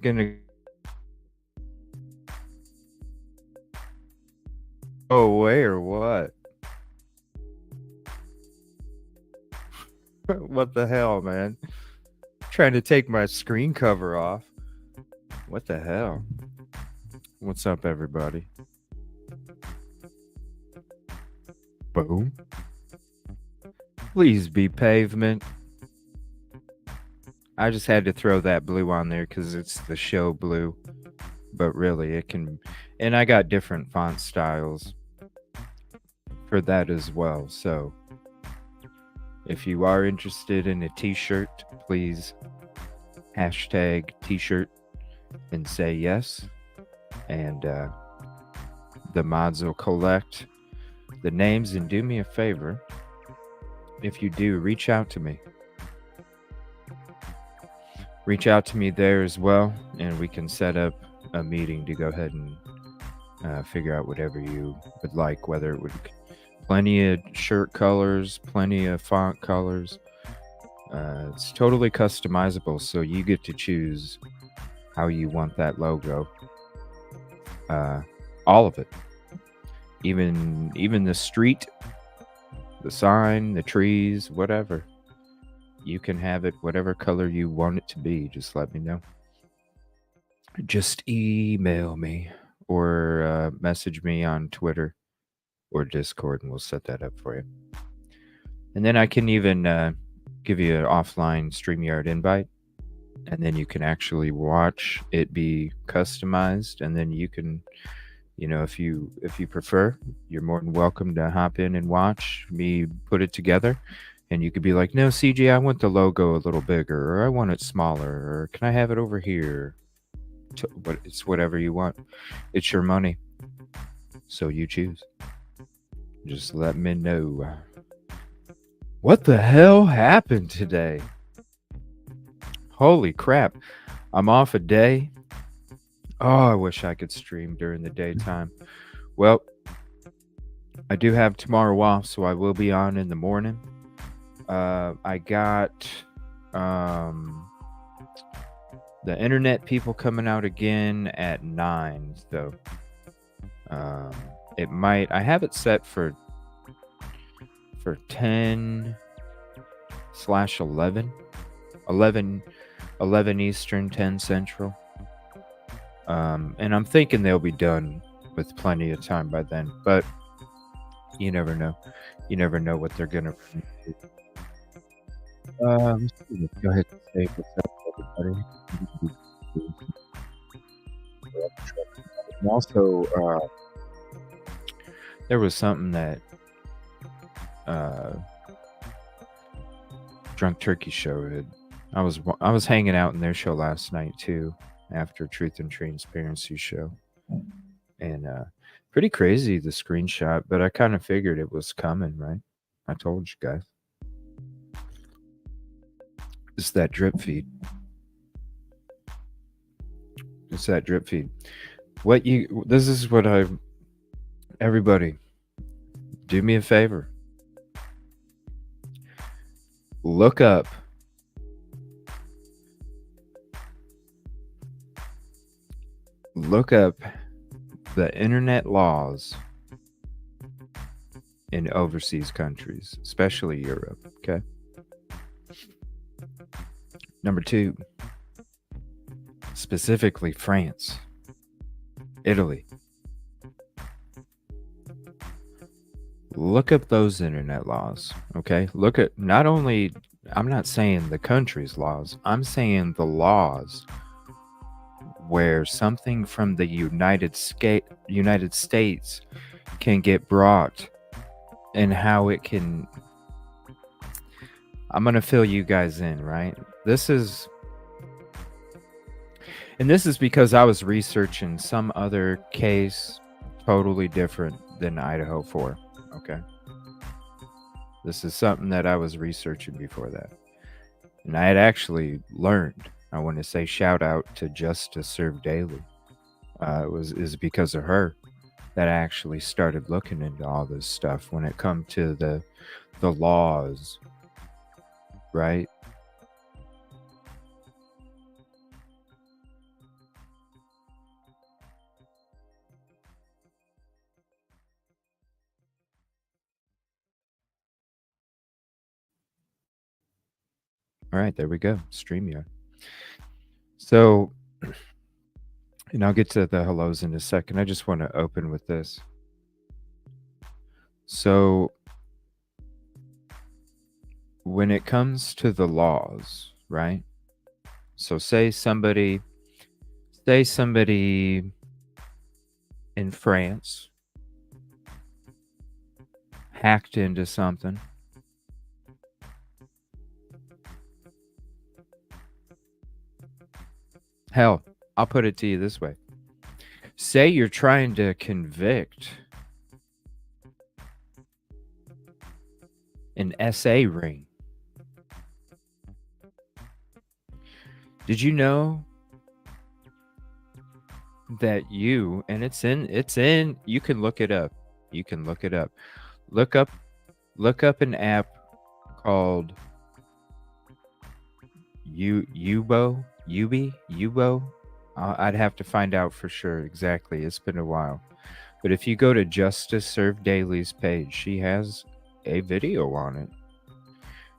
Gonna go away or what? What the hell, man? Trying to take my screen cover off. What the hell? What's up, everybody? Boom. Please be pavement. I just had to throw that blue on there because it's the show blue. But really, it can. And I got different font styles for that as well. So if you are interested in a t shirt, please hashtag t shirt and say yes. And the mods will collect the names. And do me a favor, if you do, reach out to me. Reach out to me there as well, and we can set up a meeting to go ahead and figure out whatever you would like, whether it would plenty of shirt colors, plenty of font colors. It's totally customizable, so you get to choose how you want that logo. All of it, even the street, the sign, the trees, whatever. You can have it whatever color you want it to be. Just let me know. Just email me or message me on Twitter or Discord, and we'll set that up for you. And then I can even give you an offline StreamYard invite, and then you can actually watch it be customized, and then you can, if you prefer, you're more than welcome to hop in and watch me put it together. And you could be like, no, CJ, I want the logo a little bigger, or I want it smaller, or can I have it over here? But it's whatever you want. It's your money. So you choose. Just let me know. What the hell happened today? Holy crap. I'm off a day. Oh, I wish I could stream during the daytime. Well, I do have tomorrow off, so I will be on in the morning. I got the internet people coming out again at 9, though. It might. I have it set for 10/11, 11 Eastern, 10 Central. And I'm thinking they'll be done with plenty of time by then. But you never know. You never know what they're gonna. Let's go ahead and say what's up, everybody. And also, there was something that Drunk Turkey show had. I was hanging out in their show last night too, after Truth and Transparency show, and pretty crazy the screenshot, but I kind of figured it was coming, right? I told you guys. It's that drip feed. It's that drip feed. This is what everybody, do me a favor. Look up the internet laws in overseas countries, especially Europe, okay? Number 2, specifically France, Italy. Look up those internet laws, okay? Look at not only, I'm not saying the country's laws, I'm saying the laws where something from the United States can get brought and how it can. I'm going to fill you guys in, right? This is because I was researching some other case totally different than Idaho4, okay? This is something that I was researching before that. And I had actually learned. I want to say shout out to Justice Serve Daily. Is because of her that I actually started looking into all this stuff when it come to the laws, right? All right, there we go. StreamYard. So, and I'll get to the hellos in a second. I just want to open with this. So, when it comes to the laws, right? So, say somebody in France hacked into something. Hell, I'll put it to you this way. Say you're trying to convict an SA ring. Did you know that and it's in, you can look it up. Look up an app called Yubo. I'd have to find out for sure exactly. It's been a while. But if you go to Justice Serve Daily's page, she has a video on it.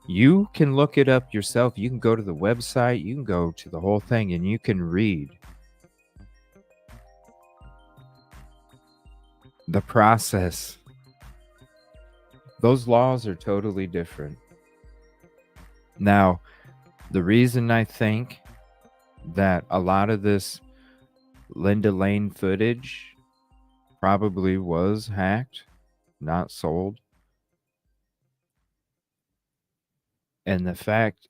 You can look it up yourself. You can go to the website, you can go to the whole thing, and you can read the process. Those laws are totally different. Now, the reason I think that a lot of this Linda Lane footage probably was hacked, not sold, and the fact,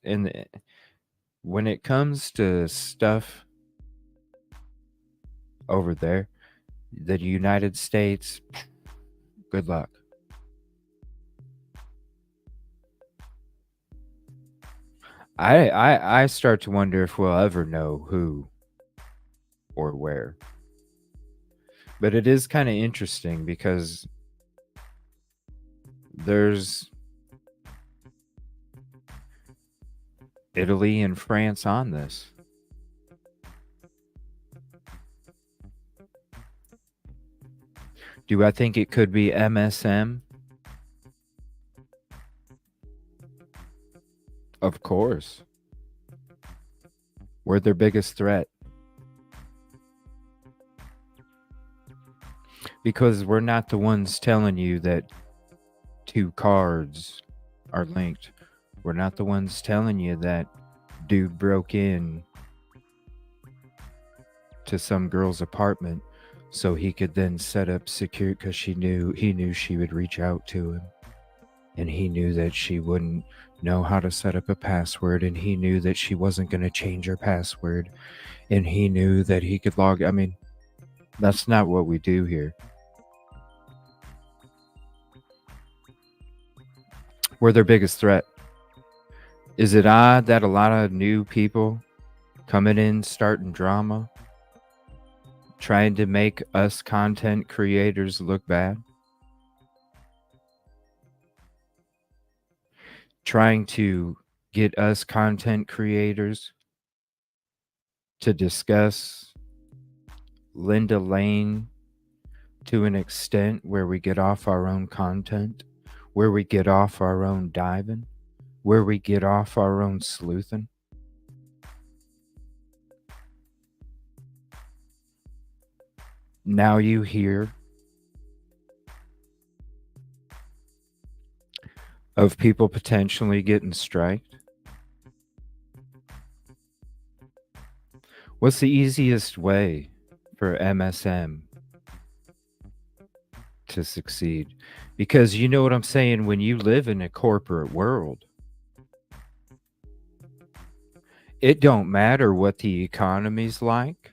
when it comes to stuff over there, the United States, good luck. I start to wonder if we'll ever know who or where. But it is kind of interesting because there's Italy and France on this. Do I think it could be MSM? Of course. We're their biggest threat. Because we're not the ones telling you that 2 cards are linked. We're not the ones telling you that dude broke in to some girl's apartment so he could then set up security, because he knew she would reach out to him, and he knew that she wouldn't know how to set up a password, and he knew that she wasn't going to change her password, and he knew that he could log. I mean, that's not what we do here. We're their biggest threat. Is it odd that a lot of new people coming in, starting drama, trying to make us content creators look bad, trying to get us content creators to discuss Linda Lane to an extent where we get off our own content, where we get off our own diving, where we get off our own sleuthing. Now you hear of people potentially getting striked. What's the easiest way for MSM to succeed? Because you know what I'm saying, when you live in a corporate world, it don't matter what the economy's like.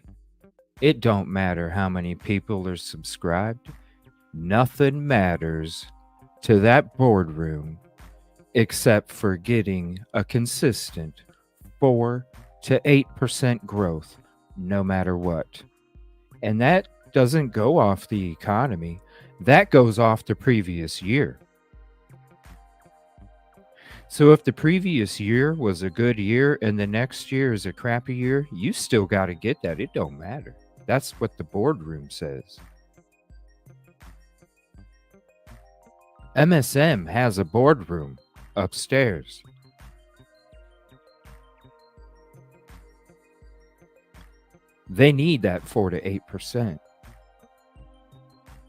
It don't matter how many people are subscribed. Nothing matters to that boardroom except for getting a consistent 4 to 8% growth no matter what. And that doesn't go off the economy. That goes off the previous year. So if the previous year was a good year and the next year is a crappy year, you still got to get that. It don't matter. That's what the boardroom says. MSM has a boardroom upstairs. They need that 4 to 8%.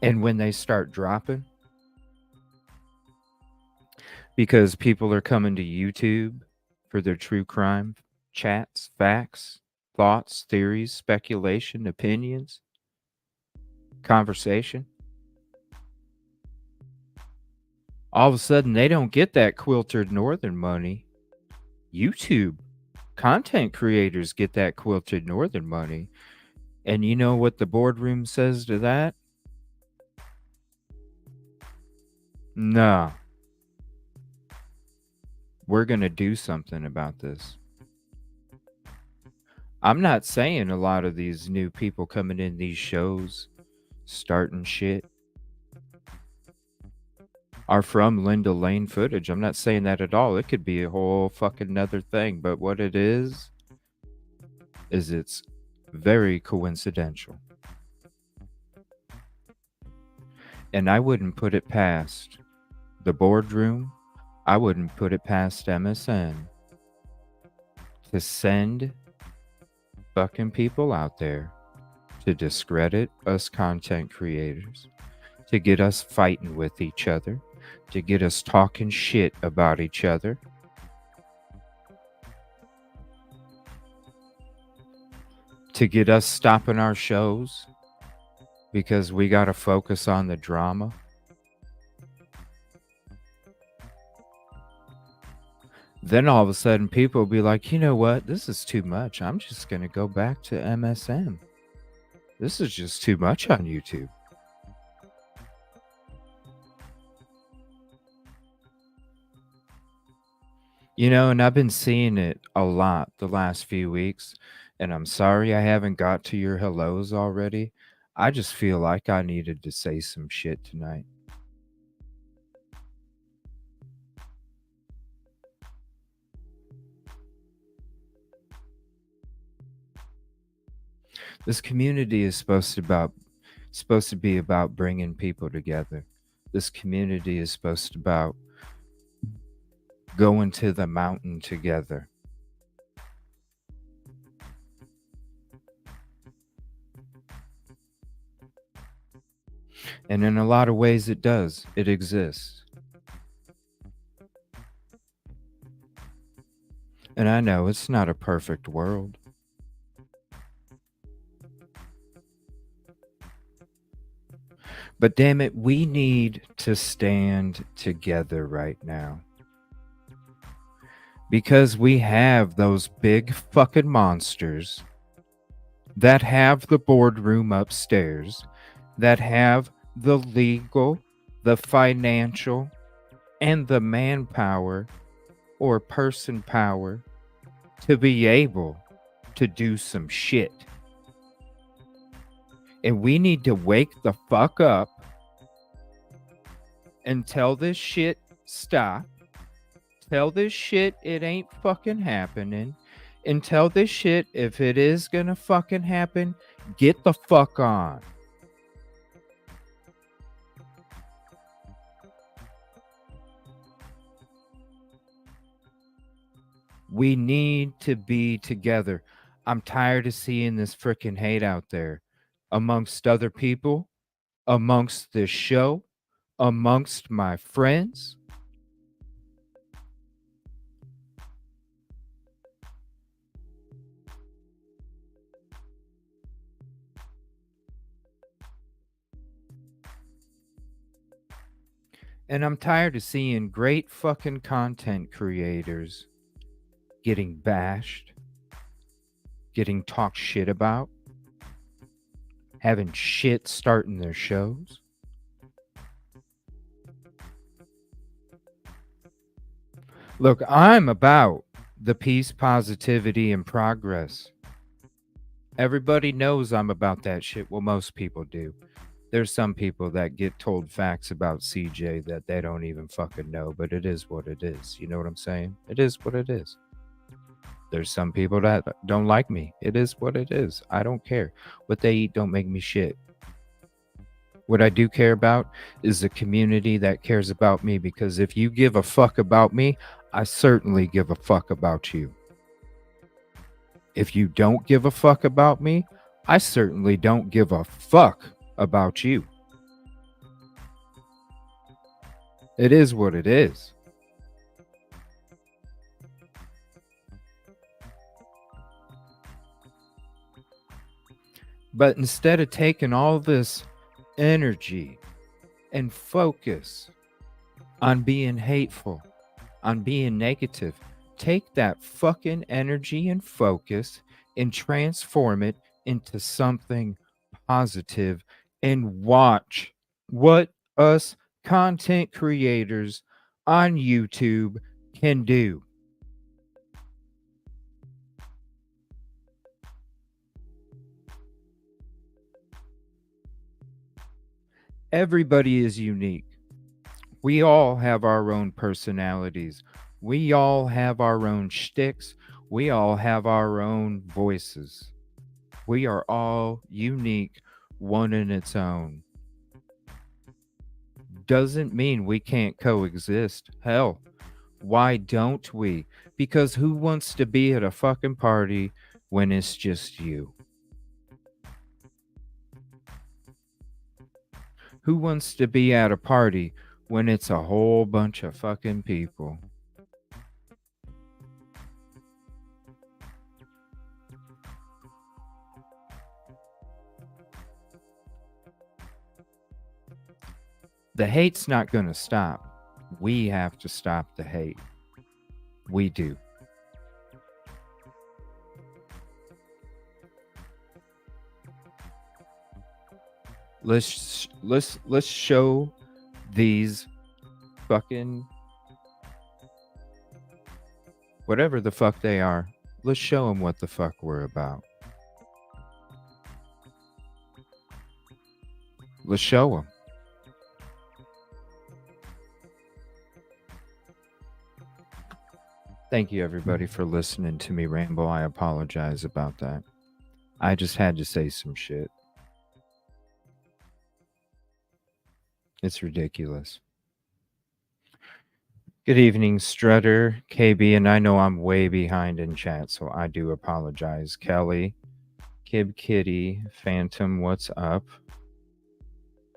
And when they start dropping, because people are coming to YouTube for their true crime chats, facts, thoughts, theories, speculation, opinions, conversation, all of a sudden they don't get that quilted northern money. YouTube content creators get that quilted northern money. And you know what the boardroom says to that? Nah. We're going to do something about this. I'm not saying a lot of these new people coming in these shows, starting shit, are from Linda Lane footage. I'm not saying that at all. It could be a whole fucking another thing. But what it is it's very coincidental. And I wouldn't put it past the boardroom. I wouldn't put it past MSN to send fucking people out there to discredit us content creators, to get us fighting with each other, to get us talking shit about each other, to get us stopping our shows because we got to focus on the drama. Then all of a sudden people will be like, you know what? This is too much. I'm just going to go back to MSM. This is just too much on YouTube. You know, and I've been seeing it a lot the last few weeks, and I'm sorry I haven't got to your hellos already. I just feel like I needed to say some shit tonight. This community is supposed to be about bringing people together. This community is supposed to be about going to the mountain together. And in a lot of ways it does. It exists. And I know it's not a perfect world. But damn it, we need to stand together right now. Because we have those big fucking monsters that have the boardroom upstairs, that have the legal, the financial, and the manpower or person power to be able to do some shit. And we need to wake the fuck up and tell this shit stop. Tell this shit it ain't fucking happening. And tell this shit if it is gonna fucking happen, get the fuck on. We need to be together. I'm tired of seeing this freaking hate out there amongst other people, amongst this show, amongst my friends. And I'm tired of seeing great fucking content creators getting bashed, getting talked shit about, having shit starting their shows. Look, I'm about the peace, positivity, and progress. Everybody knows I'm about that shit. Well, most people do. There's some people that get told facts about CJ that they don't even fucking know, but it is what it is. You know what I'm saying? It is what it is. There's some people that don't like me. It is what it is. I don't care. What they eat don't make me shit. What I do care about is the community that cares about me, because if you give a fuck about me, I certainly give a fuck about you. If you don't give a fuck about me, I certainly don't give a fuck about you. It is what it is. But instead of taking all this energy and focus on being hateful, on being negative, take that fucking energy and focus and transform it into something positive and watch what us content creators on YouTube can do. Everybody is unique. We all have our own personalities. We all have our own shticks. We all have our own voices. We are all unique, one in its own. Doesn't mean we can't coexist. Hell, why don't we? Because who wants to be at a fucking party when it's just you? Who wants to be at a party when it's a whole bunch of fucking people? The hate's not going to stop. We have to stop the hate. We do. Let's show these fucking whatever the fuck they are. Let's show them what the fuck we're about. Let's show them. Thank you, everybody, for listening to me ramble. I apologize about that. I just had to say some shit. It's ridiculous. Good evening, Strutter, KB, and I know I'm way behind in chat, so I do apologize. Kelly, Kib Kitty, Phantom, what's up?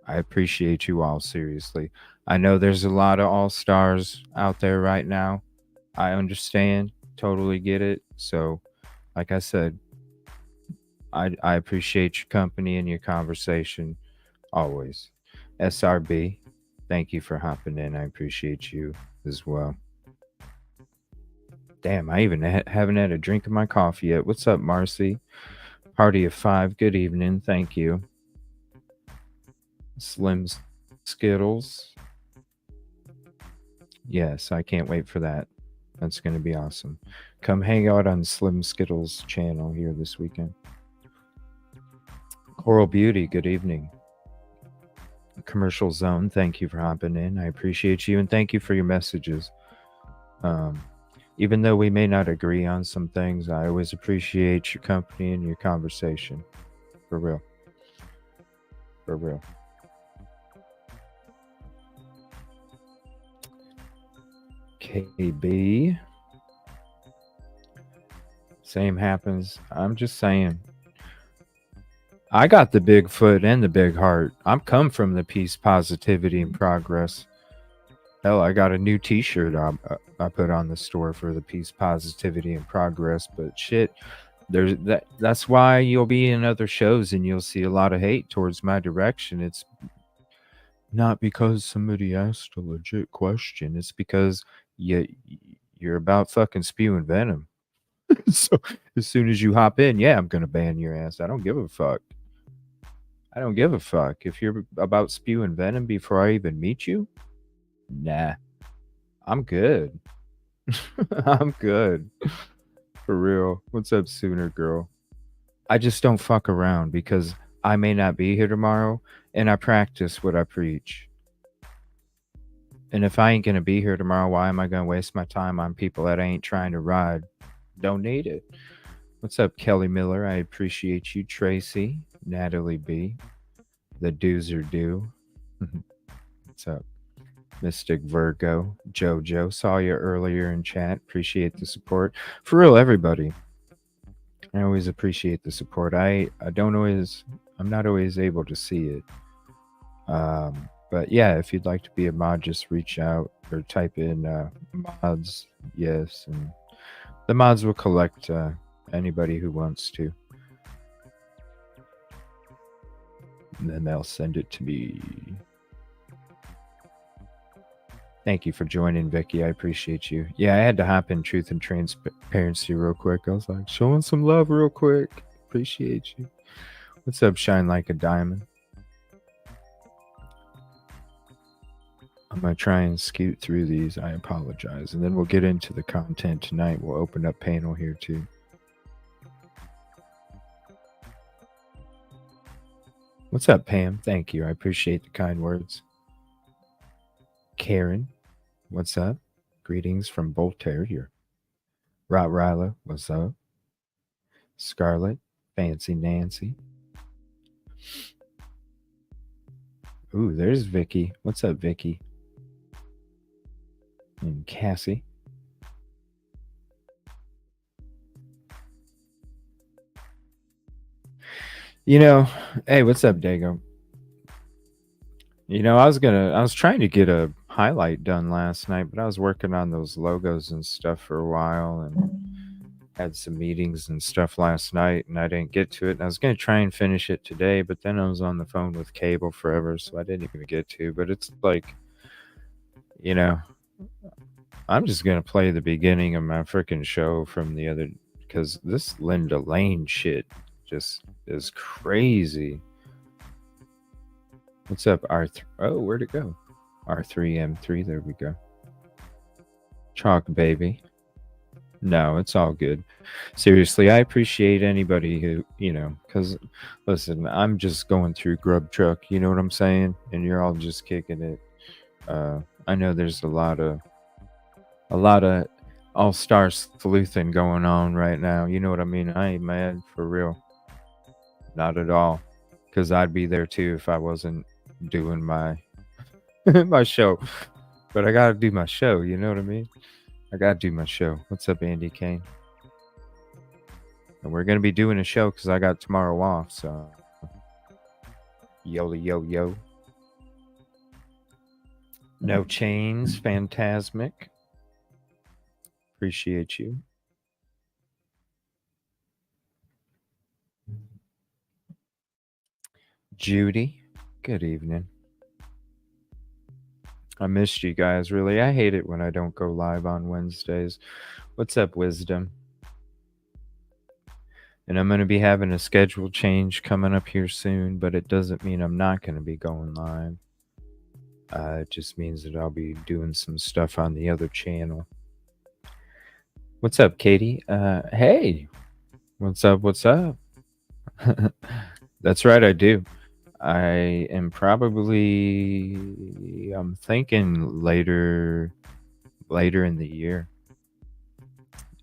I appreciate you all, seriously. I know there's a lot of all stars out there right now. I understand, totally get it. So, like I said, I appreciate your company and your conversation always. SRB, thank you for hopping in. I appreciate you as well. Damn, I even haven't had a drink of my coffee yet. What's up, Marcy? Party of 5, good evening. Thank you. Slim Skittles. Yes, I can't wait for that. That's going to be awesome. Come hang out on Slim Skittles channel here this weekend. Coral Beauty, good evening. Commercial Zone, thank you for hopping in. I appreciate you and thank you for your messages. Um, Even though we may not agree on some things, I always appreciate your company and your conversation. For real. For real. KB. Same happens. I'm just saying. I got the big foot and the big heart. I'm come from the peace, positivity, and progress. Hell, I got a new T-shirt I put on the store for the peace, positivity, and progress. But shit, there's that. That's why you'll be in other shows and you'll see a lot of hate towards my direction. It's not because somebody asked a legit question. It's because you you're about fucking spewing venom. So as soon as you hop in, yeah, I'm gonna ban your ass. I don't give a fuck. I don't give a fuck. If you're about spewing venom before I even meet you, nah, I'm good. I'm good. For real. What's up, Sooner Girl? I just don't fuck around because I may not be here tomorrow and I practice what I preach. And if I ain't gonna be here tomorrow, why am I gonna waste my time on people that I ain't trying to ride? Don't need it. What's up, Kelly Miller? I appreciate you, Tracy, Natalie B. The do's are due. What's up, Mystic Virgo, Jojo? Saw you earlier in chat. Appreciate the support. For real, everybody. I always appreciate the support. I don't always. I'm not always able to see it. But yeah, if you'd like to be a mod, just reach out or type in mods. Yes, and the mods will collect anybody who wants to. And then they'll send it to me. Thank you for joining, Vicky. I appreciate you. Yeah, I had to hop in Truth and Transparency real quick. I was like, showing some love real quick. Appreciate you. What's up, Shine Like a Diamond? I'm going to try and scoot through these. I apologize. And then we'll get into the content tonight. We'll open up panel here too. What's up, Pam? Thank you. I appreciate the kind words. Karen, what's up? Greetings from Bull Terrier. Rottweiler, what's up? Scarlet, Fancy Nancy. Ooh, there's Vicky. What's up, Vicky? And Cassie. You know, hey, what's up, Dago? You know, I was trying to get a highlight done last night, but I was working on those logos and stuff for a while and had some meetings and stuff last night and I didn't get to it. And I was going to try and finish it today, but then I was on the phone with cable forever, so I didn't even get to. But it's like, you know, I'm just going to play the beginning of my freaking show from the other, because this Linda Lane shit just is crazy. What's up, R3? Oh, where'd it go? R3M3, there we go. Chalk baby. No, it's all good. Seriously, I appreciate anybody who, you know, because listen, I'm just going through Grub Truck, you know what I'm saying? And you're all just kicking it. I know there's a lot of all-star sleuthing going on right now. You know what I mean? I ain't mad, for real. Not at all. Because I'd be there too if I wasn't doing my my show. But I gotta do my show, you know what I mean? I gotta do my show. What's up, Andy Kane? And we're gonna be doing a show because I got tomorrow off, so yo yo yo. No chains, Phantasmic. Appreciate you. Judy, good evening. I missed you guys, really. I hate it when I don't go live on Wednesdays. What's up, Wisdom? And I'm going to be having a schedule change coming up here soon, but it doesn't mean I'm not going to be going live. It just means that I'll be doing some stuff on the other channel. What's up, Katie? Hey, what's up? What's up? That's right, I do. I am probably, I'm thinking later in the year.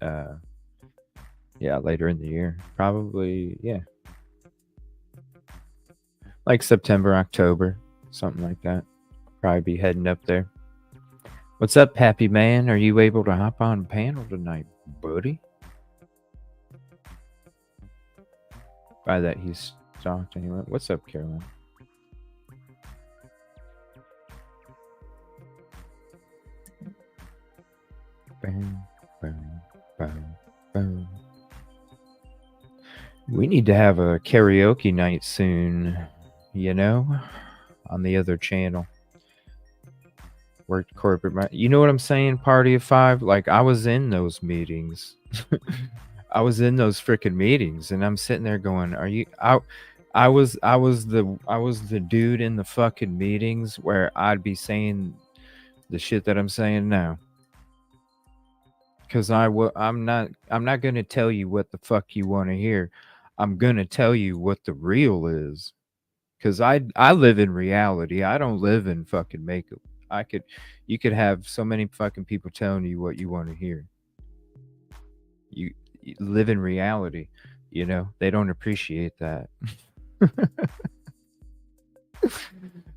Uh, yeah, later in the year. Probably, yeah, like September, October, something like that. Probably be heading up there. What's up, Pappy Man? Are you able to hop on panel tonight, buddy? By that, he's stalked anyway. What's up, Caroline? Bam, bam, bam, bam. We need to have a karaoke night soon, you know, on the other channel. Worked corporate. You know what I'm saying? Party of Five. Like I was in those meetings. I was in those freaking meetings, and I'm sitting there going, "Are you?" I was the dude in the fucking meetings where I'd be saying the shit that I'm saying now. Because I'm not gonna tell you what the fuck you want to hear. I'm gonna tell you what the real is. Because I live in reality. I don't live in fucking makeup. You could have so many fucking people telling you what you want to hear. You live in reality. You know they don't appreciate that.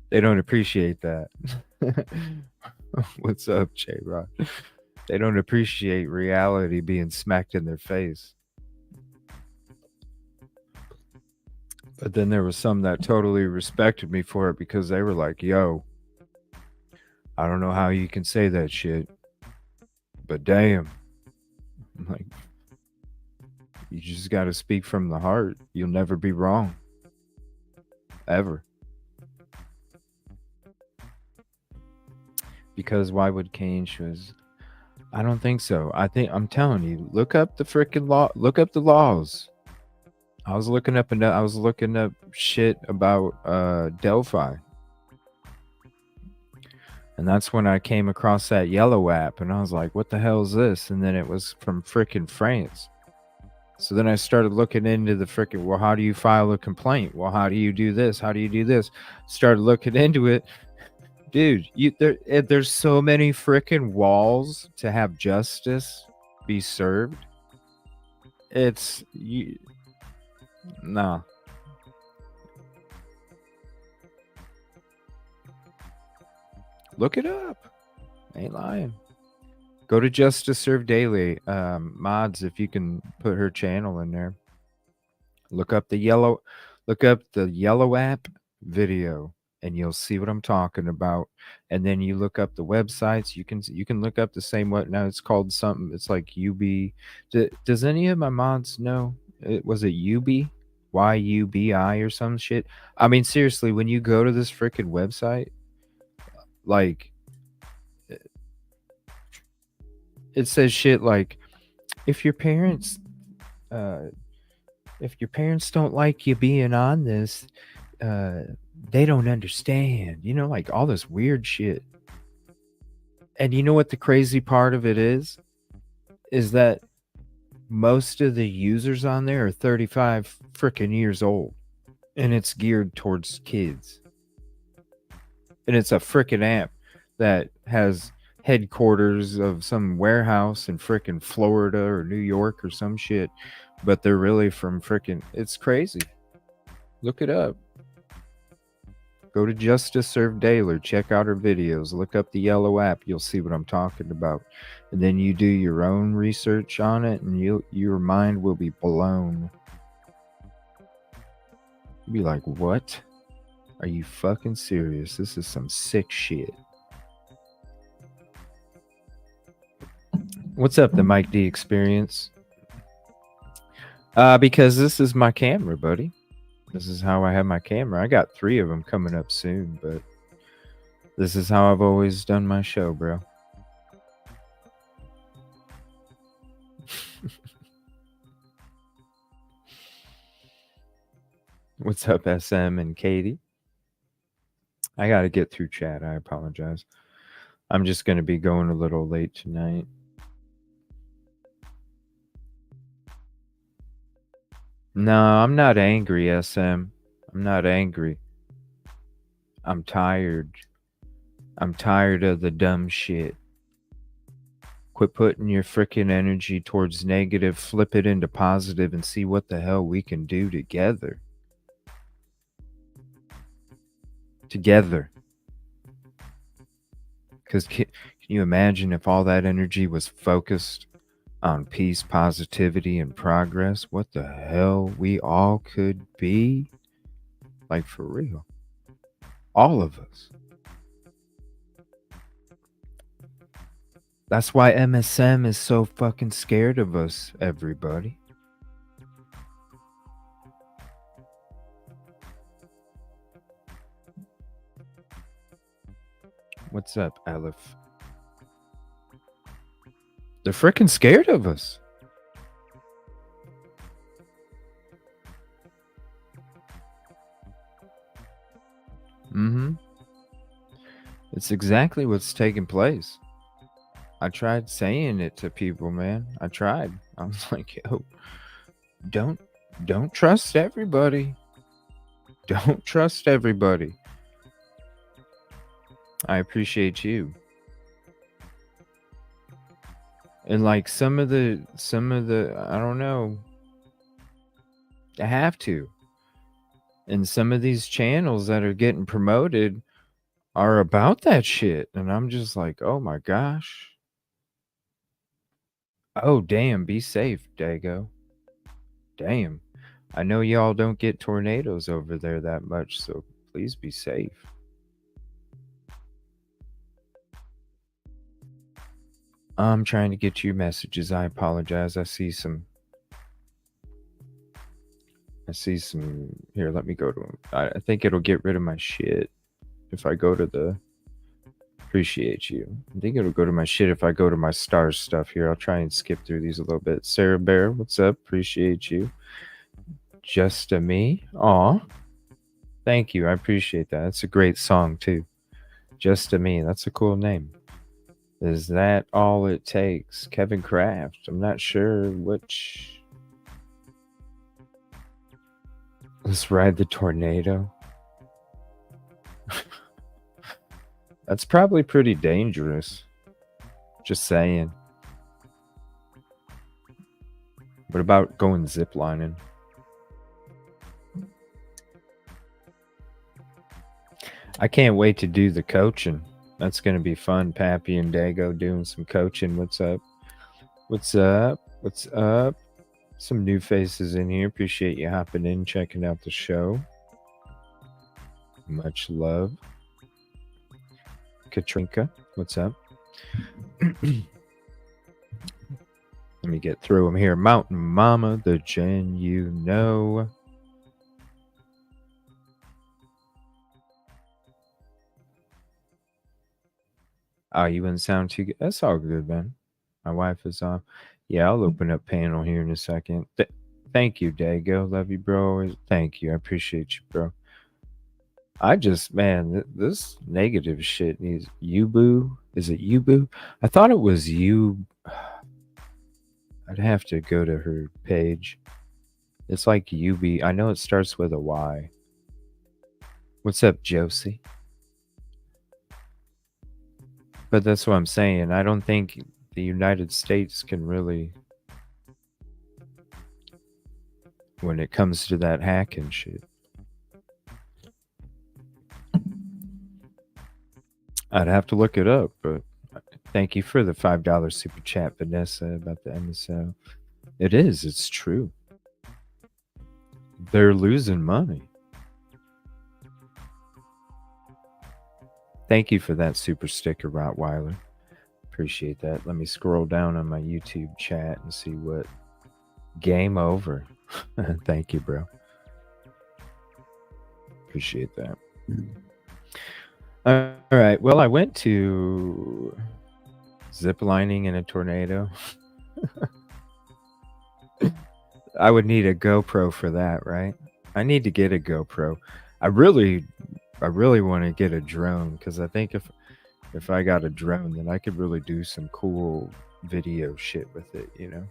They don't appreciate that. What's up, J Rod? They don't appreciate reality being smacked in their face. But then there was some that totally respected me for it because they were like, yo, I don't know how you can say that shit, but damn. I'm like, you just got to speak from the heart. You'll never be wrong. Ever. Because why would Kane choose? I don't think so. I'm telling you, look up the freaking law. Look up the laws. I was looking up shit about Delphi. And that's when I came across that yellow app and I was like, what the hell is this? And then it was from freaking France. So then I started looking into the freaking, well, how do you file a complaint? Well, how do you do this? How do you do this? Started looking into it. Dude, there's so many freaking walls to have justice be served. It's you nah. Look it up. Ain't lying. Go to Justice Serve Daily. Mods, if you can put her channel in there. Look up the yellow app video and you'll see what I'm talking about. And then you look up the websites. You can look up the same what now it's called something. It's like UB. Does any of my mods know? Was it UB? YUBI or some shit? I mean, seriously, when you go to this freaking website, like it says shit like if your parents don't like you being on this, they don't understand, like all this weird shit. And you know what the crazy part of it is that most of the users on there are 35 freaking years old, and it's geared towards kids. And it's a freaking app that has headquarters of some warehouse in freaking Florida or New York or some shit, but they're really from freaking, it's crazy. Look it up. Go to Justice Serve Daily, check out her videos, look up the yellow app, you'll see what I'm talking about. And then you do your own research on it and your mind will be blown. You'll be like, what? Are you fucking serious? This is some sick shit. What's up, the Mike D Experience? Because this is my camera, buddy. This is how I have my camera. I got 3 of them coming up soon, but this is how I've always done my show, bro. What's up, SM and Katie? I got to get through chat. I apologize. I'm just going to be going a little late tonight. No, I'm not angry, SM. I'm not angry. I'm tired. I'm tired of the dumb shit. Quit putting your freaking energy towards negative, flip it into positive, and see what the hell we can do together. Together. Because can you imagine if all that energy was focused on peace, positivity, and progress? What the hell we all could be? Like, for real. All of us. That's why MSM is so fucking scared of us, everybody. What's up, Aleph? They're freaking scared of us. Mm-hmm. It's exactly what's taking place. I tried saying it to people, man. I tried. I was like, yo, don't trust everybody. Don't trust everybody. I appreciate you. And like some of the I don't know. I have to. And some of these channels that are getting promoted are about that shit. And I'm just like, oh my gosh. Oh damn, be safe, Dago. Damn. I know y'all don't get tornadoes over there that much, so please be safe. I'm trying to get you messages. I apologize. I see some. Here, let me go to them. I think it'll get rid of my shit if I go to the. Appreciate you. I think it'll go to my shit if I go to my stars stuff here. I'll try and skip through these a little bit. Sarah Bear, what's up? Appreciate you. Just a Me. Aw. Thank you. I appreciate that. It's a great song, too. Just a Me. That's a cool name. Is that all it takes? Kevin Kraft. I'm not sure which. Let's ride the tornado. That's probably pretty dangerous. Just saying. What about going ziplining? I can't wait to do the coaching. That's going to be fun. Pappy and Dago doing some coaching. What's up? What's up? What's up? Some new faces in here. Appreciate you hopping in, checking out the show. Much love. Katrinka, what's up? Let me get through them here. Mountain Mama, the Jen you know. Oh, you wouldn't sound too good. That's all good, man. My wife is off. Yeah, I'll open up panel here in a second. Thank you, Dago. Love you, bro. Thank you. I appreciate you, bro. I just, man, this negative shit needs Yubu. Is it Yubu? I thought it was you. I'd have to go to her page. It's like UB. I know it starts with a Y. What's up, Josie? But that's what I'm saying. I don't think the United States can really, when it comes to that hacking shit. I'd have to look it up, but thank you for the $5 super chat, Vanessa, about the MSL. It is. It's true. They're losing money. Thank you for that super sticker, Rottweiler. Appreciate that. Let me scroll down on my YouTube chat and see what. Game over. Thank you, bro. Appreciate that. All right. Well, I went to ziplining in a tornado. I would need a GoPro for that, right? I need to get a GoPro. I really want to get a drone because I think if I got a drone, then I could really do some cool video shit with it, you know?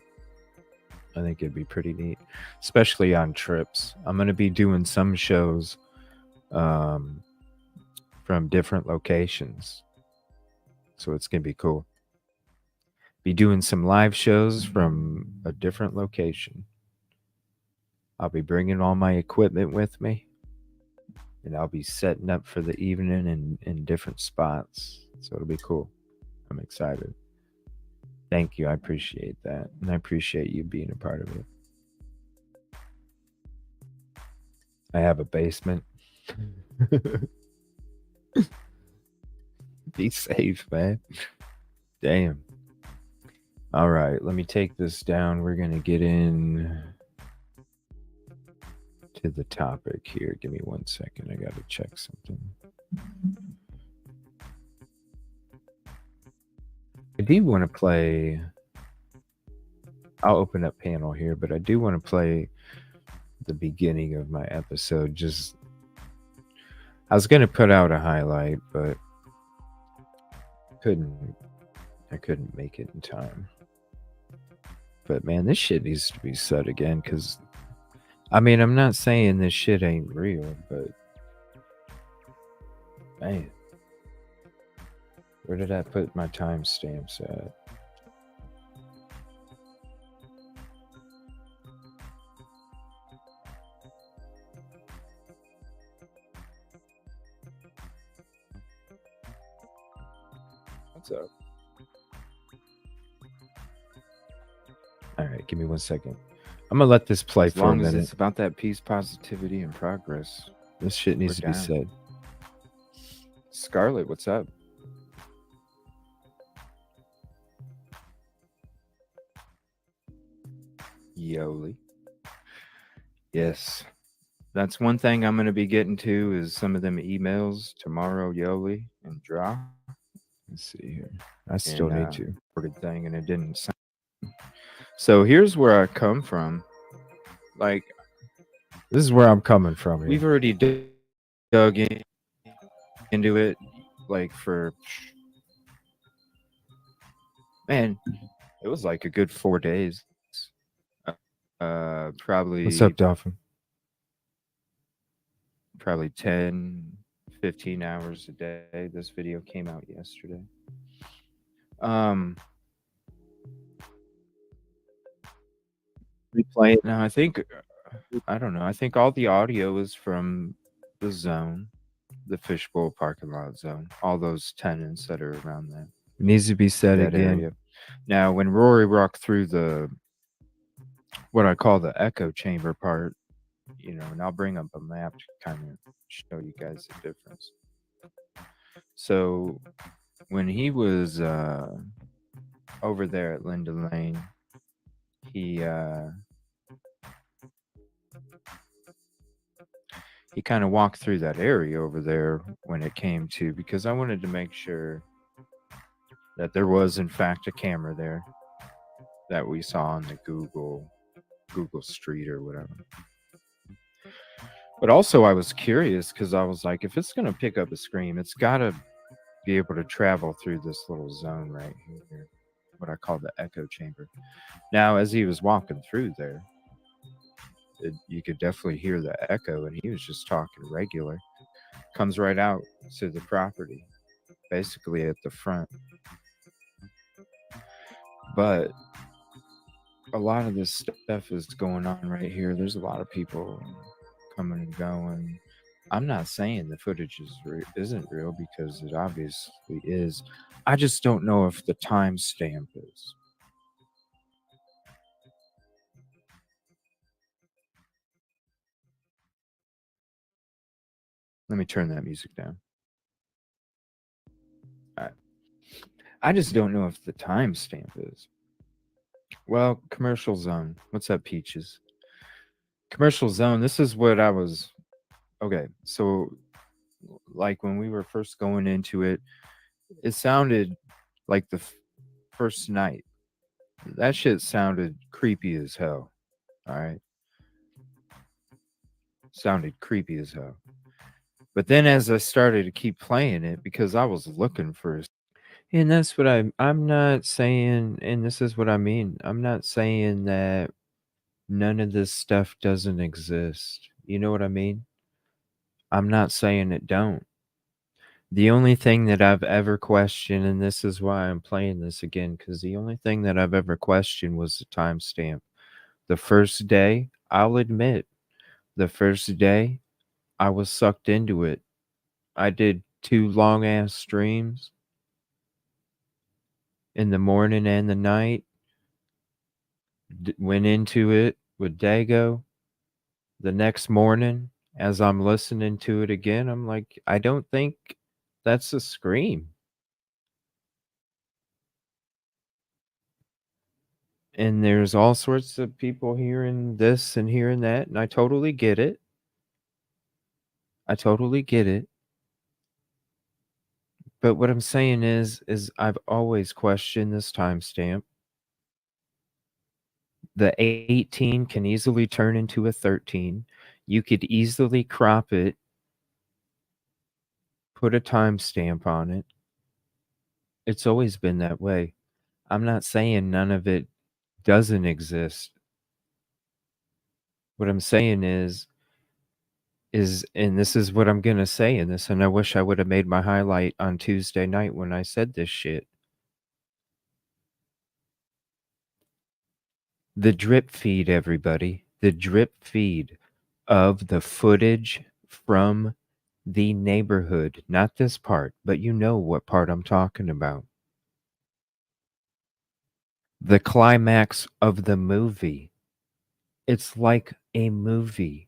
I think it'd be pretty neat, especially on trips. I'm going to be doing some shows um, from different locations. So it's going to be cool. Be doing some live shows from a different location. I'll be bringing all my equipment with me, and I'll be setting up for the evening in different spots. So it'll be cool. I'm excited. Thank you. I appreciate that. And I appreciate you being a part of it. I have a basement. Be safe, man. Damn. All right, let me take this down. We're going to get in to the topic here. Give me 1 second. I got to check something. I do want to play. I'll open up panel here, but I do want to play the beginning of my episode. Just, I was going to put out a highlight, but couldn't. I couldn't make it in time. But man, this shit needs to be said again, because I mean, I'm not saying this shit ain't real, but man, where did I put my timestamps at? What's up? All right, give me 1 second. I'm gonna let this play for a minute. As long as it's about that peace, positivity, and progress. This shit needs to be said. Scarlett, what's up? Yoli. Yes. That's one thing I'm gonna be getting to is some of them emails tomorrow, Yoli and Draw. Let's see here. I still need to. Recorded thing, and it didn't sound. So here's where I come from. Like, this is where I'm coming from here. We've already dug into it, like, for, man, it was like a good 4 days. Probably. What's up, Dolphin? Probably 10, 15 hours a day. This video came out yesterday. Replay it now. I think, I don't know. I think all the audio is from the zone, the fishbowl parking lot zone. All those tenants that are around that. It needs to be said again. Area. Now, when Rory walked through the, what I call the echo chamber part, you know, and I'll bring up a map to kind of show you guys the difference. So when he was over there at Linda Lane, he kind of walked through that area over there when it came to, because I wanted to make sure that there was in fact a camera there that we saw on the Google Street or whatever. But also I was curious because I was like, if it's going to pick up a scream, it's got to be able to travel through this little zone right here, what I call the echo chamber. Now, as he was walking through there, you could definitely hear the echo, and he was just talking regular. Comes right out to the property, basically at the front. But a lot of this stuff is going on right here. There's a lot of people coming and going. I'm not saying the footage isn't real, because it obviously is. I just don't know if the timestamp is. Let me turn that music down. All right. I just don't know if the timestamp is. Well, commercial zone. What's up, Peaches? Commercial zone. This is what I was. Okay, so like when we were first going into it, it sounded like the first night. That shit sounded creepy as hell. All right. Sounded creepy as hell. But then as I started to keep playing it, because I was looking for, and that's what I'm not saying, and this is what I mean. I'm not saying that None of this stuff doesn't exist. You know what I mean? I'm not saying it don't. The only thing that I've ever questioned, and this is why I'm playing this again, because the only thing that I've ever questioned was the timestamp. The first day, I'll admit, the first day, I was sucked into it. I did 2 long ass streams in the morning and the night. Went into it with Dago. The next morning, as I'm listening to it again, I'm like, I don't think that's a scream. And there's all sorts of people hearing this and hearing that, and I totally get it. I totally get it. But what I'm saying is I've always questioned this timestamp. The 18 can easily turn into a 13. You could easily crop it, put a timestamp on it. It's always been that way. I'm not saying none of it doesn't exist. What I'm saying is and this is what I'm gonna say in this, and I wish I would have made my highlight on Tuesday night when I said this shit. The drip feed, everybody. The drip feed of the footage from the neighborhood. Not this part, but you know what part I'm talking about. The climax of the movie. It's like a movie.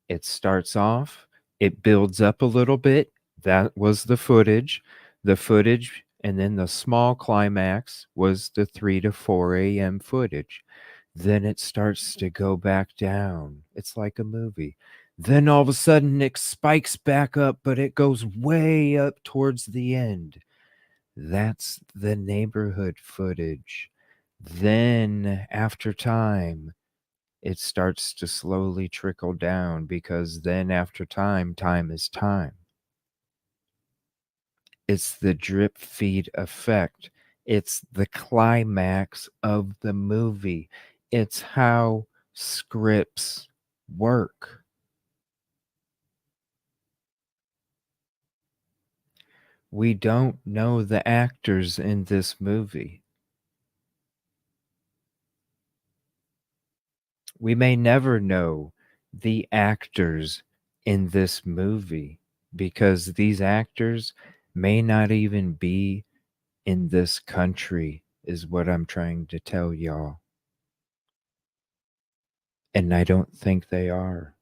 It starts off, it builds up a little bit. That was the footage. The footage, and then the small climax was the 3 to 4 a.m. footage. Then it starts to go back down. It's like a movie. Then all of a sudden it spikes back up, but it goes way up towards the end. That's the neighborhood footage. Then, after time, it starts to slowly trickle down because then after time, time is time. It's the drip feed effect. It's the climax of the movie. It's how scripts work. We don't know the actors in this movie. We may never know the actors in this movie because these actors may not even be in this country, is what I'm trying to tell y'all. And I don't think they are.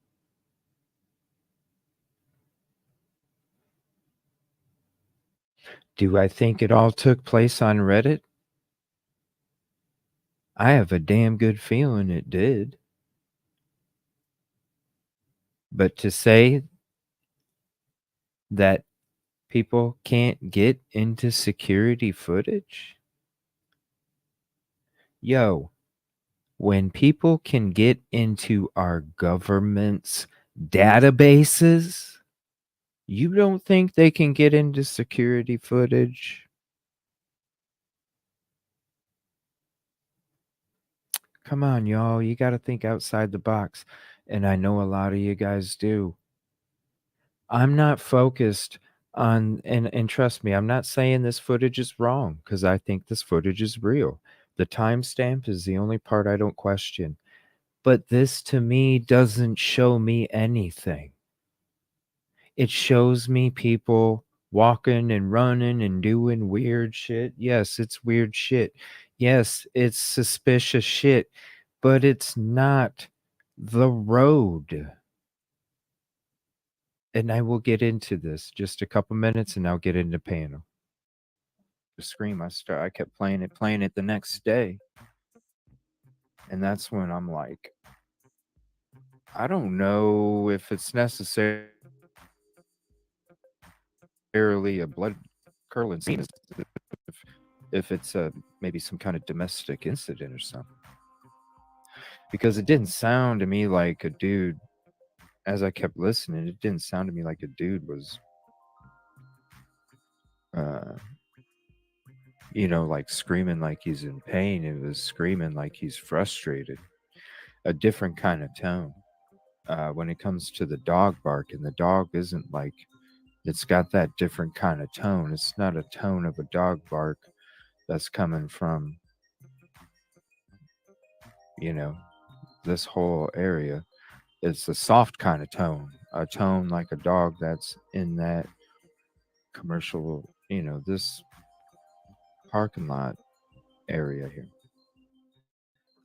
Do I think it all took place on Reddit? I have a damn good feeling it did. But to say that people can't get into security footage? Yo, when people can get into our government's databases, you don't think they can get into security footage? Come on, y'all. You got to think outside the box. And I know a lot of you guys do. I'm not focused on, and trust me, I'm not saying this footage is wrong because I think this footage is real. The timestamp is the only part I don't question. But this to me doesn't show me anything. It shows me people walking and running and doing weird shit. Yes, it's weird shit. Yes, it's suspicious shit, but it's not the road. And I will get into this just a couple minutes and I'll get into panel. The scream I kept playing it the next day. And that's when I'm like, I don't know if it's necessarily a blood curdling scene if it's maybe some kind of domestic incident or something. Because it didn't sound to me like a dude, as I kept listening, it didn't sound to me like a dude was, uh, like screaming like he's in pain. It was screaming like he's frustrated. a different kind of tone when it comes to the dog bark, and the dog isn't like it's got that different kind of tone. It's not a tone of a dog bark that's coming from, you know, this whole area. It's a soft kind of tone, a tone like a dog that's in that commercial, this parking lot area here.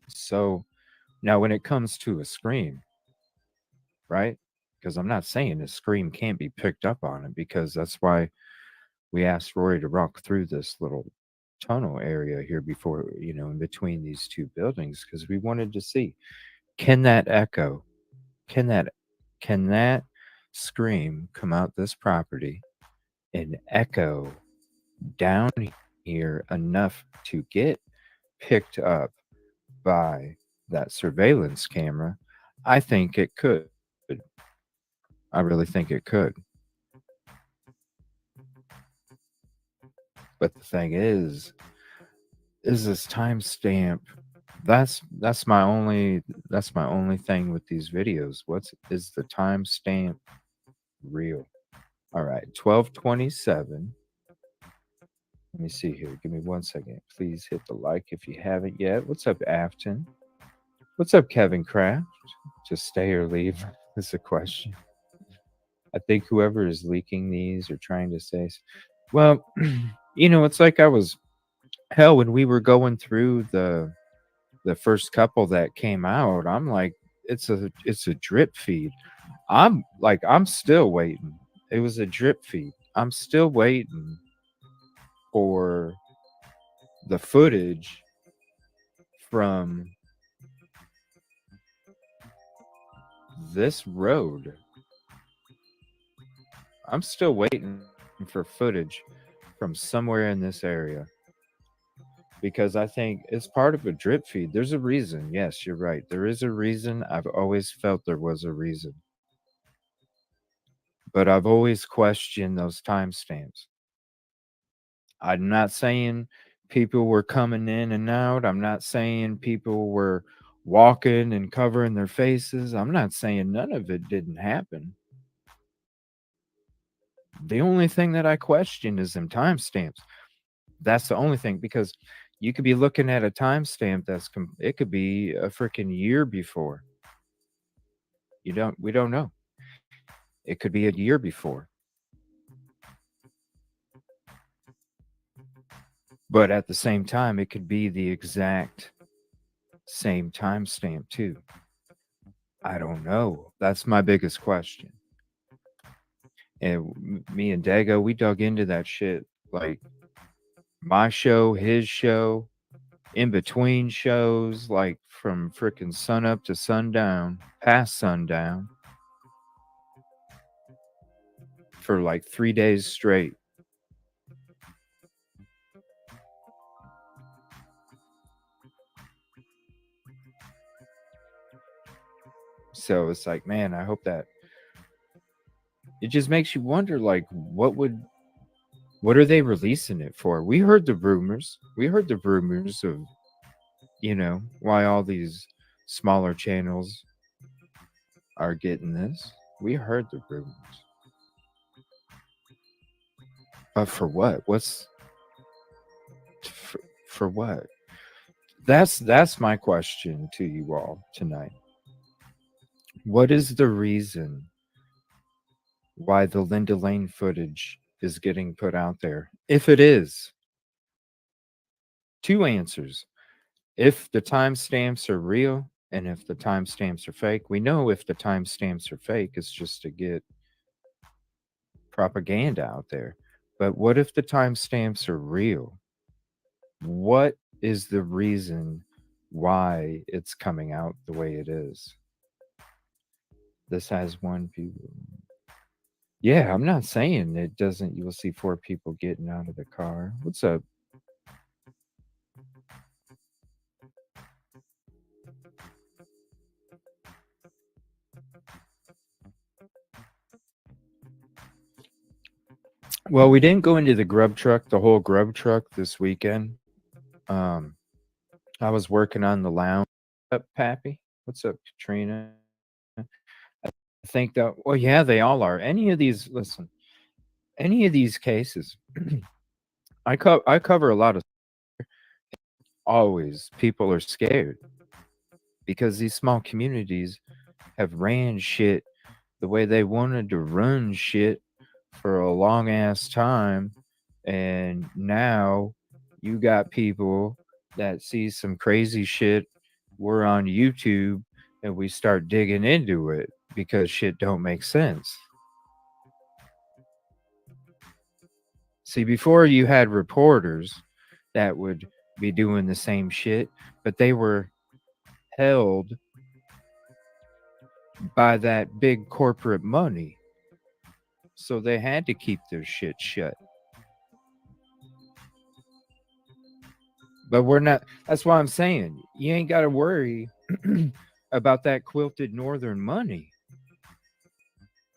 So now when it comes to a scream, right? Because I'm not saying a scream can't be picked up on it, because that's why we asked Rory to walk through this little tunnel area here before, in between these two buildings, because we wanted to see, can that echo, can that can that scream come out this property and echo down here enough to get picked up by that surveillance camera? I think it could. I really think it could. But the thing is this timestamp. That's my only thing with these videos. What's is the timestamp real? All right, 1227. Let me see here. Give me 1 second. Please hit the like if you haven't yet. What's up, Afton? What's up, Kevin Kraft? Just stay or leave is a question. I think whoever is leaking these or trying to say, well, it's like I was hell when we were going through the first couple that came out. I'm like, it's a drip feed. I'm still waiting. It was a drip feed. I'm still waiting for the footage from this road. I'm still waiting for footage from somewhere in this area, because I think it's part of a drip feed. There's a reason. Yes, you're right. There is a reason. I've always felt there was a reason. But I've always questioned those timestamps. I'm not saying people were coming in and out. I'm not saying people were walking and covering their faces. I'm not saying none of it didn't happen. The only thing that I question is them timestamps. That's the only thing, because you could be looking at a timestamp it could be a freaking year before. We don't know. It could be a year before. But at the same time, it could be the exact same timestamp too. I don't know. That's my biggest question. And me and Dago, we dug into that shit. Like my show, his show, in between shows, like from freaking sun up to sundown, past sundown, for like 3 days straight. So it's like, man, I hope that it just makes you wonder, like, what are they releasing it for? We heard the rumors. We heard the rumors of, why all these smaller channels are getting this. We heard the rumors. But for what? For what? That's my question to you all tonight. What is the reason why the Linda Lane footage is getting put out there? If it is, two answers. If the timestamps are real and if the timestamps are fake. We know if the timestamps are fake, it's just to get propaganda out there. But what if the timestamps are real? What is the reason why it's coming out the way it is? This has one view. Yeah, I'm not saying it doesn't. You'll see four people getting out of the car. What's up? Well, we didn't go into the grub truck, the whole grub truck this weekend. Um, I was working on the lounge up, Pappy. What's up, Katrina? I think that, well, yeah, they all are. Any of these, listen, any of these cases, I cover a lot of, always people are scared because these small communities have ran shit the way they wanted to run shit for a long ass time. And now you got people that see some crazy shit. We're on YouTube and we start digging into it because shit don't make sense. See, before you had reporters that would be doing the same shit, but they were held by that big corporate money. So they had to keep their shit shut. But we're not, that's why I'm saying you ain't got to worry about that quilted northern money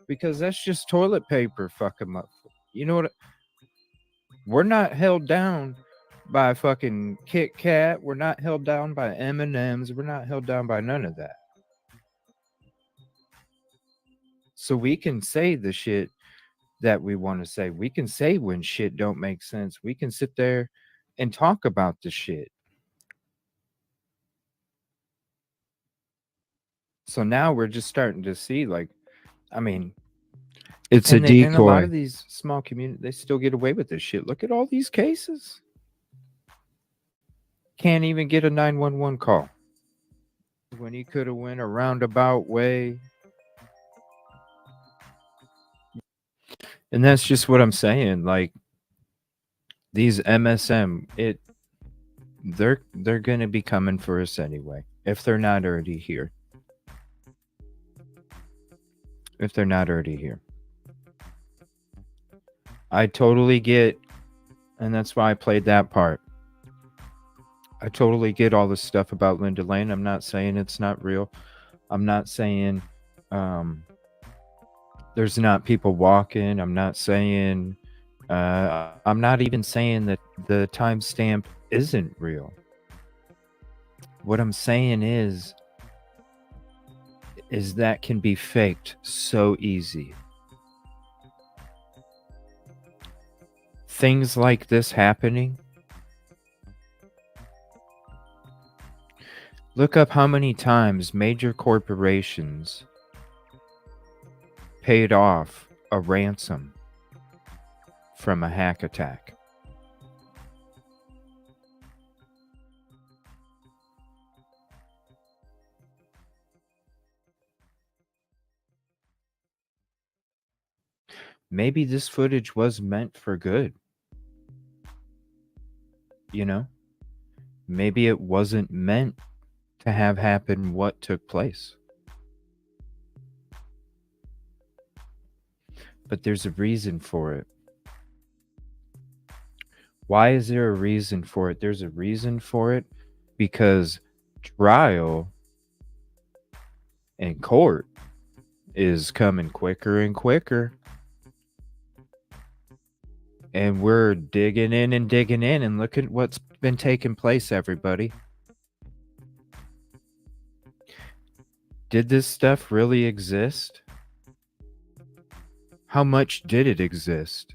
because that's just toilet paper, fuck 'em up. You know what? We're not held down by fucking Kit Kat. We're not held down by M&Ms. We're not held down by none of that. So we can say the shit that we want to say. We can say when shit don't make sense. We can sit there and talk about the shit. So now we're just starting to see, like, I mean, it's and a decoy. And a lot of these small communities, they still get away with this shit. Look at all these cases. Can't even get a 911 call when he could have went a roundabout way. And that's just what I'm saying. Like these MSM, they're gonna be coming for us anyway if they're not already here. If they're not already here. I totally get, and that's why I played that part. I totally get all this stuff about Linda Lane. I'm not saying it's not real. I'm not saying there's not people walking. I'm not saying, I'm not even saying that the timestamp isn't real. What I'm saying is that can be faked so easy. Things like this happening. Look up how many times major corporations paid off a ransom from a hack attack. Maybe this footage was meant for good. You know? Maybe it wasn't meant to have happen what took place. But there's a reason for it. Why is there a reason for it? There's a reason for it because trial and court is coming quicker and quicker. And we're digging in, and look at what's been taking place, everybody. Did this stuff really exist? How much did it exist?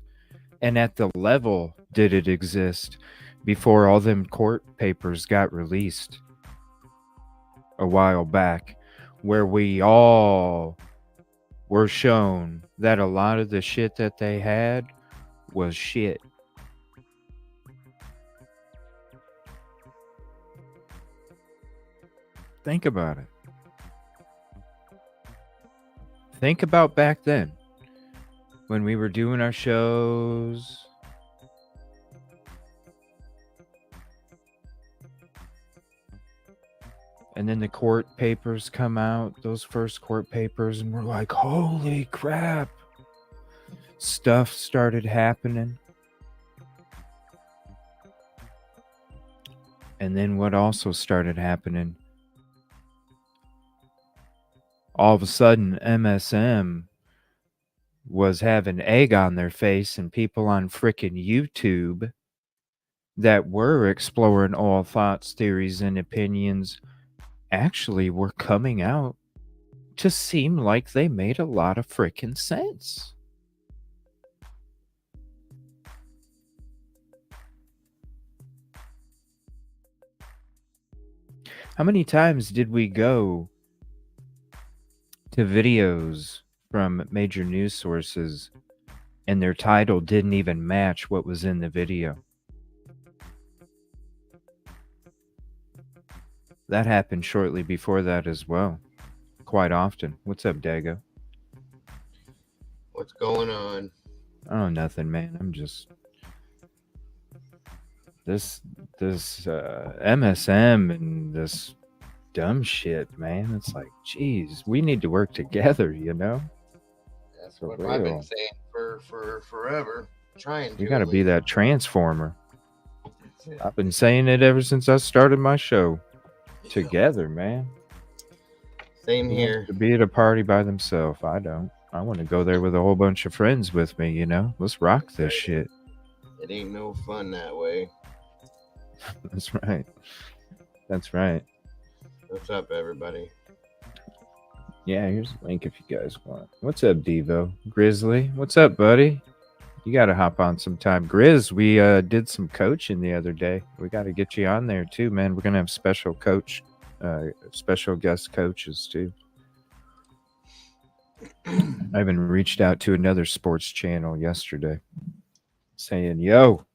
And at the level did it exist before all them court papers got released a while back, where we all were shown that a lot of the shit that they had was shit. Think about it. Think about back then when we were doing our shows. And then the court papers come out, those first court papers, and we're like, holy crap. Stuff started happening. And then what also started happening? All of a sudden, MSM was having egg on their face, and people on frickin' YouTube that were exploring all thoughts, theories, and opinions actually were coming out to seem like they made a lot of freaking sense. How many times did we go to videos from major news sources and their title didn't even match what was in the video? That happened shortly before that as well. Quite often. What's up, Dago? What's going on? Oh, nothing, man. I'm just this MSM and this dumb shit, man. It's like, geez, we need to work together, you know? That's For what I've been real. saying for forever. Trying We to got to at be least. that transformer. That's it. I've been saying it ever since I started my show. Together, man. Same Who wants here. to be at a party by themselves? I don't. I want to go there with a whole bunch of friends with me, you know? Let's rock this shit. It ain't no fun that way. That's right. That's right. What's up, everybody? Yeah, here's a link if you guys want. What's up, Devo? Grizzly? What's up, buddy? You got to hop on sometime. Grizz, we did some coaching the other day. We got to get you on there too, man. We're going to have special guest coaches too. I even reached out to another sports channel yesterday saying, yo,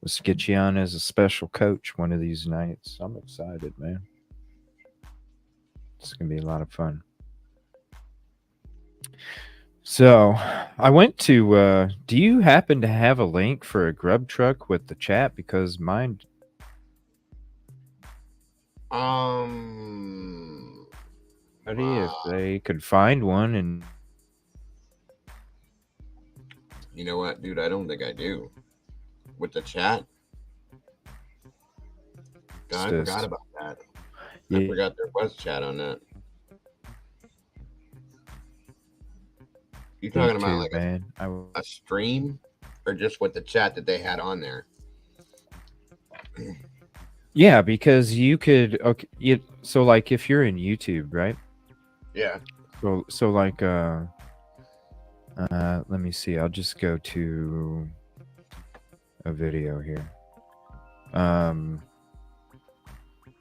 let's get you on as a special coach one of these nights. I'm excited, man. It's going to be a lot of fun. So I went to, do you happen to have a link for a grub truck with the chat? Because mine, Um. if they could find one and. You know what, dude? I don't think I do. With the chat. God, I forgot about that. Yeah, I forgot there was chat on that. You talking about too, like man. a stream, or just with the chat that they had on there? Yeah, because you could, okay, so like if you're in YouTube, right? Yeah. So like let me see. I'll just go to a video here.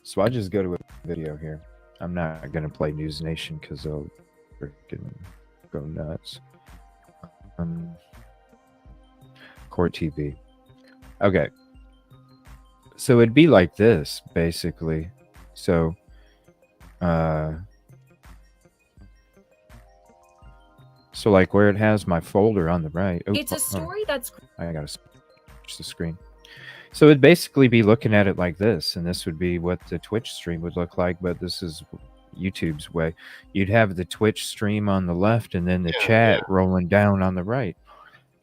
So I just go to a video here. I'm not gonna play News Nation because they'll freaking go nuts. Court TV. Okay. So it'd be like this, basically. So so like where it has my folder on the right. Oh, it's a story that's. I gotta switch the screen. So it'd basically be looking at it like this, and this would be what the Twitch stream would look like, but this is YouTube's way. You'd have the Twitch stream on the left and then the chat rolling down on the right.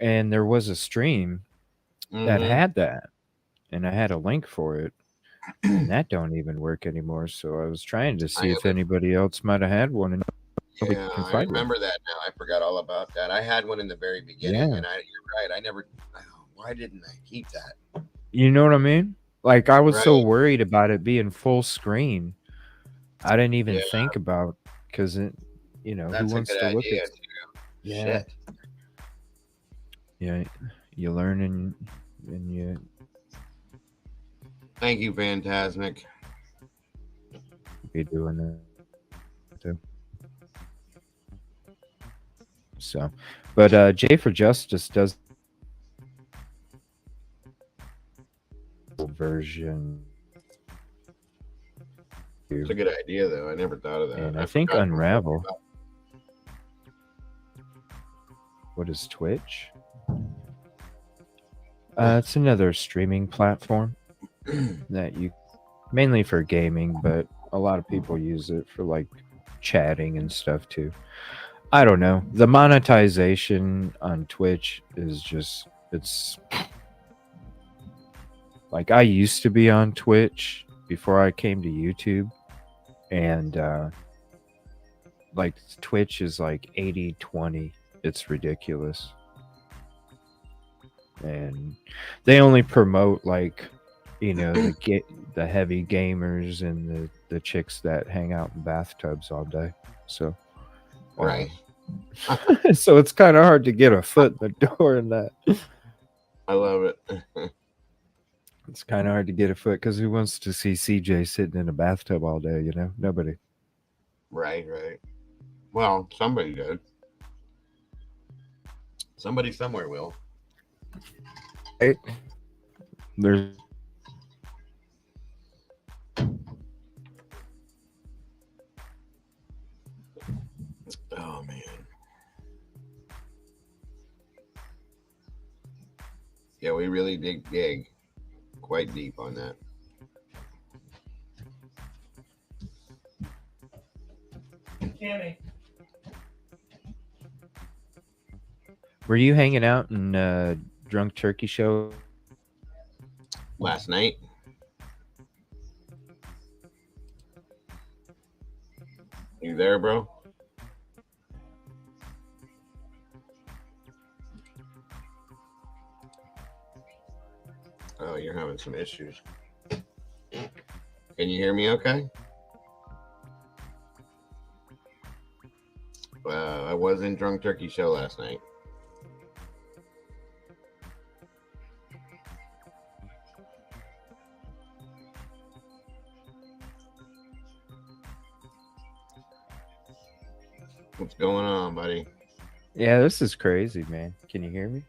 And there was a stream that had that, and I had a link for it, and that don't even work anymore. So I was trying to see if anybody else might have had one, and nobody can I find remember one. that now. I forgot all about that. I had one in the very beginning, and you're right. I never. Why didn't I keep that? You know what I mean? Like I was so worried about it being full screen, I didn't even think about because it, you know, that's who wants to look at? Yeah, yeah, you learn and you. Thank you, Phantasmic. Be doing that too. So, but J for Justice does version. It's a good idea, though. I never thought of that. And I think Unravel. What is Twitch? It's another streaming platform that you mainly for gaming, but a lot of people use it for like chatting and stuff too. I don't know. The monetization on Twitch is just it's like I used to be on Twitch before I came to YouTube, and like Twitch is like 80-20. It's ridiculous. And they only promote like, you know, the heavy gamers and the chicks that hang out in bathtubs all day. So, Right. so it's kind of hard to get a foot in the door in that. I love it. It's kind of hard to get a foot because who wants to see CJ sitting in a bathtub all day? Nobody. Right. Well, somebody did. Somebody somewhere will. Hey, there's. Oh man. Yeah, we really dig quite deep on that. Cammy. Were you hanging out in Drunk Turkey Show Last night. You there, bro? Oh, you're having some issues. Can you hear me okay? I was in Drunk Turkey Show last night. What's going on, buddy? Yeah, this is crazy, man. Can you hear me?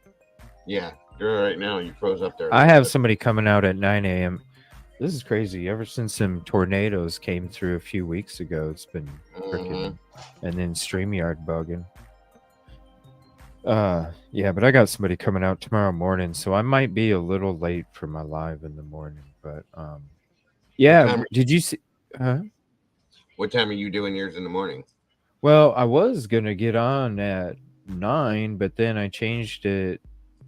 Yeah, you're right now. You froze up there. I have somebody coming out at 9 a.m. This is crazy. Ever since some tornadoes came through a few weeks ago, it's been freaking, and then StreamYard bugging. Yeah, but I got somebody coming out tomorrow morning, so I might be a little late for my live in the morning. But yeah, did you see? What time are you doing yours in the morning? Well, I was gonna get on at 9, but then I changed it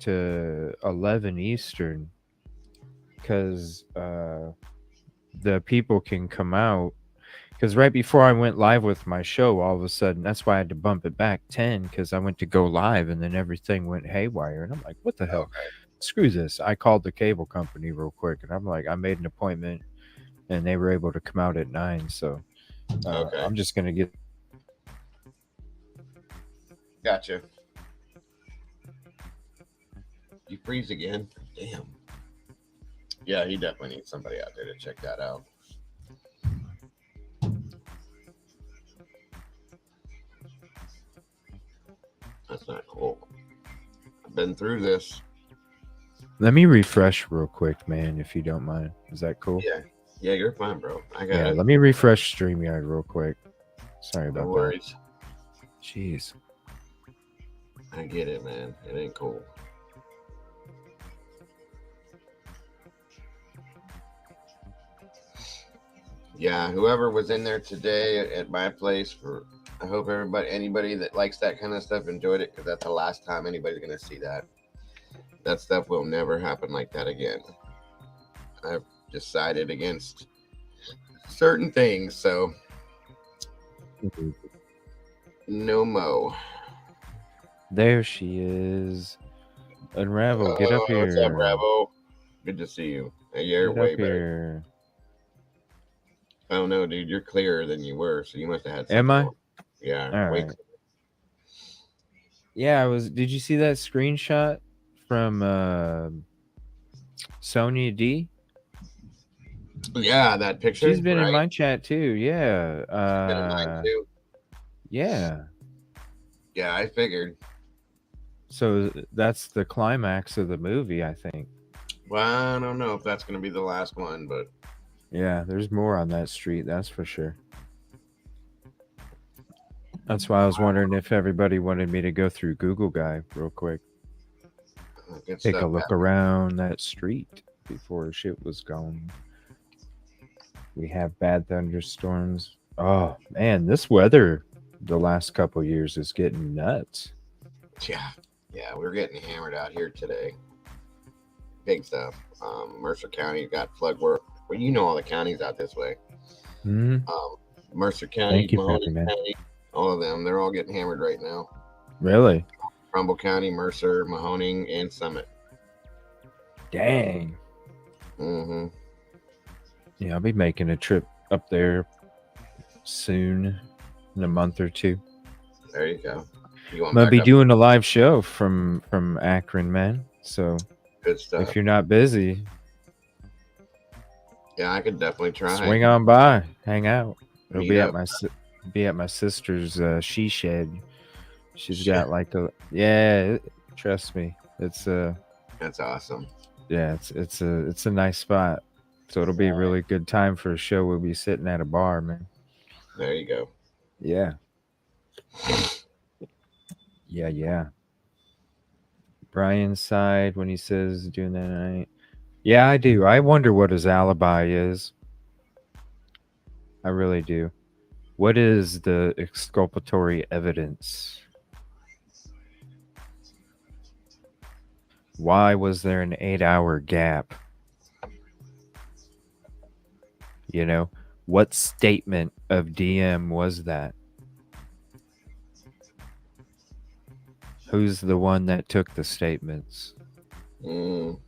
to 11 Eastern because the people can come out. Because right before I went live with my show, all of a sudden, that's why I had to bump it back 10 because I went to go live and then everything went haywire. And I'm like, what the hell? Okay. Screw this. I called the cable company real quick and I'm like, I made an appointment and they were able to come out at 9. So Okay. I'm just going to get. Gotcha. You freeze again? Damn. Yeah, he definitely needs somebody out there to check that out. That's not cool. I've been through this. Let me refresh real quick, man, if you don't mind. Is that cool? Yeah, you're fine, bro. I got it. Let me refresh StreamYard real quick. Sorry about No worries. that. Jeez. I get it, man. It ain't cool. Yeah, whoever was in there today at my place I hope anybody that likes that kind of stuff enjoyed it, because that's the last time anybody's gonna see that. That stuff will never happen like that again. I've decided against certain things, so no mo. There she is. Unravel, get up here. What's up, Bravo? Good to see you. You're Get way up better. here. I don't know, dude. You're clearer than you were, so you must have had something. Am I? Wrong. Yeah. All right. Yeah, did you see that screenshot from Sonia D? Yeah, that picture. She's been in my chat too. Yeah. She's been in mine too. Yeah. Yeah, I figured. So that's the climax of the movie, I think. Well, I don't know if that's going to be the last one, but yeah, there's more on that street, that's for sure. That's why I was wondering if everybody wanted me to go through Google Guy real quick. Take a look around that street before shit was gone. We have bad thunderstorms. Oh, man, this weather the last couple years is getting nuts. Yeah, we're getting hammered out here today. Big stuff. Mercer County got flood work. Well, you know all the counties out this way. Mm-hmm. Mercer County, Mahoning County, all of them. They're all getting hammered right now. Really? Trumbull County, Mercer, Mahoning, and Summit. Dang. Mm-hmm. Yeah, I'll be making a trip up there soon in a month or two. There you go. You I'm want gonna back be up? doing a live show from Akron, man. So Good stuff. if you're not busy, Yeah, I could definitely try. swing on by, hang out. It'll Meet be at up. my sister's she shed. She's Shit. got like trust me, it's That's awesome. yeah, it's a nice spot. So it'll be a really good time for a show. We'll be sitting at a bar, man. There you go. Yeah. Yeah. Brian's side when he says doing that night. Yeah, I do. I wonder what his alibi is. I really do. What is the exculpatory evidence? Why was there an 8-hour gap? You know, what statement of DM was that? Who's the one that took the statements? Mm,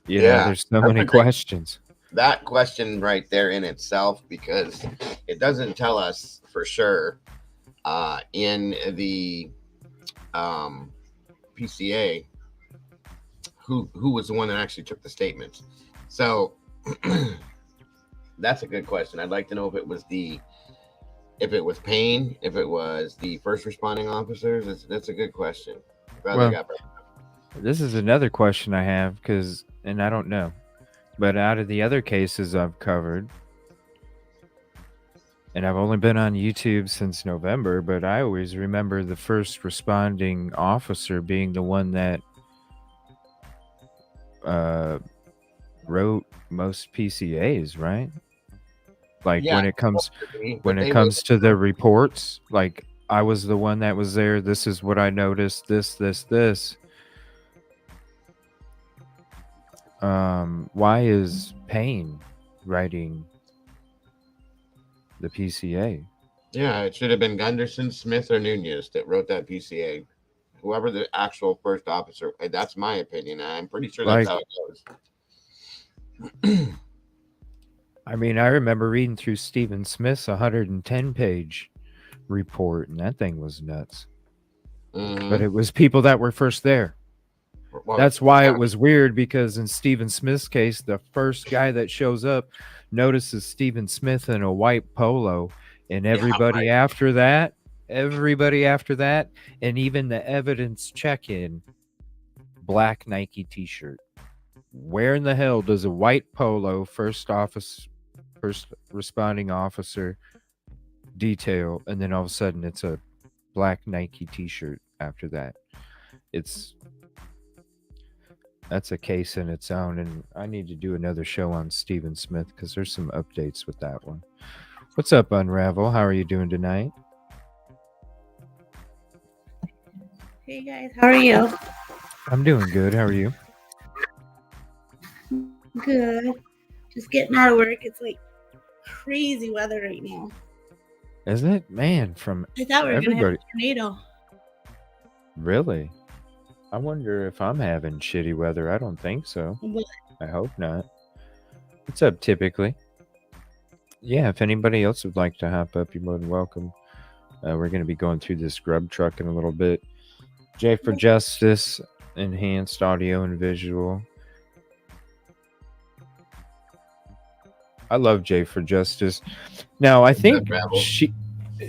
You know, yeah, there's so that's many a great- questions. that question right there in itself, because it doesn't tell us for sure in the PCA who was the one that actually took the statements. So that's a good question. I'd like to know if it was Payne, if it was the first responding officers. That's a good question. Well, this is another question I have and I don't know, but out of the other cases I've covered, and I've only been on YouTube since November, but I always remember the first responding officer being the one that wrote most PCAs, right? Like when it comes to the reports, like I was the one that was there. This is what I noticed. This. Why is Payne writing the PCA? Yeah, it should have been Gunderson, Smith, or Nunez that wrote that PCA. Whoever the actual first officer. That's my opinion. I'm pretty sure that's how it goes. I mean, I remember reading through Stephen Smith's 110-page report, and that thing was nuts. Mm-hmm. But it was people that were first there. Well, that's why it was weird, because in Stephen Smith's case, the first guy that shows up notices Stephen Smith in a white polo, and everybody after that, and even the evidence check-in, black Nike t-shirt. Where in the hell does a white polo first responding officer detail, and then all of a sudden it's a black Nike t-shirt after that? That's a case in its own, and I need to do another show on Stephen Smith because there's some updates with that one. What's up, Unravel? How are you doing tonight? Hey guys, how are you? I'm doing good. How are you? Good. Just getting out of work. It's like crazy weather right now. Isn't it? Man, from I thought we were going to have a tornado. Really? I wonder if I'm having shitty weather. I don't think so. What? I hope not. What's up, typically? Yeah, if anybody else would like to hop up, you're more than welcome. We're going to be going through this grub truck in a little bit. J for Justice, enhanced audio and visual. I love J for Justice. Now, I think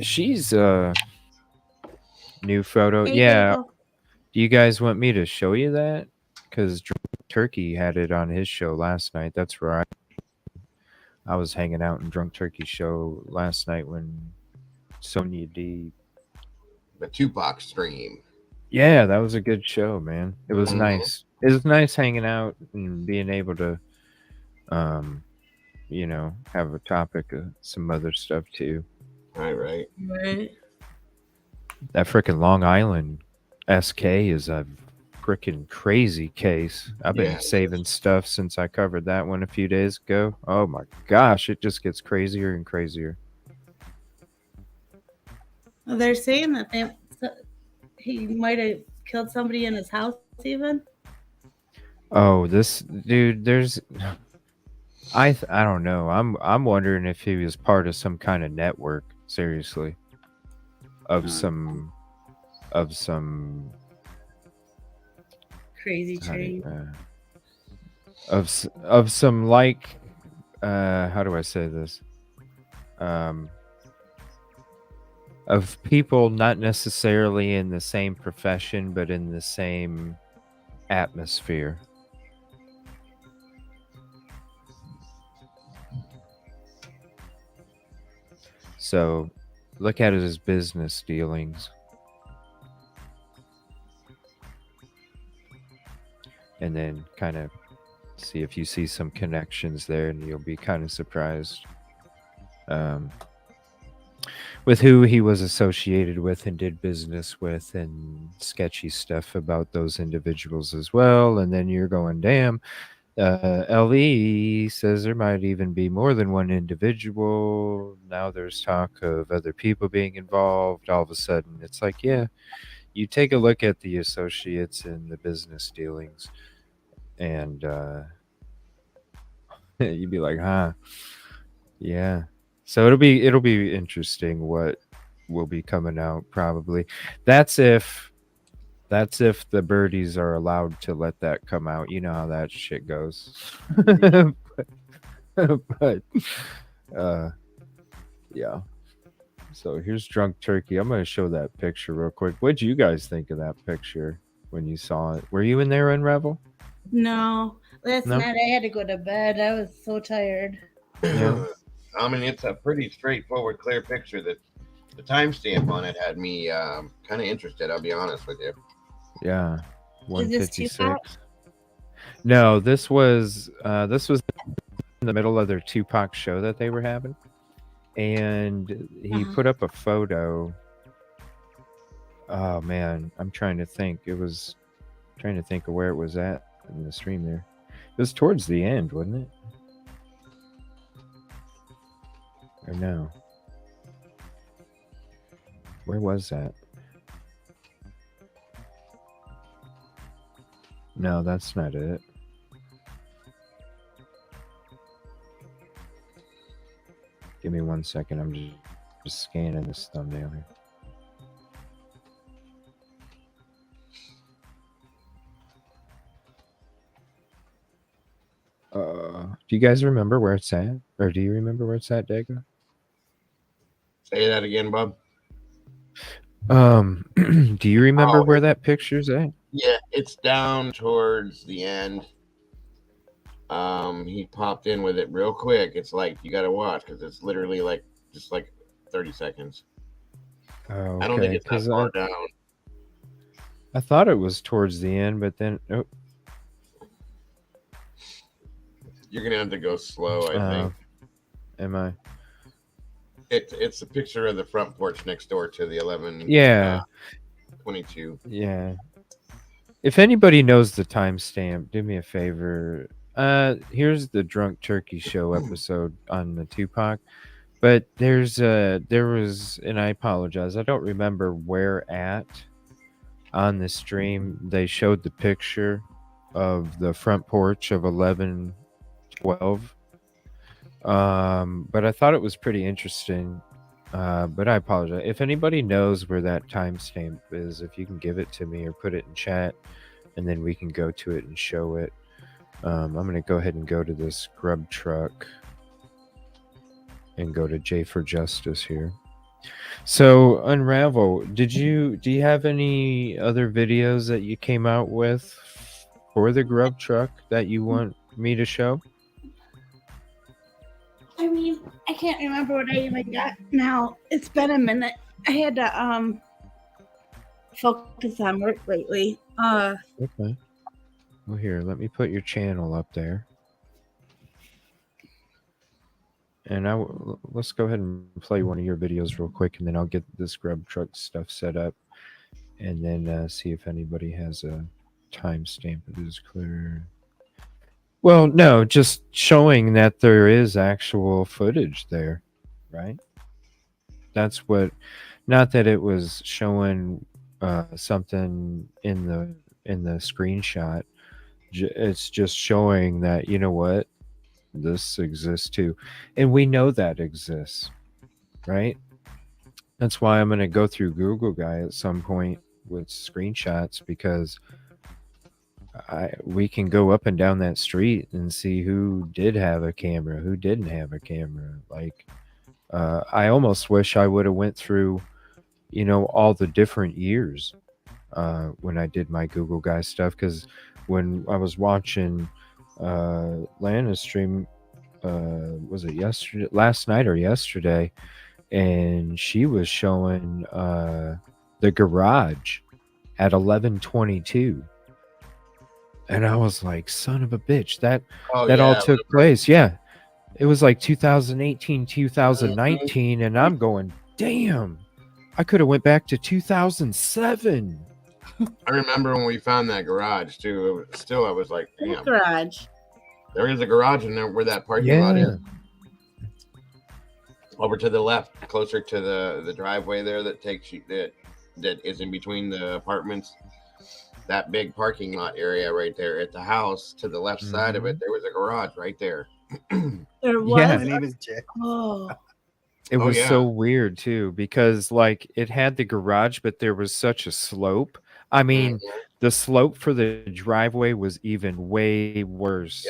she's new photo. Hey, yeah. Gabriel. Do you guys want me to show you that? Because Turkey had it on his show last night. That's where I was hanging out in Drunk Turkey's show last night when Sonia D. The Tupac stream. Yeah, that was a good show, man. It was nice. It was nice hanging out and being able to, have a topic of some other stuff too. Right. That freaking Long Island SK is a freaking crazy case. I've been saving stuff since I covered that one a few days ago. Oh my gosh, it just gets crazier and crazier. Well, they're saying that he might have killed somebody in his house even. Oh, this dude, I don't know. I'm wondering if he was part of some kind of network. Seriously, of some of some Crazy how do train. of some like how do I say this? Um, of people not necessarily in the same profession, but in the same atmosphere. So look at it as business dealings. And then kind of see if you see some connections there, and you'll be kind of surprised with who he was associated with and did business with, and sketchy stuff about those individuals as well. And then you're going, damn. LE says there might even be more than one individual. Now there's talk of other people being involved. All of a sudden, it's like, yeah, you take a look at the associates and the business dealings, and you'd be like, huh, yeah. So it'll be interesting what will be coming out probably. That's if that's if the birdies are allowed to let that come out. You know how that shit goes. But uh yeah. So here's drunk turkey. I'm gonna show that picture real quick. What'd you guys think of that picture when you saw it? Were you in there, Unravel? No, last No. night I had to go to bed. I was so tired. Yeah. I mean, it's a pretty straightforward, clear picture. That the timestamp on it had me kind of interested. I'll be honest with you. Yeah. Is this Tupac? 156. No, this was in the middle of their Tupac show that they were having, and he Uh-huh. put up a photo. Oh man, I'm trying to think. Trying to think of where it was at in the stream there. It was towards the end, wasn't it? Or no? Where was that? No, that's not it. Give me 1 second. I'm just scanning this thumbnail here. Do you guys remember where it's at? Or do you remember where it's at, Dago? Say that again, Bob. Do you remember Oh, where that picture's at? yeah, it's down towards the end. He popped in with it real quick. It's like you got to watch because it's literally like just like 30 seconds. Oh, I don't think okay. it's that Because far down. I thought it was towards the end, but then You're gonna have to go slow, I think. am I? It's a picture of the front porch next door to the 11 Yeah, 22. yeah. If anybody knows the timestamp, do me a favor. Here's the Drunk Turkey Show episode on the Tupac. But there was, and I apologize, I don't remember where at on the stream they showed the picture of the front porch of 1112. But I thought it was pretty interesting. But I apologize. If anybody knows where that timestamp is, if you can give it to me or put it in chat, and then we can go to it and show it. I'm going to go ahead and go to this grub truck and go to J for Justice here. So Unravel, do you have any other videos that you came out with for the grub truck that you want me to show? I mean, I can't remember what I even got now. It's been a minute. I had to focus on work lately. Okay. Well, here, let me put your channel up there. And let's go ahead and play one of your videos real quick, and then I'll get this grub truck stuff set up, and then see if anybody has a timestamp that is clear. Well, no, just showing that there is actual footage there, right? That's what, not that it was showing something in the screenshot. It's just showing that, you know what, this exists too, and we know that exists, right? That's why I'm going to go through Google Guy at some point with screenshots, because we can go up and down that street and see who did have a camera, who didn't have a camera. Like, I almost wish I would have went through, all the different years when I did my Google Guy stuff, because when I was watching Lana's stream, was it last night or yesterday, and she was showing the garage at 11:22, and I was like, son of a bitch, that Oh that all yeah, took place. Yeah, it was like 2018, 2019, and I'm going, damn, I could have went back to 2007. I remember when we found that garage too. I was like, damn, Garage. there is a garage in there where that parking lot is. Over to the left, closer to the driveway there that takes you that is in between the apartments. That big parking lot area right there at the house to the left side of it, there was a garage right there. There was. Yeah. My name is Jack. Oh. It was yeah. so weird too, because like it had the garage, but there was such a slope. I mean, the slope for the driveway was even way worse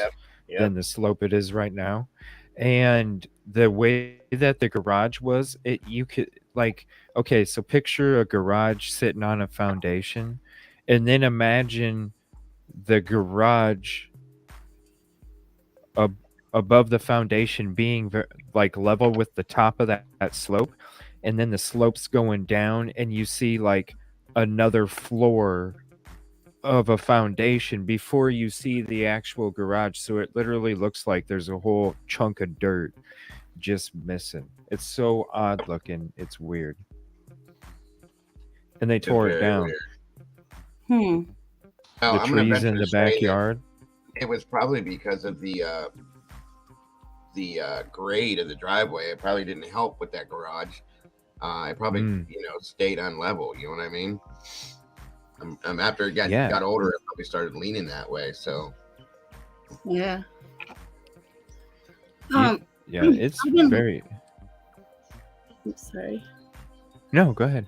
than the slope it is right now. And the way that the garage was, you could, like, okay, so picture a garage sitting on a foundation, and then imagine the garage above the foundation being like level with the top of that slope, and then the slope's going down, and you see like another floor of a foundation before you see the actual garage. So it literally looks like there's a whole chunk of dirt just missing. It's so odd looking. It's weird. And they tore it down. Well, The I'm gonna trees in venture the to say that backyard. it was probably because of the grade of the driveway. It probably didn't help with that garage. It probably stayed unlevel. You know what I mean? After it got older, it probably started leaning that way. So yeah. Yeah, it's very. I'm sorry. No, go ahead.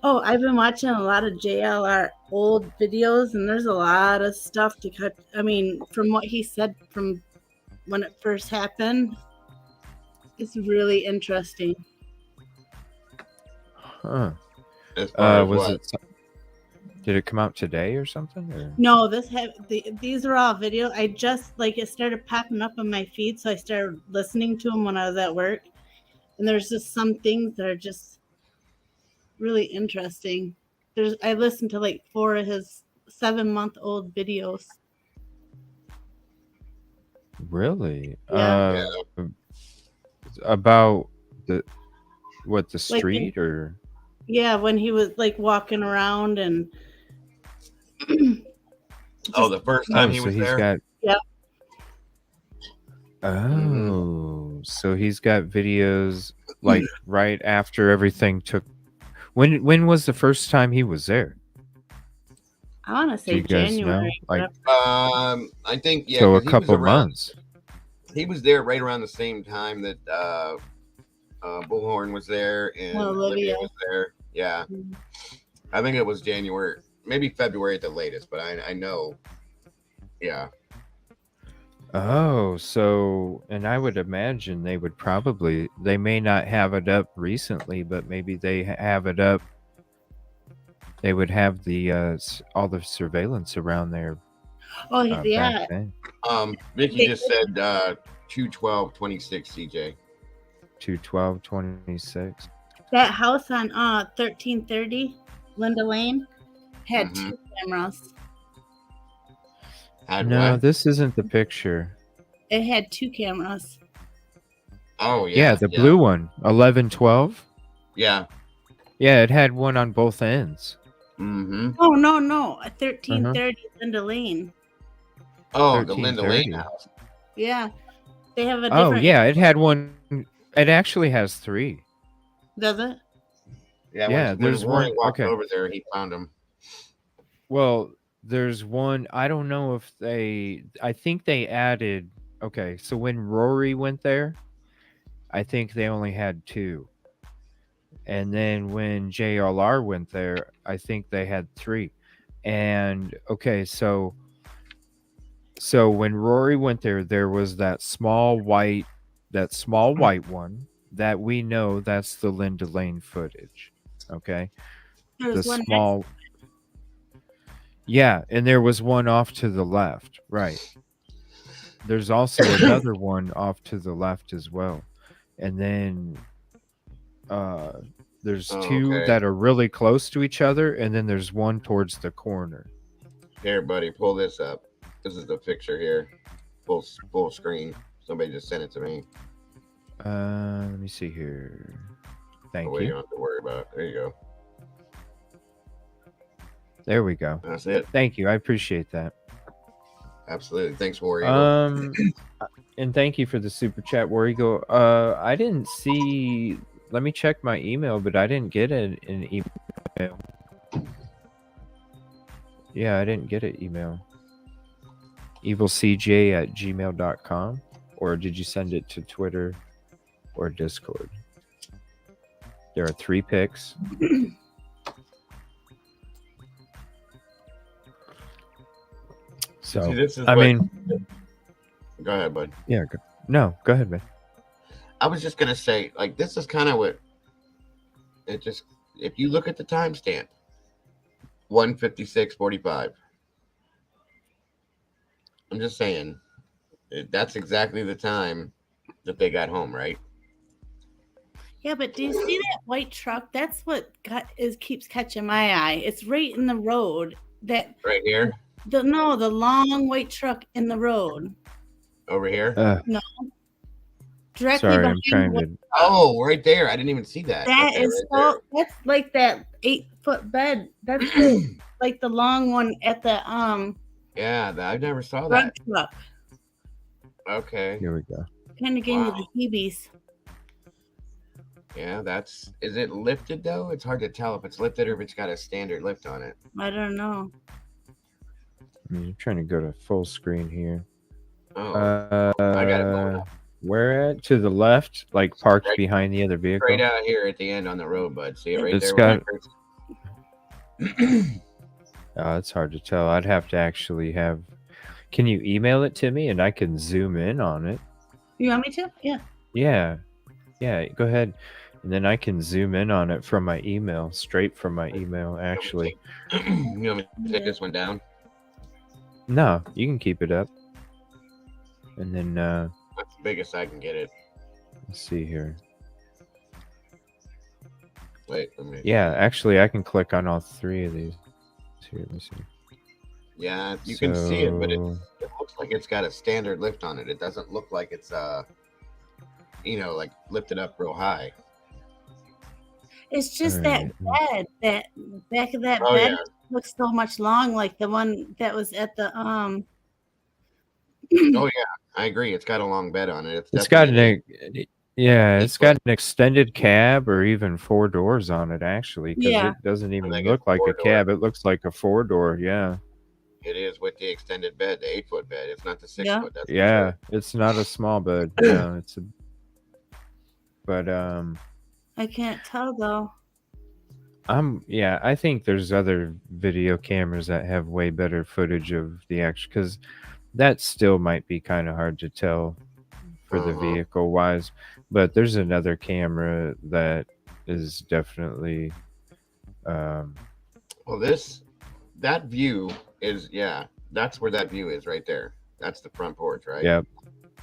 Oh, I've been watching a lot of JLR old videos, and there's a lot of stuff to cut. I mean, from what he said from when it first happened, it's really interesting. Huh. as far as Was what? it? Did it come out today or something? Or? No, these are all videos. I just it started popping up on my feed, so I started listening to them when I was at work. And there's just some things that are just really interesting. I listened to like 4 of his 7-month-old videos. Really? Yeah. About the street Like, or? Yeah, when he was like walking around and. The first time he so was he's there. got. Yeah. Oh, so he's got videos like right after everything took. When was the first time he was there? I want to Do say you guys January. know? Like, I think so a 'cause he was couple around- months. He was there right around the same time that Bullhorn was there and Olivia was there. Yeah, I think it was January, maybe February at the latest, but I know. Yeah. Oh, so, and I would imagine they may not have it up recently, but maybe they have it up. They would have the all the surveillance around there. Oh yeah. Back then. Vicky just said 2/12/26 CJ. 2/12/26. That house on 1330 Linda Lane had 2 cameras. No, What? this isn't the picture. It had 2 cameras. Oh yeah. Yeah, the blue one, 11/12. Yeah. Yeah, it had one on both ends. Mm-hmm. Oh no, 1330 Linda Lane. Oh, the Linda Lane 1330. house. Yeah, they have a different. Oh yeah, it had one. It actually has 3. Does it? Yeah. Yeah, when there's Roy one- walked okay. over there, he found him. Well, there's one. I don't know if I think they added okay, so when Rory went there, I think they only had 2. And then when JLR went there, I think they had 3. And okay, so when Rory went there, there was that small white one that we know that's the Linda Lane footage. Okay. The There's one next. small Yeah, and there was one off to the left, right. There's also another one off to the left as well. And then there's Oh, 2 okay. that are really close to each other, and then there's one towards the corner. Here, buddy, pull this up. This is the picture here. Full screen. Somebody just sent it to me. Let me see here. Thank You you. don't have to worry about it. There you go. There we go. That's it. Thank you. I appreciate that. Absolutely. Thanks, War Eagle. And thank you for the super chat, War Eagle. I didn't see. Let me check my email, but I didn't get an email. Yeah, I didn't get an email. evilcj@gmail.com, or did you send it to Twitter or Discord? There are 3 pics. So See, this is I mean, go ahead, bud. yeah. No, go ahead, man. I was just gonna say, like, this is kind of what it just. If you look at the timestamp, 1:56:45. I'm just saying, that's exactly the time that they got home, right? Yeah, but do you see that white truck? That's what keeps catching my eye. It's right in the road. That Right here, the long white truck in the road. over here. Directly Sorry, I'm behind trying the- to. Oh, right there. I didn't even see that. That Okay, is right so. That's like that 8-foot bed. That's like the long one at the Yeah, I never saw front that. truck. Okay. Here we go. Kind of gave me Wow. the heebies. Yeah, is it lifted though? It's hard to tell if it's lifted or if it's got a standard lift on it. I don't know. I'm trying to go to full screen here. Oh, I got it going up. Where at? To the left, like parked Right- behind the other vehicle. Right out here at the end on the road, bud. See it right It's there? It's hard to tell. I'd have to actually have. Can you email it to me and I can zoom in on it? You want me to? Yeah. Yeah. Go ahead, and then I can zoom in on it from my email, straight from my email. Actually, You want me to take this one down? no, you can keep it up. And then That's the biggest I can get it. let's see here. Wait, let me. Yeah, actually, I can click on all 3 of these. Here, let me see. Yeah, you can see it, but it So- looks like it's got a standard lift on it. It doesn't look like it's like lifted up real high. It's just Alright. that bed. That back of that Oh bed yeah, looks so much long, like the one that was at the oh yeah, I agree. It's got a long bed on it. It's got definitely- it's got an extended cab or even 4 doors on it actually, because Yeah. it doesn't even think look it's like a 4-door. cab. It looks like a 4-door. Yeah, It is with the extended bed, the 8-foot bed. It's not the 6 Yeah. foot. That's for yeah. sure. It's not a small bed. No, it's a. But I can't tell though. I think there's other video cameras that have way better footage of the action, because that still might be kind of hard to tell for the Uh-huh. vehicle wise. But there's another camera that is definitely Well, that view is that's where that view is right there. That's the front porch, right? Yep.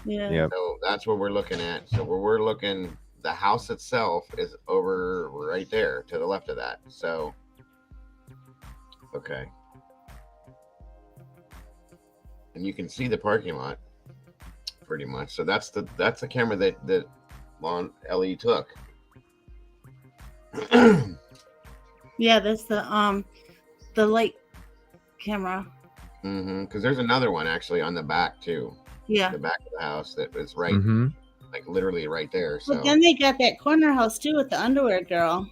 Yeah. Yep. So that's what we're looking at. So where we're looking, the house itself is over right there to the left of that. So, okay. And you can see the parking lot pretty much. So that's the camera that Ellie took. Yeah, that's the light camera. Because there's another one actually on the back too. Yeah. The back of the house that is right, Mm-hmm. like literally right there. So But then they got that corner house too with the underwear girl.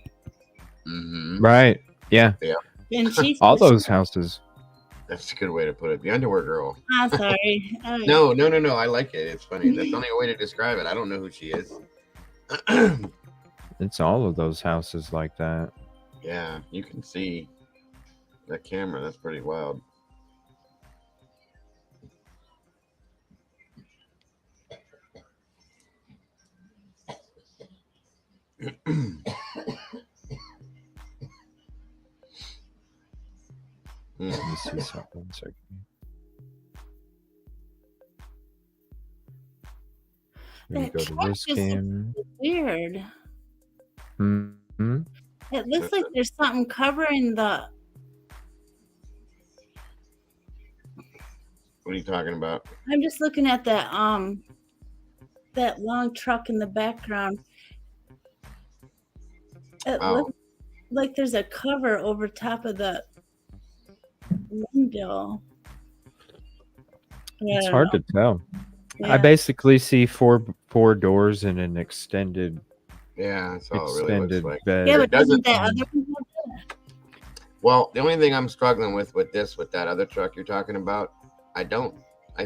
mhm. Right. Yeah. And she All those houses. That's a good way to put it. The underwear girl. I'm sorry. No. I like it. It's funny. That's the only way to describe it. I don't know who she is. It's all of those houses like that. Yeah, you can see that camera. That's pretty wild. Let me see something. 1 second. Let me That go to truck this just looks cam. weird. Mm-hmm. It looks like there's something covering the. What are you talking about? I'm just looking at that long truck in the background. It looks like there's a cover over top of the window. It's hard to tell. Yeah. I basically see four doors and an extended Yeah, that's all it really looks like. bed. Yeah, but doesn't doesn't- that other one have that? Well, the only thing I'm struggling with that other truck you're talking about, I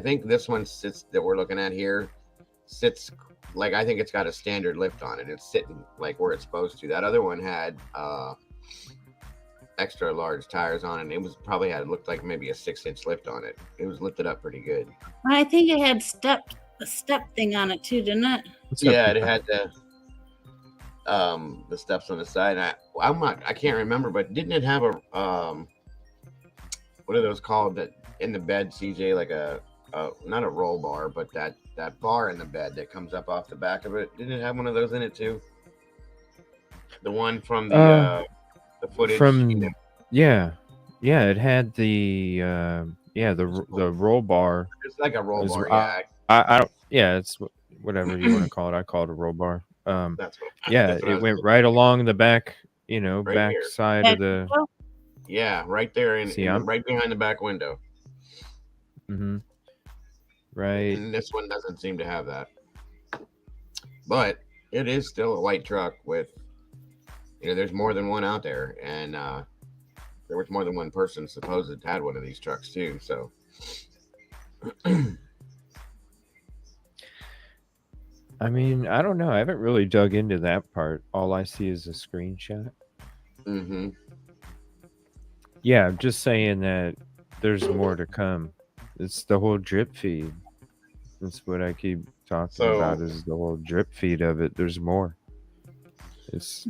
think this one that we're looking at here sits like, I think it's got a standard lift on it. It's sitting like where it's supposed to. That other one had extra large tires on it. And it was probably looked like maybe a 6-inch lift on it. It was lifted up pretty good. I think it had a step thing on it too, didn't it? Yeah, it had the steps on the side. I can't remember, but didn't it have a what are those called that in the bed, CJ? Like a not a roll bar, but that bar in the bed that comes up off the back of it. Didn't it have one of those in it too? The one from the footage from you know? yeah, it had the the roll bar. It's like a roll bar. I don't. Yeah, it's whatever you want to call it. I call it a roll bar. That's what it went right along the back. Right back here. side of the. Yeah, right there right behind the back window. Mm-hmm. Right. And this one doesn't seem to have that. But it is still a white truck with, there's more than one out there. And there was more than one person supposed had one of these trucks too. So. I mean, I don't know. I haven't really dug into that part. All I see is a screenshot. Mm-hmm. Yeah, I'm just saying that there's more to come. It's the whole drip feed. That's what I keep talking about, is the whole drip feed of it. There's more. It's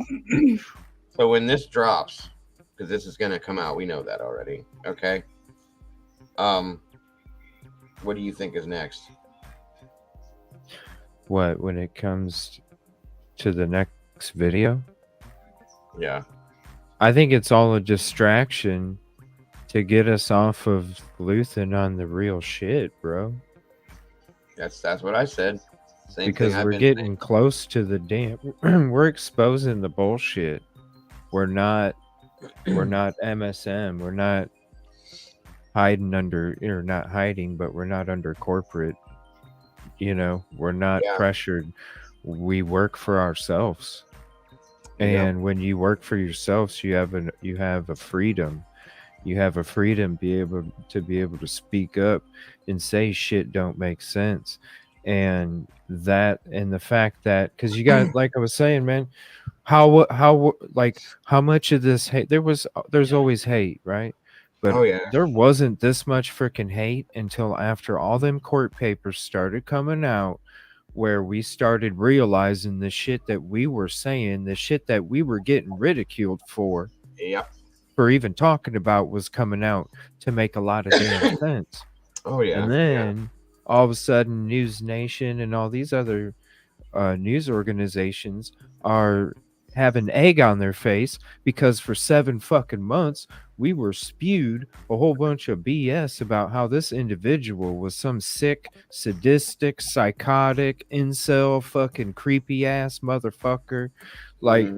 so when this drops, because this is going to come out, we know that already. Okay. What do you think is next? What, when it comes to the next video? Yeah. I think it's all a distraction to get us off of Luthen on the real shit, bro. That's what I said. Same because thing we're getting close to the damn. We're exposing the bullshit. We're not MSM. We're not hiding under, or not hiding, but we're not under corporate. We're not pressured. We work for ourselves. And when you work for yourselves, you have a freedom. You have a freedom to be able to speak up and say shit don't make sense. And the fact that, because you got, like I was saying, man, how much of this hate there's always hate, right? But there wasn't this much freaking hate until after all them court papers started coming out, where we started realizing the shit that we were saying, the shit that we were getting ridiculed for. Yep. For even talking about was coming out to make a lot of damn sense. Oh yeah. And then all of a sudden News Nation and all these other news organizations are having egg on their face because for 7 fucking months we were spewed a whole bunch of BS about how this individual was some sick, sadistic, psychotic, incel, fucking creepy ass motherfucker. Like,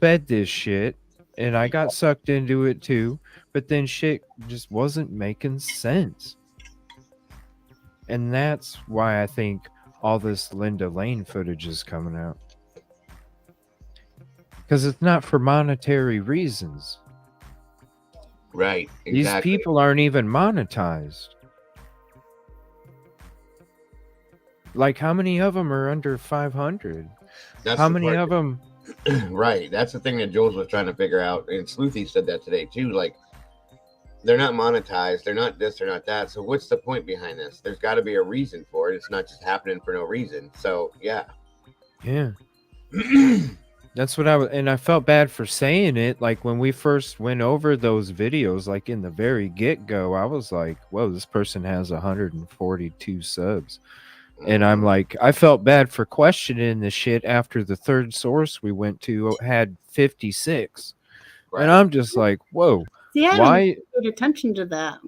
fed this shit, and I got sucked into it too, but then shit just wasn't making sense. And that's why I think all this Linda Lane footage is coming out. Because it's not for monetary reasons. Right. These Exactly. people aren't even monetized. Like, how many of them are under 500? That's How the many part. of them? Right. That's the thing that Jules was trying to figure out, and Sleuthy said that today too. Like, they're not monetized. They're not this. They're not that. So what's the point behind this? There's got to be a reason for it. It's not just happening for no reason. So yeah. Yeah. That's what I was, and I felt bad for saying it. Like when we first went over those videos, like in the very get go, I was like, whoa, this person has 142 subs. And I'm like, I felt bad for questioning the shit after the third source we went to had 56. Right. And I'm just like, whoa, See, I haven't why? paid attention to that.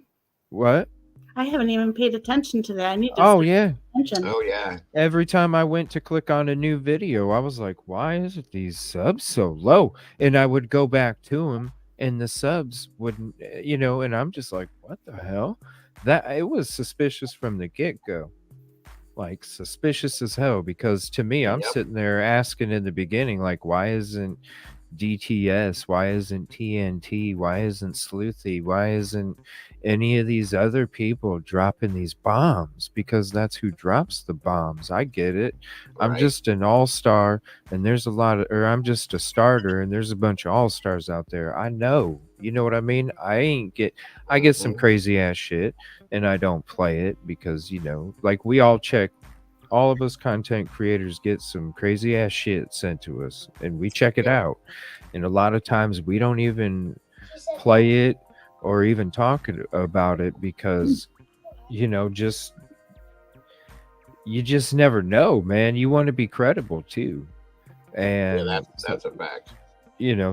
What? I haven't even paid attention to that. I need to Oh, start yeah. paying attention. Oh yeah. Every time I went to click on a new video, I was like, why is it these subs so low? And I would go back to them and the subs wouldn't, and I'm just like, what the hell? That it was suspicious from the get go. Like suspicious as hell, because to me, I'm Yep. sitting there asking in the beginning, like, why isn't DTS? Why isn't TNT? Why isn't Sleuthy? Why isn't any of these other people dropping these bombs? Because that's who drops the bombs. I get it. I'm Right. just an all-star, and there's a lot of, or I'm just a starter, and there's a bunch of all-stars out there. I know. You know what I mean? I get some Mhm. crazy ass shit, and I don't play it because, like we all check, all of us content creators get some crazy ass shit sent to us and we check it out. And a lot of times we don't even play it or even talk about it because, just you just never know, man. You want to be credible too. Yeah, And that's a fact.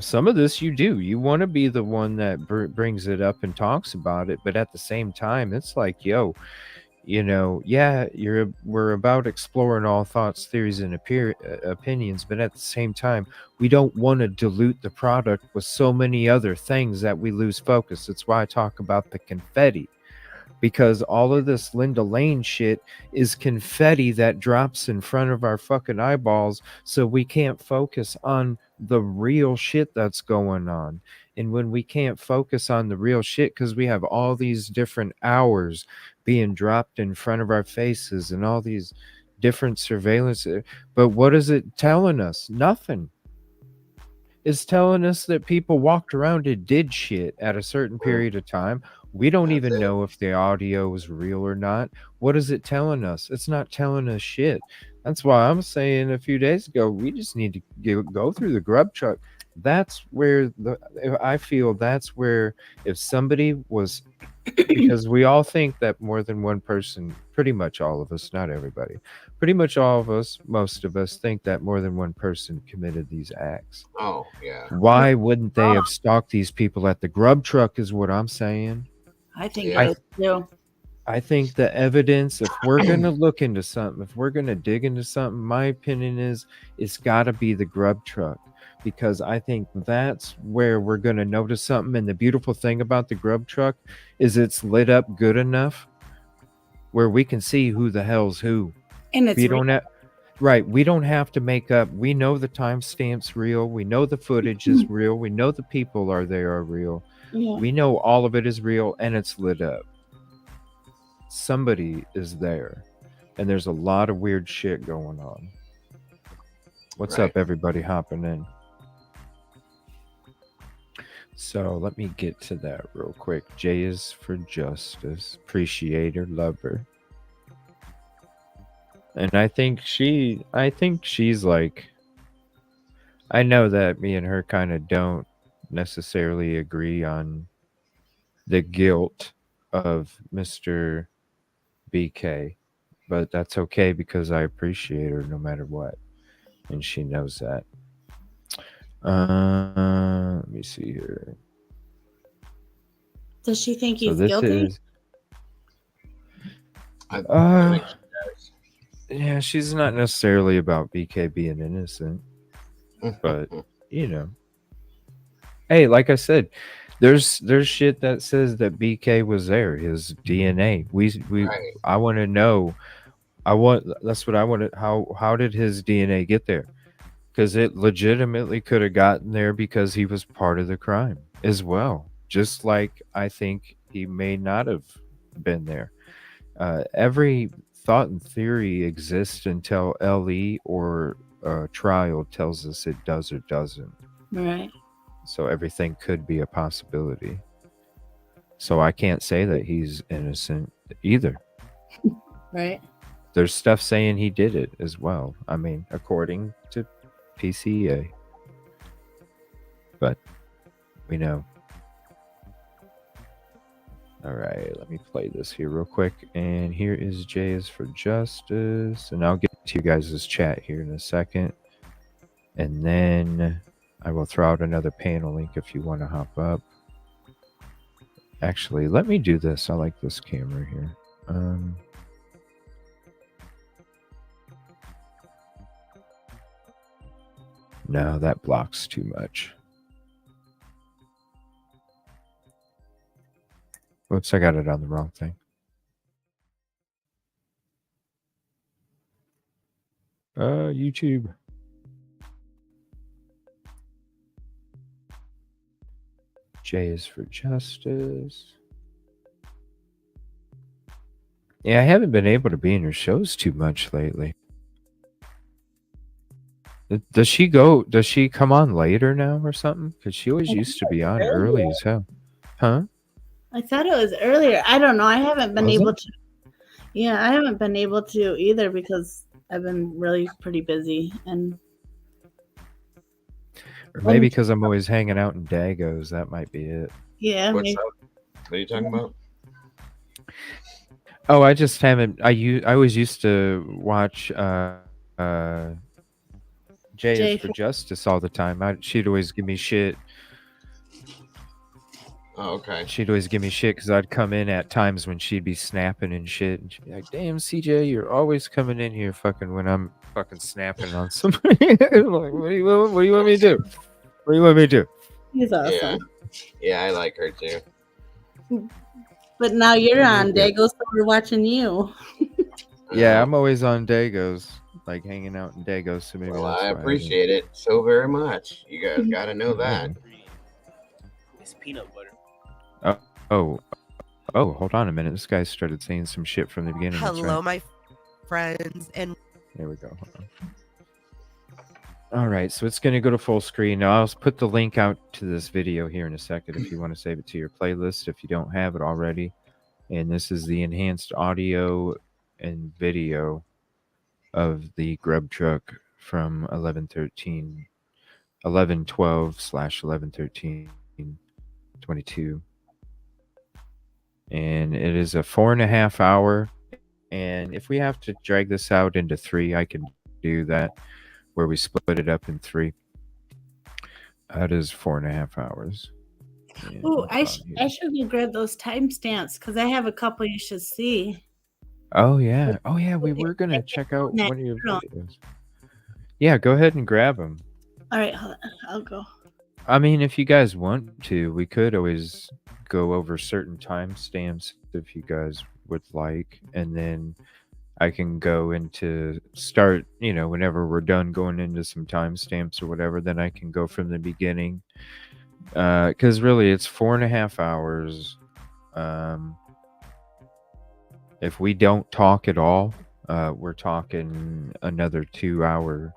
some of this you do. You want to be the one that brings it up and talks about it, but at the same time, it's like, yo, we're about exploring all thoughts, theories, and opinions, but at the same time, we don't want to dilute the product with so many other things that we lose focus. That's why I talk about the confetti, because all of this Linda Lane shit is confetti that drops in front of our fucking eyeballs, so we can't focus on the real shit that's going on. And when we can't focus on the real shit because we have all these different hours being dropped in front of our faces and all these different surveillance, but what is it telling us? Nothing. It's telling us that people walked around and did shit at a certain period of time. We don't That's even it. know if the audio is real or not. What is it telling us? It's not telling us shit. That's why I'm saying a few days ago, we just need to go through the grub truck. That's where I feel that's where if somebody was, because we all think that more than one person, pretty much all of us, not everybody, pretty much all of us, most of us think that more than one person committed these acts. Oh yeah. Why wouldn't they have stalked these people at the grub truck is what I'm saying. I think Yeah. so too. I think the evidence, if we're going to look into something, if we're going to dig into something, my opinion is it's got to be the grub truck, because I think that's where we're going to notice something. And the beautiful thing about the grub truck is it's lit up good enough where we can see who the hell's who. And it's We don't have, right. We don't have to make up. We know the timestamp's real. We know the footage is real. We know the people are there are real. yeah. We know all of it is real and it's lit up. Somebody is there, and there's a lot of weird shit going on. What's Right. up, everybody hopping in? So let me get to that real quick. J is for justice, appreciator, lover. And I think she's like, I know that me and her kind of don't necessarily agree on the guilt of Mr. BK, but that's okay because I appreciate her no matter what, and she knows that. Let me see here. Does she think So he's this guilty? is, I uh, think she does. yeah, she's not necessarily about BK being innocent, but hey, like I said, there's shit that says that BK was there, his DNA. Right. I want to know. That's what I want to. How did his DNA get there? Because it legitimately could have gotten there because he was part of the crime as well. just like I think he may not have been there. Every thought and theory exists until LE or trial tells us it does or doesn't. Right. So everything could be a possibility. So I can't say that he's innocent either. Right. There's stuff saying he did it as well. I mean, according to PCA. But we know. All right, let me play this here real quick. And here is J is for Justice. And I'll get to you guys' chat here in a second. And then I will throw out another panel link if you want to hop up. Actually, let me do this. I like this camera here. No, that blocks too much. Whoops, I got it on the wrong thing. YouTube. J is for Justice. Yeah, I haven't been able to be in her shows too much lately. Does she come on later now or something? Because she always used to be on early as hell. Huh? I thought it was earlier. I don't know. I haven't been Was able it? to. Yeah, I haven't been able to either because I've been really pretty busy. And Or maybe because I'm always hanging out in Dagos. That might be it. yeah, What's maybe. up? What are you talking about? Oh, I just haven't. I always used to watch J J is for for- Justice all the time. She'd always give me shit. Oh, okay. She'd always give me shit because I'd come in at times when she'd be snapping and shit, and she'd be like, "Damn, CJ, you're always coming in here fucking when I'm fucking snapping on somebody." Like, what do you want me to do? What do you want me to do? He's Yeah. awesome. Yeah, I like her too. But now you're on good. Dago, so we're watching you. Yeah, I'm always on Dagos, like hanging out in Dagos. So maybe Well, that's I why appreciate it so very much. You guys got to know that. It's peanut butter. Oh, hold on a minute. This guy started saying some shit from the beginning. That's Hello, right. my friends, and There we go. Hold on. All right, so it's going to go to full screen. Now, I'll put the link out to this video here in a second if you want to save it to your playlist if you don't have it already. And this is the enhanced audio and video of the grub truck from 1112/1113/22. And it is a 4.5 hour. And if we have to drag this out into 3, I can do that, where we split it up in 3. That is 4.5 hours. And Oh, hold on I here. should go grab those timestamps because I have a couple you should see. Oh yeah, we were gonna check out That one of your girl. videos. Yeah, go ahead and grab them. All right, hold on. I'll go. I mean, if you guys want to, we could always go over certain timestamps if you guys would like, and then I can go into start, whenever we're done going into some timestamps or whatever, then I can go from the beginning. Because really, it's 4.5 hours. If we don't talk at all, we're talking another 2 hour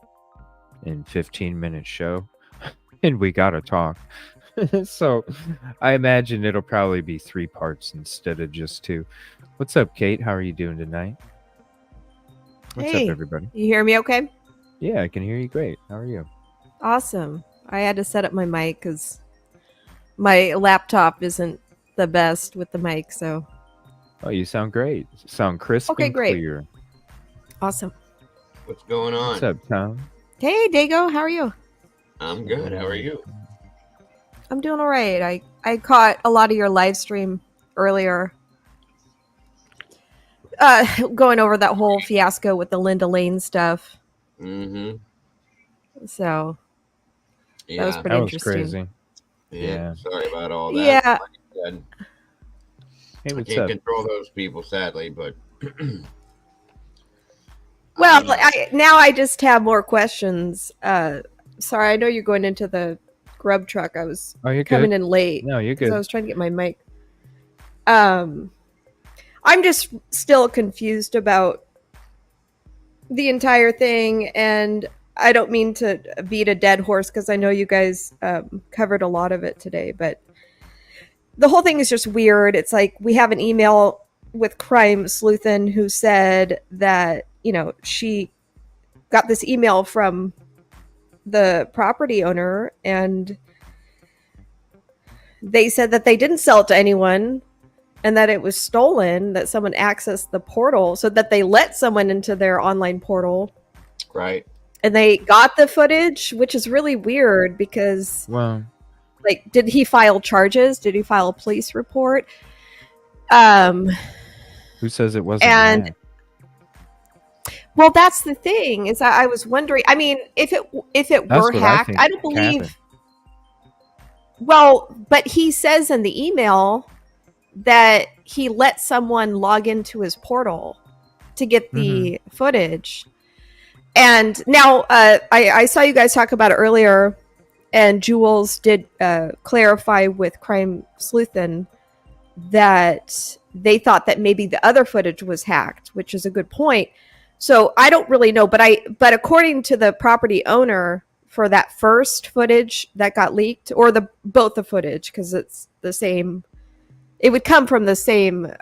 and 15-minute show, and we gotta talk. So I imagine it'll probably be 3 parts instead of just 2. What's up, Kate? How are you doing tonight? What's Hey. up, everybody? You hear me okay? Yeah, I can hear you great. How are you? Awesome. I had to set up my mic because my laptop isn't the best with the mic, so Oh, you sound great. Sound crisp Okay, and great. clear. awesome. What's going on? What's up, Tom? Hey, Dago, how are you? I'm good. How are you? I'm doing all right. I caught a lot of your live stream earlier. Going over that whole fiasco with the Linda Lane stuff. Mm-hmm. So Yeah. that was pretty That was interesting. crazy. Yeah. Yeah. Sorry about all that. Yeah. Like I said, Hey, I what's can't up? control those people, sadly, but. Well, now I just have more questions. Sorry, I know you're going into the grub truck. I was Oh, you're coming good. in late No, you're because I good. was trying to get my mic. I'm just still confused about the entire thing, and I don't mean to beat a dead horse because I know you guys covered a lot of it today, but the whole thing is just weird. It's like we have an email with Crime Sleuthen who said that, you know, she got this email from the property owner and they said that they didn't sell it to anyone and that it was stolen, that someone accessed the portal, so that they let someone into their online portal. Right. And they got the footage, which is really weird because, Well, like, did he file charges? Did he file a police report? Um, who says it wasn't and hacked? well, that's the thing, is I was wondering. I mean, if it That's were what I hacked, think I don't believe. happened. Well, but he says in the email that he let someone log into his portal to get the footage. And now I saw you guys talk about it earlier, and Jules did clarify with Crime Sleuthen that they thought that maybe the other footage was hacked, which is a good point. So I don't really know, but according to the property owner, for that first footage that got leaked, or both the footage, because it's the same, it would come from the same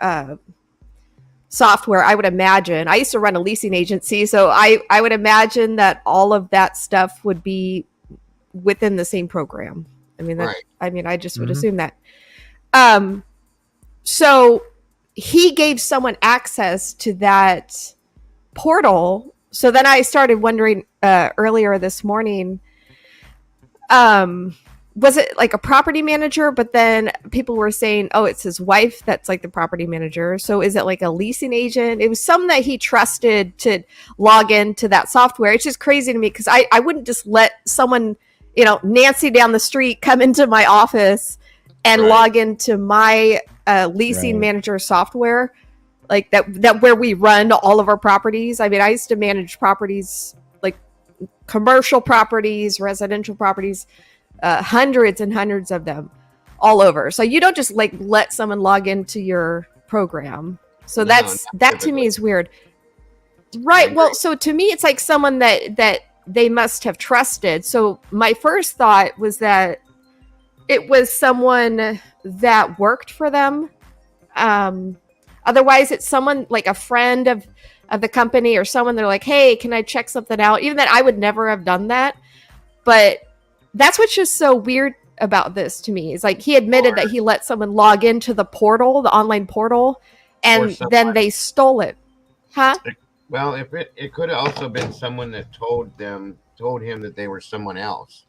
software, I would imagine. I used to run a leasing agency, so I would imagine that all of that stuff would be within the same program. I mean, Right. I just would assume that. So he gave someone access to that portal. So then I started wondering earlier this morning, was it like a property manager? But then people were saying, oh, it's his wife that's like the property manager. So is it like a leasing agent? It was someone that he trusted to log into that software. It's just crazy to me because I wouldn't just let someone, you know, Nancy down the street come into my office and log into my leasing manager software, like that where we run all of our properties. I mean, I used to manage properties, like commercial properties, residential properties, hundreds and hundreds of them all over. So you don't just like let someone log into your program. So that to me is weird. Right. Well, so to me, it's like someone that they must have trusted. So my first thought was that it was someone that worked for them. Otherwise, it's someone like a friend of the company or someone. They're like, hey, can I check something out? Even that I would never have done that. But that's what's just so weird about this to me. Is like he admitted that he let someone log into the portal, the online portal, and then they stole it. Huh? Well, if it could have also been someone that told him that they were someone else,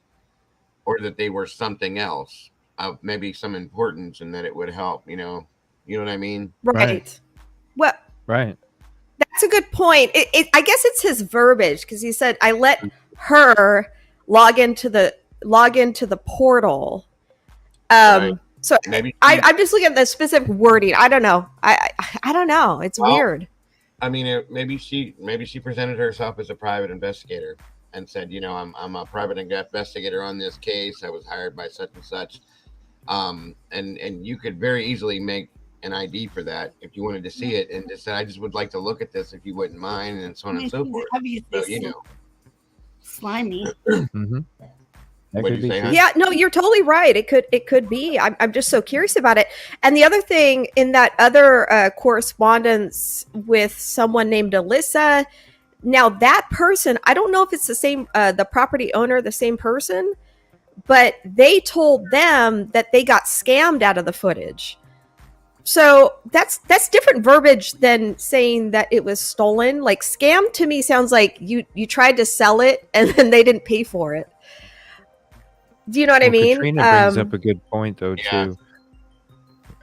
or that they were something else of maybe some importance, and that it would help. You know what I mean? Right. Well, right. That's a good point. I guess it's his verbiage because he said, "I let her log into the portal." So maybe I'm just looking at the specific wording. I don't know. I don't know. It's weird. I mean, maybe she presented herself as a private investigator and said, I'm a private investigator on this case. I was hired by such and such. And you could very easily make an ID for that if you wanted to see it, and just said, I just would like to look at this if you wouldn't mind, and so on and so forth. So, slimy. Yeah, no, you're totally right. It could be. I'm just so curious about it. And the other thing, in that other correspondence with someone named Alyssa, now that person, I don't know if it's the same, the property owner, the same person, but they told them that they got scammed out of the footage. So that's different verbiage than saying that it was stolen. Like scam to me sounds like you tried to sell it and then they didn't pay for it. Do you know what I mean? Katrina brings up a good point though too.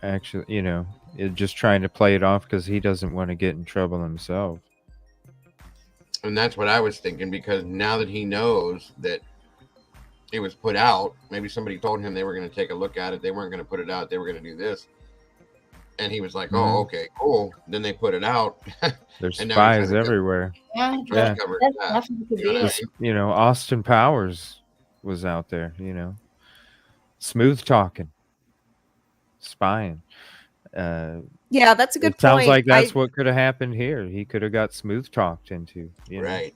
Actually, just trying to play it off because he doesn't want to get in trouble himself. And that's what I was thinking, because now that he knows that it was put out, maybe somebody told him they were going to take a look at it. They weren't going to put it out. They were going to do this. And he was like, oh, okay, cool. Then they put it out. There's spies everywhere. Yeah. Austin Powers was out there, Smooth talking, spying. Uh, Yeah, that's a good it sounds point. like that's what could have happened here. He could have got smooth talked into, Right.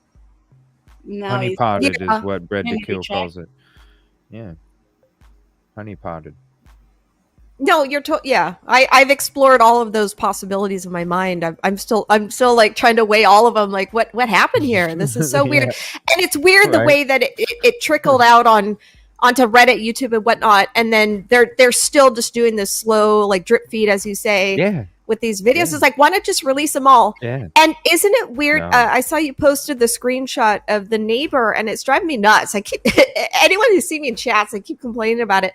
No, honey he's potted Yeah. is what Bread to trying to Kill retract. calls it. Yeah, honey potted. No, yeah. I've explored all of those possibilities in my mind. I'm still like trying to weigh all of them. Like, what happened here? This is so weird, Yeah, and it's weird the right. way that it trickled out onto Reddit, YouTube, and whatnot, and then they're still just doing this slow like drip feed, as you say, Yeah, with these videos. yeah, It's like, why not just release them all? yeah. And isn't it weird? No, I saw you posted the screenshot of the neighbor, and it's driving me nuts. I keep anyone who's seen me in chats, I keep complaining about it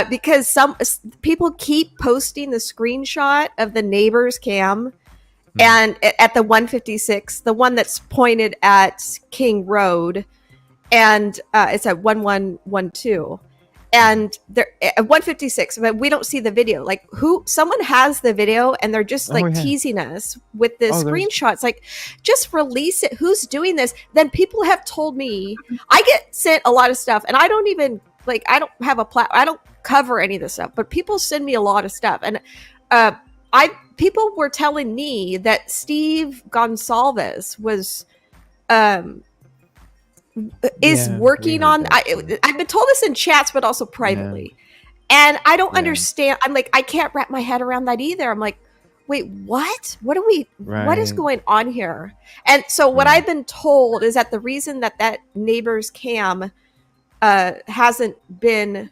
because some people keep posting the screenshot of the neighbor's cam and at the 156, the one that's pointed at King Road, and it's at 1112. And they're at 156, but we don't see the video. Like, someone has the video and they're just Oh, like yeah. teasing us with the Oh, there's- screenshots. Like, just release it. Who's doing this? Then people have told me, I get sent a lot of stuff, and I don't even like, I don't have I don't cover any of this stuff, but people send me a lot of stuff. And people were telling me that Steve Gonsalves was is Yeah, we working heard on that too. I've been told this in chats but also privately, and I don't Yeah. understand. I'm like, I can't wrap my head around that either. I'm like, wait, what what is Right. going on here? And so what Yeah. I've been told is that the reason that neighbor's cam hasn't been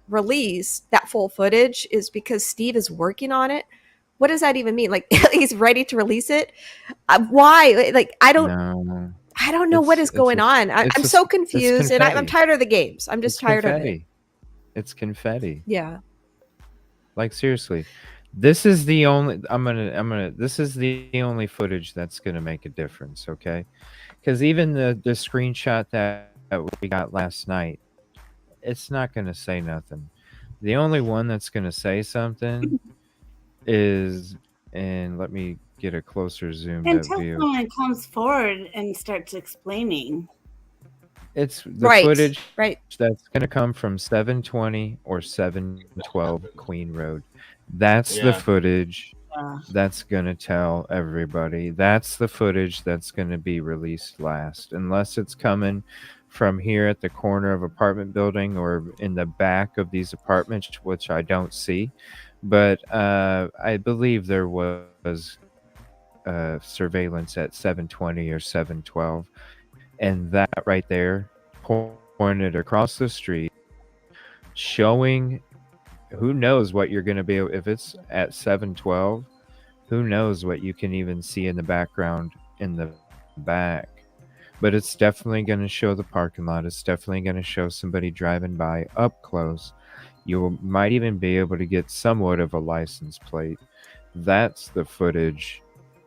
released, that full footage, is because Steve is working on it. What does that even mean? Like, he's ready to release it? Why? Like, I don't know what is going on. I'm so confused, and I'm confetti. tired of the games. I'm just It's tired of it. confetti. It's confetti. Yeah. Like, seriously, this is the only. This is the only footage that's gonna make a difference. Okay, because even the screenshot that we got last night, it's not gonna say nothing. The only one that's gonna say something is, and let me get a closer zoomed up Until view. someone comes forward and starts explaining. It's the Right. footage Right. that's going to come from 720 or 712 Queen Road. That's the Yeah. footage Yeah. that's going to tell everybody. That's the footage that's going to be released last, unless it's coming from here at the corner of apartment building or in the back of these apartments, which I don't see. But I believe there was surveillance at 720 or 712. And that right there pointed across the street, showing who knows what you're going to be able, if it's at 712, who knows what you can even see in the background in the back. But it's definitely going to show the parking lot. It's definitely going to show somebody driving by up close. You might even be able to get somewhat of a license plate. That's the footage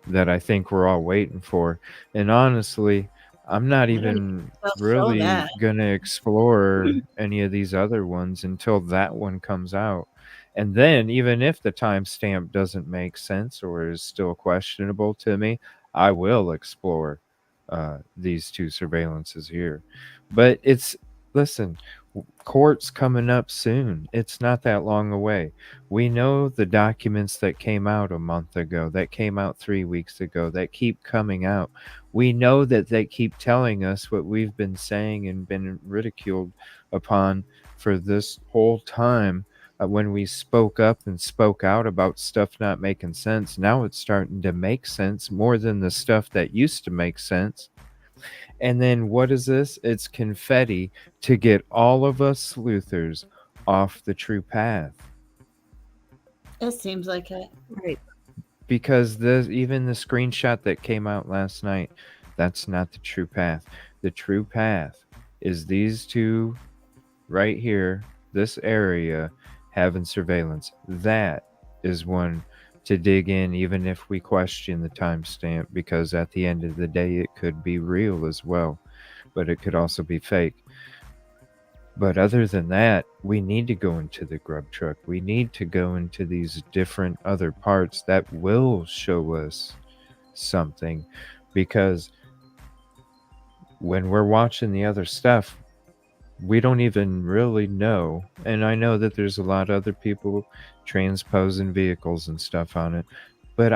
that I think we're all waiting for. And honestly, I'm not even really going to explore any of these other ones until that one comes out. And then, even if the timestamp doesn't make sense or is still questionable to me, I will explore these two surveillances here. But listen, court's coming up soon. It's not that long away. We know the documents that came out a month ago, that came out 3 weeks ago, that keep coming out. We know that they keep telling us what we've been saying and been ridiculed upon for this whole time. When we spoke up and spoke out about stuff not making sense, now it's starting to make sense more than the stuff that used to make sense. And then what is this? It's confetti to get all of us sleuthers off the true path. It seems like it. Right. Because even the screenshot that came out last night, that's not the true path. The true path is these two right here, this area, having surveillance. That is one to dig in, even if we question the timestamp, because at the end of the day, it could be real as well, but it could also be fake. But other than that, we need to go into the grub truck. We need to go into these different other parts that will show us something, because when we're watching the other stuff, we don't even really know. And I know that there's a lot of other people transposing vehicles and stuff on it. But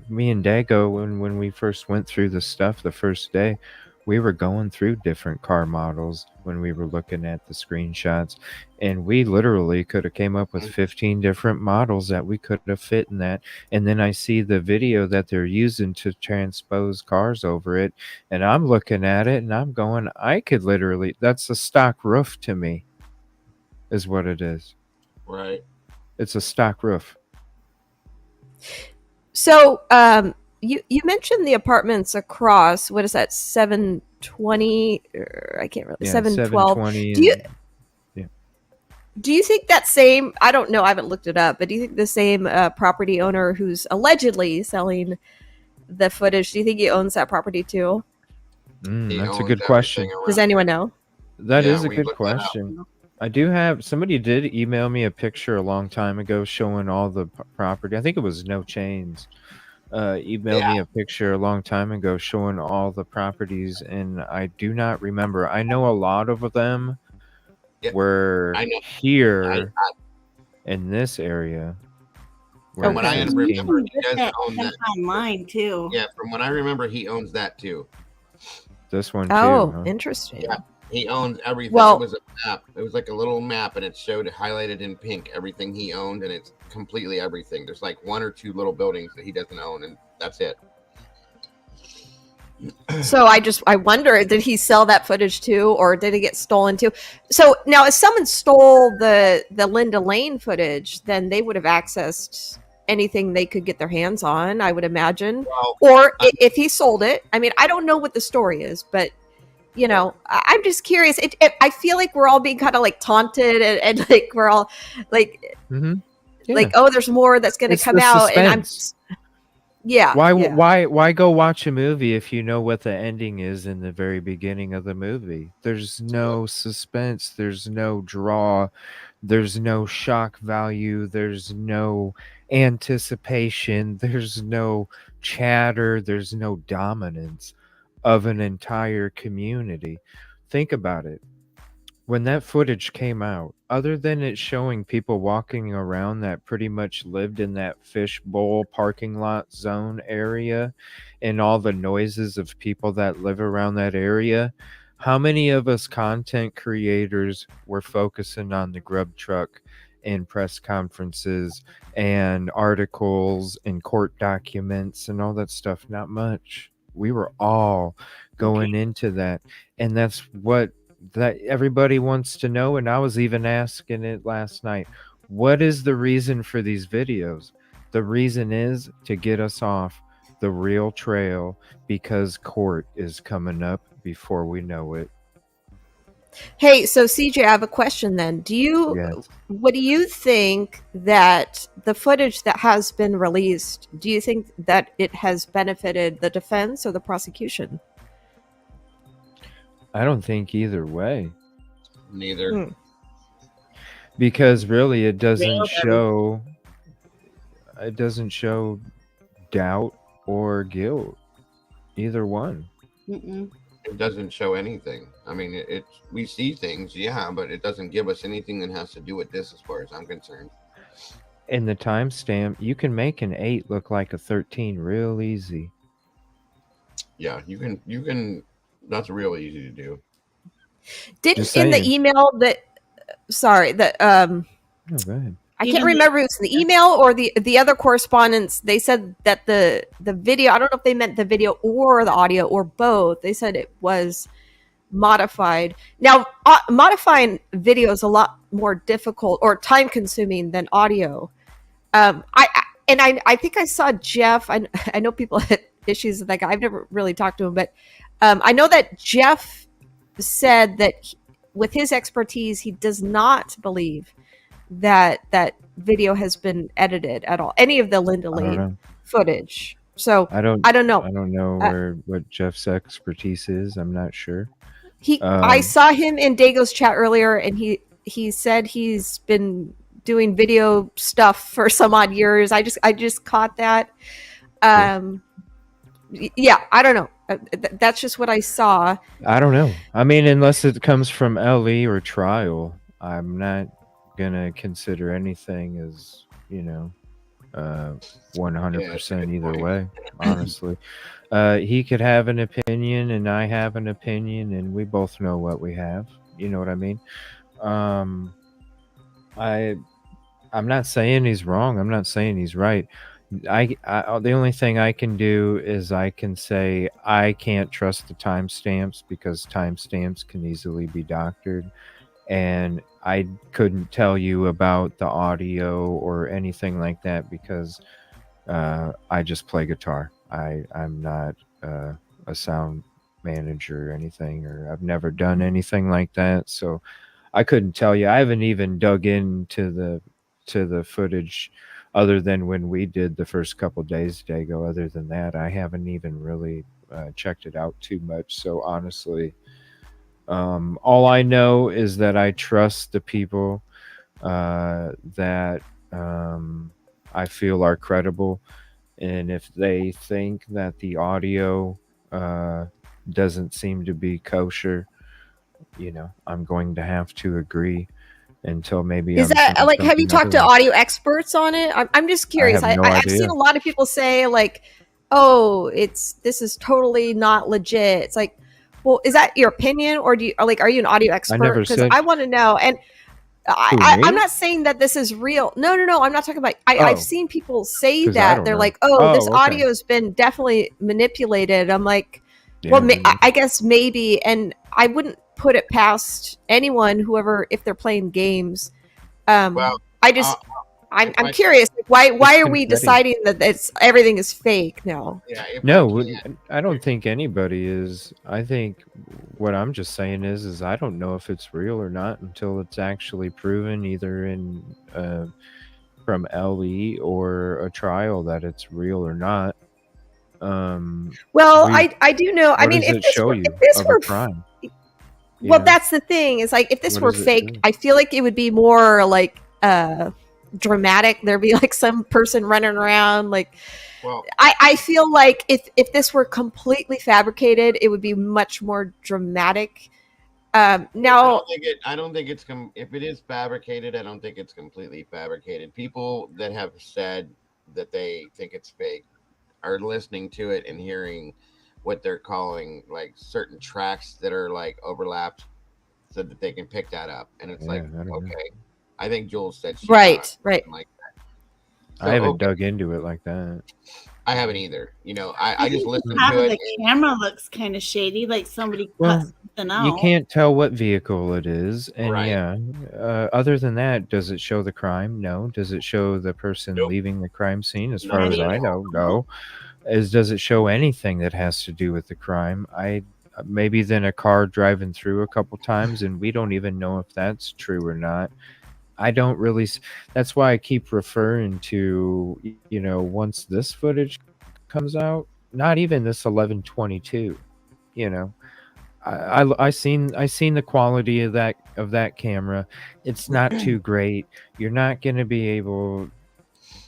me and Dago, when we first went through the stuff the first day, we were going through different car models when we were looking at the screenshots, and we literally could have came up with 15 different models that we could have fit in that. And then I see the video that they're using to transpose cars over it, and I'm looking at it and I'm going, I could literally, that's a stock roof to me, is what it is. Right. It's a stock roof. So, you mentioned the apartments across. What is that? 720? I can't really. Yeah, 712. 720. Do you Yeah. do you think that same? I don't know. I haven't looked it up, but do you think the same property owner who's allegedly selling the footage? Do you think he owns that property too? He That's a owns good question. everything Does around anyone there. know? That Yeah, is a we good looked that up. question. I do have somebody did email me a picture a long time ago showing all the property. I think it was No Chains. Emailed Yeah. me a picture a long time ago showing all the properties, and I do not remember. I know a lot of them Yeah, were I know. here in this area. where From what I it Okay. just remember, came- he does own Stuff that. online too. Yeah, from what I remember, he owns that too. this one too. Oh, huh? interesting. Yeah. He owns everything. Well- It was a map. It was like a little map, and it showed highlighted in pink everything he owned, and it's completely everything. There's like one or two little buildings that he doesn't own, and that's it. So I wonder, did he sell that footage too, or did it get stolen too? So now, if someone stole the Linda Lane footage, then they would have accessed anything they could get their hands on, I would imagine. Well, Or if he sold it, I mean, I don't know what the story is, but you know, I'm just curious. I feel like we're all being kind of like taunted, and like we're all like, Mhm. Yeah. like, oh, there's more that's going to It's come the out, and suspense. yeah. Why go watch a movie if you know what the ending is in the very beginning of the movie? There's no suspense, there's no draw, there's no shock value, there's no anticipation, there's no chatter, there's no dominance of an entire community. Think about it. When that footage came out, other than it showing people walking around that pretty much lived in that fishbowl parking lot zone area and all the noises of people that live around that area, how many of us content creators were focusing on the grub truck and press conferences and articles and court documents and all that stuff? Not much. We were all going into that. And that's what that everybody wants to know, and I was even asking it last night. What is the reason for these videos? The reason is to get us off the real trail because court is coming up before we know it. Hey, so CJ, I have a question then. Yes. What do you think that the footage that has been released, do you think that it has benefited the defense or the prosecution? I don't think either way, neither. Hmm. because really it doesn't Nailed show doubt or guilt, either one. Mm-mm. It doesn't show anything. I mean, we see things, yeah, but it doesn't give us anything that has to do with this, as far as I'm concerned. And the timestamp, you can make an 8 look like a 13 real easy. Yeah, you can. That's real easy to do. Didn't Just in the saying. email that sorry, that Oh, go ahead. I Even can't remember if it was in the email or the other correspondence. They said that the video, I don't know if they meant the video or the audio or both. They said it was modified. Now, modifying video is a lot more difficult or time consuming than audio. I think I saw Jeff. I know people had issues with that guy. I've never really talked to him, but I know that Jeff said that with his expertise, he does not believe that video has been edited at all. Any of the Linda I don't Lane know. footage. So I don't know. I don't know what Jeff's expertise is. I'm not sure. I saw him in Dago's chat earlier, and he said he's been doing video stuff for some odd years. I just caught that. Yeah, I don't know. That's just what I saw. I don't know. I mean, unless it comes from LE or trial, I'm not gonna consider anything as 100% good either point. way. Honestly, he could have an opinion, and I have an opinion, and we both know what we have. You know what I mean? Um, I I'm not saying he's wrong. I'm not saying he's right. I the only thing I can do is I can say I can't trust the timestamps because timestamps can easily be doctored, and I couldn't tell you about the audio or anything like that because I just play guitar. I'm not a sound manager or anything, or I've never done anything like that, so I couldn't tell you. I haven't even dug into the footage other than when we did the first couple days, Dago. Other than that, I haven't even really checked it out too much. So honestly, all I know is that I trust the people that I feel are credible, and if they think that the audio doesn't seem to be kosher, I'm going to have to agree until maybe Is I'm that shown like, have you something talked to otherwise. audio experts on it? I'm just I curious. have no I've seen idea. a lot of people say like, oh, this is totally not legit. It's like, well, is that your opinion, or are you an audio expert? never Because said- I want to know. And Who, I'm me? not saying that this is real. No. I'm not talking about. Oh. I've seen people say 'Cause I that don't they're know. like, oh, this okay. audio has been definitely manipulated. I'm like, Yeah, well, maybe. I guess maybe, and I wouldn't put it past anyone, whoever, if they're playing games. Well, I'm curious. Why are we confetti. deciding that everything is fake? No. yeah, if No, I can, I don't think anybody is. I think what I'm just saying is I don't know if it's real or not until it's actually proven either in from LE or a trial that it's real or not. Well, I do know. I What mean, does if it this show were, you if this of were a crime? well, know? that's the thing. Is like, if this What were does it fake, show? I feel like it would be more like dramatic. There'd be like some person running around. Like, well, I feel like if this were completely fabricated, it would be much more dramatic. Now, I don't think it's if it is fabricated, I don't think it's completely fabricated. People that have said that they think it's fake are listening to it and hearing what they're calling like certain tracks that are like overlapped so that they can pick that up. And it's Yeah, like, I don't know. okay. I think Jules said she right. something like that. So, I haven't dug into it like that. I haven't either. I just listened Half to of it. the camera looks kind of shady, like somebody cut Well, something out. you can't tell what vehicle it is, and Right. yeah. Other than that, does it show the crime? No. Does it show the person Nope. leaving the crime scene? As Not far as at I know, no. Does it show anything that has to do with the crime? Maybe then a car driving through a couple times, and we don't even know if that's true or not. I don't really. That's why I keep referring to once this footage comes out, not even this 11/22. I seen the quality of that camera. It's not too great. You're not going to be able.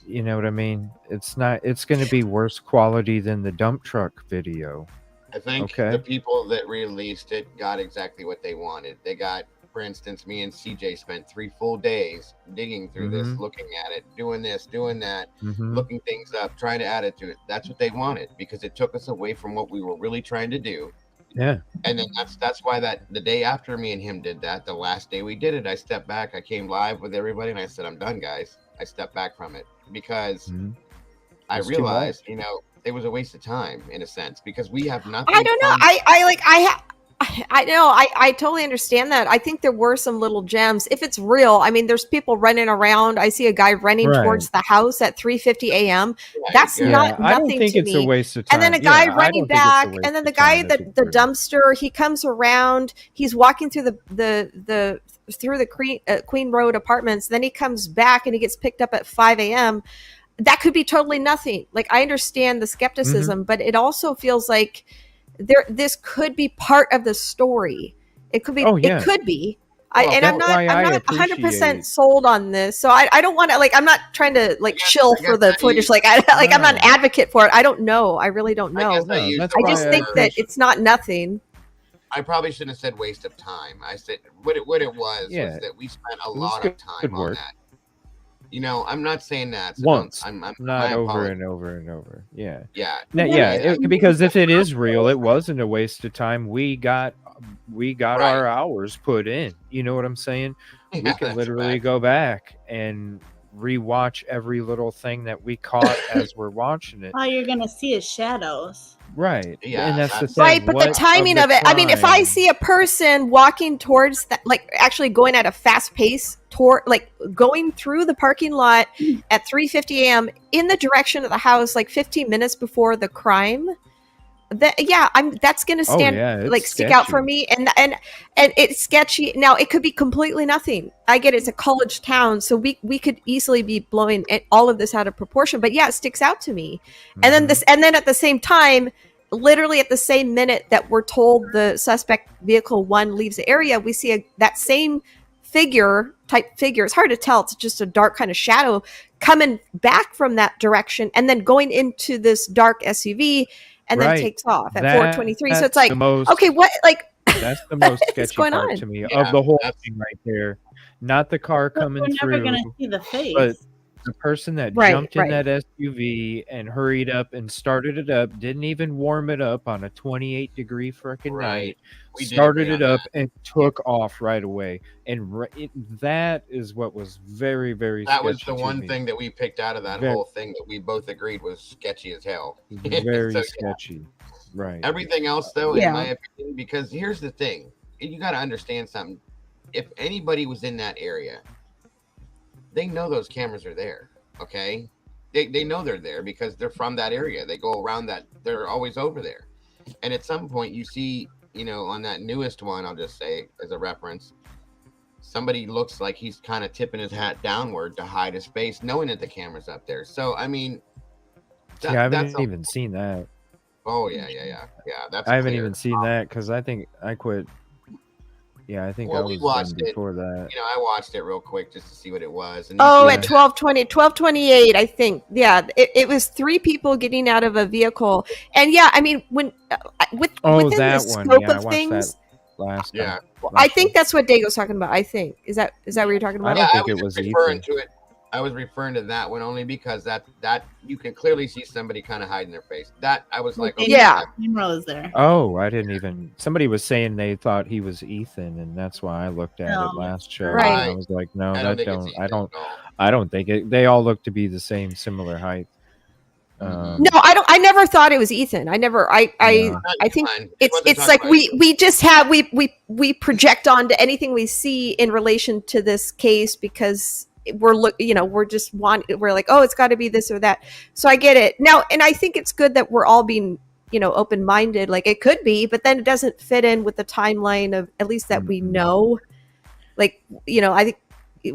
You know what I mean? It's not. It's going to be worse quality than the dump truck video. I think Okay. the people that released it got exactly what they wanted. They got, for instance, me and CJ spent 3 full days digging through this, looking at it, doing this, doing that, looking things up, trying to add it to it. That's what they wanted because it took us away from what we were really trying to do. Yeah. And then that's why that the day after me and him did that, the last day we did it, I stepped back. I came live with everybody and I said, I'm done, guys. I stepped back from it because I It's too realized, it was a waste of time in a sense because we have nothing. I don't know. I know. I totally understand that. I think there were some little gems. If it's real, I mean, there's people running around. I see a guy running towards the house at 3:50 a.m. That's not nothing I don't think to it's me. a waste of time. And then a guy I running don't think it's a back, waste and then the of guy time at if the it's real. dumpster. He comes around. He's walking through the Queen Road apartments. Then he comes back and he gets picked up at 5 a.m. That could be totally nothing. Like, I understand the skepticism, but it also feels like this could be part of the story. It could be. Oh, yeah. It could be. Well, I'm that's not why I 100% appreciate. sold on this. So I don't want to, like, I'm not trying to like guess- shill I for guess the I footage. use- Like I'm not an No. advocate for it. I don't know. I really don't I know. guess I No, used that's the I just why I think that appreciate. it's not nothing. I probably shouldn't have said waste of time. I said what it was Yeah, that we spent a it was lot good, of time good on work. that. You know, I'm not saying that. So Once, I'm not my over apologies. and over and over. Yeah. Yeah. No, But yeah, then because if it is real, it wasn't a waste of time. We got Right. our hours put in. You know what I'm saying? We Yeah, can that's literally fact. go back and rewatch every little thing that we caught as we're watching it. all you're gonna see is shadows. Right. Yeah, And that's the that's- thing. Right, but the What timing the of it. I mean, if I crime- see a person walking towards that, like actually going at a fast pace toward, like going through the parking lot at 3:50 a.m. in the direction of the house, like 15 minutes before the crime, that that's gonna Oh stand yeah, it's like stick out for sketchy. me, and it's sketchy. Now it could be completely nothing. I get it's a college town, so we could easily be blowing all of this out of proportion. But yeah, it sticks out to me. And then Mhm. and then at the same time, literally at the same minute that we're told the suspect vehicle 1 leaves the area, we see that same type figure. It's hard to tell. It's just a dark kind of shadow coming back from that direction and then going into this dark SUV and then Right. takes off at That- 4:23. So it's that's like, the most- okay, what, like, That's the most what's sketchy going part on? to me Yeah, of the whole that's- thing right there. Not the car But coming we're never through, gonna see the face. but the person that Right, jumped in right. that SUV and hurried up and started it up, didn't even warm it up on a 28-degree freaking Right. night, We did started agree it on up and took off right away. And that is what was very, very That sketchy was the to one me. thing that we picked out of that Very- whole thing that we both agreed was sketchy as hell. Very So, yeah. sketchy. Right. Everything else, though, Yeah. in my opinion, because here's the thing, you got to understand something. If anybody was in that area, they know those cameras are there. Okay, they know they're there because they're from that area. They go around that. They're always over there. And at some point, you see, on that newest one, I'll just say as a reference, somebody looks like he's kind of tipping his hat downward to hide his face, knowing that the camera's up there. So I mean, See, I haven't even seen that. Oh yeah. That's I haven't clear. even seen that because I think I quit. Yeah, I think Well, I we was watched done it. before that. I watched it real quick just to see what it was. And Oh, Yeah. at 12:28, I think. Yeah, it was 3 people getting out of a vehicle. And yeah, I mean, when within the that one. scope Yeah, I of watched things, that last time. yeah, I think that's what Dago's talking about. I think. Is that what you're talking I about? don't think I it was was referring Ethan. to it. I was referring to that one only because that you can clearly see somebody kind of hiding their face. That I was like, okay, Yeah. Camera was there. Oh, I didn't even. Somebody was saying they thought he was Ethan, and that's why I looked at No. it last show. Right. And I was like, no, I don't think it's Ethan I don't. at all. I don't think it. They all look to be the same, similar height. Mhm. No, I don't. I never thought it was Ethan. I never. I No. I think Fine. It wasn't it's talking like about we just have we project onto anything we see in relation to this case because we're we're like, oh, it's got to be this or that. So I get it now, and I think it's good that we're all being open minded. Like it could be, but then it doesn't fit in with the timeline of at least that we Mhm. know. Like I think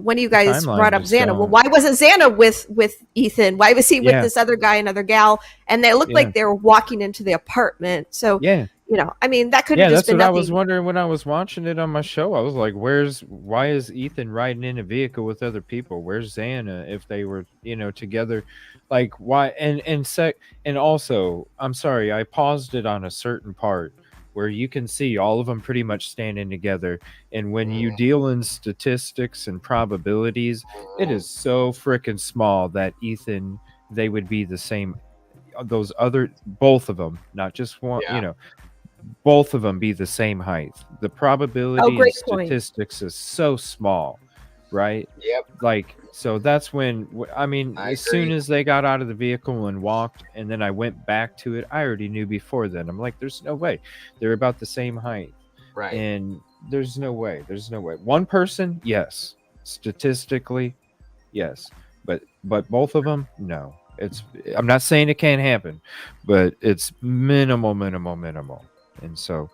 one of you guys timeline brought up just Xana. Well, don't- why wasn't Xana with Ethan? Why was he with Yeah. this other guy, another gal? And they looked Yeah. like they were walking into the apartment. So Yeah, I mean, that could yeah. have just That's been what I nothing. was wondering when I was watching it on my show. I was like, why is Ethan riding in a vehicle with other people? Where's Xana if they were together? Like why? And also, I'm sorry, I paused it on a certain part where you can see all of them pretty much standing together. And when you deal in statistics and probabilities, it is so freaking small that Ethan, they would be the same. Both of them, not just one, Yeah. both of them be the same height. The probability and great point. statistics is so small, right? Yep. Like, so that's when, I mean, I as soon agree. as they got out of the vehicle and walked, and then I went back to it, I already knew before then. I'm like, there's no way. They're about the same height. Right. And there's no way. There's no way. One person, yes. Statistically, yes. But both of them, no. I'm not saying it can't happen, but it's minimal. And so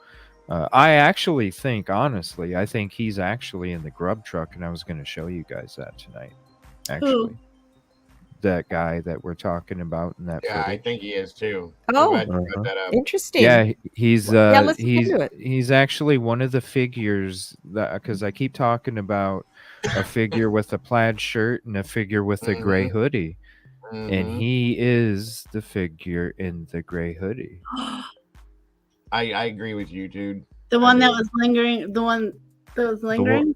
I actually think, honestly, I think he's actually in the grub truck, and I was going to show you guys that tonight. Actually, that guy that we're talking about in that Yeah, I footage. think he is too. I'm Oh, glad you brought that up. interesting. Yeah, he's Yeah, let's look into it. he's actually one of the figures that, because I keep talking about a figure with a plaid shirt and a figure with a gray hoodie, and he is the figure in the gray hoodie. I agree with you, dude. The I one that do. was lingering. The one that was lingering.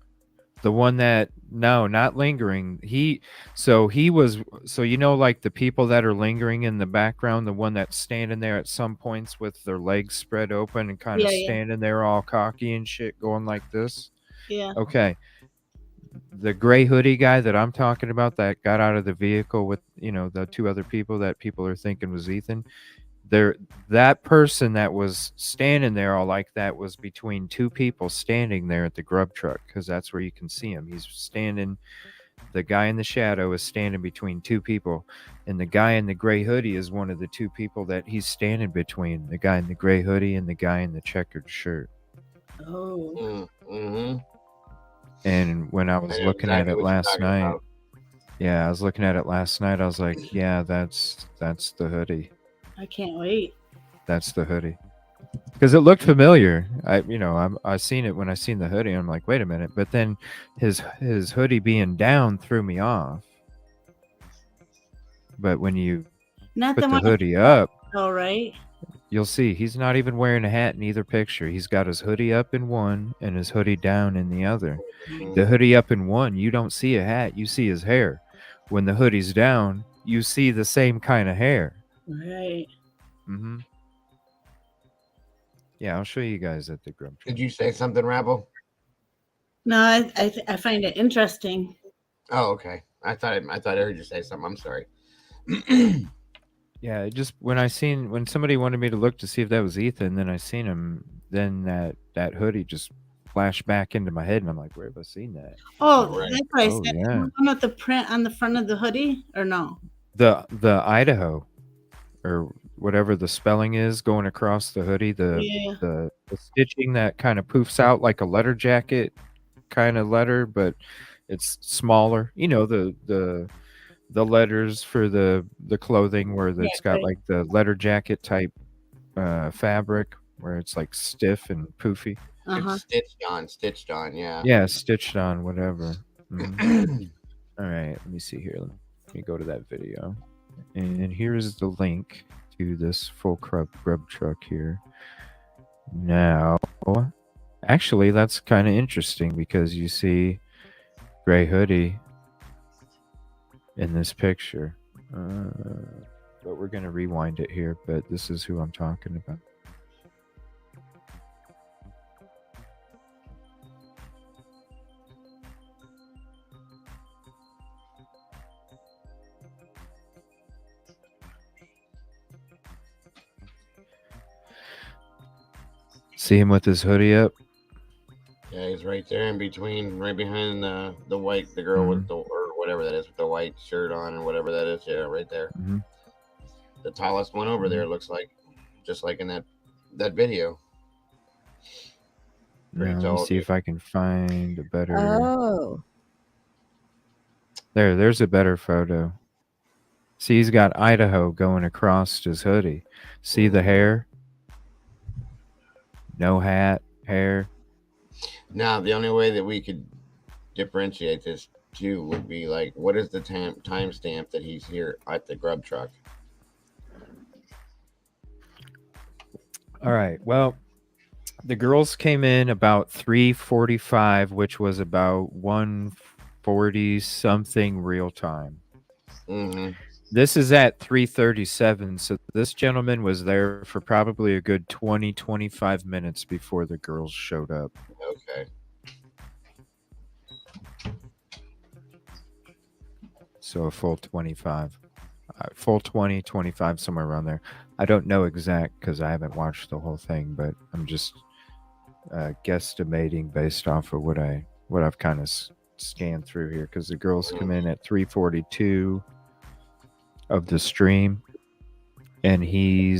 The one that, no, not lingering. He was, so like the people that are lingering in the background, the one that's standing there at some points with their legs spread open and kind of Yeah, yeah. standing there all cocky and shit, going like this. Yeah. Okay. The gray hoodie guy that I'm talking about that got out of the vehicle with, the two other people that people are thinking was Ethan. That person that was standing there all like that was between two people standing there at the grub truck, because that's where you can see him. He's standing, the guy in the shadow is standing between two people, and the guy in the gray hoodie is one of the two people that he's standing between, the guy in the gray hoodie and the guy in the checkered shirt. Oh. And when I was looking at it last night, I was looking at it last night, I was like, yeah, that's the hoodie. I can't wait. That's the hoodie. Because it looked familiar. I seen it when I seen the hoodie. I'm like, wait a minute. But then his hoodie being down threw me off. But when you Not put the the one. hoodie up, All right. you'll see he's not even wearing a hat in either picture. He's got his hoodie up in one and his hoodie down in the other. The hoodie up in one, you don't see a hat. You see his hair. When the hoodie's down, you see the same kind of hair. Right. Mm-hmm. Yeah, I'll show you guys at the grub truck. Did you say something, Rabble? No, I find it interesting. Oh, okay. I thought I heard you say something. I'm sorry. Yeah, it just when somebody wanted me to look to see if that was Ethan, then I seen him, then that hoodie just flashed back into my head, and I'm like, where have I seen that? Oh, Right. that's what I Oh, said. yeah. The one with the print on the front of the hoodie, or no? The Idaho, or whatever the spelling is going across the hoodie, Yeah. the stitching that kind of poofs out like a letter jacket kind of letter, but it's smaller. The letters for the clothing where it's got right. like the letter jacket type fabric where it's like stiff and poofy. It's stitched on, yeah. Yeah, stitched on, whatever. Mhm. All right, let me see here. Let me go to that video. And here's the link to this full grub truck here. Now, actually, that's kind of interesting because you see gray hoodie in this picture. But we're going to rewind it here, but this is who I'm talking about. See him with his hoodie up? Yeah, he's right there in between, right behind the girl with the, or whatever that is, with the white shirt on and whatever that is. Yeah, right there. Mm-hmm. The tallest one over there looks like, just like in that video. Now, let me see if I can find a better. Oh. There's a better photo. See, he's got Idaho going across his hoodie. See the hair? No hat, hair. Now, the only way that we could differentiate this too would be like, what is the timestamp that he's here at the grub truck? All right. Well, the girls came in about 3:45, which was about 1:40 something real time. Mm-hmm. This is at 3:37, so this gentleman was there for probably a good 20-25 minutes before the girls showed up. Okay. So a full 25. Full 20, 25, somewhere around there. I don't know exact because I haven't watched the whole thing, but I'm just guesstimating based off of what I've kind of scanned through here, because the girls come in at 3:42 of the stream, and he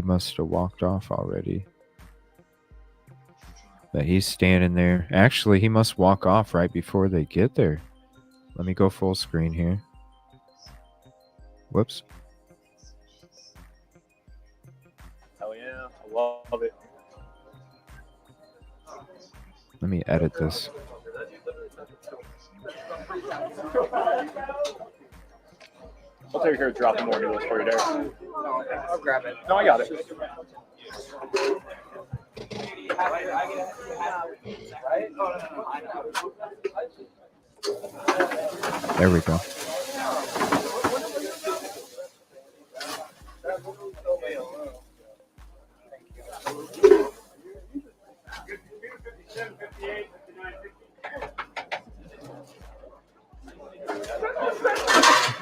must have walked off already. But he's standing there. Actually, he must walk off right before they get there. Let me go full screen here. Whoops. Hell yeah, I love it. Let me edit this. I'll take care of dropping more noodles for you there. I'll grab it. No, I got it. There we go.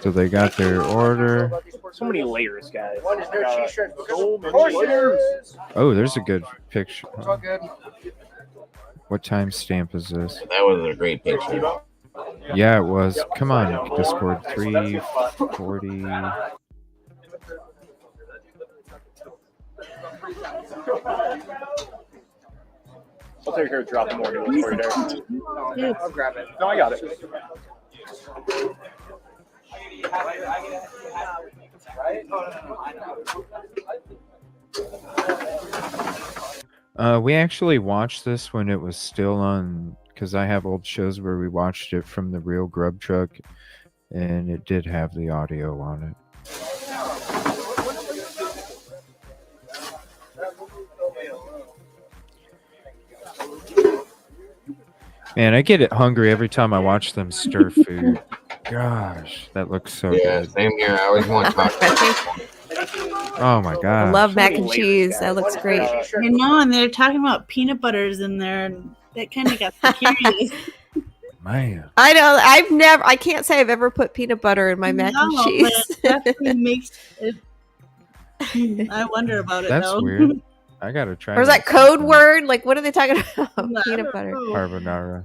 So they got their order. So many layers, guys. So many layers. Oh, there's a good picture. It's all good. What timestamp is this? That was a great picture. Yeah, it was. Come on, Discord. 340. I'll take care of dropping more noodles for you there. I'll grab it. No, I got it. We actually watched this when it was still on, because I have old shows where we watched it from the real Grub Truck, and it did have the audio on it. Man, I get hungry every time I watch them stir food. Gosh, that looks so Yeah, good. same here. I always want tacos. Oh my I god. love mac and cheese. That looks great. I know, and they're talking about peanut butters in there, and that kind of got me curious. Man. I know. I can't say I've ever put peanut butter in my mac and No, cheese. but it definitely makes it. I wonder about it. That's though. weird. I gotta try. Or is that code word? Like, what are they talking about? I Peanut don't butter. know. Carbonara.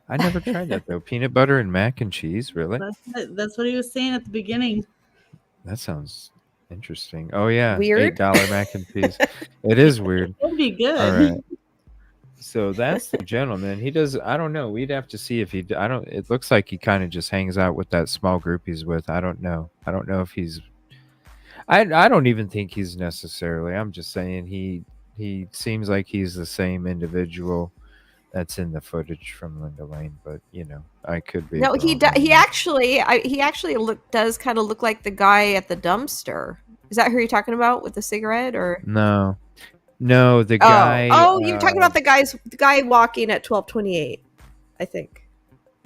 I never tried that though. Peanut butter and mac and cheese, really? That's what he was saying at the beginning. That sounds interesting. Oh yeah, Weird. $8 mac and cheese. It is weird. It'd be good. All right. So that's the gentleman. He does. I don't know. We'd have to see if he. I don't. It looks like he kind of just hangs out with that small group he's with. I don't know. I don't know if he's. I don't even think he's necessarily. I'm just saying he seems like he's the same individual that's in the footage from Linda Lane, but you know, I could be. No, he wrong on he that. actually does kind of look like the guy at the dumpster. Is that who you're talking about with the cigarette or? No, the guy. Oh, you're talking about the guy walking at 1228, I think.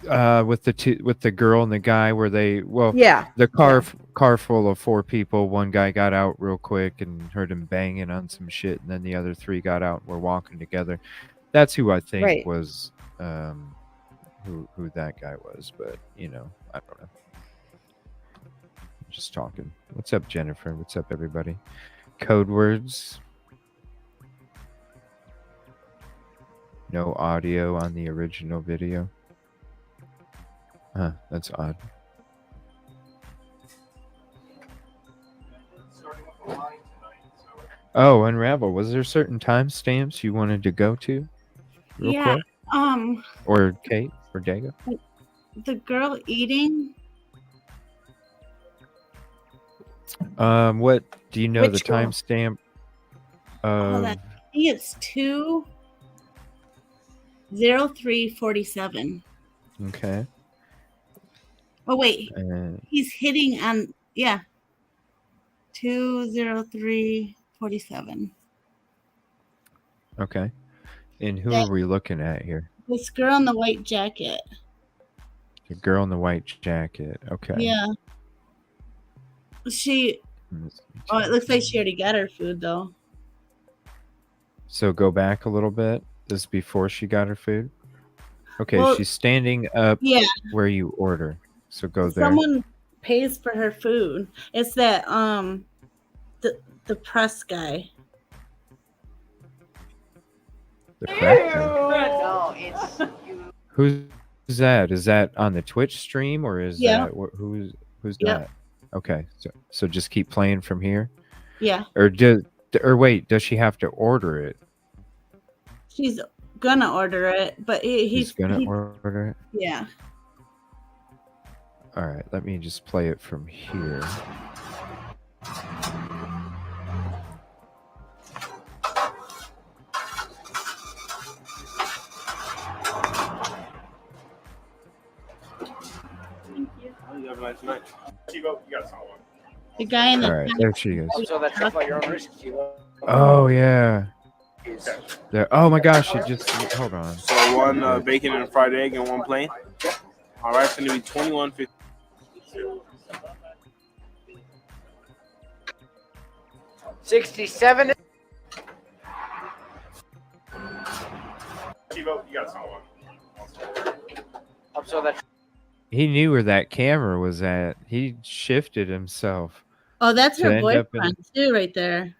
With the girl and the guy where they Yeah. the car full of 4 people. One guy got out real quick and heard him banging on some shit, and then the other 3 got out and were walking together. That's who I think Right. was who that guy was, but you know, I don't know. Just talking. What's up, Jennifer? What's up, everybody? Code words. No audio on the original video. Huh, that's odd. Oh, Unravel. Was there certain timestamps you wanted to go to? Real Yeah. quick? Or Kate or Dago? The girl eating. What do you know Which the girl? timestamp Hold of? on. I think it's 2:03:47. Okay. Oh wait, Uh, he's hitting on 2:03:47. okay. And who That- are we looking at here? This girl in the white jacket. The girl in the white jacket. Okay. Yeah. She. Oh, it looks like she already got her food though. So go back a little bit. This is before she got her food. Okay, Well, she's standing up Yeah. where you order. So go there. Someone pays for her food. It's that the press guy. The prep guy. Who's that? Is that on the Twitch stream or is Yeah. that who's Yep. that? Okay, so just keep playing from here, Yeah. or wait, does she have to order it? She's gonna order it, but He's gonna order it. Yeah. All right, let me just play it from here. nice night. Chivo, you got someone. The guy in the All right, there she is. Also, that truck at your own risk, Chivo. Oh yeah. Is There. Oh my gosh! It just hold on. So one bacon and a fried egg and one plain. All right, it's gonna be $21.50. 67. Chivo, you got someone. Also, that He knew where that camera was at. He shifted himself. Oh, that's To her end up in- boyfriend too, right there.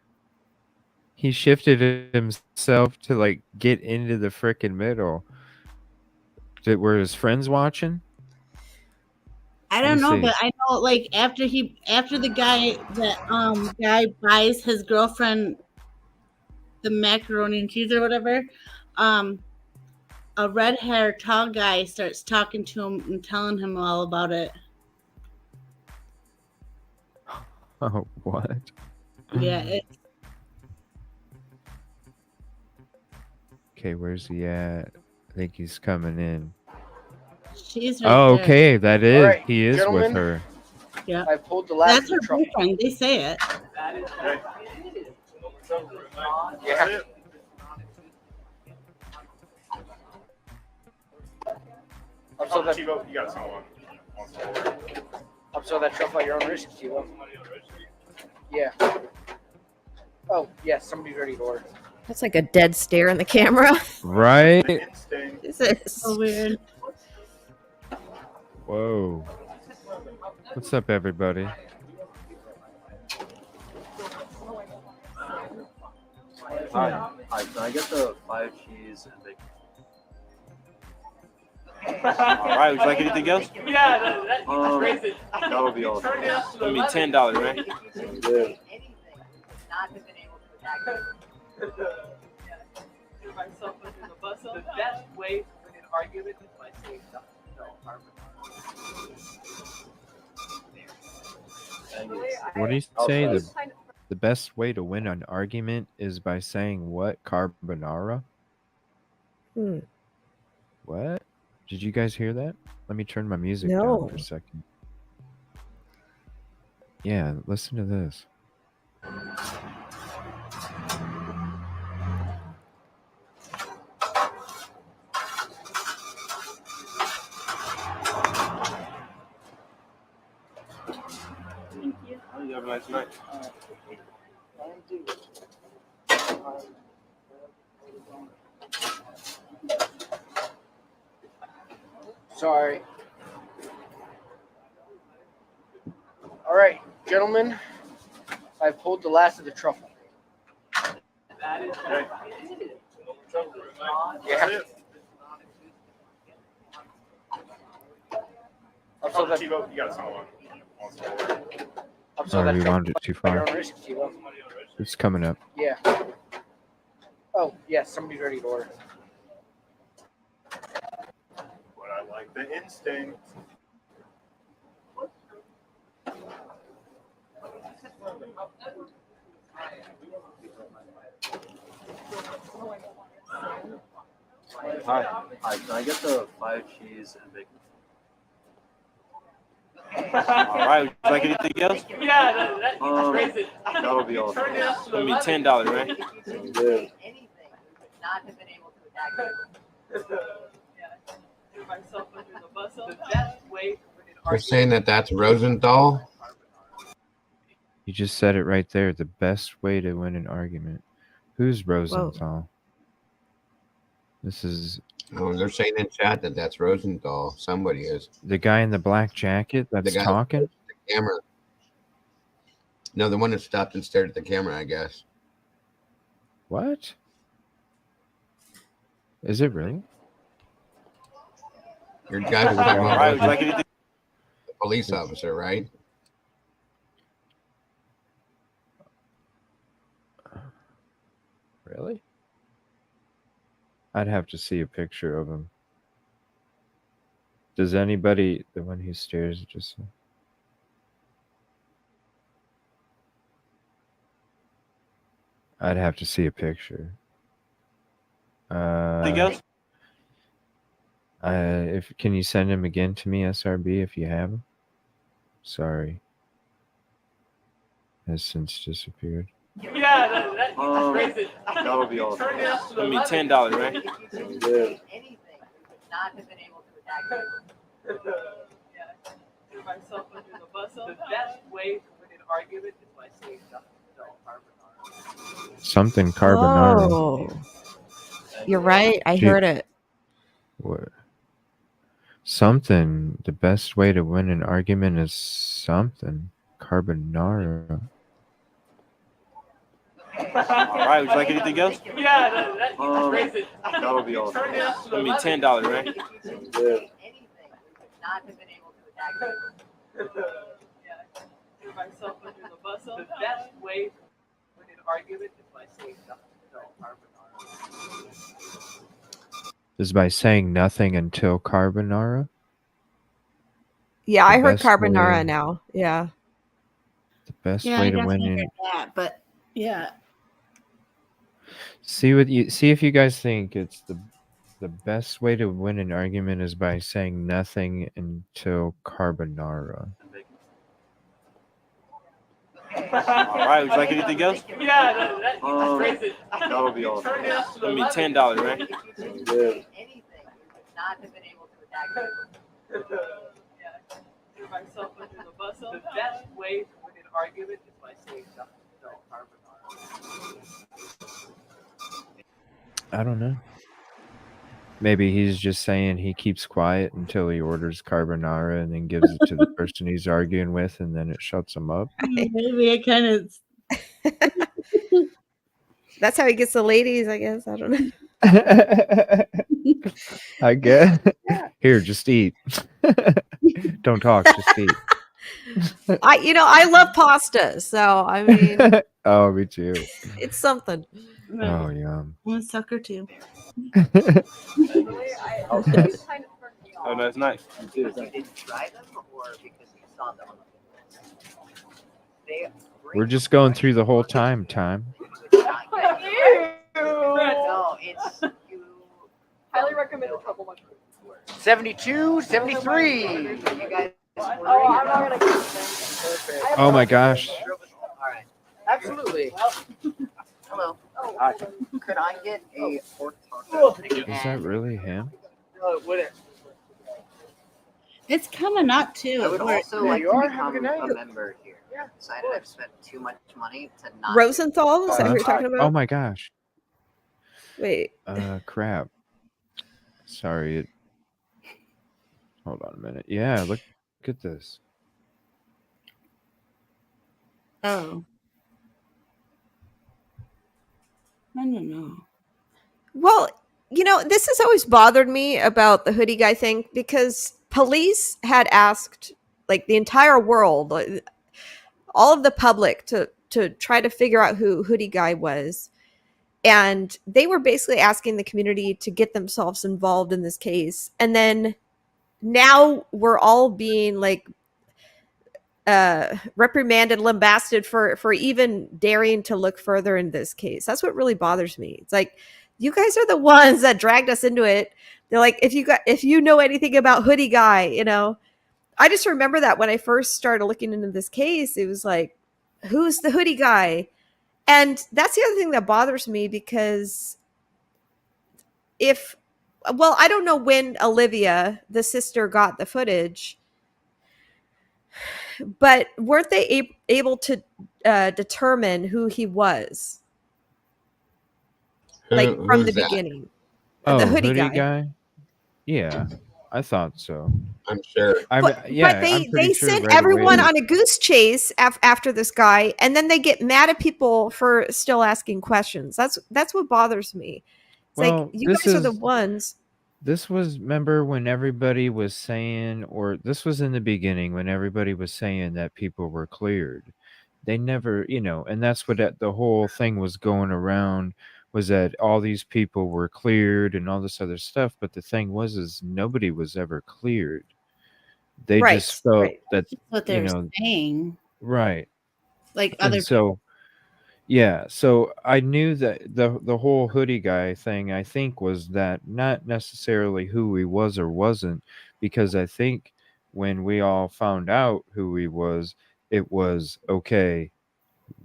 He shifted himself to like get into the frickin' middle. Were his friends watching? I Let don't me know, see. but I know like after the guy buys his girlfriend the macaroni and cheese or whatever, a red haired tall guy starts talking to him and telling him all about it. Oh, what? Yeah, it's Okay, where's he at? I think he's coming in. she's right Oh, there. okay, that is. Alright, He is with gentlemen. her. Yeah. I pulled the last That's her of the truck. boyfriend. They say it. Yeah. Also, that Chivo, you got someone. also that truck at your own risk, Chivo. Yeah. Oh, yes, somebody's ready to order. That's like a dead stare in the camera. Right? Instinct. This is So weird. Whoa. What's up, everybody? Hi, can I get the 5 cheese and bacon? All right, would you like anything else? That'll be all. It's gonna be $10, right? Good. What do you say? The best way to win an argument is by saying what? Carbonara? Hmm. What? Did you guys hear that? Let me turn my music No. down for a second. Yeah, listen to this. You have a nice night. Sorry. All right, gentlemen. I pulled the last of the truffle. Yeah. Also, that Chivo, you got someone. also Oh, that we truck wound it too at your far. own risk, Chivo. It's coming up. Yeah. Oh, yes, somebody's ready to order. But I like the instinct. Hi, can I get the 5 cheese and bacon? All right, would you like anything else? That'll be all. It's gonna be $10, right? Good. They're saying that that's Rosenthal. You just said it right there. The best way to win an argument. Who's Rosenthal? This is Oh, they're saying in chat that that's Rosenthal. Somebody is. the guy in the black jacket that's guy- talking? The camera. No, the one that stopped and stared at the camera, I guess. What? Is it really? Your guy was All talking right, about would you like anything? the police officer, right? Really? I'd have to see a picture of him. Does anybody, the one who stares, just. I'd have to see a picture. Anything else? If can you send him again to me, SRB, if you have him? Sorry. Has since disappeared. That'll be all. I mean, $10, right? Yeah. Something carbonara. Oh, you're right. I Gee. heard it. What? Something. The best way to win an argument is something carbonara. All right, would you like anything else? That'll be all. I mean, $10, right? Yeah. Is by saying nothing until carbonara. Yeah, The I heard best way- carbonara now. Yeah. The best Yeah, way I to win definitely an heard that, but yeah. see if you guys think it's the best way to win an argument is by saying nothing until carbonara. All right, would you like anything else? That'll be all. I mean, $10, right? Yeah. I don't know. Maybe he's just saying he keeps quiet until he orders carbonara and then gives it to the person he's arguing with, and then it shuts him up. Maybe it kind of. That's how he gets the ladies, I guess. I don't know. I guess. Here, just eat. Don't talk, just eat. I love pasta, so I mean, Oh, me too. it's something. Oh, yum. I'm a sucker too. Oh, that's nice. Did you try them or because you saw them on the We're just going through the whole time. No, it's you. Highly recommend a couple much. 72, 73. You guys. Oh, I'm not gonna get them. Oh my gosh. All right. Absolutely. Hello. Hi. Could I get a pork taco? Is that really him? Would it? It's coming up too. I would Where- also like you to are. Have a become good night. a member here. Yeah, Decided I've spent too much money to not. Rosenthal? Is that who you're talking Oh about? my gosh. Wait. Crap. Sorry. Hold on a minute. Yeah, look at this. Oh. I don't know. Well, this has always bothered me about the hoodie guy thing because police had asked like the entire world, all of the public to try to figure out who hoodie guy was. And they were basically asking the community to get themselves involved in this case. And then now we're all being like reprimanded, lambasted for even daring to look further in this case. That's what really bothers me. It's like, you guys are the ones that dragged us into it. They're like, if you know anything about hoodie guy, I just remember that when I first started looking into this case, it was like, who's the hoodie guy? And that's the other thing that bothers me because I don't know when Olivia, the sister, got the footage, but weren't they able to determine who he was? Like from the beginning. Oh, the hoodie guy. Yeah, I thought so. I'm sure. But they sent everyone on a goose chase after this guy, and then they get mad at people for still asking questions. That's what bothers me. It's like, you guys are the ones. This was, remember when everybody was saying, or this was in the beginning when everybody was saying that people were cleared. They never, and that's what the whole thing was going around, was that all these people were cleared and all this other stuff. But the thing is nobody was ever cleared. They just felt that that's what they're saying. Right. Like other people. Yeah, so I knew that the whole hoodie guy thing, I think, was that not necessarily who he was or wasn't, because I think when we all found out who he was, it was okay.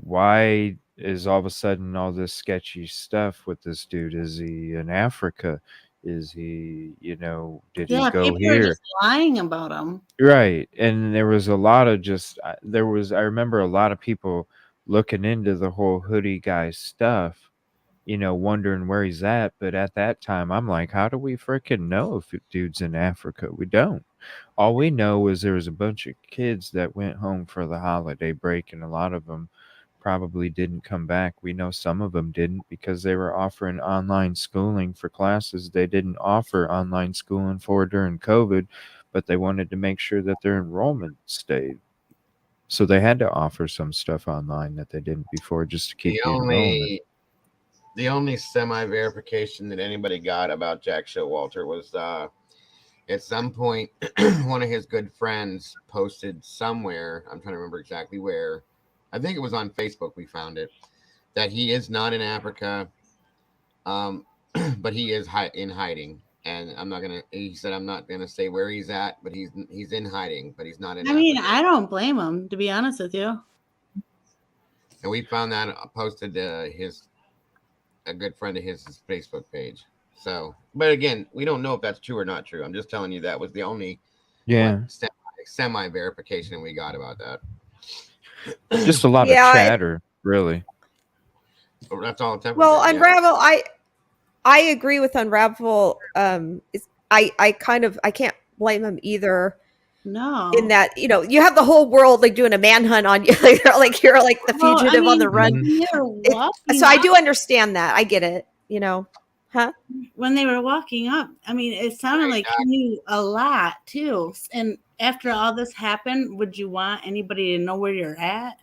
Why is all of a sudden all this sketchy stuff with this dude? Is he in Africa? Is he, did he Yeah, go people are here? just lying about him. Right. And there was a lot of I remember a lot of people looking into the whole hoodie guy stuff, wondering where he's at. But at that time, I'm like, how do we freaking know if dude's in Africa? We don't. All we know is there was a bunch of kids that went home for the holiday break, and a lot of them probably didn't come back. We know some of them didn't because they were offering online schooling for classes they didn't offer online schooling for during COVID, but they wanted to make sure that their enrollment stayed. So they had to offer some stuff online that they didn't before just to keep The the enrollment. only semi verification that anybody got about Jack Showalter was at some point one of his good friends posted somewhere. I'm trying to remember exactly where. I think it was on Facebook. We found it that he is not in Africa, but he is in hiding. And I'm not gonna. He said I'm not gonna say where he's at, but he's in hiding, but he's not in. I mean, Africa. I don't blame him, to be honest with you. And we found that posted a good friend of his Facebook page. So, but again, we don't know if that's true or not true. I'm just telling you that was the only semi verification we got about that. Just a lot of chatter, really. That's all. Well, Unravel, I agree with Unravel. I can't blame him either. No. In that, you have the whole world like doing a manhunt on you, like you're like the fugitive on the run. So I do understand that. I get it. Huh? When they were walking up, I mean, it sounded like he knew a lot too. And after all this happened, would you want anybody to know where you're at?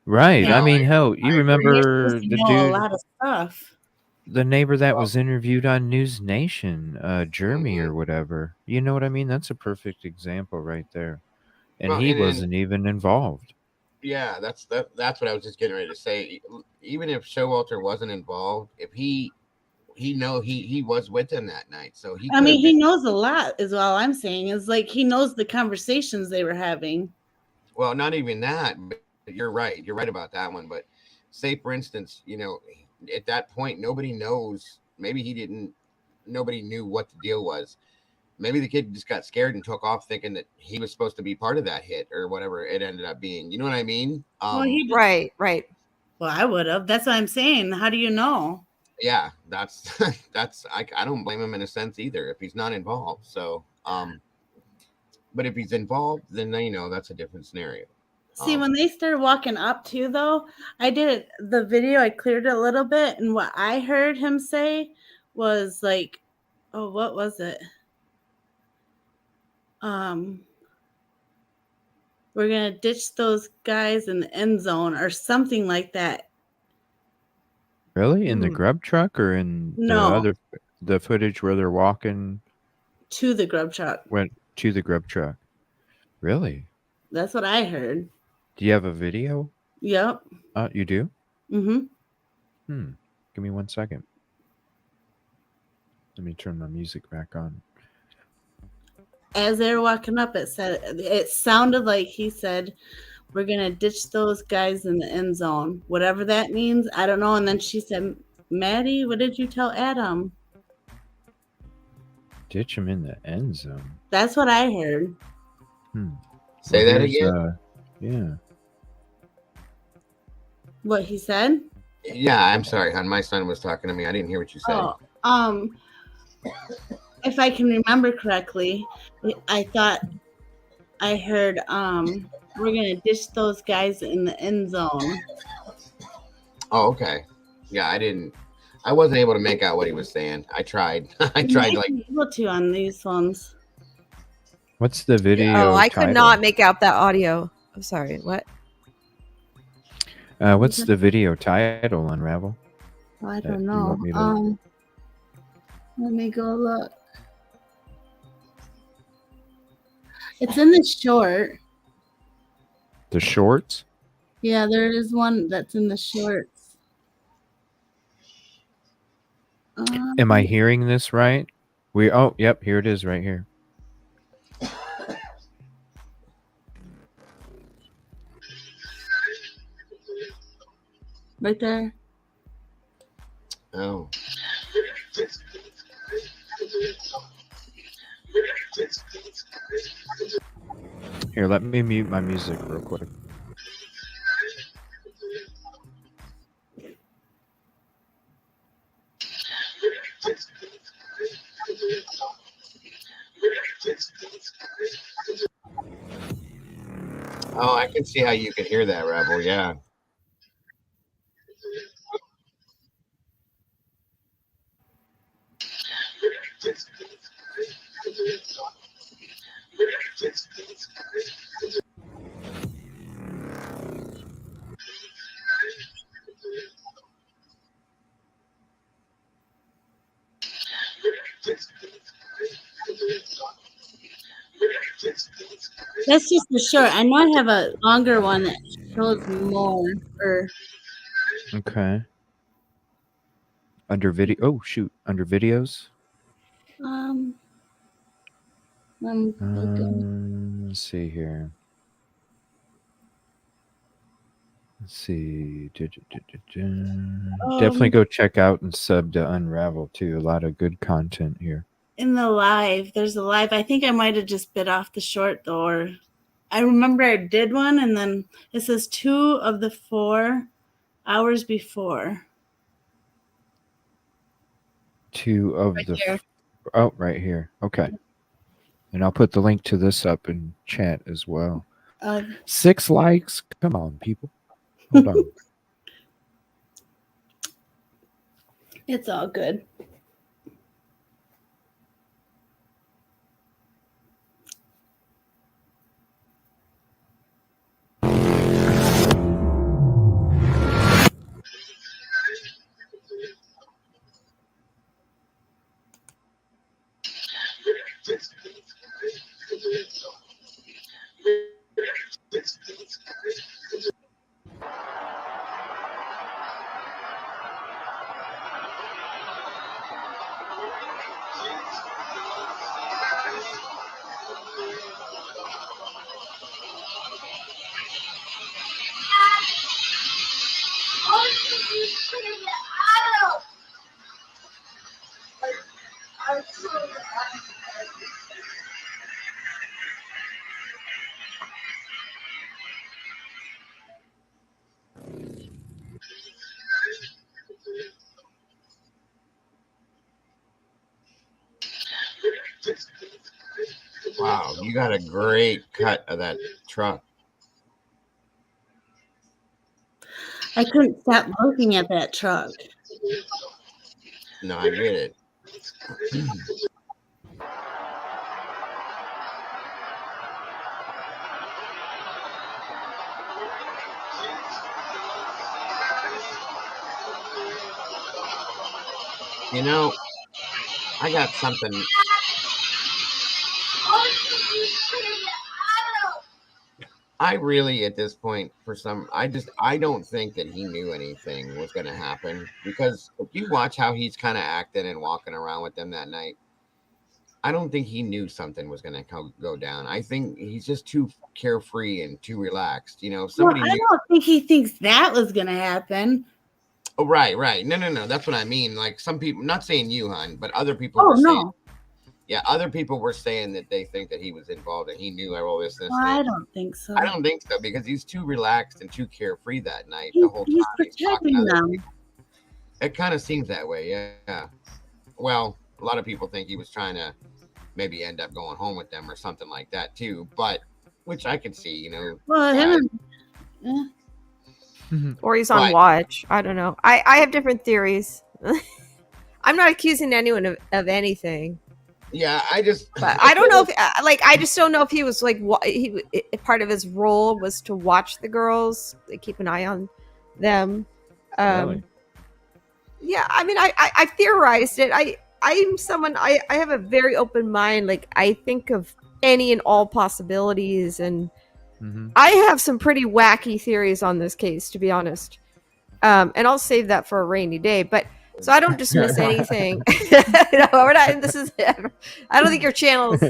Right. I mean, hell, you remember the dude, a lot of stuff. The neighbor that was interviewed on News Nation, Jeremy or whatever. You know what I mean? That's a perfect example right there. And he wasn't even involved. Yeah, that's what I was just getting ready to say. Even if Showalter wasn't involved, if he was with him that night, so he knows a lot. Is all I'm saying. Is like he knows the conversations they were having. Well, not even that. But you're right. You're right about that one. But say, for instance, at that point, nobody knows. Maybe nobody knew what the deal was. Maybe the kid just got scared and took off thinking that he was supposed to be part of that hit or whatever it ended up being. You know what I mean? Right. Well, I would have. That's what I'm saying. How do you know? Yeah, that's I don't blame him in a sense either if he's not involved. So, but if he's involved, then that's a different scenario. See, when they started walking up to, though, I did the video. I cleared it a little bit, and what I heard him say was like, "Oh, what was it? We're gonna ditch those guys in the end zone or something like that." Really? In the grub truck or in the footage where they're walking to the grub truck? Went to the grub truck. Really? That's what I heard. Do you have a video? Yep. You do? Mm-hmm. Give me 1 second. Let me turn my music back on. As they were walking up, it sounded like he said, "We're gonna ditch those guys in the end zone." Whatever that means, I don't know. And then she said, "Maddie, what did you tell Adam?" Ditch him in the end zone. That's what I heard. Say that again. Yeah. What he said? Yeah, I'm sorry, hon. My son was talking to me. I didn't hear what you said. If I can remember correctly, I thought I heard we're gonna ditch those guys in the end zone. Oh, okay. Yeah, I wasn't able to make out what he was saying. I tried. I tried like able to on these phones. What's the video? Oh, I could not make out that audio. I'm sorry. What? What's the video title, Unravel? Oh, I don't know. Let me go look. It's in the short. The shorts? Yeah, there is one that's in the shorts. Am I hearing this right? Yep, here it is right here. Right there. Oh. Here, let me mute my music real quick. Oh, I can see how you could hear that, Rebel. Yeah. That's just the short. I know I have a longer one that shows more. Or Okay. Under video. Oh shoot! Under videos. I'm looking. Let's see here. Let's see. Definitely go check out and sub to Unravel too. A lot of good content here. In the live, there's a live. I think I might have just bit off the short though, or I remember I did one, and then it says 2 of the 4 hours before. 2 of Right the. here. Oh, right here. Okay. And I'll put the link to this up in chat as well. 6 likes. Come on, people. Hold on. It's all good. Wow, you got a great cut of that truck. I couldn't stop looking at that truck. No, I get it. You know, I got something. I really, at this point, I don't think that he knew anything was going to happen, because if you watch how he's kind of acting and walking around with them that night, I don't think he knew something was going to go down. I think he's just too carefree and too relaxed. You know, if somebody Well, I don't think he thinks that was going to happen. Oh, right. No. That's what I mean. Like, some people, not saying you, hon, but other people Oh, were saying, no. yeah, other people were saying that they think that he was involved and he knew all this. Well, I don't think so. I don't think so, because he's too relaxed and too carefree that night. He's The whole time protecting he's talking to other them. people. It kind of seems that way, yeah. Well, a lot of people think he was trying to maybe end up going home with them or something like that too, but which I could see, you know. Well, him and, Or he's on watch. I don't know. I have different theories. I'm not accusing anyone of anything. Yeah, but I don't know if I just don't know if he was like part of his role was to watch the girls, keep an eye on them. Really? Yeah, I mean, I theorized it. I'm someone, I have a very open mind. Like, I think of any and all possibilities, and I have some pretty wacky theories on this case, to be honest. And I'll save that for a rainy day. But so I don't dismiss anything. No, we're not. This is. I don't think your channel's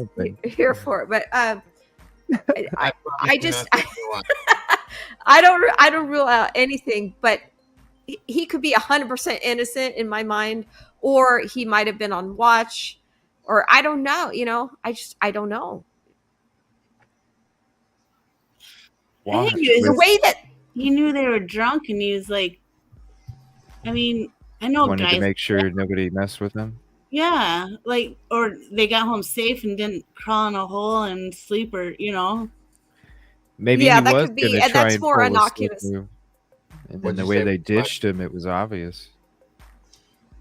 here for it. But I just I don't rule out anything. But he could be 100% innocent in my mind, or he might have been on watch, or I don't know. I don't know. I think Watch it The was with way that he knew they were drunk, and he was like, I mean, I know wanted to guys. make sure nobody messed with him. Yeah, like, or they got home safe and didn't crawl in a hole and sleep, or Maybe yeah, he that was could be, gonna and try that's and more pull a innocuous. slippery, and then What'd the you way say? they ditched him, it was obvious.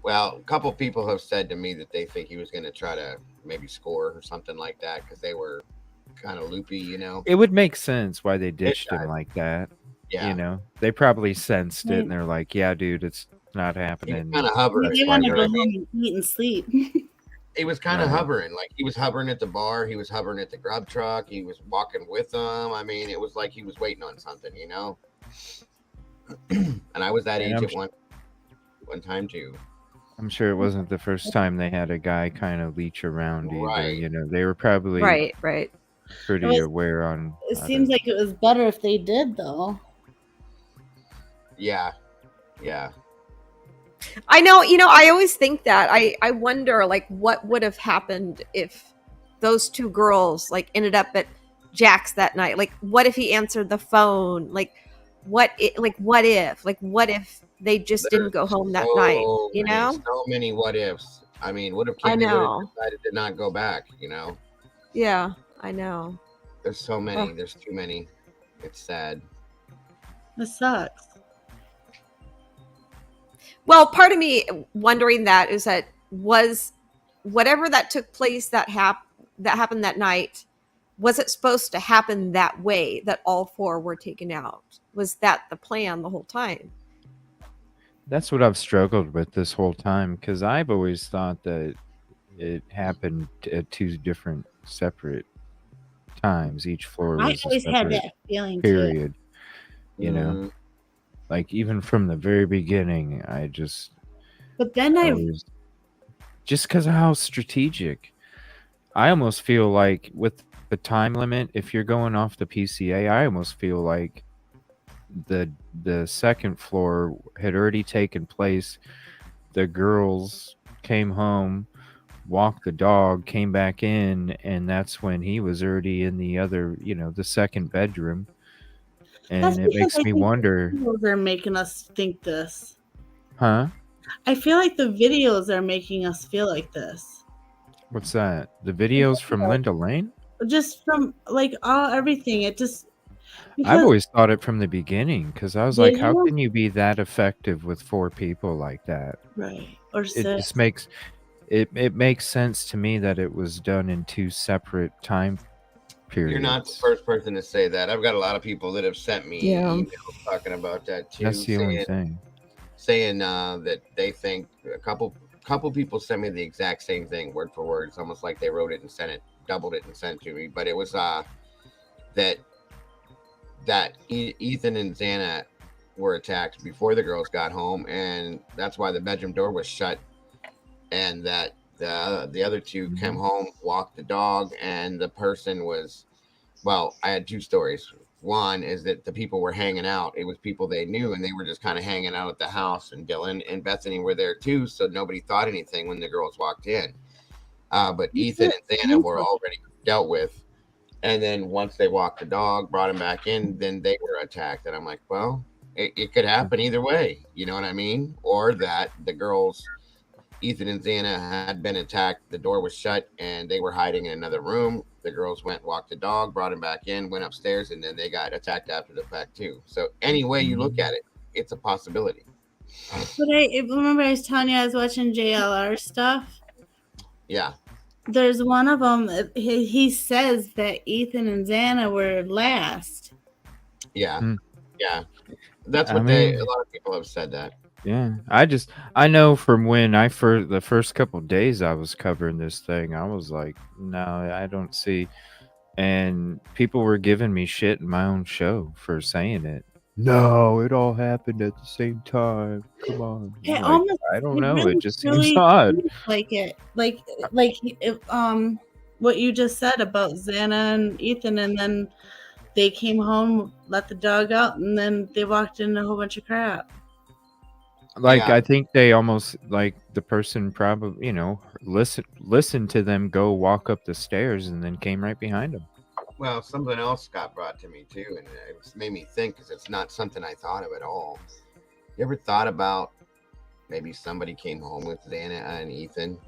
Well, a couple people have said to me that they think he was going to try to maybe score or something like that because they were kind of loopy, you know. It would make sense why they It ditched him does. like that. Yeah, They probably sensed it, Right. and they're like, "Yeah, dude, it's not he was happening." kind of hovering. they That's why want to You know go what I they mean? home and eat and sleep. He was kind of right. hovering. Like he was hovering at the bar. He was hovering at the grub truck. He was walking with them. I mean, it was like he was waiting on something, you know. And I was that And age at one time too. I'm sure it wasn't the first time they had a guy kind of leech around either. Right. They were probably Right. pretty aware on It how seems to. like it was better if they did, though. Yeah. Yeah. I know, I always think that. I wonder, like, what would have happened if those two girls, like, ended up at Jack's that night? Like, what if he answered the phone? Like, what if they just didn't go home that night, So many what ifs. I mean, what if I Candy would have know. decided to not go back, you know? Yeah, I know. There's so many. Ugh. There's too many. It's sad. It sucks. Well, part of me wondering that is that was whatever that took place that happened that night, was it supposed to happen that way, that all four were taken out? Was that the plan the whole time? That's what I've struggled with this whole time, because I've always thought that it happened at two different separate times. Each floor I was a always had separate that feeling too. period. Mm, Like even from the very beginning, I just But then always, just because of how strategic. I almost feel like with the time limit, if you're going off the PCA, I almost feel like the second floor had already taken place. The girls came home, walked the dog, came back in, and that's when he was already in the other, the second bedroom. that's And it because makes I me think wonder, the videos are making us think this. huh? I feel like the videos are making us feel like this. What's that? The videos from Linda Lane? Just from like everything. It just I've because always thought it from the beginning, because I was Did like, how you? can you be that effective with four people like that? right or It six. just makes it makes sense to me that it was done in two separate time periods. You're not the first person to say that. I've got a lot of people that have sent me emails talking about that too. That's the only thing. Saying that they think a couple people sent me the exact same thing, word for word. It's almost like they wrote it and sent it, doubled it and sent it to me. But it was that Ethan and Xana were attacked before the girls got home, and that's why the bedroom door was shut, and that the other two came home, walked the dog, and the person was, well, I had two stories. One is that the people were hanging out. It was people they knew, and they were just kind of hanging out at the house, and Dylan and Bethany were there too, so nobody thought anything when the girls walked in. But Ethan and Xana were already dealt with. And then once they walked the dog, brought him back in, then they were attacked. And I'm like, well, it could happen either way. You know what I mean? Or that the girls, Ethan and Xana, had been attacked. The door was shut and they were hiding in another room. The girls went, walked the dog, brought him back in, went upstairs, and then they got attacked after the fact too. So any way you look at it, it's a possibility. But I remember I was telling you I was watching JLR stuff. Yeah. There's one of them. He says that Ethan and Xana were last. Yeah. Yeah. That's what a lot of people have said that. Yeah, I know from when the first couple days I was covering this thing, I was like, no, I don't see. And people were giving me shit in my own show for saying it. No, it all happened at the same time. Come on. I don't know. It just seems odd. Like it, like what you just said about Xana and Ethan, and then they came home, let the dog out, and then they walked in a whole bunch of crap. Like Yeah. I think they almost like the person probably listened to them go walk up the stairs and then came right behind them. Well, something else got brought to me too, and it made me think because it's not something I thought of at all. You ever thought about maybe somebody came home with Xana and Ethan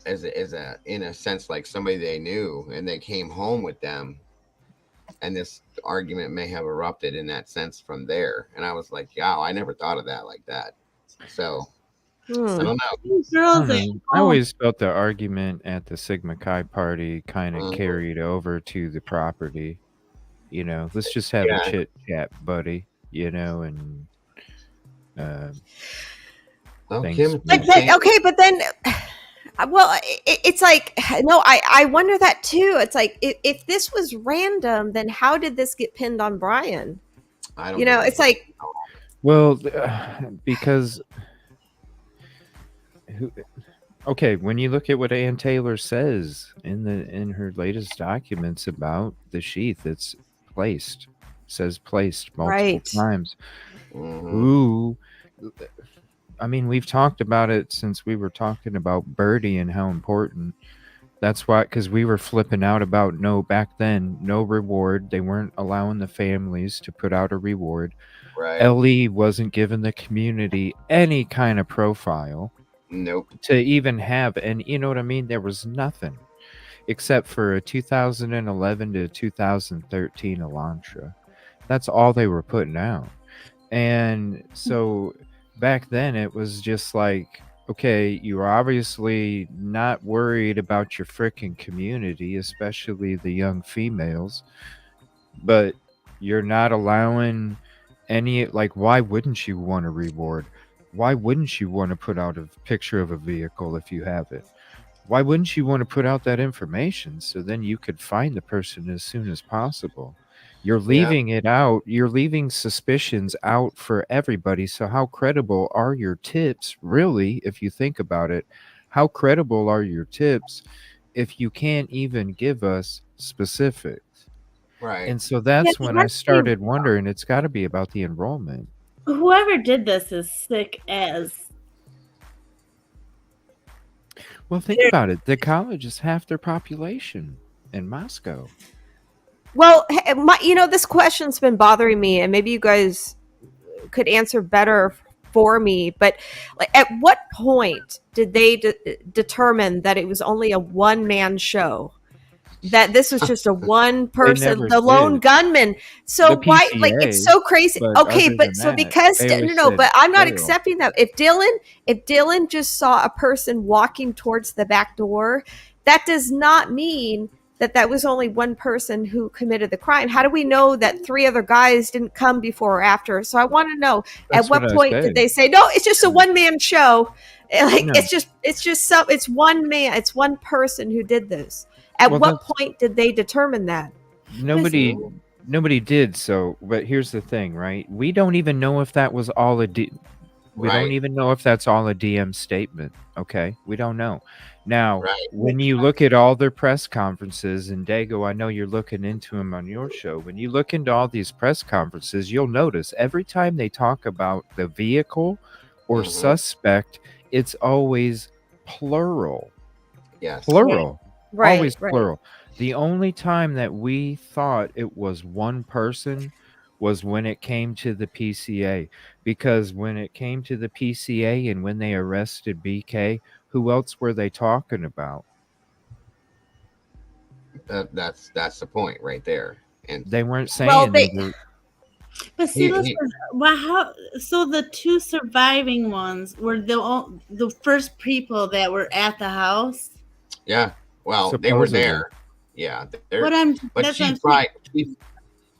as a in a sense like somebody they knew, and they came home with them, and this argument may have erupted in that sense from there. And I was like, wow, I never thought of that like that. So I don't know. I Girls, don't know. I always felt the argument at the Sigma Chi party kind of Mhm. carried over to the property. Let's just have a Yeah. chit chat, buddy. And Well, things Kim, But move. then, okay, but then, well, it's like, no, I wonder that too. It's like, if this was random, then how did this get pinned on Brian? I don't. It's like, Well, because okay, when you look at what Ann Taylor says in her latest documents about the sheath, it's says placed multiple Right. times. Mhm. Who? I mean, we've talked about it since we were talking about Birdie and how important. That's why, because we were flipping out about back then, no reward. They weren't allowing the families to put out a reward. Right. Ellie wasn't giving the community any kind of profile Nope. to even have, and you know what I mean? There was nothing except for a 2011 to 2013 Elantra. That's all they were putting out. And so back then it was just like, okay, you're obviously not worried about your freaking community, especially the young females, but you're not allowing any, like, why wouldn't you want a reward? Why wouldn't you want to put out a picture of a vehicle if you have it? Why wouldn't you want to put out that information so then you could find the person as soon as possible? You're leaving it out. You're leaving suspicions out for everybody. So how credible are your tips, really, if you think about it? How credible are your tips if you can't even give us specifics? Right. And so that's Yeah, when I that's started wondering, it's got to be about the enrollment. Whoever did this is sick as. Well, think about it. The college is half their population in Moscow. well, this question's been bothering me, and maybe you guys could answer better for me. But like, at what point did they determine that it was only a one-man show? That this was just a one person, never the lone did. gunman. So The why, like, it's PCA, so crazy. but Okay, other but than so that, because they always no, said but I'm not Dale. accepting that. If Dylan just saw a person walking towards the back door, that does not mean that was only one person who committed the crime. How do we know that 3 other guys didn't come before or after? So I want to know, That's at what what I point said. did they say, no, it's just a one-man show? Like, No. it's one man, it's one person who did this. At what point did they determine that? Nobody did. So, but here's the thing, right? We don't even know if that was all we don't even know if that's all a DM statement. Okay, we don't know. Now, when you look at all their press conferences, and Dago, I know you're looking into them on your show. When you look into all these press conferences, you'll notice every time they talk about the vehicle or suspect, it's always plural. Yes. Plural. Right. Always plural. The only time that we thought it was one person was when it came to the PCA. Because when it came to the PCA and when they arrested BK, who else were they talking about? That's the point right there. And they weren't saying they were. But see, how? So the 2 surviving ones were the first people that were at the house. Yeah, well, they were there. Yeah, but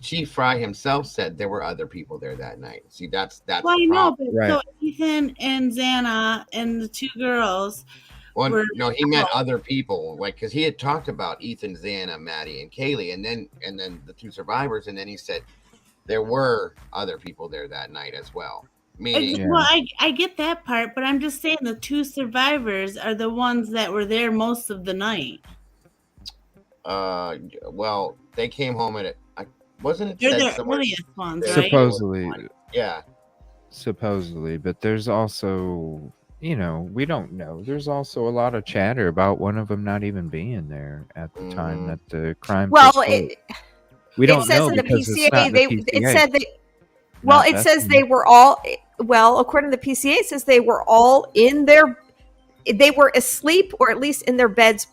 Chief Fry himself said there were other people there that night. See, that's well, I know, but so Ethan and Xana and the 2 girls. Well, no, he meant other people, like, because he had talked about Ethan, Xana, Maddie, and Kaylee, and then the 2 survivors, and then he said there were other people there that night as well. Meaning, well, I get that part, but I'm just saying the 2 survivors are the ones that were there most of the night. Well, they came home at it. Wasn't it? They're the earliest ones, right? Supposedly. Yeah. supposedly, but there's also, we don't know. There's also a lot of chatter about one of them not even being there at the time that the crime Well, took place. We it don't says know in the because it's PCA not the it PCA. said well, not it says Bethany. they were all according to the PCA, it says they were all they were asleep or at least in their beds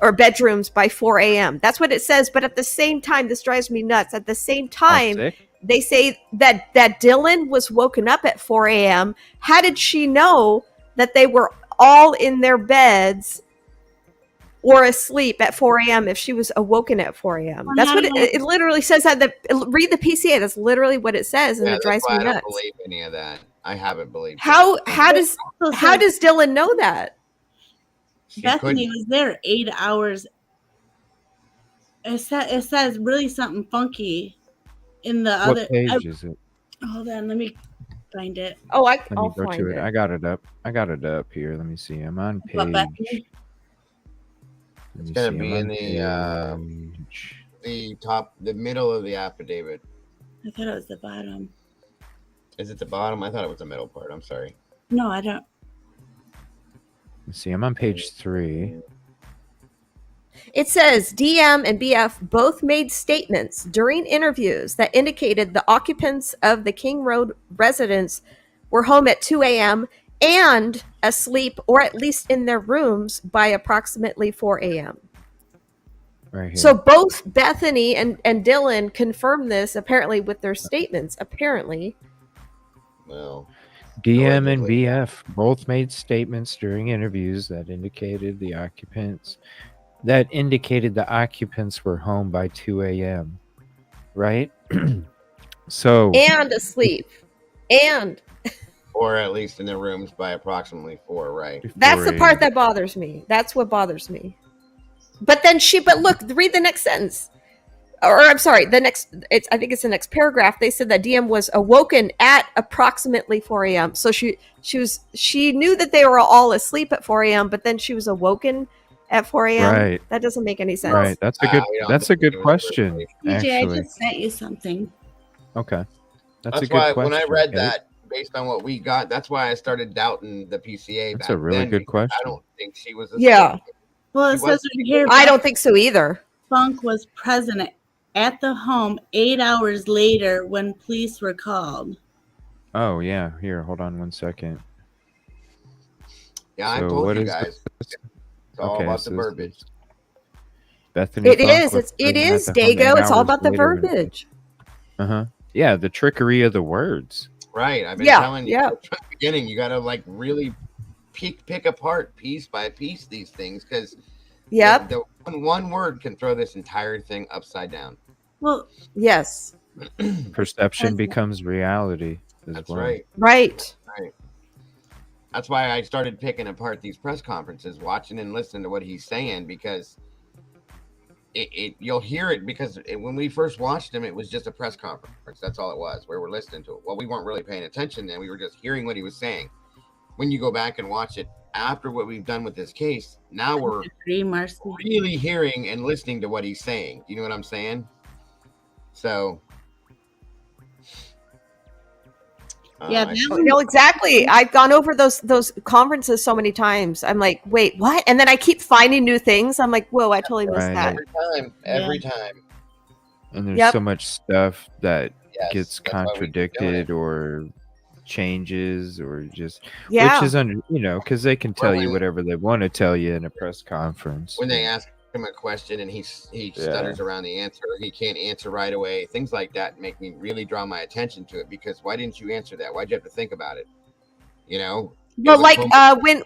or bedrooms by 4 a.m. That's what it says. But at the same time, this drives me nuts. At the same All time, sick? they say that Dylan was woken up at 4 a.m. How did she know that they were all in their beds or asleep at 4 a.m. if she was awoken at 4 a.m.? Well, That's not what even- it literally says. Read the PCA. That's literally what it says, and Yeah, it that's drives why me I don't nuts. believe any of that. I haven't believed How that. does Also how says does Dylan know that? She Bethany couldn't. was there 8 hours. It says really something funky in the What other. page is it? Hold on, let me find it. Oh, Let me I'll go find to it. it. I got it up. here. Let me see. I'm on What, page. Bethany? It's gonna I'm be in on the the middle of the affidavit. I thought it was the bottom. Is it the bottom? I thought it was the middle part. I'm sorry. No, I don't. Let's see. I'm on page 3. It says DM and BF both made statements during interviews that indicated the occupants of the King Road residence were home at 2 a.m. and asleep or at least in their rooms by approximately 4 a.m. Right here. So both Bethany and Dylan confirmed this apparently with their statements. Apparently. Well, DM and allegedly. BF both made statements during interviews that indicated the occupants were home by 2 a.m. Right? So And asleep. And or at least in their rooms by approximately 4, right? that's the 4 part a.m. that bothers me. That's what bothers me. But look, read the next sentence. Or I'm sorry, I think it's the next paragraph. They said that DM was awoken at approximately 4 a.m. So she knew that they were all asleep at 4 a.m., but then she was awoken at 4 a.m. Right. That doesn't make any sense. Right. That's a good question, TJ, I actually. just sent you something. Okay. That's a That's good why question. when I read Kate. that, based on what we got, that's why I started doubting the PCA. That's back a really then, good because question. I don't think she was asleep. Yeah. Well, it She says was- right here, I don't think so either. Funk was present at the home 8 hours later when police were called. Oh, yeah. Here, hold on one second. Yeah, I So told what you is guys. this? It's all Okay, about so the this verbiage. is Bethany It Funk is. was It present is, at the home 8 Dago. It's all hours about the later when- verbiage. Uh-huh. Yeah, the trickery of the words. Right. I've been Yeah, telling you yeah. from the beginning, you got to like really pick apart piece by piece these things, because Yep. the one word can throw this entire thing upside down. Well, Yes. Perception becomes reality as That's well. right. Right. Right. That's why I started picking apart these press conferences, watching and listening to what he's saying, because you'll hear it, because when we first watched him, it was just a press conference. That's all it was. We were listening to it. Well, we weren't really paying attention then. We were just hearing what he was saying. When you go back and watch it after what we've done with this case, now we're really hearing and listening to what he's saying. You know what I'm saying? So yeah, no, exactly. I've gone over those conferences so many times. I'm like, wait, what? And then I keep finding new things. I'm like, whoa, I totally missed Right. that. every time. And there's Yep. so much stuff that Yes, gets that's why we keep doing contradicted or changes or just Yeah. which is because they can tell you when- whatever they want to tell you in a press conference. When they ask him a question and he stutters around the answer, he can't answer right away. Things like that make me really draw my attention to it, because why didn't you answer that? Why'd you have to think about it? You know? Well, like when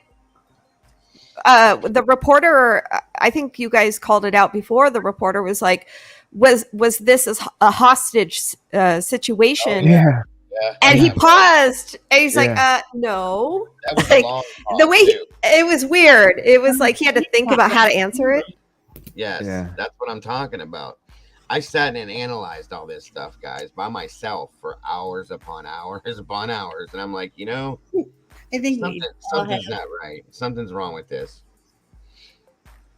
the reporter, I think you guys called it out before. The reporter was like, "Was this a hostage situation?" Yeah. And he paused, and he's like, Yeah. "No." That was Like, a long the pause, way too. it was weird. It was like he had to think about how to answer it. Yes, Yeah. that's what I'm talking about. I sat and analyzed all this stuff, guys, by myself for hours upon hours upon hours, and I'm like, I think something's not right. Something's wrong with this.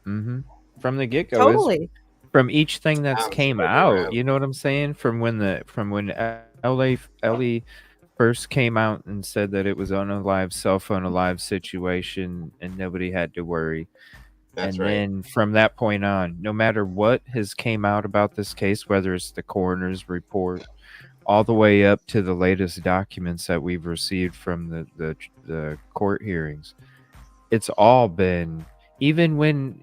Mm-hmm. From the get go, Totally. from each thing that's I'm came sure out. around. You know what I'm saying? From when Ellie first came out and said that it was unalive, cell phone alive situation and nobody had to worry. That's and right. then from that point on, no matter what has came out about this case, whether it's the coroner's report, all the way up to the latest documents that we've received from the court hearings, it's all been, even when,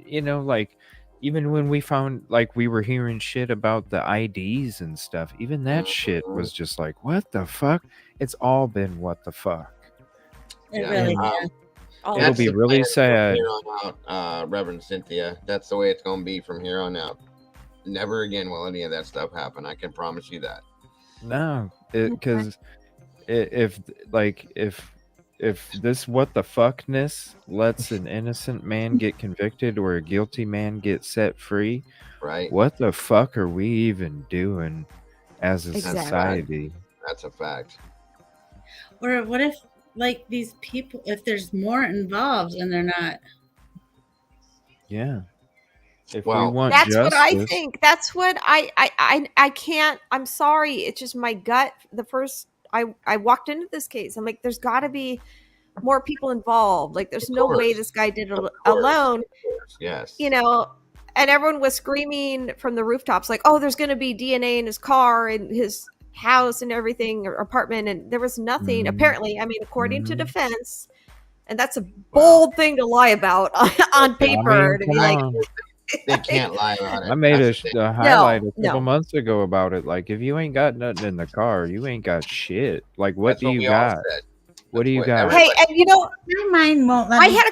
even when we found, like, we were hearing shit about the IDs and stuff, even that shit Mhm. was just like, what the fuck? It's all been what the fuck. It Yeah. really And is. All it'll of be it. really plan sad. from here on out, Reverend Cynthia. That's the way it's going to be from here on out. Never again will any of that stuff happen. I can promise you that. No, because if this what the fuckness lets an innocent man get convicted or a guilty man get set free, Right? what the fuck are we even doing as a Exactly. society? That's a fact. Or what if, like, these people, if there's more involved and they're not? Yeah. If we Well, want That's what I justice, think. That's what I can't. I'm sorry. It's just my gut. The first I walked into this case, I'm like, there's got to be more people involved. Like, there's Of no way course. this guy did it Of course. alone. Yes. You know, and everyone was screaming from the rooftops, like, "Oh, there's going to be DNA in his car and his house and everything, or apartment," and there was nothing. Mhm. Apparently, I mean, according to Mhm. defense, and that's a bold thing to lie about on paper. To be come like, on. They can't lie about it. I made That's the thing. a highlight a No. couple months ago about it. Like, if you ain't got nothing in the car, you ain't got shit. Like, what That's do what you we all got? said. What do you what got? Hey, and you know, My mind won't let I me. had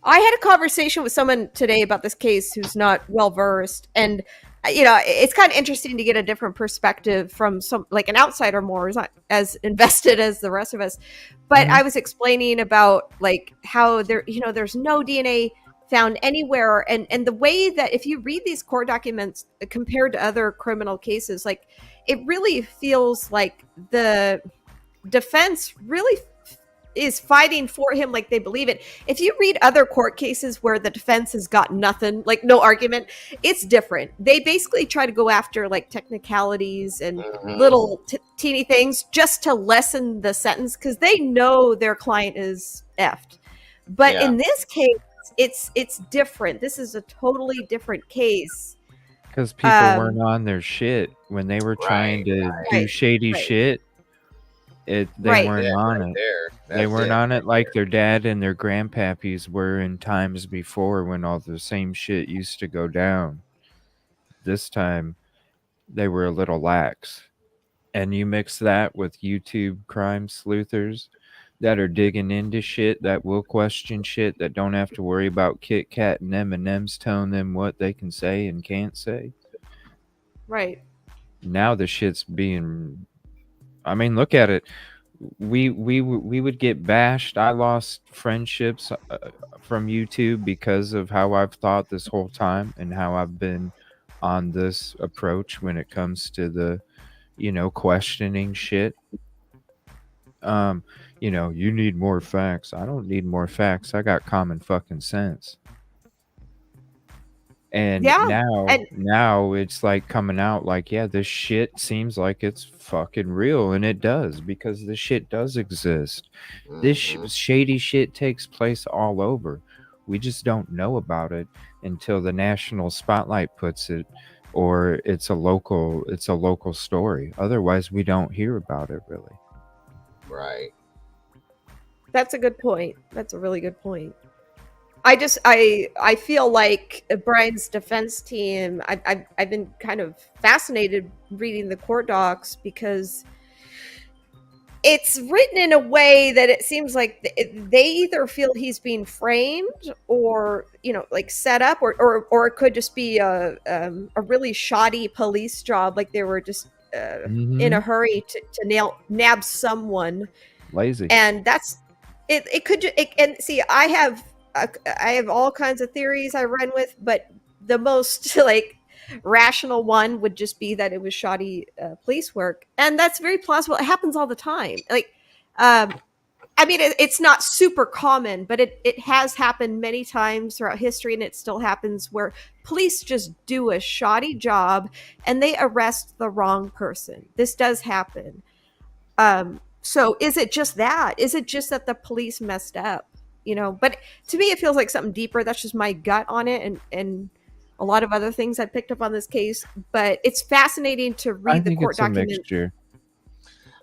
I had a conversation with someone today about this case who's not well versed, and you know, it's kind of interesting to get a different perspective from some, like, an outsider more, who's not as invested as the rest of us. But Mhm. I was explaining about, like, how there, you know, there's no DNA found anywhere, and the way that if you read these court documents compared to other criminal cases, like, it really feels like the defense really is fighting for him like they believe it. If you read other court cases where the defense has got nothing, like no argument, it's different. They basically try to go after, like, technicalities and little teeny things just to lessen the sentence because they know their client is effed. But Yeah. in this case, it's different. This is a totally different case. Because people weren't on their shit when they were trying to do Right, shady right. shit. They Right. weren't Yeah, on right it. there. They That's weren't it. on it like their dad and their grandpappies were in times before when all the same shit used to go down. This time, they were a little lax. And you mix that with YouTube crime sleuthers that are digging into shit, that will question shit, that don't have to worry about Kit Kat and M&M's telling them what they can say and can't say. Right. Now the shit's being, I mean, look at it. We would get bashed. I lost friendships from YouTube because of how I've thought this whole time and how I've been on this approach when it comes to the, questioning shit. You need more facts. I don't need more facts. I got common fucking sense. And Yeah. And now it's like coming out like, yeah, this shit seems like it's fucking real, and it does, because this shit does exist. This shady shit takes place all over. We just don't know about it until the national spotlight puts it, or it's a local story. Otherwise, we don't hear about it really. Right. that's a good point. That's a really good point. I feel like Brian's defense team, I've been kind of fascinated reading the court docs because it's written in a way that it seems like they either feel he's being framed or, like, set up, or it could just be a really shoddy police job, like they were just in a hurry to nab someone. Lazy. And that's it could and see, I have all kinds of theories I run with, but the most like rational one would just be that it was shoddy police work, and that's very plausible. It happens all the time. Like, I mean, it's not super common, but it has happened many times throughout history, and it still happens where police just do a shoddy job and they arrest the wrong person. This does happen. So is it just that? Is it just that the police messed up? You know, but to me, it feels like something deeper. That's just my gut on it, and a lot of other things I picked up on this case. But it's fascinating to I read the think court it's a document. mixture.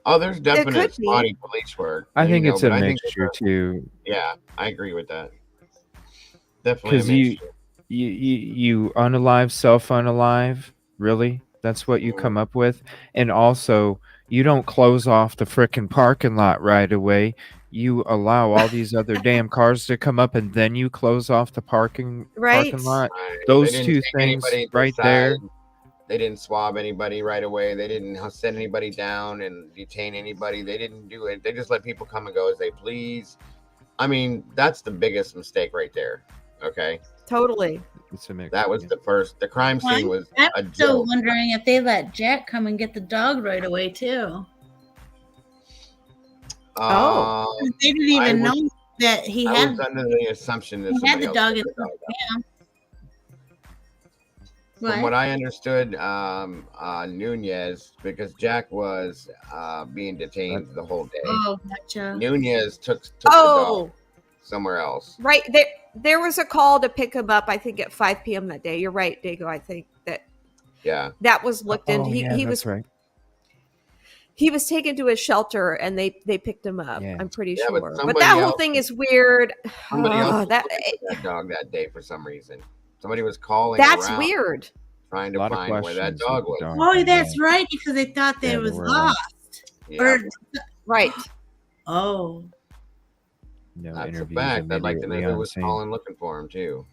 Oh, there's It definite could be. spotty police work. I you think know, it's but a I think mixture too, yeah, I agree with that. Definitely a because mixture. you unalive, self unalive. Really, that's what you Mhm. come up with, and also you don't close off the frickin' parking lot right away. You allow all these other damn cars to come up, and then you close off the parking Right. lot. Right. They Those didn't two take things anybody right inside. there. They didn't swab anybody right away. They didn't send anybody down and detain anybody. They didn't do it. They just let people come and go as they please. I mean, that's the biggest mistake right there. Okay, Totally. It's a mix. that was the first. The crime scene was a I'm still joke. wondering if they let Jack come and get the dog right away too. Oh. Um, They didn't even I know that he I had was under the assumption that he had somebody the else dog took in the dog out. his van. From what I understood, Nunez, because Jack was being detained the whole day. Oh, gotcha. Nunez took the dog Oh, somewhere else. right. There was a call to pick him up, I think, at 5 p.m. that day. You're right, Dago. I think Yeah, that was looked into. Oh, yeah, He that's was right. he was taken to a shelter and they picked him up. Yeah. I'm pretty Yeah, but sure. But somebody that whole else- thing is weird. somebody else was that looking for that dog that day for some reason. Somebody was calling that's around weird. trying A to lot of find where that questions dog with the was. dog. Oh, that's right, because they thought they Yeah, was they were lost. Yeah, Or Right. oh, No that's a interviews fact. I'd like to know immediately who on was scene. calling looking for him too.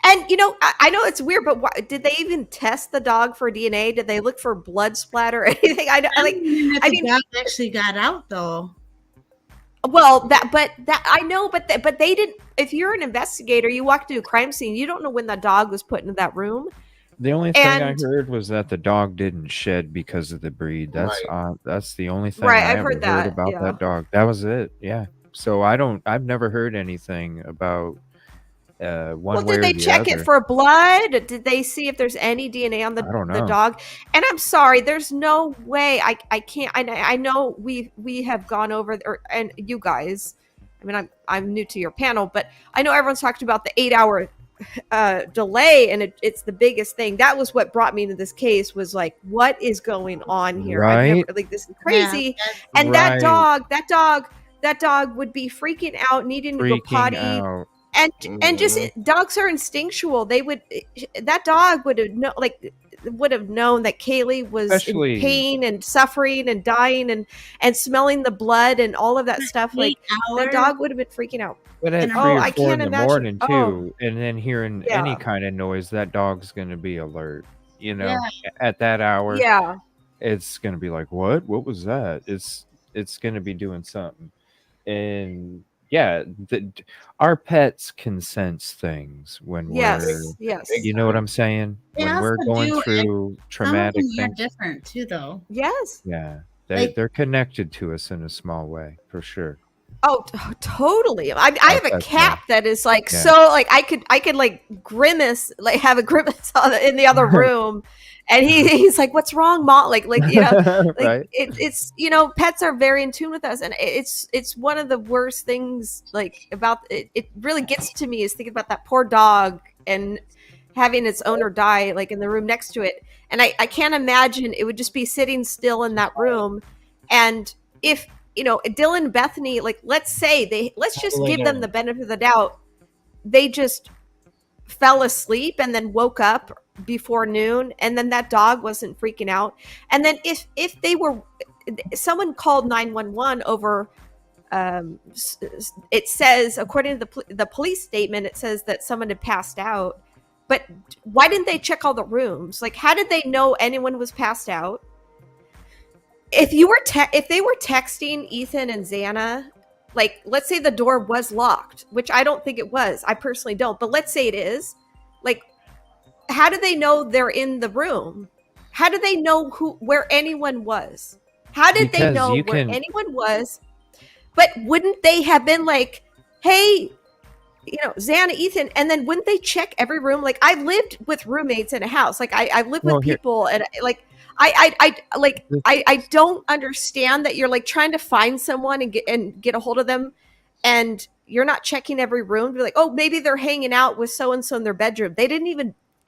And you know, I know it's weird, but did they even test the dog for DNA? Did they look for blood splatter or anything? I mean, the dog actually got out though. well, but I know, but they didn't. If you're an investigator, you walk to a crime scene, you don't know when the dog was put into that room. The only thing I And- heard was that the dog didn't shed because of the breed. That's that's the only thing Right, I I've ever heard that, about yeah. that dog. That was it. Yeah. So I've never heard anything about one Well, way did or they the check other. it for blood? Did they see if there's any DNA on I don't the know. dog? And I'm sorry, there's no way I can't. I know we have gone over and you guys. I mean, I'm new to your panel, but I know everyone's talked about the 8-hour delay, and it's the biggest thing. That was what brought me into this case. Was like, what is going on here? I've Right? never like this is crazy. Yeah, And Right. that dog would be freaking out, needing to go Freaking potty. out. And just dogs are instinctual. That dog would have known that Kaylee was Especially- in pain and suffering and dying and smelling the blood and all of that stuff. Like that dog would have been freaking out. But at And 3 oh, or I 4 in can't the imagine- morning oh. too, and then hearing any Yeah. kind of noise, that dog's gonna be alert. You know, Yeah. at that hour, Yeah. it's gonna be like, what? What was that? It's gonna be doing something. And yeah, our pets can sense things when Yes. Yes. you know what I'm saying? They When we're also going do, through some of traumatic them are things. different too, though. Yes. Yeah. Like- They're connected to us in a small way, for sure. Oh, totally. I have a That's cat that is like Yeah. so like I could like grimace, like have a grimace in the other room, and he's like, "What's wrong, Mom?" Like you know, like Right. it's you know, pets are very in tune with us, and it's one of the worst things like about it. It really gets to me is thinking about that poor dog and having its owner die like in the room next to it, and I can't imagine it would just be sitting still in that room, and if you know, Dylan and Bethany, like let's just give them the benefit of the doubt. They just fell asleep and then woke up before noon, and then that dog wasn't freaking out. And then if they were, someone called 911 over. It says, according to the police statement, it says that someone had passed out. But why didn't they check all the rooms? Like, how did they know anyone was passed out? If they were texting Ethan and Xana, like let's say the door was locked, which I don't think it was. I personally don't, but let's say it is. Like, how do they know they're in the room? How do they know where anyone was? How did they Because know you where can- anyone was? But wouldn't they have been like, hey, you know, Xana, Ethan, and then wouldn't they check every room? Like, I lived with roommates in a house. Like, I lived Well, with here- people, and like, I don't understand that you're like trying to find someone and get a hold of them, and you're not checking every room. Be like, oh, maybe they're hanging out with so and so in their bedroom. It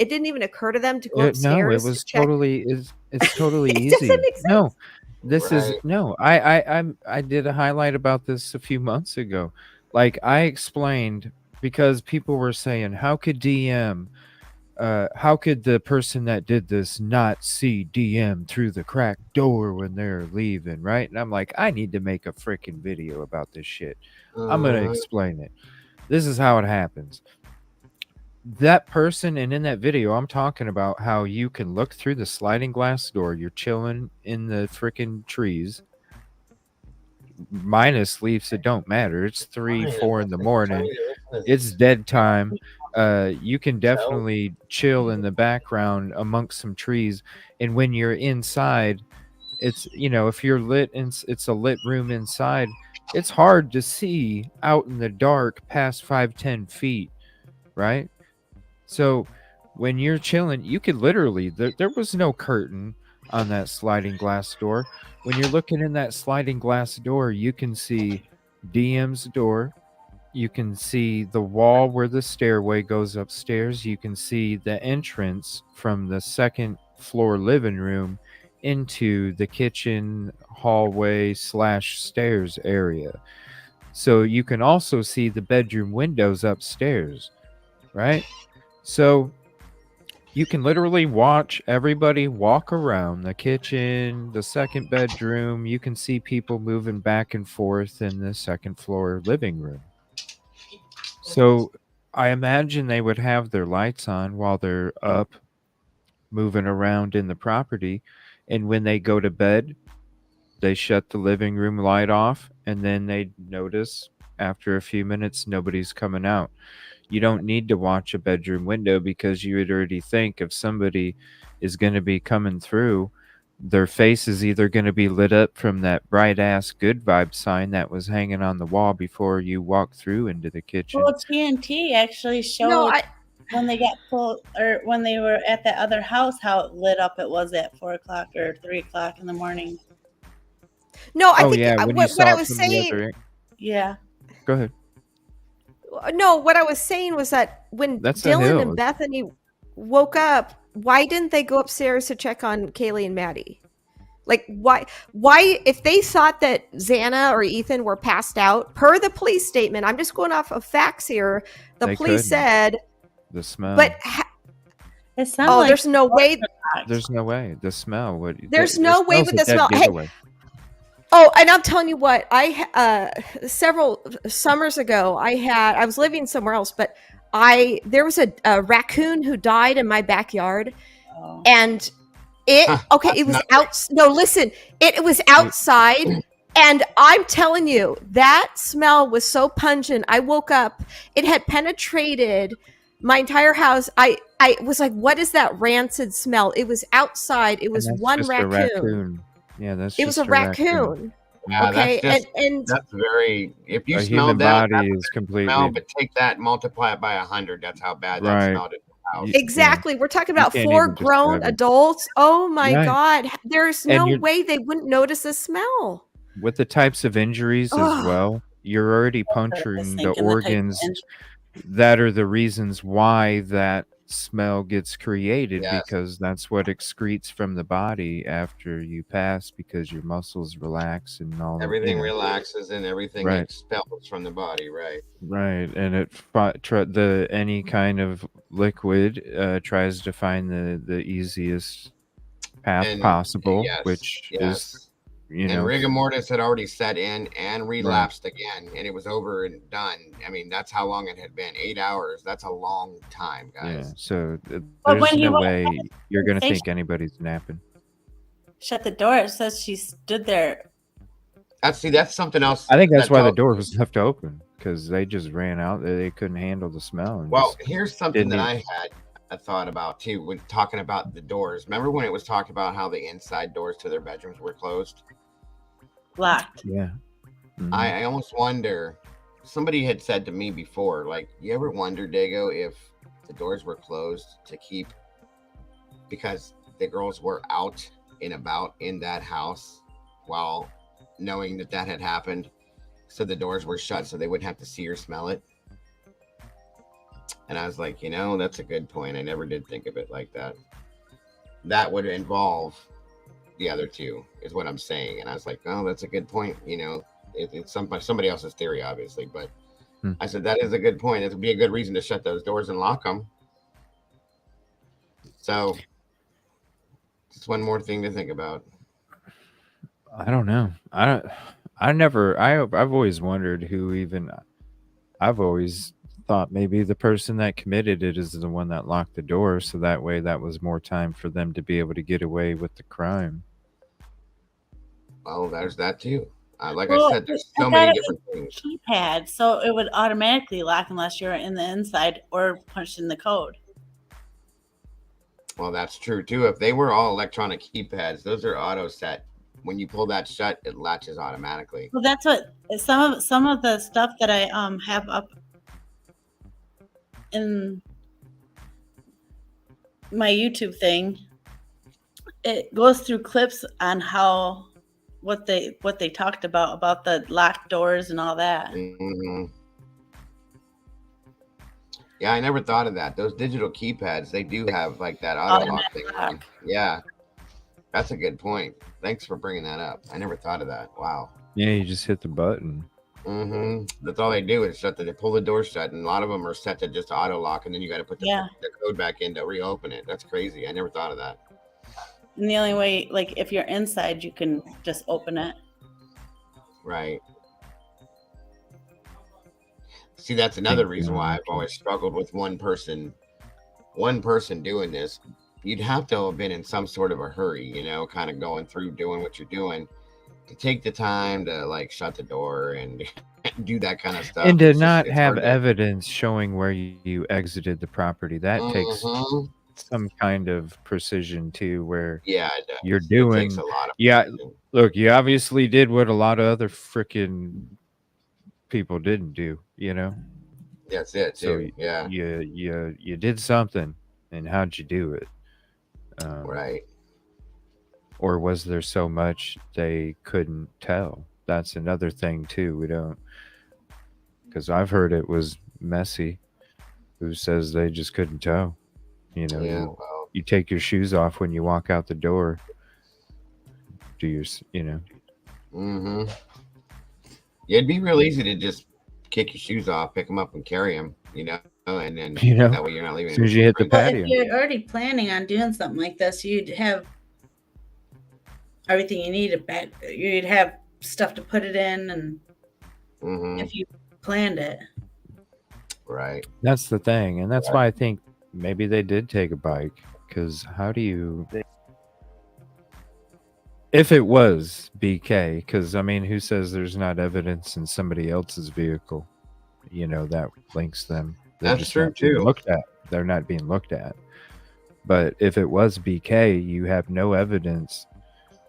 didn't even occur to them to go No, upstairs it to was check. totally it's totally It doesn't easy. make sense. No, this is Right. no. I did a highlight about this a few months ago. Like I explained because people were saying, how could how could the person that did this not see DM through the cracked door when they're leaving, right? And I'm like, I need to make a freaking video about this shit. I'm gonna explain it. This is how it happens. That person, and in that video, I'm talking about how you can look through the sliding glass door. You're chilling in the freaking trees, minus leaves. It don't matter. It's 3, 4 in the morning. It's dead time. You can definitely chill in the background amongst some trees. And when you're inside, it's, if you're lit and it's a lit room inside, it's hard to see out in the dark past 5-10 feet, right? So when you're chilling, you could literally, there was no curtain on that sliding glass door. When you're looking in that sliding glass door, you can see DM's door. You can see the wall where the stairway goes upstairs. You can see the entrance from the second floor living room into the kitchen hallway / stairs area. So you can also see the bedroom windows upstairs, right? So you can literally watch everybody walk around the kitchen, the second bedroom. You can see people moving back and forth in the second floor living room. So I imagine they would have their lights on while they're up moving around in the property. And when they go to bed, they shut the living room light off, and then they notice after a few minutes nobody's coming out. You don't need to watch a bedroom window because you would already think if somebody is going to be coming through, their face is either going to be lit up from that bright ass good vibe sign that was hanging on the wall before you walk through into the kitchen. Well, TNT actually showed No, when they got pulled, or when they were at that other house, how lit up it was at 4 o'clock or 3 o'clock in the morning. no, I Oh think yeah, when you what saw I it was from the saying. other. Yeah. Go ahead. No, what I was saying was that when That's a Dylan hill. and Bethany woke up, why didn't they go upstairs to check on Kaylee and Maddie? Like, why, if they thought that Xana or Ethan were passed out, per the police statement, I'm just going off of facts here. The They police couldn't. said, The smell. but It sounded like there's no way. There's no way. The smell would. There's no way with the smell. Hey, Giveaway. oh, and I'm telling you what, several summers ago, I was living somewhere else, but there was a raccoon who died in my backyard, and it was out. No, listen, it was outside, and I'm telling you, that smell was so pungent. I woke up, it had penetrated my entire house. I was like, what is that rancid smell? It was outside. It was one raccoon. Yeah, that's it was a raccoon. Yeah, Okay, and that's very. If you a smell human that, body is completely. smell, but take that, multiply it by 100. That's how bad that Right. smelled at the house. Exactly. We're talking about can't 4 even grown describe it. adults. Oh my Right. God. There's And no you're- way they wouldn't notice the smell. With the types of injuries Ugh. as well, you're already puncturing the thinking the type of organs injury. that are the reasons why that smell gets created, Yes. because that's what excretes from the body after you pass, because your muscles relax and all Everything relaxes and everything Right. expels from the body, right? Right, and it any kind of liquid tries to find the easiest path And possible, yes, which yes. is And rigor mortis had already set in and relapsed again, and it was over and done. I mean, that's how long it had been. 8 hours. That's a long time, yeah. guys. So But there's when he no went way you're gonna station- think anybody's napping. Shut the door. It says she stood there. That's something else. I think that's that why the tells- door was left open, because they just ran out. They couldn't handle the smell. And Well, just here's something didn't that even- I had a thought about too when talking about the doors. Remember when it was talked about how the inside doors to their bedrooms were closed? Locked. Yeah. Mhm. I almost wonder. Somebody had said to me before, like, you ever wonder, Dago, if the doors were closed to keep because the girls were out and about in that house while knowing that that had happened. So the doors were shut so they wouldn't have to see or smell it. And I was like, that's a good point. I never did think of it like that. That would involve the other two, is what I'm saying. And I was like, oh, that's a good point. It's somebody else's theory, obviously, but I said that is a good point. It would be a good reason to shut those doors and lock them. So, just one more thing to think about. I don't know. I've always wondered who even. I've always thought maybe the person that committed it is the one that locked the door, so that way that was more time for them to be able to get away with the crime. Well, there's that too. Like Well, I said, there's I so thought many it different was things. a keypad, so it would automatically lock unless you're in the inside or punched in the code. Well, that's true too. If they were all electronic keypads, those are auto set. When you pull that shut, it latches automatically. Well, that's what some of the stuff that I have up in my YouTube thing. It goes through clips on what they talked about the locked doors and all that. Mm-hmm. Yeah, I never thought of that. Those digital keypads, they do have like that auto lock thing. Yeah, that's a good point. Thanks for bringing that up. I never thought of that. Wow. Yeah, you just hit the button. Mm-hmm. That's all they do is they pull the door shut, and a lot of them are set to just auto lock, and then you got to put the code back in to reopen it. That's crazy. I never thought of that. And the only way, like if you're inside, you can just open it. Right. See, that's another reason why I've always struggled with one person doing this. You'd have to have been in some sort of a hurry, kind of going through doing what you're doing, to take the time to like shut the door and do that kind of stuff. And to not have evidence showing where you exited the property. That takes some kind of precision too, where you're doing. It takes a lot of precision. Look, you obviously did what a lot of other freaking people didn't do, That's it too. So you did something, and how'd you do it? Right. Or was there so much they couldn't tell? That's another thing too. We don't, because I've heard it was messy. Who says they just couldn't tell? You take your shoes off when you walk out the door. Do your, Mm-hmm. Yeah, it'd be real easy to just kick your shoes off, pick them up, and carry them. And then that way you're not leaving. As soon as you hit the patio. If you're already planning on doing something like this, you'd have everything you need. You'd have stuff to put it in, and if you planned it. Right. That's the thing, and that's why I think maybe they did take a bike. Because how do you? If it was BK, because I mean, who says there's not evidence in somebody else's vehicle? That links them. They're That's just true not being too. Looked at. They're not being looked at. But if it was BK, you have no evidence.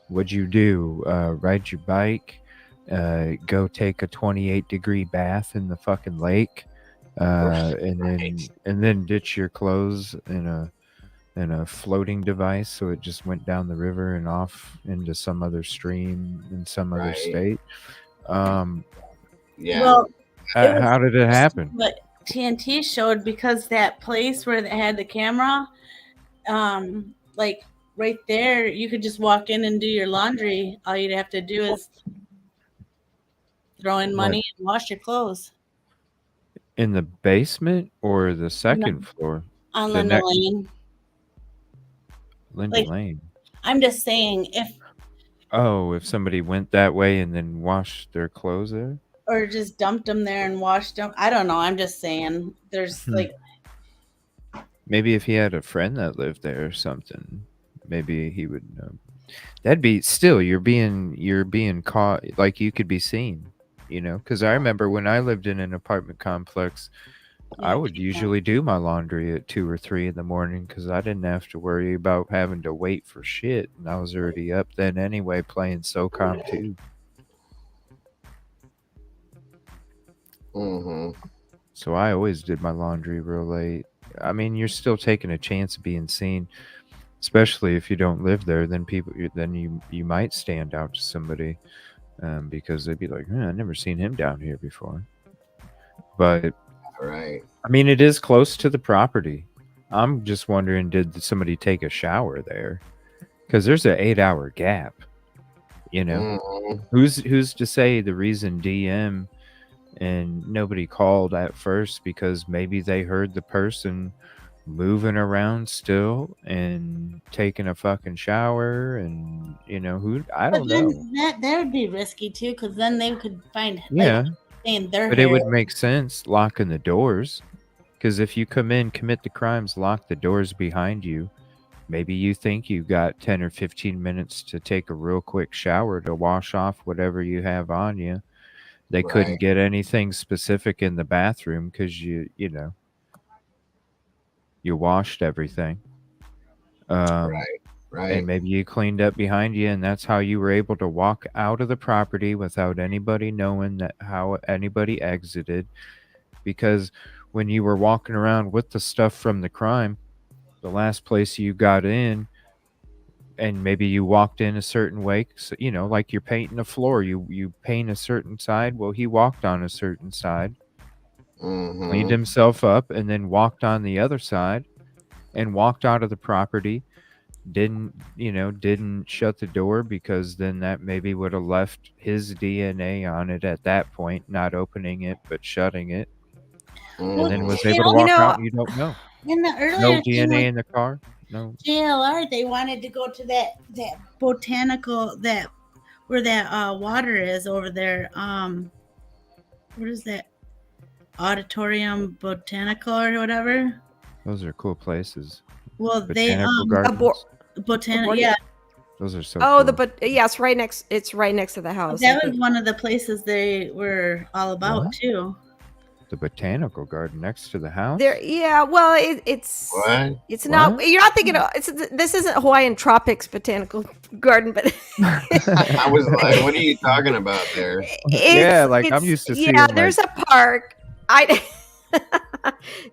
What'd you do? Ride your bike? Go take a 28-degree bath in the fucking lake? And then ditch your clothes in a floating device, so it just went down the river and off into some other stream in some other state. Well, how did it happen? But TNT showed, because that place where they had the camera, like right there, you could just walk in and do your laundry. All you'd have to do is throw in money and wash your clothes. In the basement or the second floor? On Linda Lane. Linda Lane. I'm just saying, if somebody went that way and then washed their clothes there? Or just dumped them there and washed them. I don't know. I'm just saying there's maybe if he had a friend that lived there or something, maybe he would know. That'd be still, you're being caught, like you could be seen, because I remember when I lived in an apartment complex, I would usually do my laundry at 2 or 3 in the morning because I didn't have to worry about having to wait for shit. And I was already up then anyway, playing SOCOM 2. So I always did my laundry real late. I mean, you're still taking a chance of being seen. especially if you don't live there. Then you might stand out to somebody because they'd be like, I've never seen him down here before. But Right. I mean, it is close to the property. I'm just wondering, did somebody take a shower there? Because there's an 8-hour gap. You know, who's to say the reason DM and nobody called at first because maybe they heard the person moving around still and taking a fucking shower, and who I don't know. That would be risky too, because then they could find Yeah, in their but hair. it would make sense locking the doors, because if you come in, commit the crimes, lock the doors behind you. Maybe you think you got 10 or 15 minutes to take a real quick shower to wash off whatever you have on you. They couldn't get anything specific in the bathroom because you washed everything. Right. And maybe you cleaned up behind you, and that's how you were able to walk out of the property without anybody knowing how anybody exited. Because when you were walking around with the stuff from the crime, the last place you got in, and maybe you walked in a certain way, so, like you're painting a floor, you paint a certain side. Well, he walked on a certain side, cleaned himself up, and then walked on the other side and walked out of the property. Didn't shut the door, because then that maybe would have left his DNA on it at that point, not opening it but shutting it. And then was able to walk out, and you don't know. In the earlier No DNA in the car. No. JLR, they wanted to go to that botanical, where that water is over there. What is that? Auditorium Botanical or whatever. Those are cool places. Well, Botanical gardens. Botanical, yeah. Those are so cool. It's right next to the house. That was one of the places they were all about too. The botanical garden next to the house. Well, it's what? It's not. What? You're not thinking. This isn't Hawaiian Tropics Botanical Garden, but I was like, what are you talking about there? I'm used to seeing. Yeah, there's a park.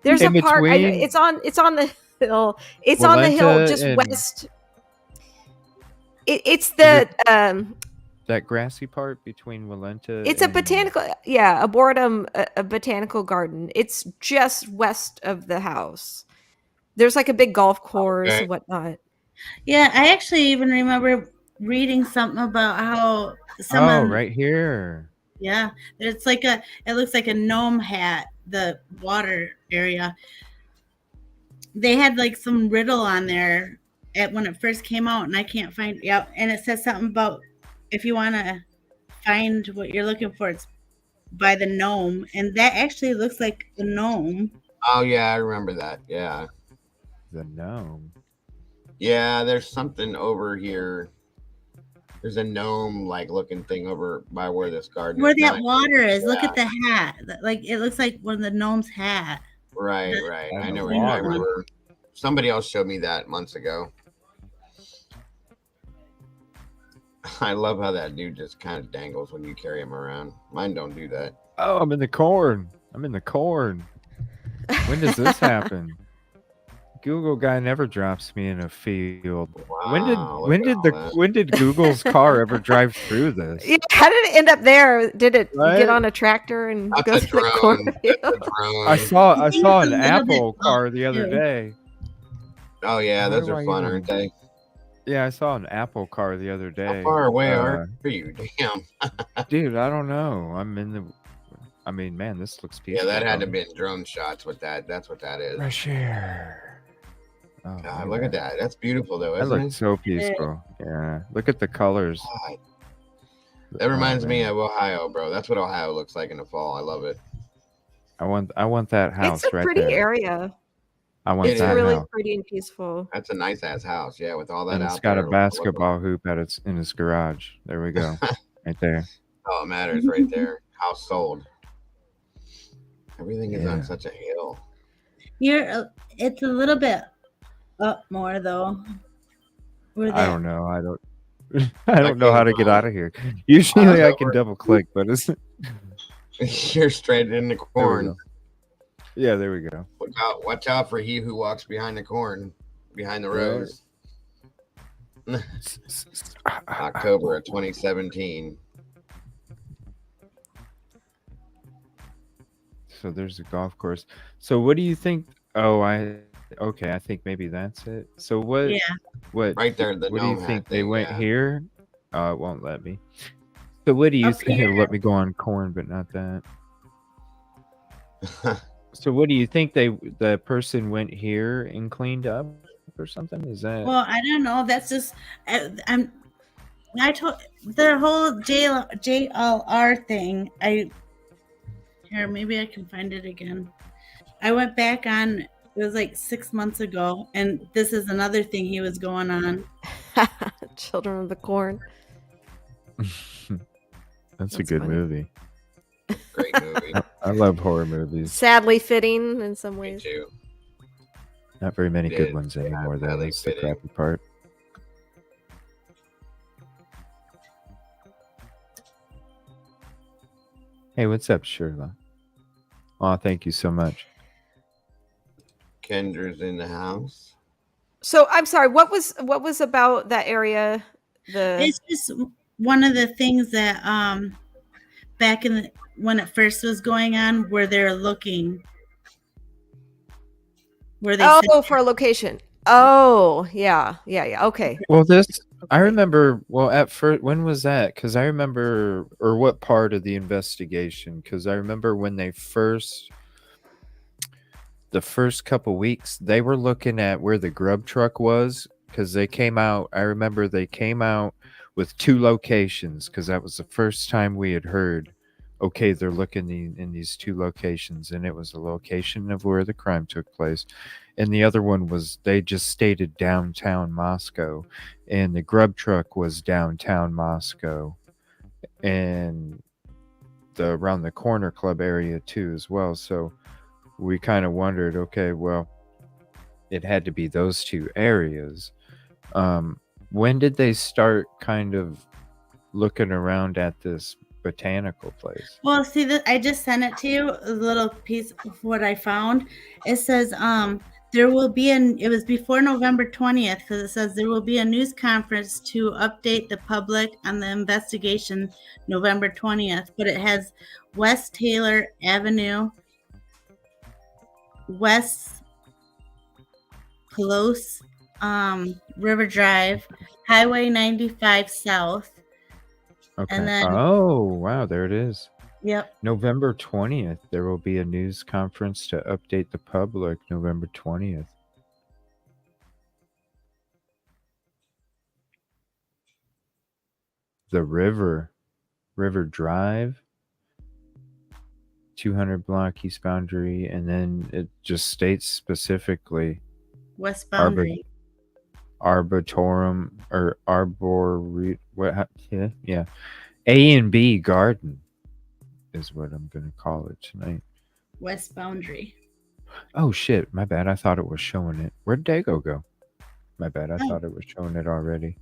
There's a park. It's on the hill. It's on the hill just west. It's the that grassy part between Walenta. It's a botanical, Arboretum, a botanical garden. It's just west of the house. There's like a big golf course and whatnot. Yeah, I actually even remember reading something about how right here. Yeah, it's like it looks like a gnome hat, the water area. They had like some riddle on there when it first came out, and I can't find. And it says something about if you want to find what you're looking for, it's by the gnome, and that actually looks like a gnome. Oh yeah, I remember that. Yeah, the gnome. Yeah, there's something over here. There's a gnome like looking thing over by where this garden where is. That water is. Look at the hat. Like it looks like one of the gnome's hat. Right. I know. I remember. Somebody else showed me that months ago. I love how that dude just kind of dangles when you carry him around. Mine don't do that. Oh, I'm in the corn. When does this happen? Google guy never drops me in a field. Wow, when did Google's car ever drive through this? Yeah, how did it end up there? Did it get on a tractor and go through the cornfield? I saw an Apple car the other day. Oh yeah, those are fun, aren't they? Yeah, I saw an Apple car the other day. How far away are you? Damn. Dude, I don't know. I mean, man, this looks peaceful. Yeah, that had to be drone shots with that. That's what that is. Fresh air. Oh, God, look at that. That's beautiful, though, isn't it? That looks so peaceful. Yeah. Look at the colors. God. That reminds me of Ohio, bro. That's what Ohio looks like in the fall. I love it. I want that house right there. It's a pretty area. I want it's that really house. Pretty and peaceful. That's a nice ass house, yeah, with all that. And it's got a basketball hoop in his garage. There we go, right there. Oh, it matters right there. House sold. Everything is on such a hill. It's a little bit up more though. I don't know. I don't know how to get out of here. Usually I can double click, but it's you're straight in the corn. Yeah, there we go. Watch out for he who walks behind the corn, behind the rose. October of 2017. So there's a golf course. So what do you think? Oh, okay. I think maybe that's it. So Yeah. what Right there, the what do you gnome think hat they thing. went Yeah. here? It won't let me. So what do you Up think? here. It'll let me go on corn, but not that. So what do you think the person went here and cleaned up or something? Is that Well, I don't know. That's just I told the whole JLR thing. Here, maybe I can find it again. I went back on. It was like 6 months ago, and this is another thing he was going on. Children of the Corn. That's a That's good funny. movie. Great movie. I love horror movies. Sadly fitting in some Me ways. too. Not very many good Yeah, ones anymore, though. highly That's the fitting. crappy part. Hey, what's up, Shirla? Oh, thank you so much. Kendra's in the house. So I'm sorry. What was about that area? It's just one of the things that back when it first was going on, where they're looking, where they said, for a location. Oh, yeah. Okay. Well, I Okay. remember. Well, at first, when was that? Because I remember, or what part of the investigation? Because I remember when the first couple weeks, they were looking at where the grub truck was. Because they came out. I remember they came out with 2 locations. Because that was the first time we had heard. Okay, they're looking in these 2 locations, and it was the location of where the crime took place, and the other one was they just stated downtown Moscow, and the grub truck was downtown Moscow, and around the corner club area too as well. So we kind of wondered, okay, well, it had to be those 2 areas. When did they start kind of looking around at this botanical place? well, see that I just sent it to you, a little piece of what I found. It says there will be it was before November 20th, because it says there will be a news conference to update the public on the investigation November 20th, but it has West Taylor Avenue, West Close, River Drive, Highway 95 South, Okay. and then Oh, wow, there it is. yep, November 20th, there will be a news conference to update the public. November 20th. The River Drive, 200 block east boundary, and then it just states specifically West Boundary. Arboretum or yeah. A and B Garden is what I'm going to call it tonight. West Boundary. Oh shit, my bad. I thought it was showing it. Where'd Dago go? My bad. I Oh. thought it was showing it already.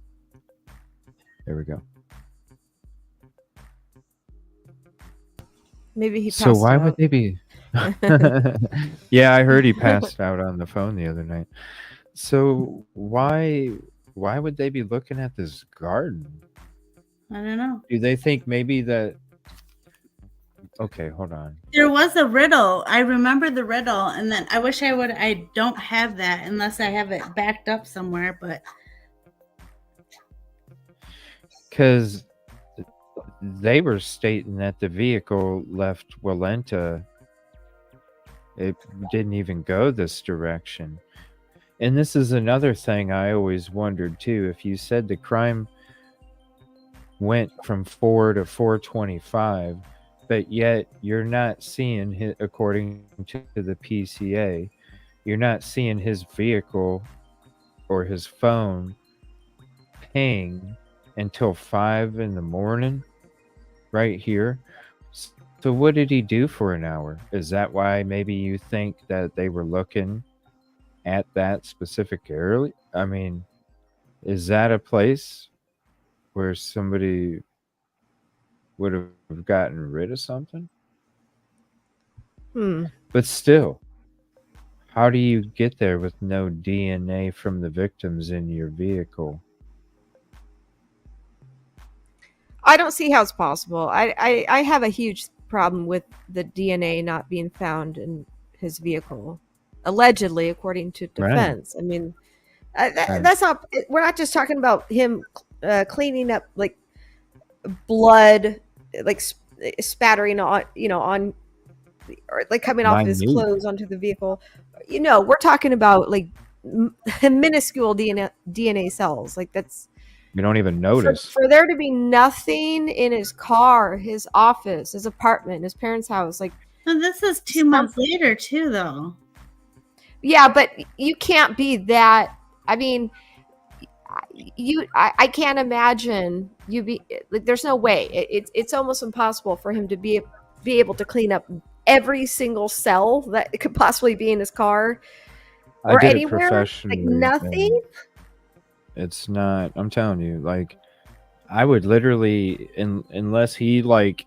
There we go. Maybe he passed So why out. would they be? Yeah, I heard he passed out on the phone the other night. So why would they be looking at this garden? I don't know. Do they think maybe that? Okay, hold on. There was a riddle. I remember the riddle, and then I wish I would. I don't have that unless I have it backed up somewhere. But Because they were stating that the vehicle left Walenta. It didn't even go this direction. And this is another thing I always wondered too. If you said the crime went from 4 to 425, but yet you're not seeing, according to the PCA, you're not seeing his vehicle or his phone ping until 5 in the morning right here. So what did he do for an hour? Is that why maybe you think that they were looking at that specific area? I mean, is that a place where somebody would have gotten rid of something? But still, how do you get there with no DNA from the victims in your vehicle? I don't see how it's possible. I have a huge problem with the DNA not being found in his vehicle, allegedly, according to Right. defense. I mean, Right. that's not. We're not just talking about him cleaning up like blood, like spattering on, on, or like coming off his Minute. clothes onto the vehicle. We're talking about like minuscule DNA cells. Like that's You don't even notice. for there to be nothing in his car, his office, his apartment, his parents' house. Like, So this is 2 months later too, though. yeah, but you can't be that. I mean, I can't imagine you be like. There's no way. It's almost impossible for him to be able to clean up every single cell that could possibly be in his car I or did it anywhere. Like professionally. nothing. It's not. I'm telling you, like, I would literally, unless he like,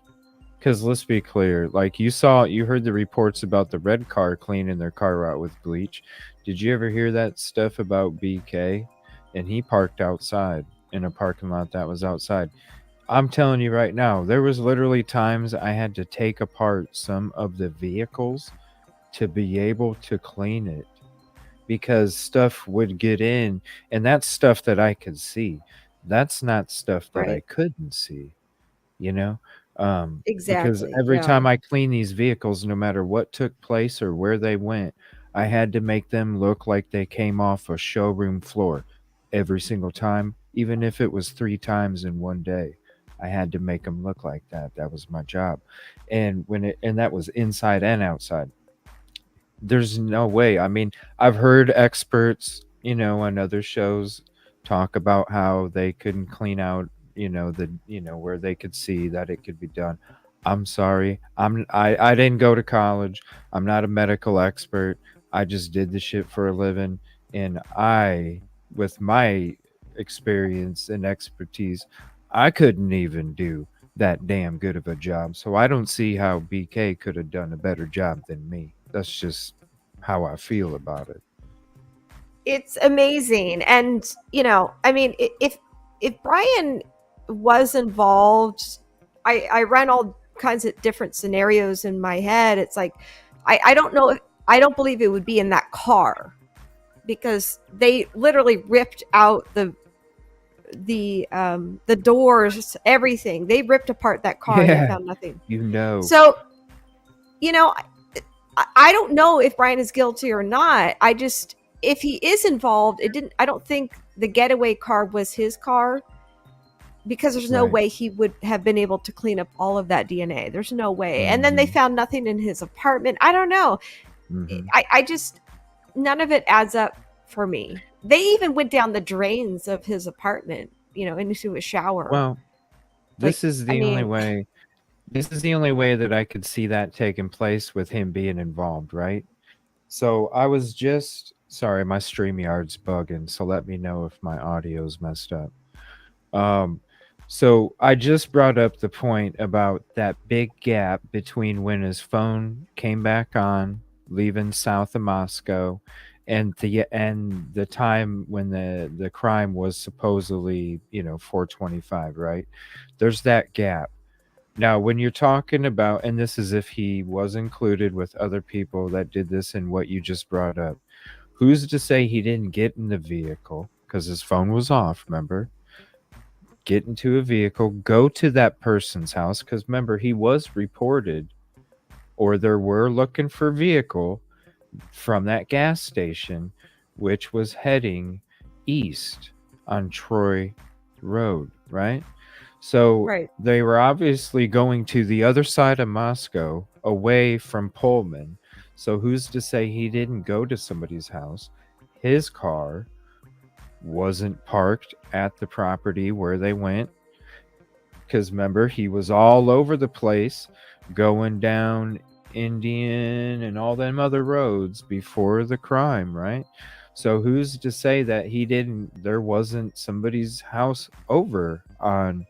because let's be clear, like you heard the reports about the red car cleaning their car out with bleach. Did you ever hear that stuff about BK? And he parked outside in a parking lot that was outside. I'm telling you right now, there was literally times I had to take apart some of the vehicles to be able to clean it because stuff would get in, and that's stuff that I could see. That's not stuff that I Right. couldn't see, you know? Because Exactly. every Yeah. time I clean these vehicles, no matter what took place or where they went, I had to make them look like they came off a showroom floor every single time, even if it was 3 times in one day. I had to make them look like that. That was my job. And that was inside and outside. There's no way. I mean, I've heard experts, on other shows talk about how they couldn't clean out, where they could see that it could be done. I'm sorry. I didn't go to college. I'm not a medical expert. I just did the shit for a living, and with my experience and expertise, I couldn't even do that damn good of a job. So I don't see how BK could have done a better job than me. That's just how I feel about it. It's amazing. And I mean, if Brian was involved, I run all kinds of different scenarios in my head. It's like I don't know, I don't believe it would be in that car, because they literally ripped out the doors, everything. They ripped apart that car and they found nothing. So I don't know if Brian is guilty or not. If he is involved, I don't think the getaway car was his car, because there's no Right. way he would have been able to clean up all of that DNA. There's no way. And then they found nothing in his apartment. I don't know. I just, none of it adds up for me. They even went down the drains of his apartment, into a shower. Well, this Like, is the only way. This is the only way that I could see that taking place with him being involved, right? So I was just sorry, my StreamYard's bugging, so let me know if my audio's messed up. So I just brought up the point about that big gap between when his phone came back on, leaving south of Moscow, and the time when the crime was supposedly 4:25, right? There's that gap. Now, when you're talking about, and this is if he was included with other people that did this and what you just brought up, who's to say he didn't get in the vehicle because his phone was off, remember? Get into a vehicle, go to that person's house, because remember, he was reported, or there were looking for a vehicle from that gas station, which was heading east on Troy Road, right? So Right. they were obviously going to the other side of Moscow, away from Pullman. So who's to say he didn't go to somebody's house? His car wasn't parked at the property where they went, because remember, he was all over the place going down Indian and all them other roads before the crime, right? So who's to say that there wasn't somebody's house over on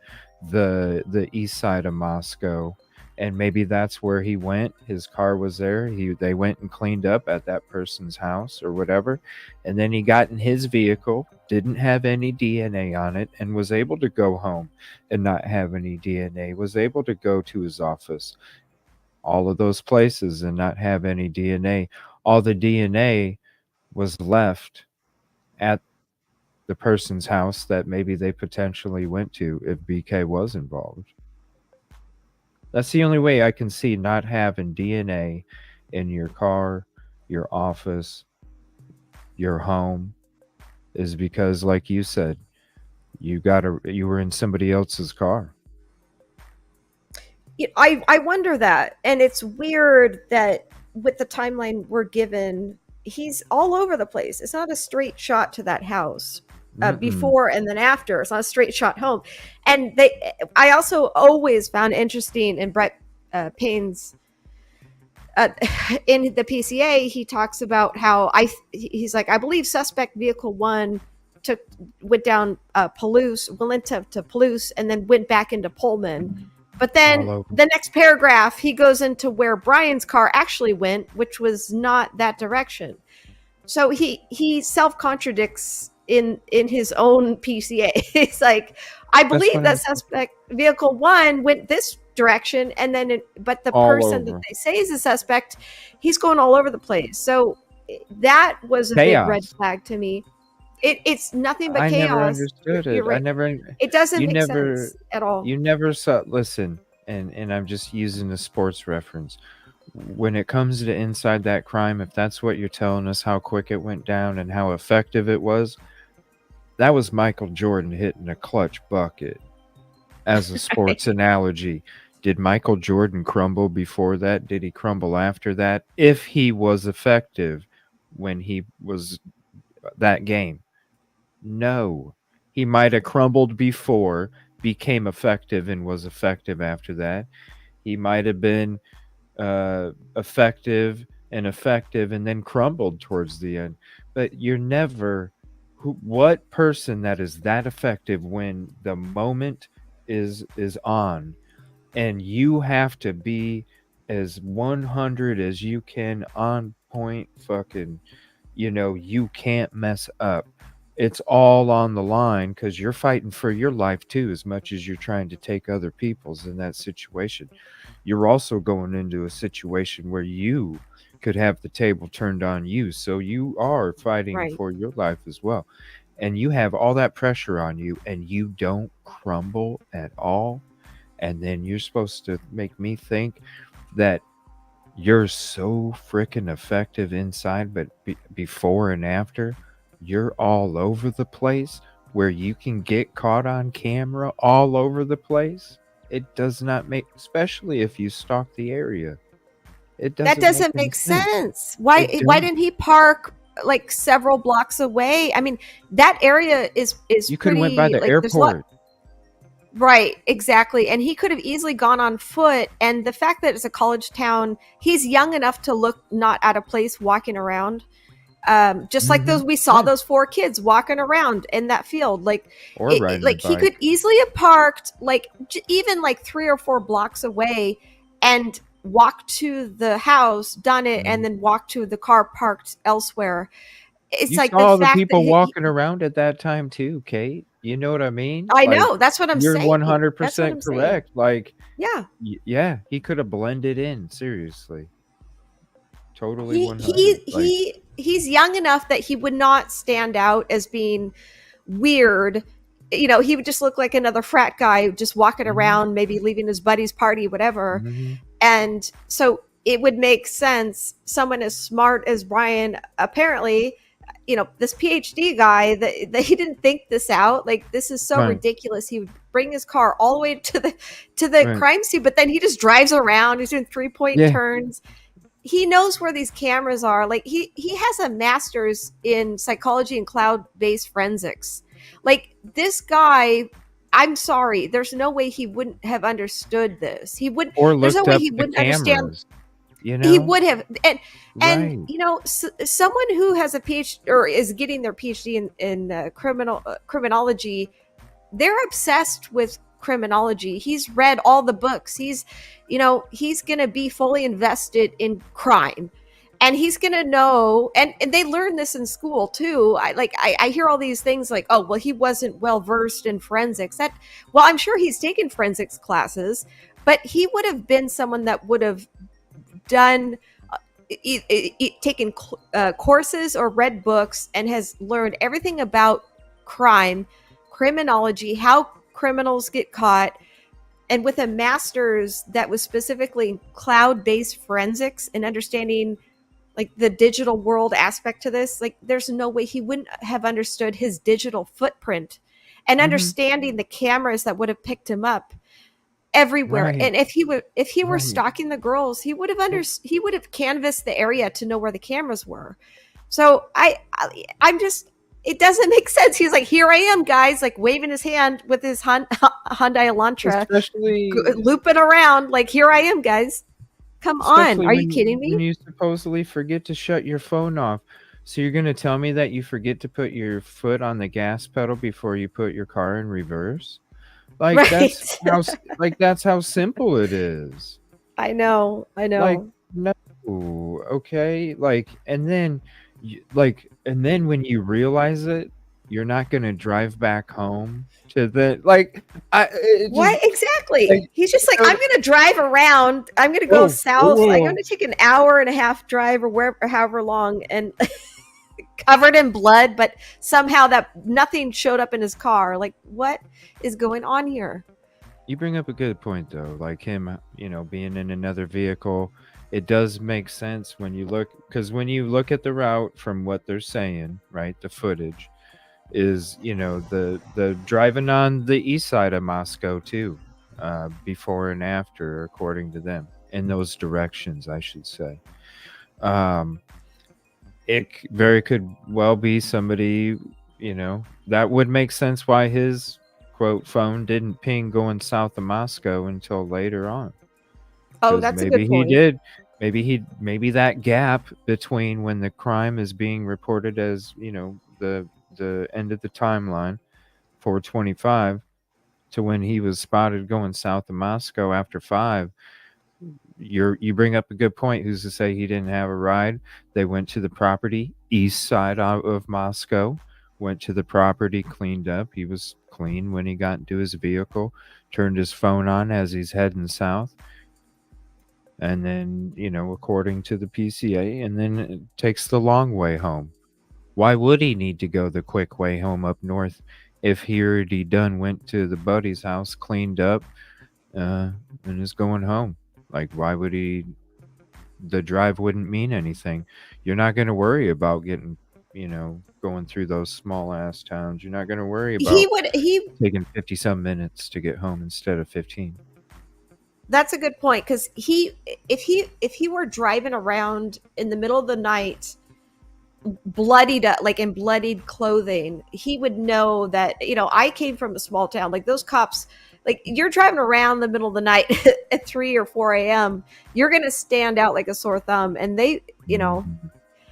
the east side of Moscow and maybe that's where he went. His car was there. They went and cleaned up at that person's house or whatever, and then he got in his vehicle, didn't have any DNA on it, and was able to go home and not have any DNA. Was able to go to his office, all of those places, and not have any DNA. All the DNA was left at the person's house that maybe they potentially went to if BK was involved. That's the only way I can see not having DNA in your car, your office, your home, is because, like you said, you were in somebody else's car. I wonder that, and it's weird that with the timeline we're given, he's all over the place. It's not a straight shot to that house before and then after. It's not a straight shot home. And I also always found interesting in Brett Payne's in the PCA, he talks about how he's like, I believe suspect vehicle 1 went down Palouse, went to Palouse, and then went back into Pullman. But then the next paragraph, he goes into where Brian's car actually went, which was not that direction. So he self-contradicts in his own PCA. It's like, I believe that suspect vehicle 1 went this direction, and then but the person that they say is a suspect, he's going all over the place. So that was a big red flag to me. It's nothing but chaos. I never understood it. Right. It doesn't make sense at all. You never saw. Listen, and I'm just using a sports reference. When it comes to inside that crime, if that's what you're telling us, how quick it went down and how effective it was, that was Michael Jordan hitting a clutch bucket. As a sports analogy, did Michael Jordan crumble before that? Did he crumble after that? If he was effective when he was that game. No, he might have crumbled before, became effective, and was effective after that. He might have been effective, and then crumbled towards the end. But you're never... what person that is that effective when the moment is on, and you have to be as 100 as you can, on point, fucking, you can't mess up. It's all on the line because you're fighting for your life too, as much as you're trying to take other people's in that situation. You're also going into a situation where you could have the table turned on you. So you are fighting for your life as well. And you have all that pressure on you, and you don't crumble at all. And then you're supposed to make me think that you're so freaking effective inside, but before and after, you're all over the place where you can get caught on camera all over the place. It does not make, especially if you stalk the area. That doesn't make sense. Why didn't he park like several blocks away? I mean, that area is you could have went by the airport. Right, exactly. And he could have easily gone on foot. And the fact that it's a college town, he's young enough to look not out of place walking around. Just like we saw those 4 kids walking around in that field, like he could easily have parked like even like 3 or 4 blocks away and walked to the house, done it, and then walked to the car parked elsewhere. It's you saw the people walking around at that time too, Kate. You know what I mean? I know. That's what I'm saying. You're 100% correct. Like, yeah, he could have blended in. Seriously. Totally 100. He's young enough that he would not stand out as being weird. He would just look like another frat guy just walking around, maybe leaving his buddy's party, whatever. And so it would make sense. Someone as smart as Brian, apparently, this PhD guy, that he didn't think this out. Like, this is so ridiculous. He would bring his car all the way to the crime scene, but then he just drives around. He's doing 3-point turns. He knows where these cameras are. Like, he has a master's in psychology and cloud-based forensics. Like, this guy, I'm sorry, there's no way he wouldn't have understood this. He would, or there's no way up he the wouldn't cameras, understand. You know, He would have, and someone who has a PhD or is getting their PhD in criminology, they're obsessed with criminology. He's read all the books. He's going to be fully invested in crime. And he's going to know, and they learn this in school too. I hear all these things like, oh, well, he wasn't well versed in forensics. Well, I'm sure he's taken forensics classes, but he would have been someone that would have done taken courses or read books and has learned everything about crime, criminology, how criminals get caught, and with a master's that was specifically cloud-based forensics and understanding like the digital world aspect to this. Like, there's no way he wouldn't have understood his digital footprint and understanding the cameras that would have picked him up everywhere. Right. And if he were Right. stalking the girls, he would have canvassed the area to know where the cameras were. So I'm just, it doesn't make sense. He's like, here I am, guys, like waving his hand with his Hyundai Elantra, Especially looping around, like, here I am, guys. Come on. especially Are you kidding when me? you supposedly forget to shut your phone off. So you're gonna tell me that you forget to put your foot on the gas pedal before you put your car in reverse? Like that's Right. that's how simple it is. I know. Like, no, okay, like, and then when you realize it, you're not gonna drive back home to the Why exactly? like, He's just like, so- I'm gonna drive around. I'm gonna go Whoa, south. whoa. I'm gonna take an hour and a half drive or wherever, however long, and covered in blood, but somehow that nothing showed up in his car. Like, what is going on here? You bring up a good point though, like him, being in another vehicle. It does make sense when you look at the route from what they're saying, right? The footage is, the driving on the east side of Moscow too, before and after, according to them, in those directions, I should say. It very could well be somebody, that would make sense why his quote phone didn't ping going south of Moscow until later on. Oh, 'Cause that's a maybe good he point. did. Maybe that gap between when the crime is being reported as, the end of the timeline, 425, to when he was spotted going south of Moscow after 5. You bring up a good point. Who's to say he didn't have a ride? They went to the property east side of Moscow, went to the property, cleaned up. He was clean when he got into his vehicle, turned his phone on as he's heading south. And then, according to the PCA, and then it takes the long way home. Why would he need to go the quick way home up north if he already done went to the buddy's house, cleaned up, and is going home? Like, why would he? The drive wouldn't mean anything. You're not going to worry about getting, going through those small ass towns. You're not going to worry about taking 50 some minutes to get home instead of 15. That's a good point, because if he were driving around in the middle of the night, bloodied up, like in bloodied clothing, he would know that, I came from a small town. Like, those cops, like, you're driving around in the middle of the night at 3 or 4 a.m., you're gonna stand out like a sore thumb, and they,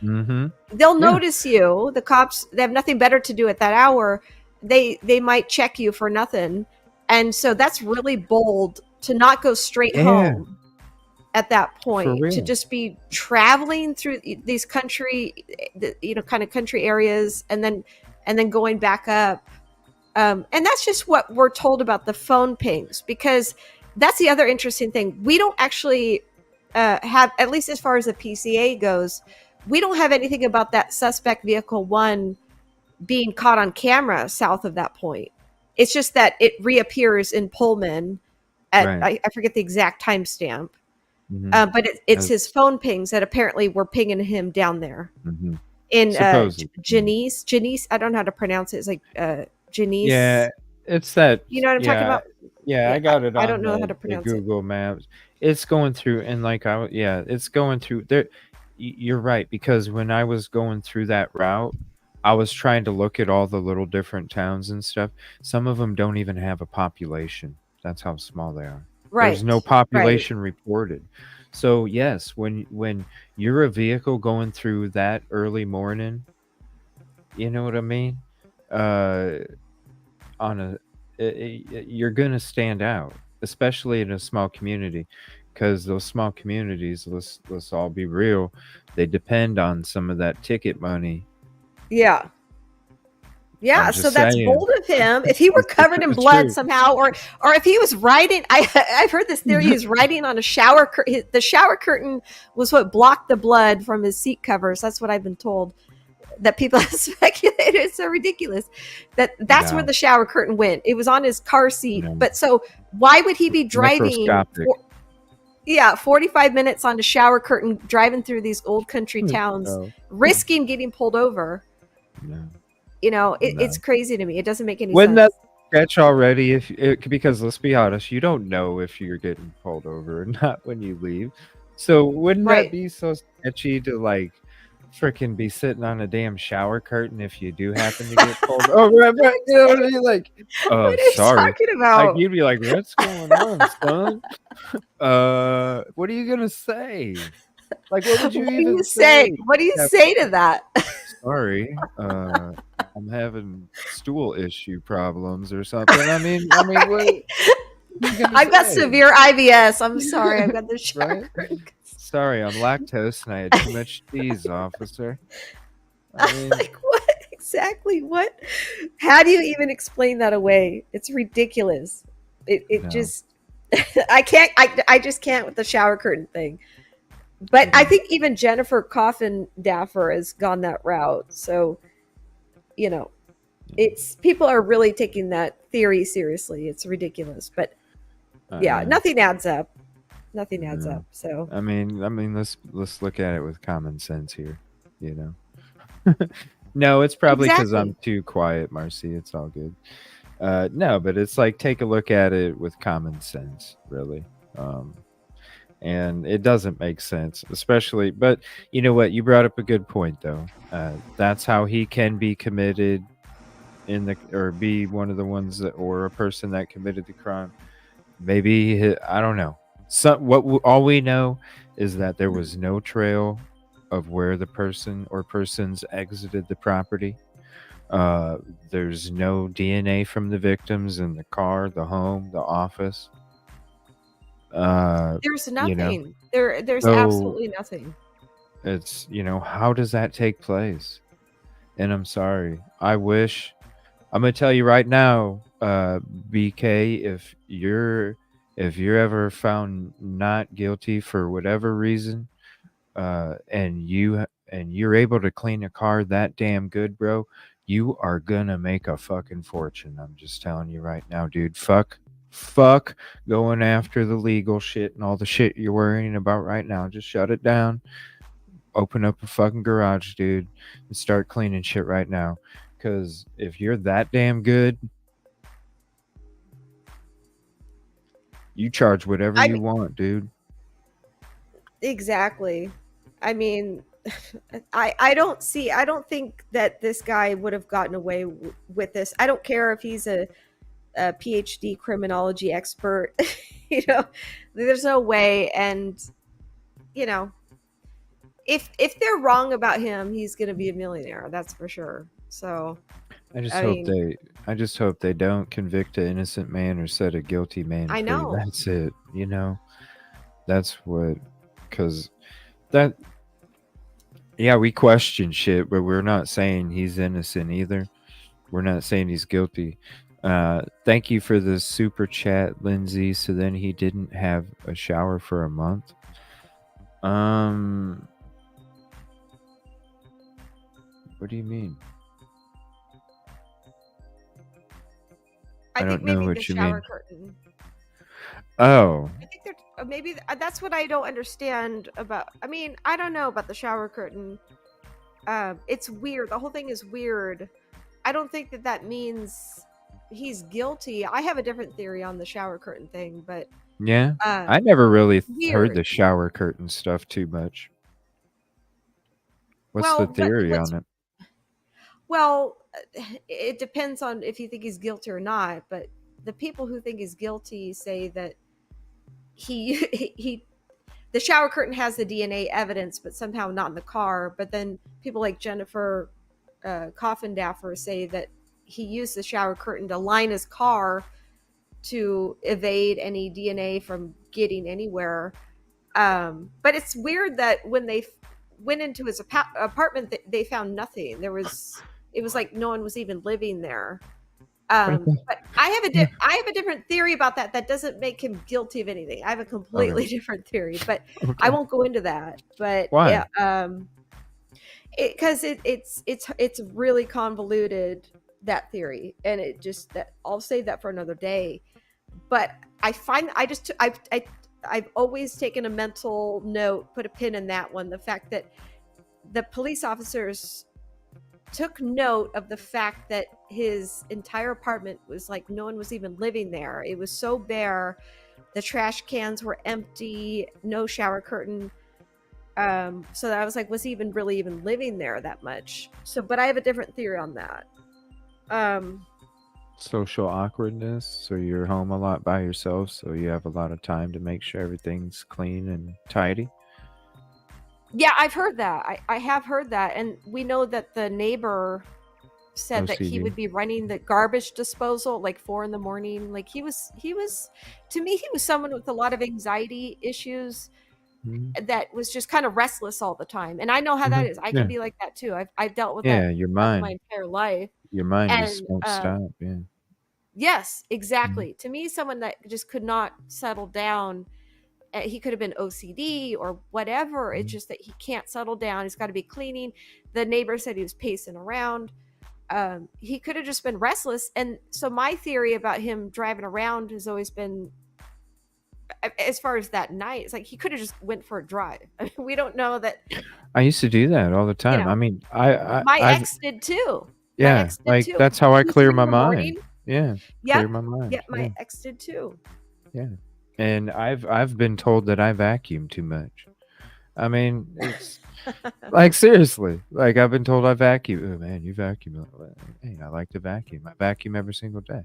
Mm-hmm. they'll notice you. The cops, they have nothing better to do at that hour. They might check you for nothing, and so that's really bold to not go straight home at that point, to just be traveling through these country, kind of country areas, and then going back up. And that's just what we're told about the phone pings, because that's the other interesting thing. We don't actually have, at least as far as the PCA goes, we don't have anything about that suspect vehicle 1 being caught on camera south of that point. It's just that it reappears in Pullman at, I forget the exact timestamp. But it's his phone pings that apparently were pinging him down there in Janice. I don't know how to pronounce it. It's like Janice. Yeah, it's that. You know what I'm talking about? Yeah, I got it on I don't know how to pronounce it. Google Maps. It's going through, and it's going through there. You're right, because when I was going through that route, I was trying to look at all the little different towns and stuff. Some of them don't even have a population. That's how small they are. Right. There's no population reported. So yes, when you're a vehicle going through that early morning, you know what I mean? you're gonna stand out, especially in a small community, because those small communities, let's all be real, they depend on some of that ticket money. Yeah. Yeah, I'm so just that's saying. bold of him. If he were It's covered in the blood truth. somehow, or if he was writing, I've heard this theory. He was writing on a shower curtain. The shower curtain was what blocked the blood from his seat covers. That's what I've been told. That people have speculated. It's so ridiculous that's where No. the shower curtain went. It was on his car seat. No. But so why would he be driving? Microscopic. 45 minutes on a shower curtain, driving through these old country towns, No. risking getting pulled over. No. You know, No. it's crazy to me. It doesn't make any Wouldn't sense. that sketch already? Because let's be honest, you don't know if you're getting pulled over or not when you leave. So wouldn't Right. that be so sketchy to like freaking be sitting on a damn shower curtain if you do happen to get pulled over? You know what I mean? Like, What are you sorry. talking about? Like you'd be like, "What's going on, son? What are you gonna say? Like, what would you What do even you say? What do you Yeah, say to that? sorry, I'm having stool issue problems or something. I mean, what are you gonna I've got say? severe IBS. I'm sorry. I've got the shower Right? curtain. Sorry, I'm lactose and I had too much cheese, officer. I mean, Like what exactly? What? How do you even explain that away? It's ridiculous. It No. just I can't. I just can't with the shower curtain thing. But I think even Jennifer Coffin-Daffer has gone that route. So, you know, it's people are really taking that theory seriously. It's ridiculous. But yeah, nothing adds up. Nothing adds No. up. So I mean, let's look at it with common sense here. You know. No, it's probably because I'm too quiet, Marcy. It's all good. No, but it's like take a look at it with common sense, really. And it doesn't make sense, especially. But you know what? You brought up a good point, though. That's how he can be committed or be one of the ones that, or a person that committed the crime. Maybe I don't know. All we know is that there was no trail of where the person or persons exited the property. There's no DNA from the victims in the car, the home, the office. there's nothing. There's So- absolutely nothing. It's, how does that take place? And I'm sorry. I'm going to tell you right now, BK, if you're ever found not guilty for whatever reason, and you're able to clean a car that damn good, bro, you are gonna make a fucking fortune. I'm just telling you right now, dude. Fuck going after the legal shit and all the shit you're worrying about right now. Just shut it down. Open up a fucking garage, dude, and start cleaning shit right now. Because if you're that damn good, you charge whatever you want, dude. Exactly. I mean, I don't think that this guy would have gotten away with this. I don't care if he's a PhD criminology expert. There's no way. And if they're wrong about him, he's going to be a millionaire. That's for sure. So I just hope they don't convict an innocent man or set a guilty man I free. know. That's it. That's what, because that, yeah, we question shit, but we're not saying he's innocent either. We're not saying he's guilty. Thank you for the super chat, Lindsay. So then he didn't have a shower for a month. What do you mean? I don't know what you mean. Curtain. Oh. I think maybe that's what I don't understand about. I mean, I don't know about the shower curtain. It's weird. The whole thing is weird. I don't think that means he's guilty. I have a different theory on the shower curtain thing, but yeah, I never really heard weird. the shower curtain stuff too much. What's the theory on it? Well, it depends on if you think he's guilty or not. But the people who think he's guilty say that the shower curtain has the DNA evidence, but somehow not in the car. But then people like Jennifer Coffin-Daffer say that he used the shower curtain to line his car to evade any DNA from getting anywhere. But it's weird that when they went into his apartment, they found nothing. It was like no one was even living there. But I have a different theory about that. That doesn't make him guilty of anything. I have a completely different theory, but I won't go into that. But Why? because it's really convoluted, that theory, and it just that I'll save that for another day. But I find I've always taken a mental note, put a pin in that one. The fact that the police officers took note of the fact that his entire apartment was like no one was even living there. It was so bare. The trash cans were empty, no shower curtain. So that I was like, was he even really even living there that much? So, but I have a different theory on that. Social awkwardness. So you're home a lot by yourself, so you have a lot of time to make sure everything's clean and tidy. Yeah, I've heard that. I have heard that, and we know that the neighbor said that he OCD. would be running the garbage disposal like 4 a.m. Like he was to me, he was someone with a lot of anxiety issues that was just kind of restless all the time. And I know how that is. I can be like that too. I've dealt with that Your my mind. entire life. Your mind And just won't stop. Yeah. yes, exactly. To me, someone that just could not settle down. He could have been OCD or whatever. It's just that he can't settle down. He's got to be cleaning. The neighbor said he was pacing around. He could have just been restless. And so my theory about him driving around has always been, as far as that night, it's like he could have just went for a drive. I mean, we don't know that. I used to do that all the time. know, I mean, my I've, ex did too. yeah, like that's how I 2, clear 3 my in the mind. morning. Yeah, Yep. clear my mind. Yeah, my ex did too. Yeah, and I've been told that I vacuum too much. I mean, it's like seriously, like I've been told I vacuum. Oh man, you vacuum. Hey, I like to vacuum. I vacuum every single day.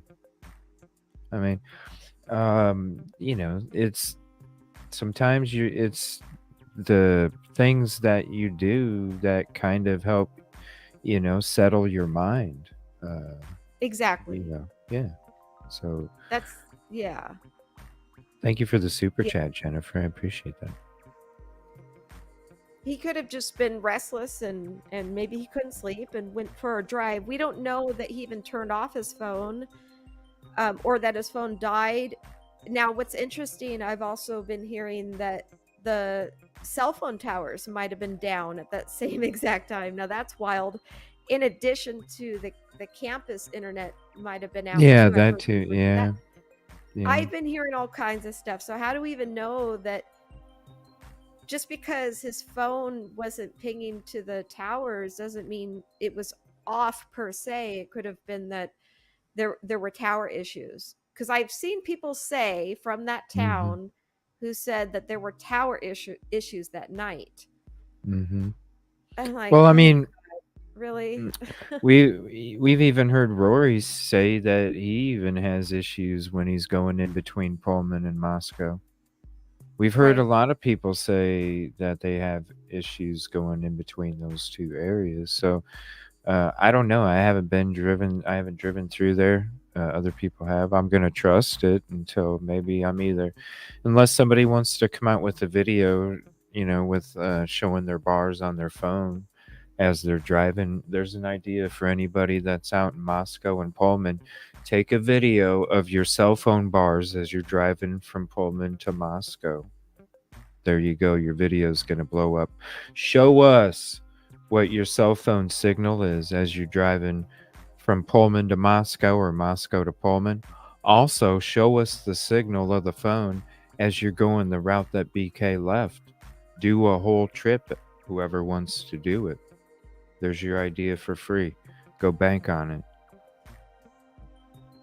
I mean, it's sometimes it's the things that you do that kind of help, settle your mind. Exactly. Yeah. So that's yeah. Thank you for the super chat, Jennifer. I appreciate that. He could have just been restless and maybe he couldn't sleep and went for a drive. We don't know that he even turned off his phone, or that his phone died. Now, what's interesting, I've also been hearing that the cell phone towers might have been down at that same exact time. Now, that's wild. In addition to the campus internet might have been out. Yeah, too. that too. Yeah. I've been hearing all kinds of stuff. So how do we even know that just because his phone wasn't pinging to the towers doesn't mean it was off per se? It could have been that there were tower issues, because I've seen people say from that town who said that there were tower issues that night. I'm like, well, I mean, really? we've even heard Rory say that he even has issues when he's going in between Pullman and Moscow. We've heard a lot of people say that they have issues going in between those two areas. So I don't know. I haven't driven through there. Other people have. I'm going to trust it until maybe unless somebody wants to come out with a video, with showing their bars on their phone as they're driving. There's an idea for anybody that's out in Moscow and Pullman. Take a video of your cell phone bars as you're driving from Pullman to Moscow. There you go. Your video is going to blow up. Show us what your cell phone signal is as you're driving from Pullman to Moscow or Moscow to Pullman. Also, show us the signal of the phone as you're going the route that BK left. Do a whole trip, whoever wants to do it. There's your idea for free. Go bank on it.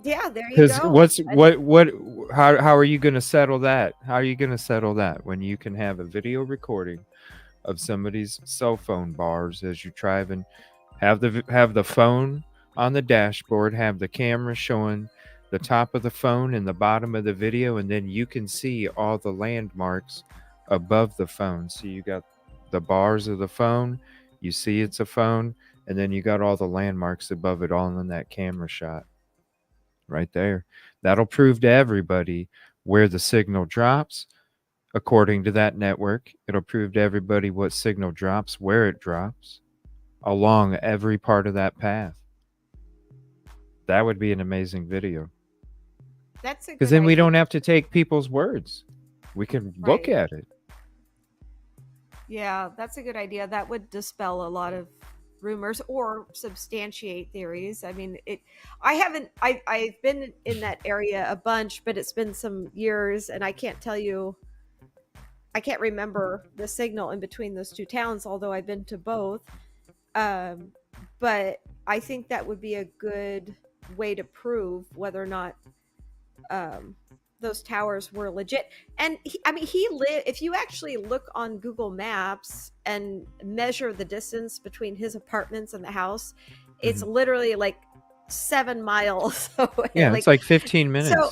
Yeah, there you go. How are you going to settle that? How are you going to settle that when you can have a video recording of somebody's cell phone bars as you're driving? Have the phone on the dashboard, have the camera showing the top of the phone and the bottom of the video, and then you can see all the landmarks above the phone. So you got the bars of the phone, you see it's a phone, And then you got all the landmarks above it all in that camera shot right there. That'll prove to everybody where the signal drops. According to that network, it'll prove to everybody what signal drops, where it drops, along every part of that path. That would be an amazing video. That's a Because good then we idea. don't have to take people's words. We can look Right. at it. Yeah, that's a good idea. That would dispel a lot of rumors or substantiate theories. I mean, I've been in that area a bunch, but it's been some years, and I can't remember the signal in between those two towns, although I've been to both. But I think that would be a good way to prove whether or not those towers were legit. And if you actually look on Google Maps and measure the distance between his apartments and the house, it's literally like 7 miles away. Yeah, it's like 15 minutes. So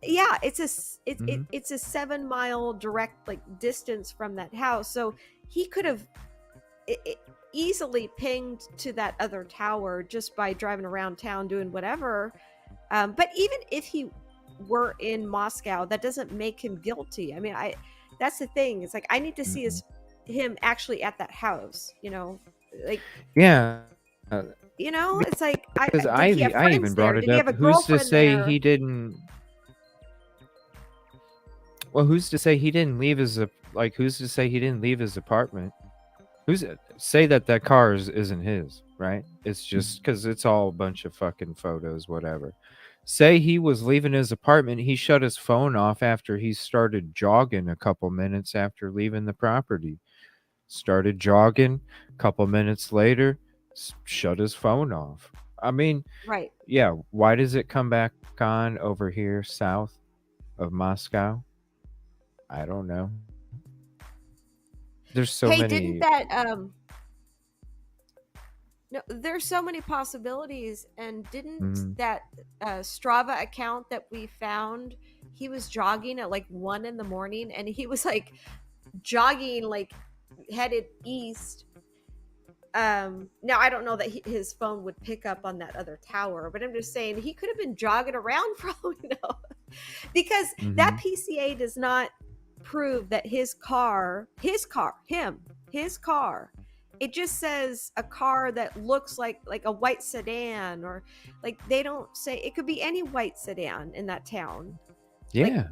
yeah, it's a 7 mile direct distance from that house. So he could have easily pinged to that other tower just by driving around town doing whatever. But even if he were in Moscow, that doesn't make him guilty. I mean, that's the thing. It's like I need to see him actually at that house. Yeah. It's like Because did I he have even friends brought there? it Did he up. have a Who's to girlfriend say there? he didn't? Well, who's to say he didn't leave his who's to say he didn't leave his apartment? Who's say that car isn't his, right? It's just because it's all a bunch of fucking photos, whatever. Say he was leaving his apartment, he shut his phone off after he started jogging a couple minutes after leaving the property. Started jogging, a couple minutes later, shut his phone off. I mean, right. Yeah, why does it come back on over here south of Moscow? I don't know. There's so many. Didn't that no, there's so many possibilities. And didn't that Strava account that we found, he was jogging at 1 in the morning, and he was jogging headed east. Now I don't know that his phone would pick up on that other tower, but I'm just saying he could have been jogging around for all we know, because that PCA does not prove that his car, it just says a car that looks like a white sedan, or they don't say, it could be any white sedan in that town. Yeah.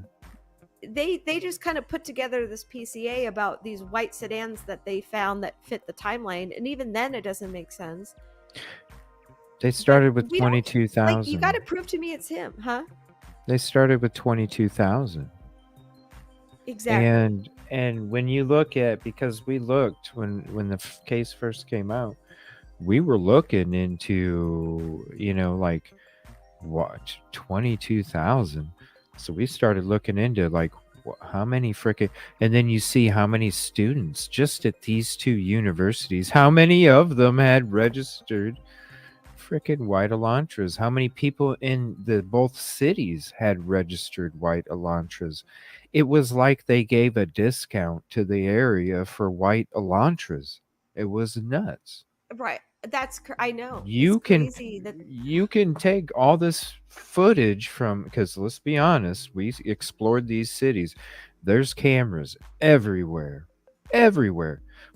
They just kind of put together this PCA about these white sedans that they found that fit the timeline, and even then it doesn't make sense. They started with 22,000. You got to prove to me it's him, huh? They started with 22,000. Exactly. And when you look at, because we looked when the case first came out, we were looking into what 22,000. So we started looking into how many frickin', and then you see how many students just at these two universities, how many of them had registered frickin' white Elantras, how many people in the both cities had registered white Elantras. It was like they gave a discount to the area for white Elantras. It was nuts. Right. I know. You it's crazy you can take all this footage from, because let's be honest, we explored these cities. There's cameras everywhere,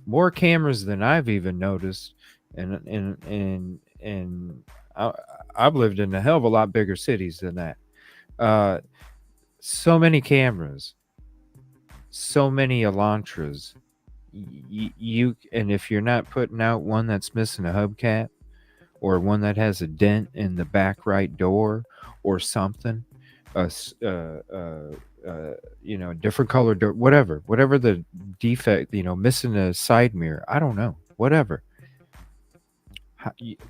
more cameras than I've even noticed. And I've lived in a hell of a lot bigger cities than that. So many cameras, so many Elantras. And if you're not putting out one that's missing a hubcap, or one that has a dent in the back right door, or something, different color door, whatever the defect, missing a side mirror, I don't know, whatever.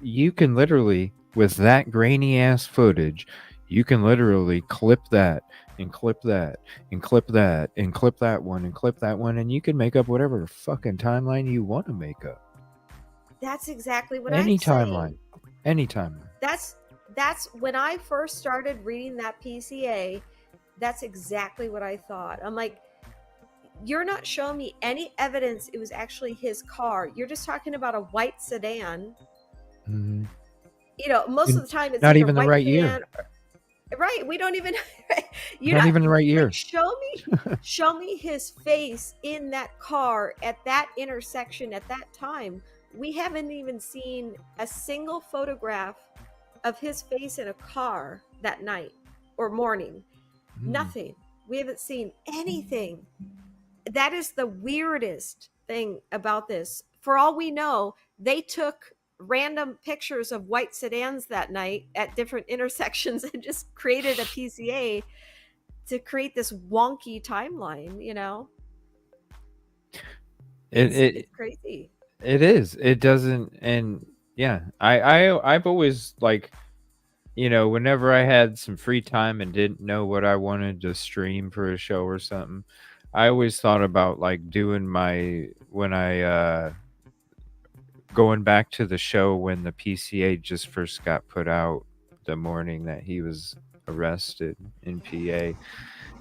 You can literally, with that grainy ass footage, you can literally clip that and clip that and clip that and clip that one and clip that one, and you can make up whatever fucking timeline you want to make up. That's exactly what Any I'm saying. timeline. Any timeline. That's when I first started reading that PCA, that's exactly what I thought. I'm like, you're not showing me any evidence it was actually his car. You're just talking about a white sedan. Mhm. Most And of the time it's not either even the white right year. sedan. Right, we don't even. You're Not even the right year. like, show me his face in that car at that intersection at that time. We haven't even seen a single photograph of his face in a car that night or morning. Nothing. We haven't seen anything. That is the weirdest thing about this. For all we know, they took random pictures of white sedans that night at different intersections and just created a PCA to create this wonky timeline, It's crazy. It is. It doesn't, and yeah, I've always like, whenever I had some free time and didn't know what I wanted to stream for a show or something, I always thought about like doing when I going back to the show when the PCA just first got put out the morning that he was arrested in PA.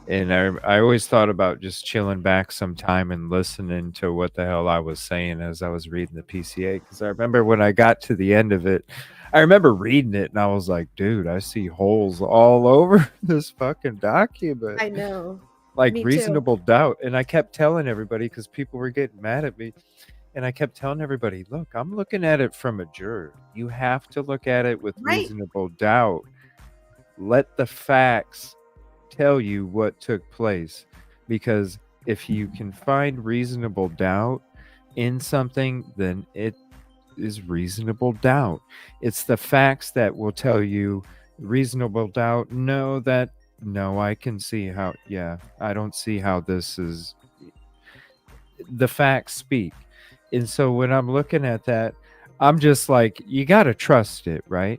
And I always thought about just chilling back some time and listening to what the hell I was saying as I was reading the PCA. Because I remember when I got to the end of it, I remember reading it and I was like, dude, I see holes all over this fucking document. I know. Like Me too. reasonable doubt. And I kept telling everybody because people were getting mad at me. And I kept telling everybody, look, I'm looking at it from a juror. You have to look at it with Right. reasonable doubt. Let the facts tell you what took place, because if you can find reasonable doubt in something, then it is reasonable doubt. It's the facts that will tell you reasonable doubt. No, I can see how, I don't see how this is. The facts speak. And so when I'm looking at that, I'm just like, you got to trust it, right?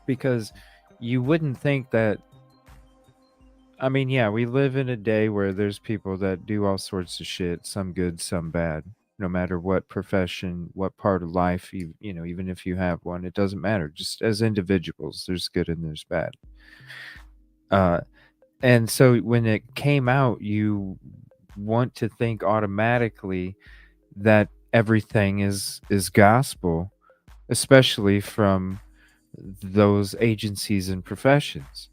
Because you wouldn't think that. I mean, yeah, we live in a day where there's people that do all sorts of shit, some good, some bad. No matter what profession, what part of life, even if you have one, it doesn't matter. Just as individuals, there's good and there's bad. And so when it came out, you want to think automatically that everything is gospel, especially from those agencies and professions.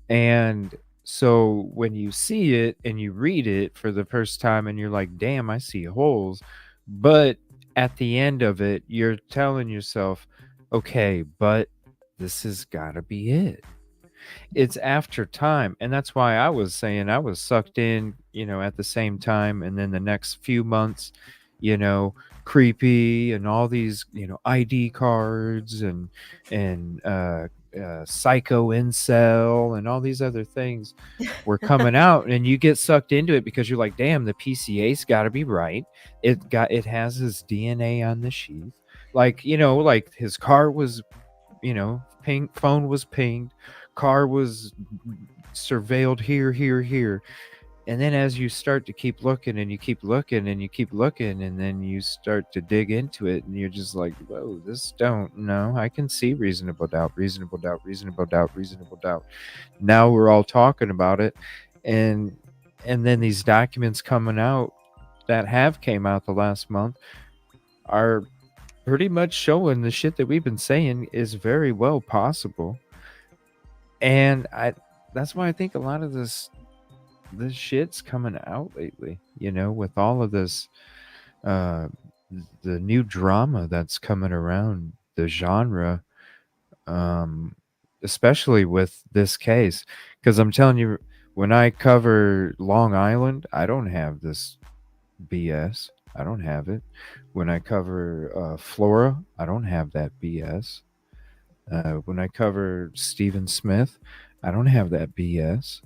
And so when you see it and you read it for the first time and you're like, damn, I see holes. But at the end of it, you're telling yourself, okay, but this has got to be it. It's after time. And that's why I was saying I was sucked in, at the same time. And then the next few months, creepy and all these, ID cards and psycho incel and all these other things were coming out, and you get sucked into it because you're like, damn, the PCA's got to be right. It has his DNA on the sheath, like like his car was, ping, phone was pinged, car was surveilled here. And then as you start to keep looking and you keep looking and you keep looking, and then you start to dig into it, and you're just like, whoa, this don't know. I can see reasonable doubt. Now we're all talking about it. And then these documents coming out that have came out the last month are pretty much showing the shit that we've been saying is very well possible. And that's why I think a lot of this shit's coming out lately, with all of this the new drama that's coming around the genre, especially with this case. Because I'm telling you, when I cover Long Island, I don't have this BS. I don't have it. When I cover Flora, I don't have that BS. When I cover Stephen Smith, I don't have that BS.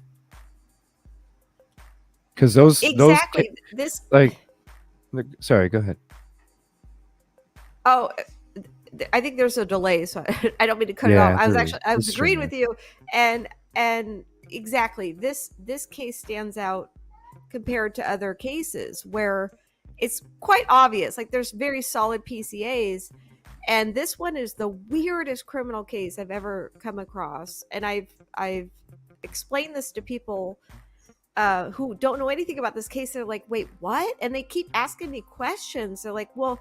Because exactly this. Sorry, go ahead. Oh, I think there's a delay, so I don't mean to cut it off. I was agreeing with you, and exactly this case stands out compared to other cases where it's quite obvious. Like there's very solid PCAs, and this one is the weirdest criminal case I've ever come across. And I've explained this to people who don't know anything about this case. They're like, wait, what? And they keep asking me questions. They're like, well,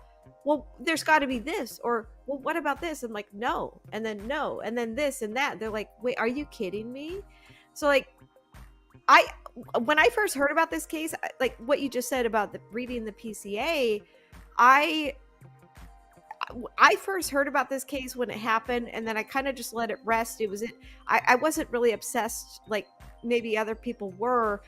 there's got to be this, or well, what about this? I'm like, no, and then this and that. They're like, wait, are you kidding me? So like, when I first heard about this case, like what you just said about reading the PCA, I first heard about this case when it happened, and then I kind of just let it rest. I wasn't really obsessed like maybe other people were,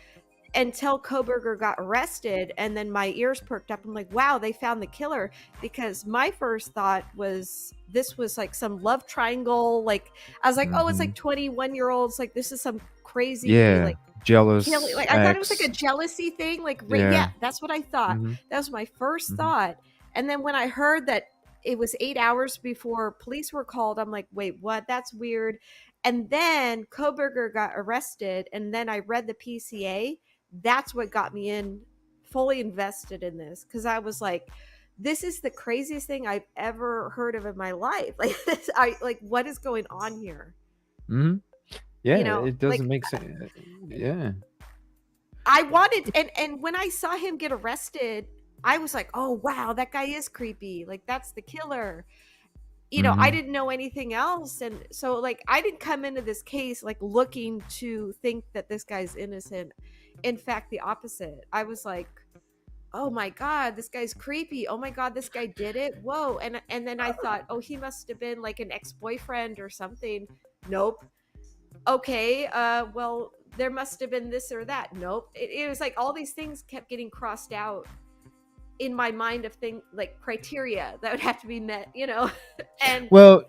until Koberger got arrested, and then my ears perked up. I'm like, wow, they found the killer. Because my first thought was this was like some love triangle. Like I was like, oh, it's like 21-year-olds. Like this is some crazy like jealous killing. Like I thought it was like a jealousy thing. Like yeah, that's what I thought. That was my first thought. And then when I heard that it was 8 hours before police were called, I'm like, wait, what? That's weird. And then Koberger got arrested, and then I read the PCA. That's what got me in fully invested in this, because I was like, this is the craziest thing I've ever heard of in my life. Like this, what is going on here? Yeah, you know, it doesn't make sense. Yeah, I wanted, and when I saw him get arrested, I was like, oh wow, that guy is creepy. Like that's the killer. You know, I didn't know anything else, and so like I didn't come into this case like looking to think that this guy's innocent. In fact, the opposite. I was like, oh my god, this guy's creepy. Oh my god, this guy did it. Whoa. And then I thought, oh, he must have been like an ex-boyfriend or something. Nope. Okay, well, there must have been this or that. Nope. It was like all these things kept getting crossed out in my mind of thing like criteria that would have to be met, you know. And well,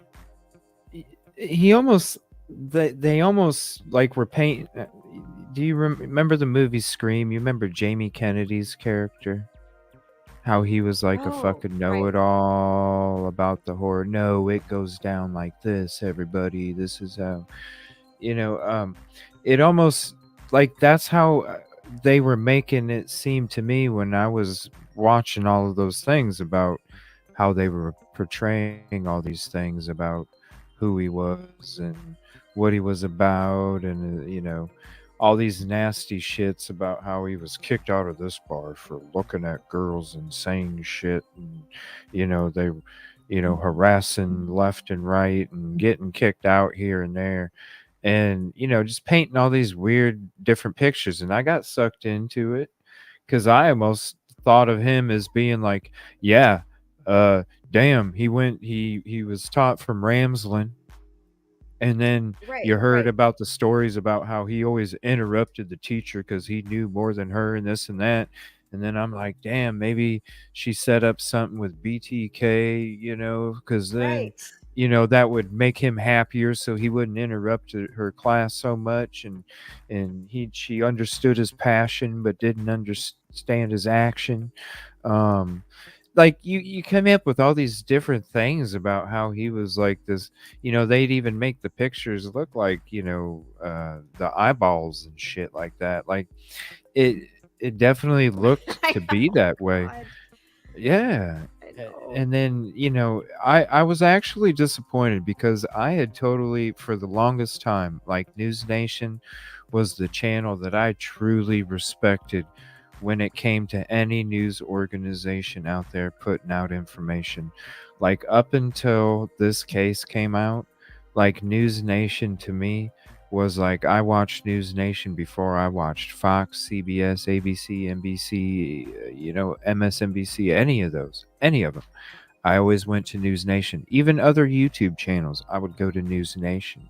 he almost they almost like were painting. Do you remember the movie Scream? You remember Jamie Kennedy's character? How he was like a fucking know-it-all about the horror. No, it goes down like this, everybody. This is how, you know, it almost like that's how they were making it seem to me when I was watching all of those things about how they were portraying all these things about who he was and what he was about, and you know, all these nasty shits about how he was kicked out of this bar for looking at girls and saying shit, and you know, they, you know, harassing left and right and getting kicked out here and there, and you know, just painting all these weird different pictures. And I got sucked into it because I almost thought of him as being like, yeah, damn, he was taught from Ramsland. And then you heard about the stories about how he always interrupted the teacher because he knew more than her and this and that. And then I'm like, damn, maybe she set up something with BTK, you know, because then, you know, that would make him happier so he wouldn't interrupt her class so much. And she understood his passion but didn't understand his action. Like you come up with all these different things about how he was like this, you know, they'd even make the pictures look like, you know, the eyeballs and shit like that. Like it definitely looked to be that way. Yeah. And then, you know, I was actually disappointed because I had totally, for the longest time, like News Nation was the channel that I truly respected when it came to any news organization out there putting out information. Like up until this case came out, like News Nation to me was like, I watched News Nation before I watched Fox, CBS, ABC, NBC, you know, MSNBC, any of them. I always went to News Nation. Even other YouTube channels, I would go to News Nation.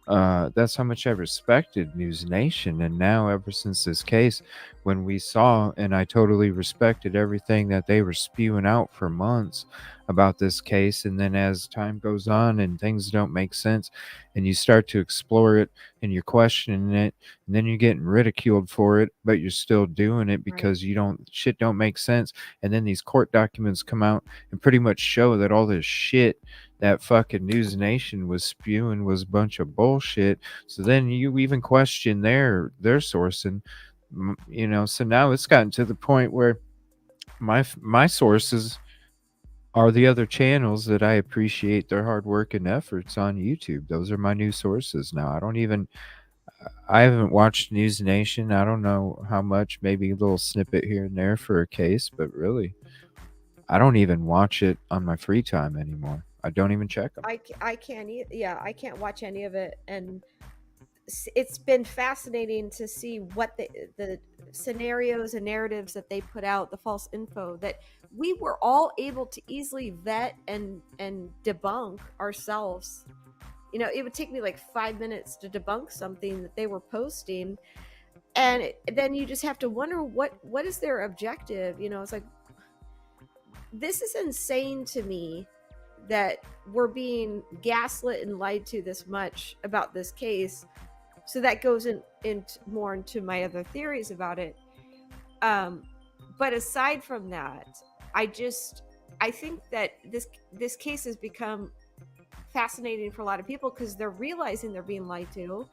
That's how much I respected News Nation. And now, ever since this case, when we saw, and I totally respected everything that they were spewing out for months about this case. And then as time goes on and things don't make sense, and you start to explore it and you're questioning it, and then you're getting ridiculed for it, but you're still doing it because shit don't make sense. And then these court documents come out and pretty much show that all this shit that fucking News Nation was spewing was a bunch of bullshit. So then you even question their sourcing, you know. So now it's gotten to the point where my sources are the other channels that I appreciate their hard work and efforts on YouTube. Those are my new sources now. I haven't watched News Nation. I don't know how much, maybe a little snippet here and there for a case, but really, I don't even watch it on my free time anymore. I don't even check them. I can't yeah, I can't watch any of it, and it's been fascinating to see what the scenarios and narratives that they put out, the false info that we were all able to easily vet and debunk ourselves. You know, it would take me like 5 minutes to debunk something that they were posting, and then you just have to wonder what is their objective. You know, it's like, this is insane to me that we're being gaslit and lied to this much about this case. So that goes in more into my other theories about it. But aside from that, I think that this case has become fascinating for a lot of people because they're realizing they're being lied to,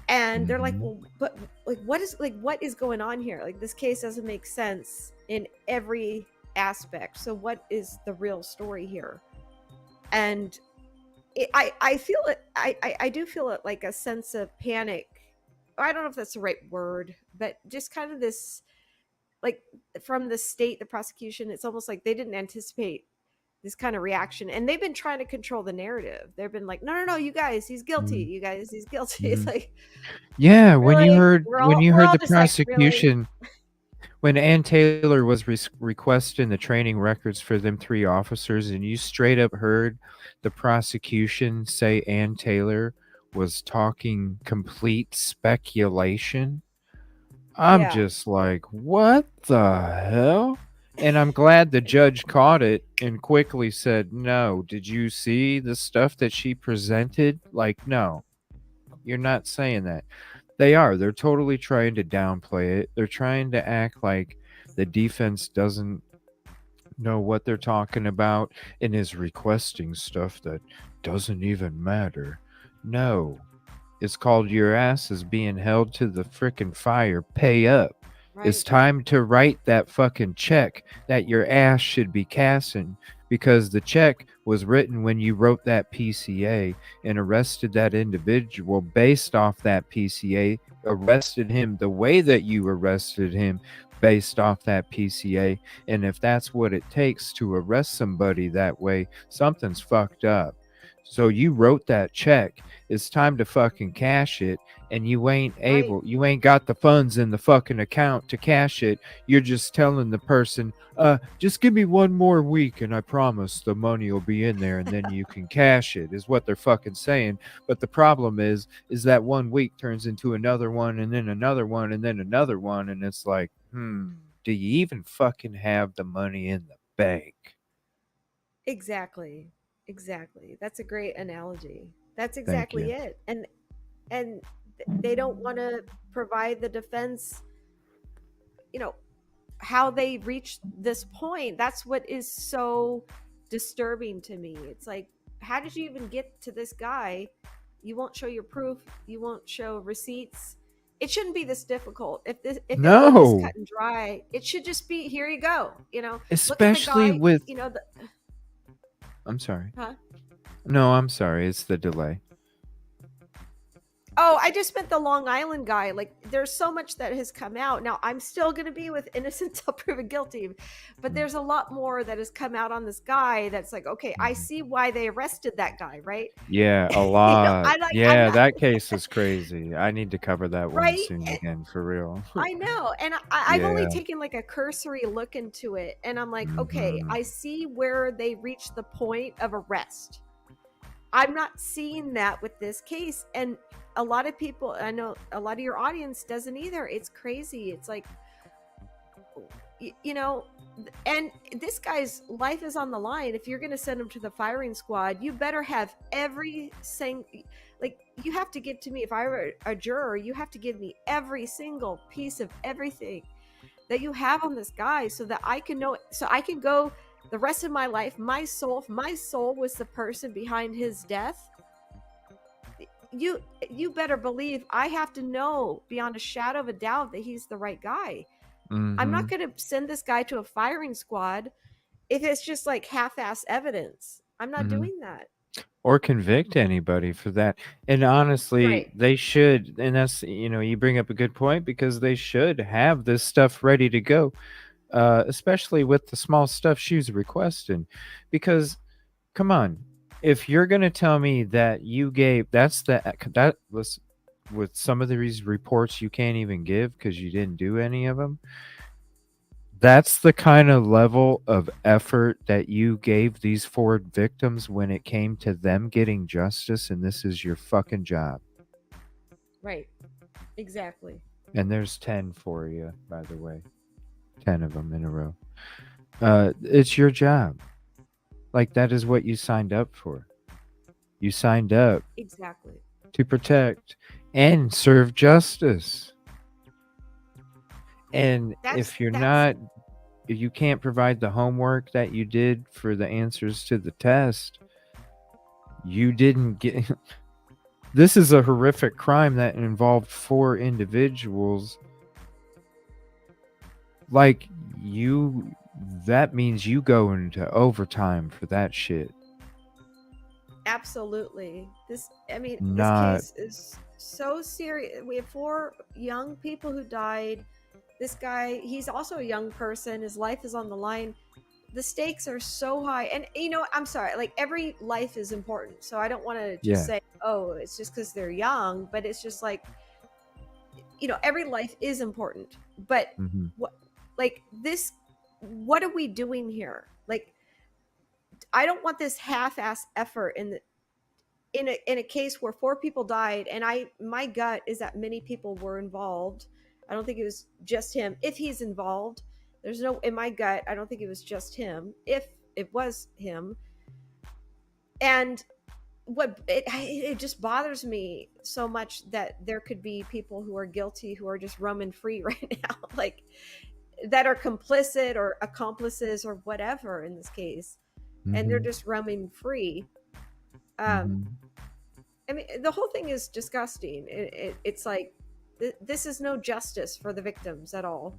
and they're like, well, but like, what is going on here? Like, this case doesn't make sense in every aspect. So what is the real story here? And I feel it. I do feel it, like a sense of panic. I don't know if that's the right word, but just kind of this, like, from the state, the prosecution, it's almost like they didn't anticipate this kind of reaction, and they've been trying to control the narrative. They've been like, no, you guys, he's guilty. You guys, he's guilty. It's like, Yeah, really, when you we're heard all the just like, really. prosecution, when Ann Taylor was requesting the training records for them 3 officers, and you straight up heard the prosecution say Ann Taylor was talking complete speculation, I'm Yeah. just like, what the hell? And I'm glad the judge caught it and quickly said, no, did you see the stuff that she presented? Like, no, you're not saying that. They are. They're totally trying to downplay it. They're trying to act like the defense doesn't know what they're talking about and is requesting stuff that doesn't even matter. No. It's called your ass is being held to the frickin' fire. Pay up. It's Right. time to write that fucking check that your ass should be cashing, because the check was written when you wrote that PCA and arrested that individual based off that PCA, arrested him the way that you arrested him based off that PCA. And if that's what it takes to arrest somebody that way, something's fucked up. So you wrote that check. It's time to fucking cash it, and you ain't got the funds in the fucking account to cash it. You're just telling the person, just give me 1 more week and I promise the money will be in there and then you can cash it, is what they're fucking saying. But the problem is that 1 week turns into another one and then another one and then another one, and it's like, do you even fucking have the money in the bank? Exactly. That's a great analogy. That's Thank exactly you. it. And they don't want to provide the defense, you know, how they reached this point. That's what is so disturbing to me. It's like, how did you even get to this guy? You won't show your proof. You won't show receipts. It shouldn't be this difficult. If it were this No. cut and dry, it should just be, here you go. You know, look at the Especially guy. with. You know, I'm sorry. huh? No, I'm sorry. It's the delay. Oh, I just meant the Long Island guy. Like, there's so much that has come out. Now, I'm still going to be with innocent till proven guilty, but there's a lot more that has come out on this guy that's like, okay, I see why they arrested that guy, right? Yeah, a You know, lot. I'm Yeah, not that case is crazy. I need to cover that one right. soon again, for real. I know, and I've only Yeah. taken like a cursory look into it, and I'm like, okay, Mhm. I see where they reached the point of arrest. I'm not seeing that with this case, and a lot of people, I know a lot of your audience doesn't either. It's crazy. It's like, you know, and this guy's life is on the line. If you're going to send him to the firing squad, you better have every single, like, you have to give to me, if I were a juror, you have to give me every single piece of everything that you have on this guy, so that I can know, so I can go the rest of my life. My soul was the person behind his death. You better believe I have to know beyond a shadow of a doubt that he's the right guy. I'm not Mhm. going to send this guy to a firing squad if it's just like half-ass evidence. I'm not Mhm. doing that. or convict anybody for that. And honestly, Right. they should. And that's, you bring up a good point, because they should have this stuff ready to go, especially with the small stuff she's requesting. Because, come on, if you're going to tell me that you gave, that was with some of these reports you can't even give because you didn't do any of them. That's the kind of level of effort that you gave these 4 victims when it came to them getting justice, and this is your fucking job. Right. Exactly. And there's 10 for you, by the way. 10 of them in a row. It's your job. Like, that is what you signed up for. You signed up Exactly. to protect and serve justice. And if you can't provide the homework that you did for the answers to the test, you didn't get. This is a horrific crime that involved 4 individuals. Like, that means you go into overtime for that shit. Absolutely. This Not. case is so serious. We have 4 young people who died. This guy, he's also a young person. His life is on the line. The stakes are so high. And I'm sorry, like, every life is important. So I don't want to just say, oh, it's just because they're young, but it's just like, every life is important. But what are we doing here? Like, I don't want this half-ass effort in a case where 4 people died, and my gut is that many people were involved. I don't think it was just him. If he's involved, in my gut, I don't think it was just him. If it was him, and it just bothers me so much that there could be people who are guilty who are just roaming free right now, like, that are complicit or accomplices or whatever in this case, and they're just roaming free. The whole thing is disgusting. It's like, this is no justice for the victims at all.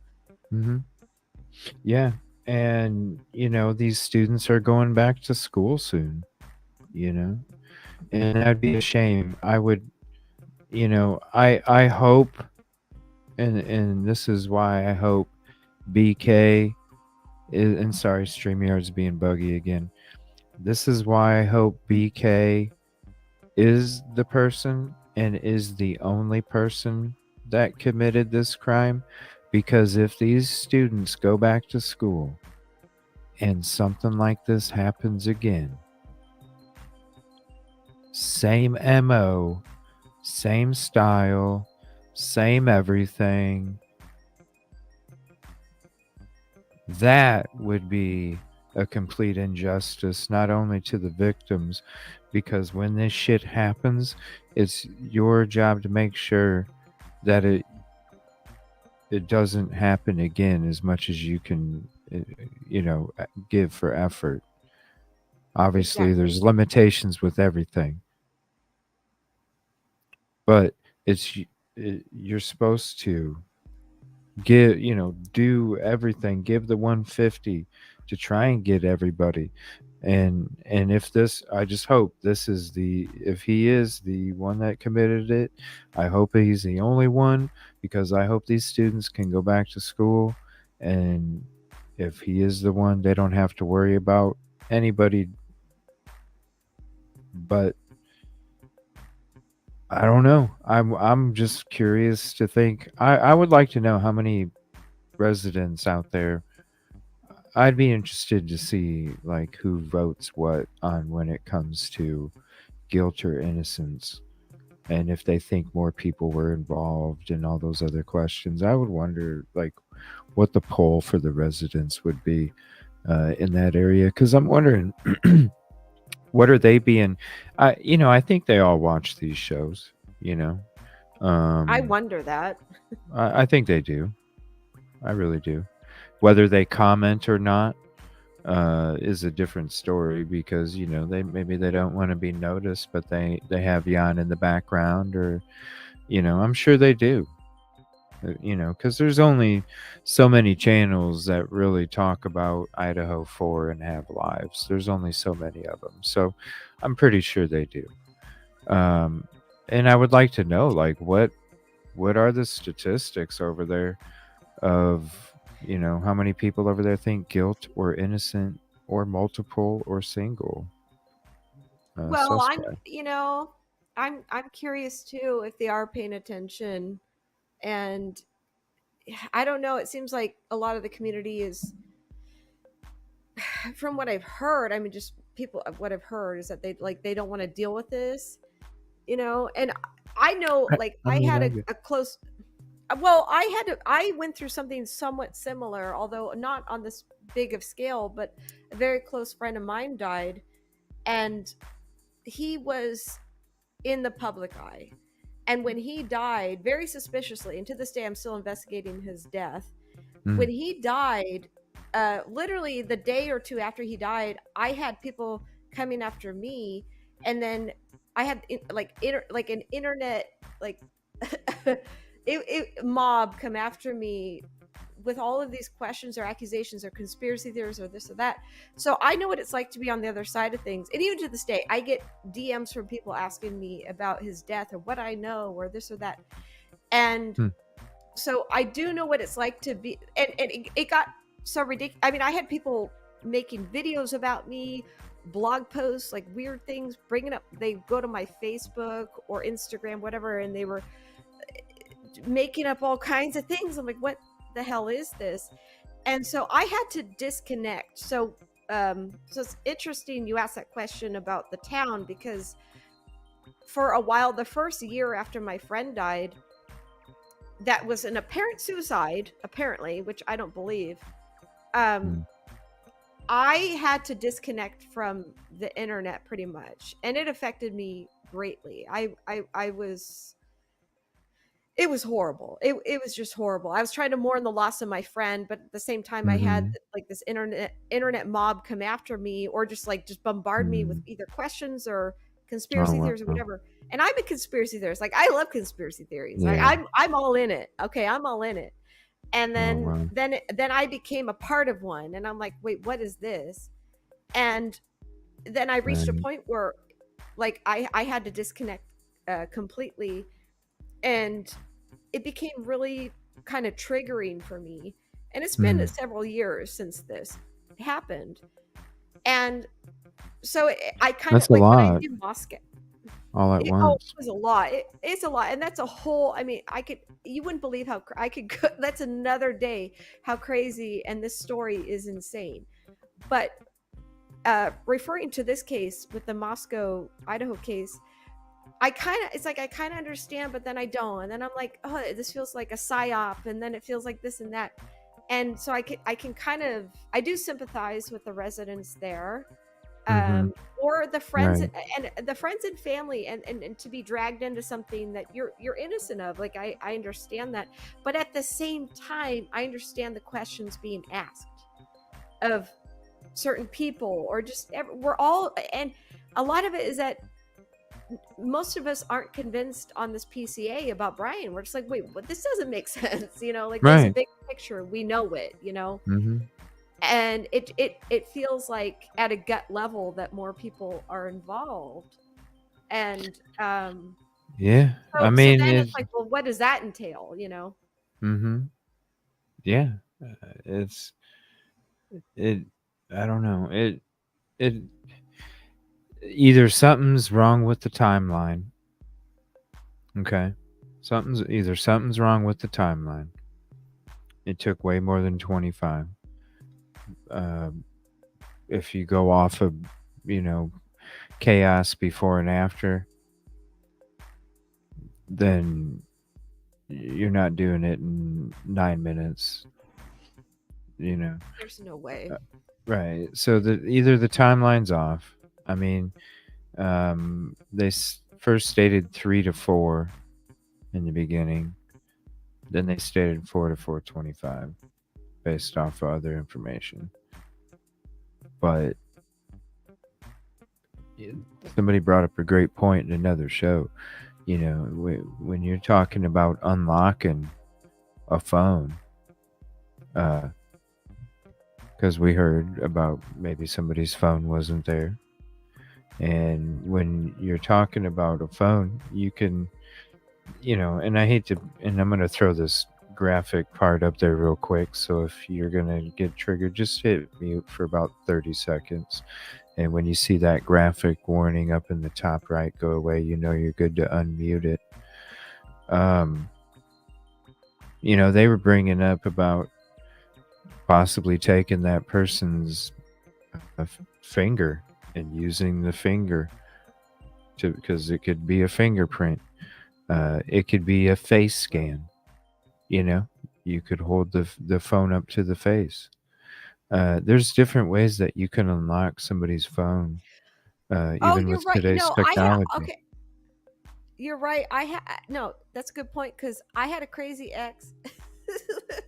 Yeah. And, these students are going back to school soon, and that'd be a shame. I would, I hope, and this is why I hope BK is, and sorry, StreamYard's being buggy again. This is why I hope BK is the person and is the only person that committed this crime, because if these students go back to school and something like this happens again, same MO, same style, same everything, that would be a complete injustice, not only to the victims, because when this shit happens, it's your job to make sure that it doesn't happen again, as much as you can, give for effort. Obviously, there's limitations with everything, but you're supposed to do everything, give the 150 to try and get everybody. And if this, I just hope this is if he is the one that committed it, I hope he's the only one, because I hope these students can go back to school. And if he is the one, they don't have to worry about anybody. But I don't know. I'm just curious to think. I would like to know how many residents out there. I'd be interested to see, like, who votes what on when it comes to guilt or innocence, and if they think more people were involved and all those other questions. I would wonder, like, what the poll for the residents would be in that area, because I'm wondering what are they being. I think they all watch these shows. I wonder that. I think they do. I really do. Whether they comment or not is a different story, because maybe they don't want to be noticed, but they have you on in the background, or I'm sure they do. because there's only so many channels that really talk about Idaho4 and have lives. There's only so many of them. So I'm pretty sure they do. And I would like to know, like, what are the statistics over there of, how many people over there think guilt or innocent or multiple or single Well, suspect? I'm curious too if they are paying attention, and I don't know. It seems like a lot of the community is, from what I've heard. I mean, just people. What I've heard is that they don't want to deal with this, And I know, like, I I mean, had I a, get. a close. Well, I went through something somewhat similar, although not on this big of scale. But a very close friend of mine died, and he was in the public eye. And when he died, very suspiciously, and to this day I'm still investigating his death. When Mm, he died, literally the day or two after he died, I had people coming after me, and then I had like an internet, like mob come after me with all of these questions or accusations or conspiracy theories or this or that. So I know what it's like to be on the other side of things. And even to this day, I get DMs from people asking me about his death or what I know or this or that. And mm, so I do know what it's like to be, and it got so ridiculous. I mean, I had people making videos about me, blog posts, like weird things, bringing up, they go to my Facebook or Instagram, whatever, and they were making up all kinds of things. I'm like, what the hell is this? And so I had to disconnect. So it's interesting you asked that question about the town, because for a while, the first year after my friend died, that was an apparent suicide, apparently, which I don't believe. mm, I had to disconnect from the internet pretty much, and it affected me greatly. I was, it was horrible. It was just horrible. I was trying to mourn the loss of my friend, but at the same time, I had mhm, like this internet mob come after me, or just bombard me with mm. either questions or Oh, conspiracy wow. theories or whatever. And I'm a conspiracy theorist. Like, I love conspiracy theories. Yeah. I'm all in it. Okay, I'm all in it. And Oh, then wow. then I became a part of one, and I'm like, wait, what is this? And then I reached a Right. point where, like, I had to disconnect completely, and it became really kind of triggering for me. And it's been Mm. several years since this happened. And so I kind of, That's a like, when I lot do Moscow, all at it once. was a lot. It's a lot, and that's a whole. I mean, you wouldn't believe how I could go, that's another day, how crazy, and this story is insane. But referring to this case with the Moscow, Idaho case, it's like I kind of understand, but then I don't. And then I'm like, oh, this feels like a psyop, and then it feels like this and that. And so I can kind of, I do sympathize with the residents there, Mhm. or the friends, Right. and the friends and family, and to be dragged into something that you're innocent of. Like, I understand that, but at the same time, I understand the questions being asked of certain people, or just we're all, and a lot of it is that most of us aren't convinced on this PCA about Brian. We're just like, wait, what? This doesn't make sense. Like, there's a Right. big picture. We know it. Mhm. And it feels like at a gut level that more people are involved. And Yeah. I so mean, then it's it's like, well, what does that entail? mhm. Yeah. It's it I don't know. It either something's wrong with the timeline. Okay. Something's wrong with the timeline. It took way more than 25. Um if you go off of, you know, chaos before and after, then you're not doing it in 9 minutes, you know. There's no way. Right. So either the timeline's off. I mean, they first stated 3 to 4 in the beginning. Then they stated 4 to 4:25 based off of other information. But somebody brought up a great point in another show. When you're talking about unlocking a phone, because we heard about maybe somebody's phone wasn't there. And when you're talking about a phone, you can, and I hate to, and I'm going to throw this graphic part up there real quick. So if you're going to get triggered, just hit mute for about 30 seconds. And when you see that graphic warning up in the top right go away, you're good to unmute it. They were bringing up about possibly taking that person's finger and using the finger because it could be a fingerprint. It could be a face scan. You could hold the phone up to the face. There's different ways that you can unlock somebody's phone, Oh, even you're with right. today's technology. Okay. You're right. No, that's a good point because I had a crazy ex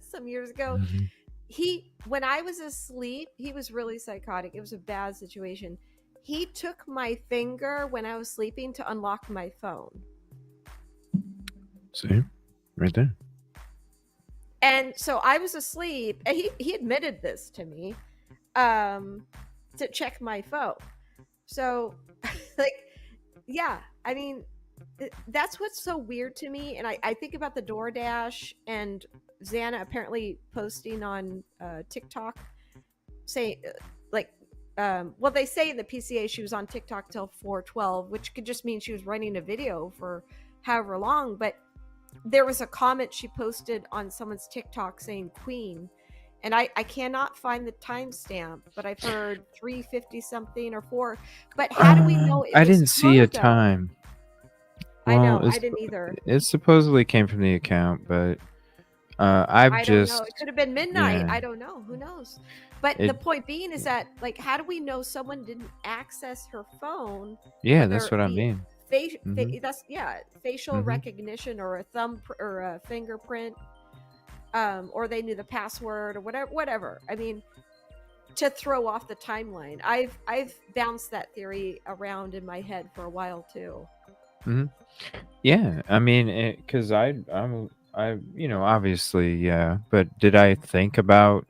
some years ago. Mhm. When I was asleep, he was really psychotic. It was a bad situation. He took my finger when I was sleeping to unlock my phone. See, right there. And so I was asleep, and he admitted this to me, to check my phone. So, yeah, I mean, that's what's so weird to me. And I think about the DoorDash and Xana apparently posting on TikTok, say well, they say in the PCA she was on TikTok till 4:12, which could just mean she was running a video for however long. But there was a comment she posted on someone's TikTok saying Queen, and I cannot find the timestamp, but I've heard 350 something or 4. But how do we know it I was didn't see her, a though? time. I know, Well, I didn't either. it supposedly came from the account, but I don't know. It could have been midnight. yeah. I don't know. Who knows? But the point being is that, how do we know someone didn't access her phone? Yeah, that's what I mean. Facial recognition or a thumb or a fingerprint, or they knew the password or whatever. I mean, to throw off the timeline. I've bounced that theory around in my head for a while too. Mm-hmm. Yeah, I mean, because I'm obviously, yeah. But did I think about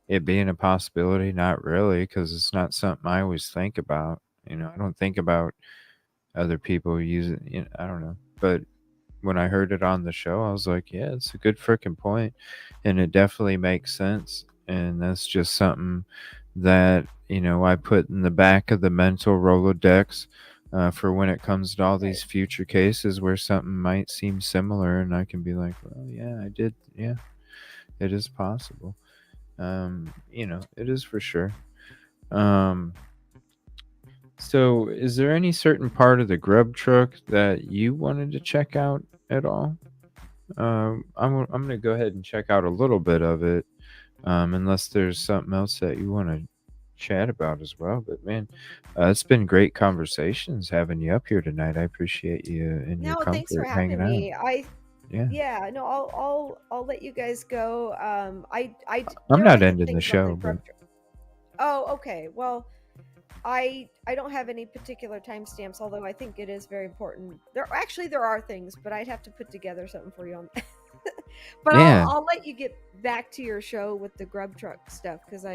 it being a possibility? Not really, because it's not something I always think about. I don't think about other people using. I don't know. But when I heard it on the show, I was like, yeah, it's a good freaking point, and it definitely makes sense. And that's just something that I put in the back of the mental Rolodex. For when it comes to all these future cases where something might seem similar, and I can be like, well, yeah, I did. Yeah, it is possible. It is for sure. So is there any certain part of the grub truck that you wanted to check out at all? I'm going to go ahead and check out a little bit of it, unless there's something else that you want to chat about as well. But man, it's been great conversations having you up here tonight. I appreciate you and your comfort Thanks for hanging having me. out. Yeah. No, I'll let you guys go. I'm there not are some ending the things about show, but Oh, okay. Well, I don't have any particular timestamps, although I think it is very important. There are things, but I'd have to put together something for you on that. But yeah. I'll let you get back to your show with the grub truck stuff because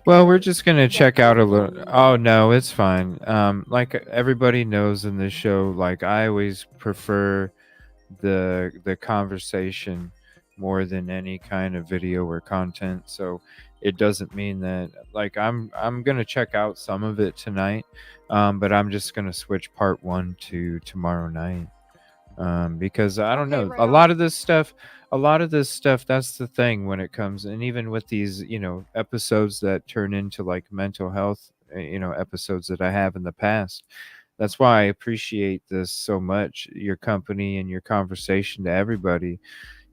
Well, we're just gonna check out a little. Oh no, it's fine. Like everybody knows in this show, like I always prefer the conversation more than any kind of video or content. So it doesn't mean that like I'm gonna check out some of it tonight, but I'm just gonna switch part 1 to tomorrow night. Because I don't know, right a lot of this stuff, that's the thing when it comes, and even with these, episodes that turn into like mental health, episodes that I have in the past. That's why I appreciate this so much, your company and your conversation to everybody,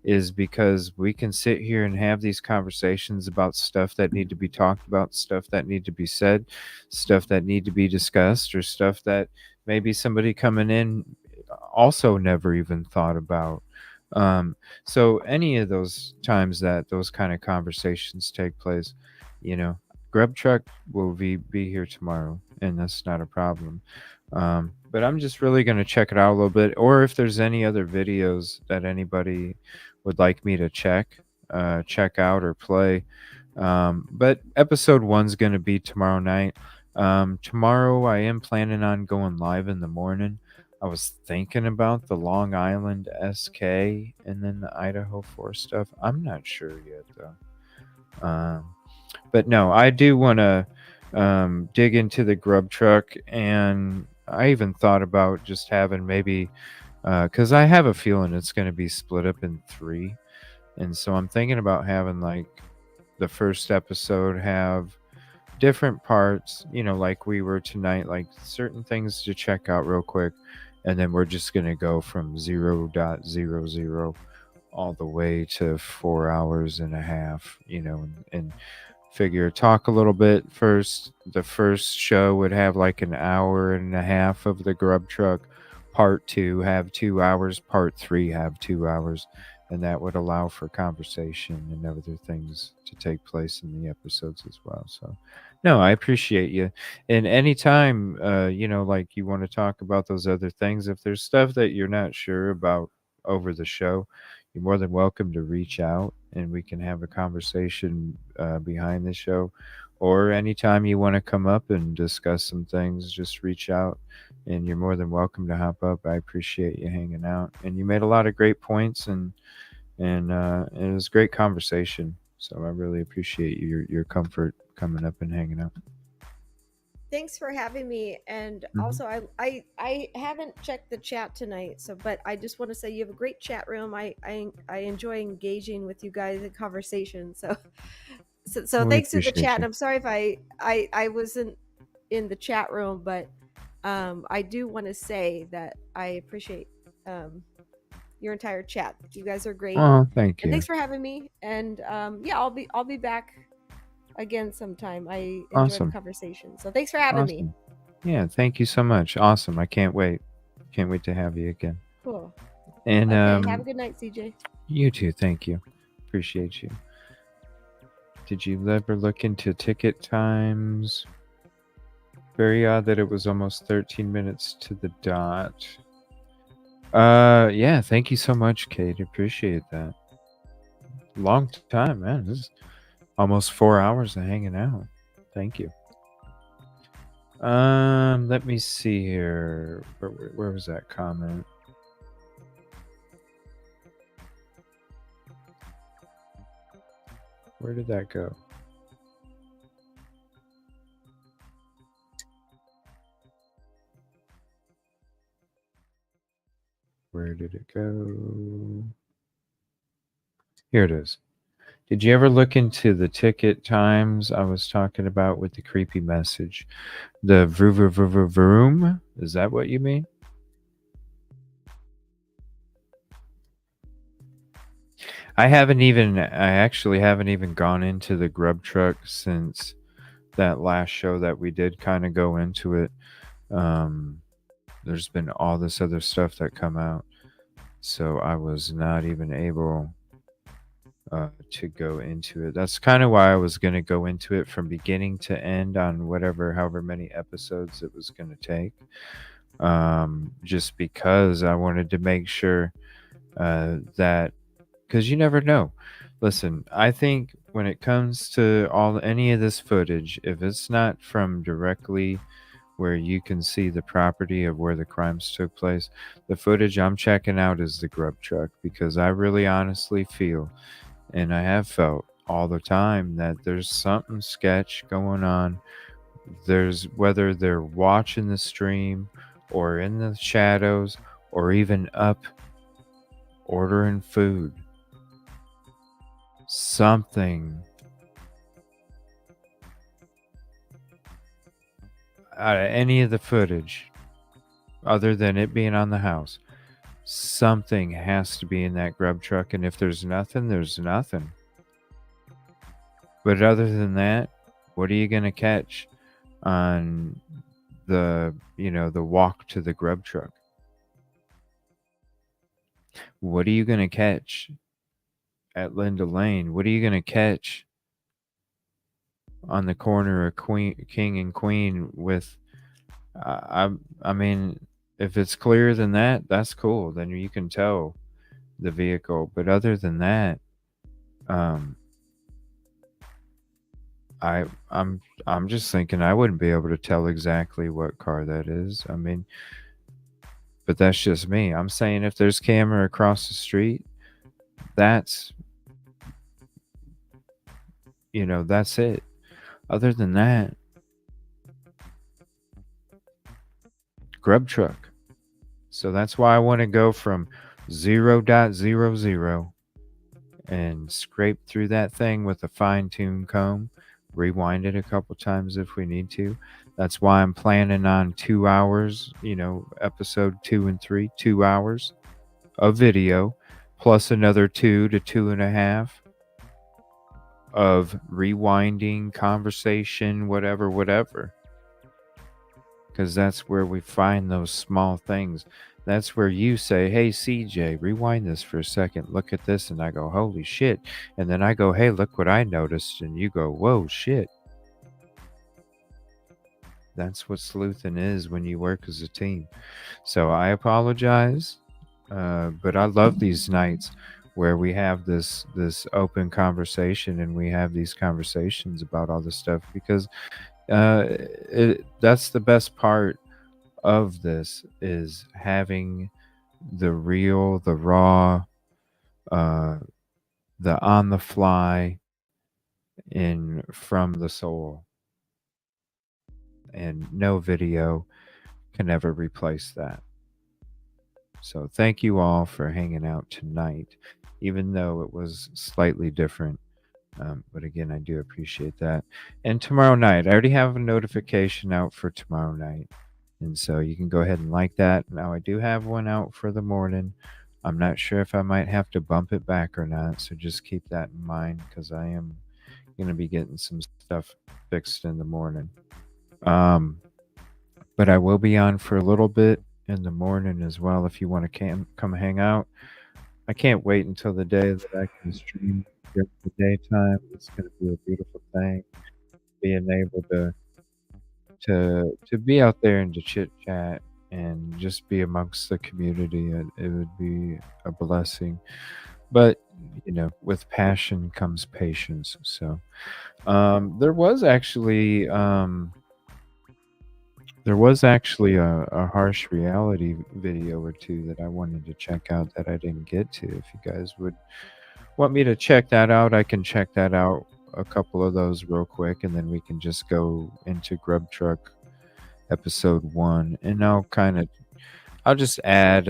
is because we can sit here and have these conversations about stuff that need to be talked about, stuff that need to be said, stuff that need to be discussed, or stuff that maybe somebody coming in also never even thought about. So any of those times that those kind of conversations take place, Grub Truck will be here tomorrow, and that's not a problem. But I'm just really going to check it out a little bit, or if there's any other videos that anybody would like me to check out or play. But episode 1's going to be tomorrow night. Tomorrow I am planning on going live in the morning. I was thinking about the Long Island SK and then the Idaho4 stuff. I'm not sure yet though. But no, I do want to dig into the grub truck, and I even thought about just having maybe because I have a feeling it's going to be split up in 3, and so I'm thinking about having like the first episode have different parts, like we were tonight, like certain things to check out real quick, and then we're just going to go from 0.00 all the way to 4 hours and a half, and figure talk a little bit first. The first show would have like an hour and a half of the grub truck. Part 2 have 2 hours. Part 3 have 2 hours. And that would allow for conversation and other things to take place in the episodes as well. So, no, I appreciate you. And anytime, like you want to talk about those other things, if there's stuff that you're not sure about over the show, you're more than welcome to reach out and we can have a conversation behind the show. Or anytime you want to come up and discuss some things, just reach out and you're more than welcome to hop up. I appreciate you hanging out. And you made a lot of great points and it was a great conversation. So I really appreciate your comfort coming up and hanging out. Thanks for having me. And Mhm. also, I haven't checked the chat tonight, but I just want to say you have a great chat room. I enjoy engaging with you guys in conversation. So We thanks for the appreciate chat. you. I'm sorry if I wasn't in the chat room, but I do want to say that I appreciate your entire chat. You guys are great. Oh, thank And you. thanks for having me. And yeah, I'll be back again sometime. I enjoyed Awesome. the conversation. So thanks for having me. Awesome. Yeah, thank you so much. Awesome. I can't wait. Can't wait to have you again. Cool. And Okay, have a good night, CJ. you too. Thank you. Appreciate you. Did you ever look into ticket times? Very odd that it was almost 13 minutes to the dot. Yeah, thank you so much, Kate. Appreciate that. Long time, man. This is almost 4 hours of hanging out. Thank you. Let me see here. Where was that comment? Where did that go? Where did it go? Here it is. Did you ever look into the ticket times I was talking about with the creepy message? The vroom? Is that what you mean? I actually haven't even gone into the grub truck since that last show that we did kind of go into it. There's been all this other stuff that come out. So I was not even able to go into it. That's kind of why I was going to go into it from beginning to end on however many episodes it was going to take. Just because I wanted to make sure that, because you never know. Listen, I think when it comes to any of this footage, if it's not from directly where you can see the property of where the crimes took place, the footage I'm checking out is the grub truck, because I really honestly feel, and I have felt all the time, that there's something sketch going on. Whether they're watching the stream or in the shadows or even up ordering food, something out of any of the footage, other than it being on the house, something has to be in that grub truck. And if there's nothing, there's nothing. But other than that, what are you going to catch on the walk to the grub truck? What are you going to catch at Linda Lane? What are you going to catch on the corner of King and Queen with I mean, if it's clearer than that, that's cool. Then you can tell the vehicle. But other than that, um, I'm just thinking I wouldn't be able to tell exactly what car that is. I mean, but that's just me. I'm saying if there's camera across the street, that's that's it. Other than that, grub truck. So that's why I want to go from 0.00 and scrape through that thing with a fine-tuned comb, rewind it a couple times if we need to. That's why I'm planning on 2 hours, episode 2 and 3, 2 hours of video, plus another 2 to 2.5 of rewinding, conversation, whatever. Because that's where we find those small things. That's where you say, hey, CJ, rewind this for a second. Look at this. And I go, holy shit. And then I go, hey, look what I noticed. And you go, whoa, shit. That's what sleuthing is when you work as a team. So I apologize. But I love these nights where we have this open conversation and we have these conversations about all this stuff, because that's the best part of this, is having the real, the raw, the on the fly, in from the soul, and no video can ever replace that. So thank you all for hanging out tonight, even though it was slightly different. But again, I do appreciate that. And tomorrow night, I already have a notification out for tomorrow night. And so you can go ahead and like that. Now, I do have one out for the morning. I'm not sure if I might have to bump it back or not. So just keep that in mind, because I am going to be getting some stuff fixed in the morning. But I will be on for a little bit in the morning as well if you want to come hang out. I can't wait until the day that I can stream during the daytime. It's going to be a beautiful thing. Being able to be out there and to chit chat and just be amongst the community, it would be a blessing. But with passion comes patience. So there was actually a harsh reality video or two that I wanted to check out that I didn't get to. If you guys would want me to check that out, I can check that out, a couple of those real quick, and then we can just go into Grub Truck episode 1, and I'll just add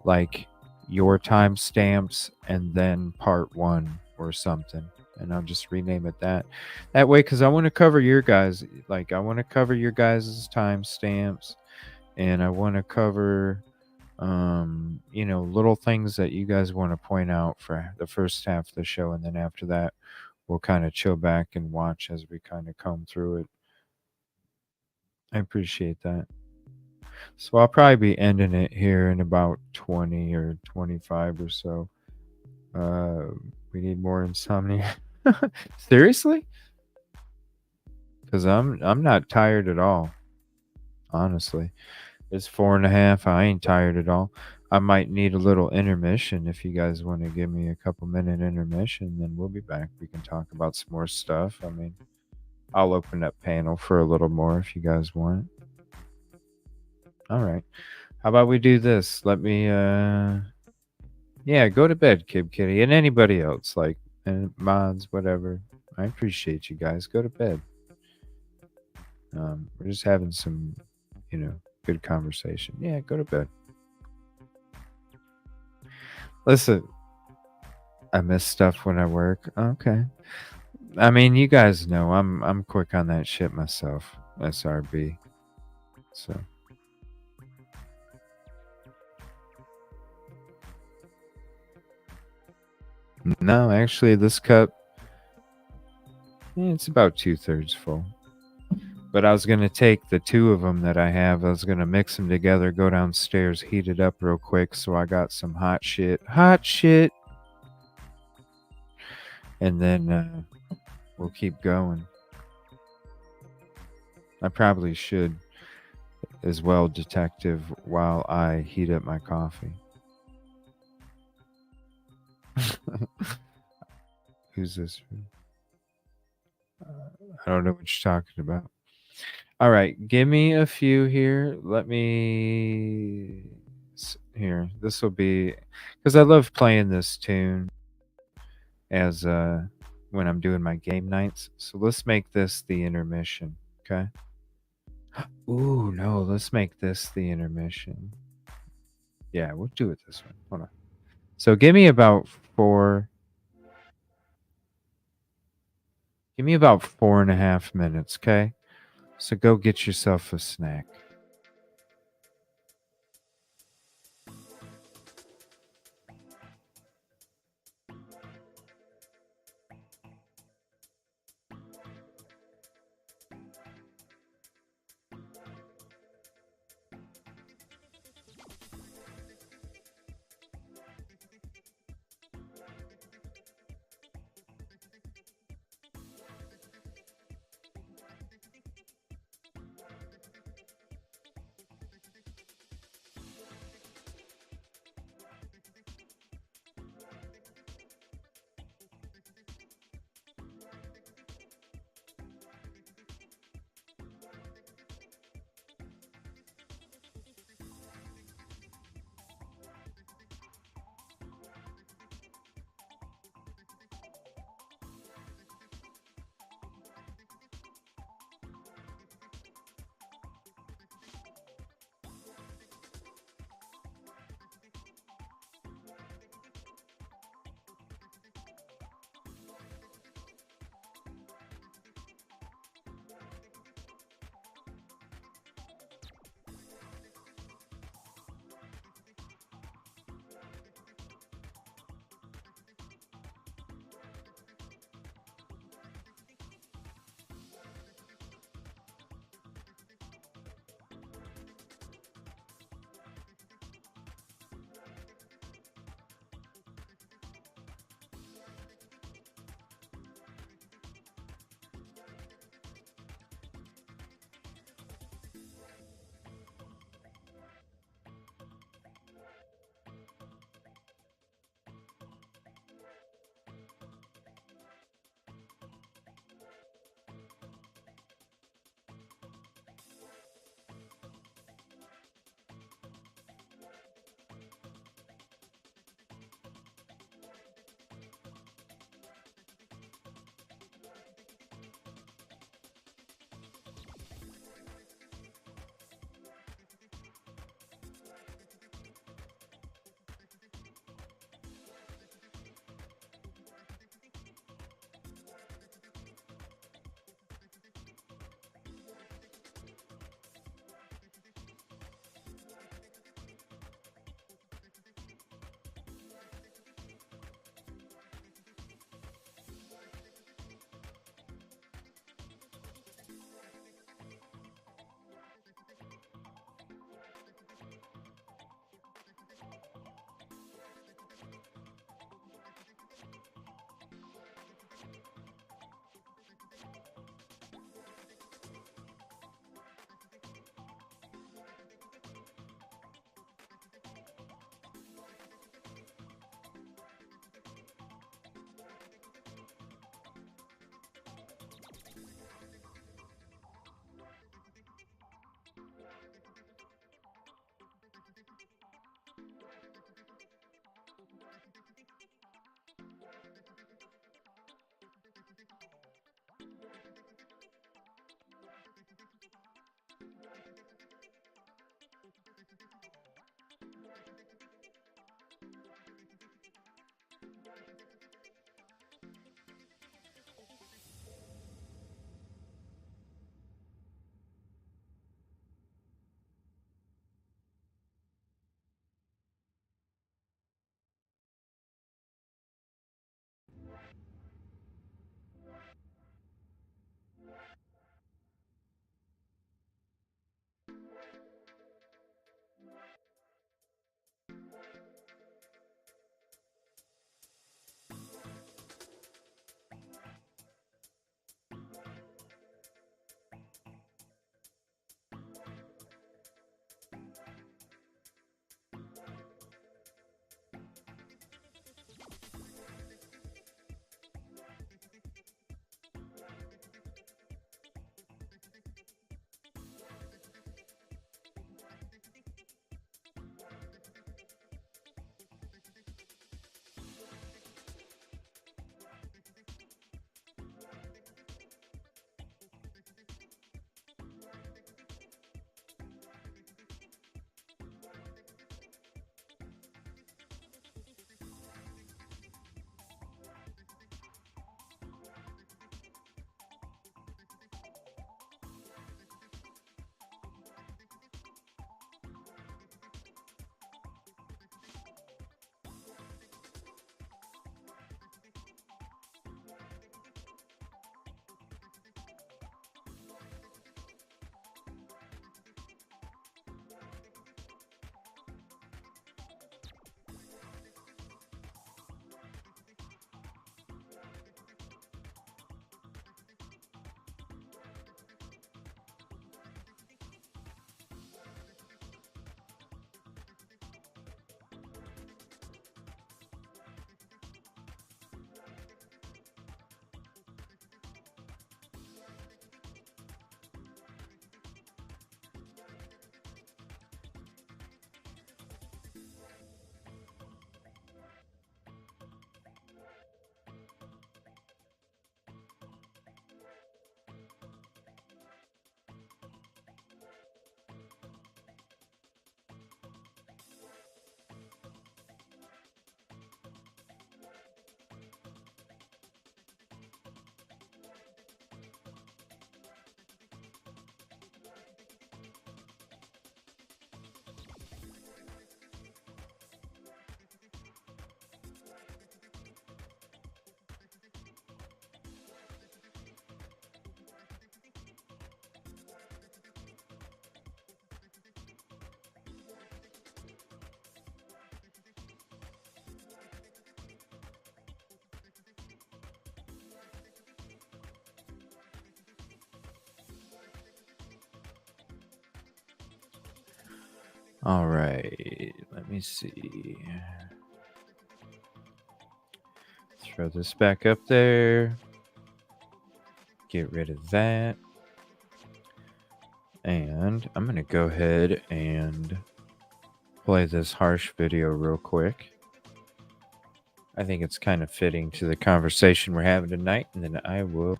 like your timestamps and then part 1 or something, and I'll just rename it that way, because I want to cover your guys, I want to cover your guys' timestamps, and I want to cover little things that you guys want to point out for the first half of the show, and then after that we'll kind of chill back and watch as we kind of comb through it. I appreciate that. So I'll probably be ending it here in about 20 or 25 or so. We need more insomnia. Seriously? Because I'm not tired at all. Honestly, it's 4.5. I ain't tired at all. I might need a little intermission. If you guys want to give me a couple minute intermission, then we'll be back. We can talk about some more stuff. I mean, I'll open up panel for a little more if you guys want. All right. How about we do this? Let me yeah, go to bed, Kid Kitty, and anybody else, and mods, whatever. I appreciate you guys. Go to bed. We're just having some, good conversation. Yeah, go to bed. Listen, I miss stuff when I work. Okay. I mean, you guys know I'm quick on that shit myself. SRB. So. No, actually, this cup, it's about 2/3 full. But I was going to take the 2 of them that I have. I was going to mix them together, go downstairs, heat it up real quick. So I got some hot shit. And then we'll keep going. I probably should as well, detective, while I heat up my coffee. Who's this? I don't know what you're talking about. All right, give me a few here. Let me here. This will be because I love playing this tune as when I'm doing my game nights. So let's make this the intermission. Okay. Ooh, no, let's make this the intermission. Yeah, we'll do it this way. Hold on. So give me about 4.5 minutes, okay? So go get yourself a snack. All right, let me see. Throw this back up there. Get rid of that. And I'm going to go ahead and play this harsh video real quick. I think it's kind of fitting to the conversation we're having tonight. And then I will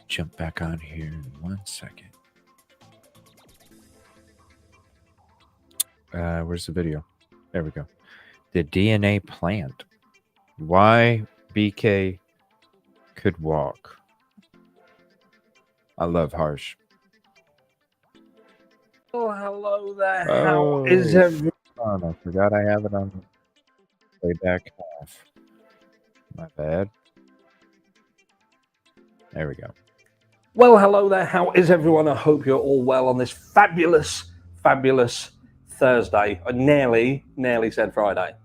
jump back on here in 1 second. Where's the video? There we go. The DNA plant. Why BK could walk. I love harsh. Oh, hello there. How is everyone? Oh, I forgot I have it on playback off. My bad. There we go. Well, hello there. How is everyone? I hope you're all well on this fabulous Thursday. I nearly said Friday.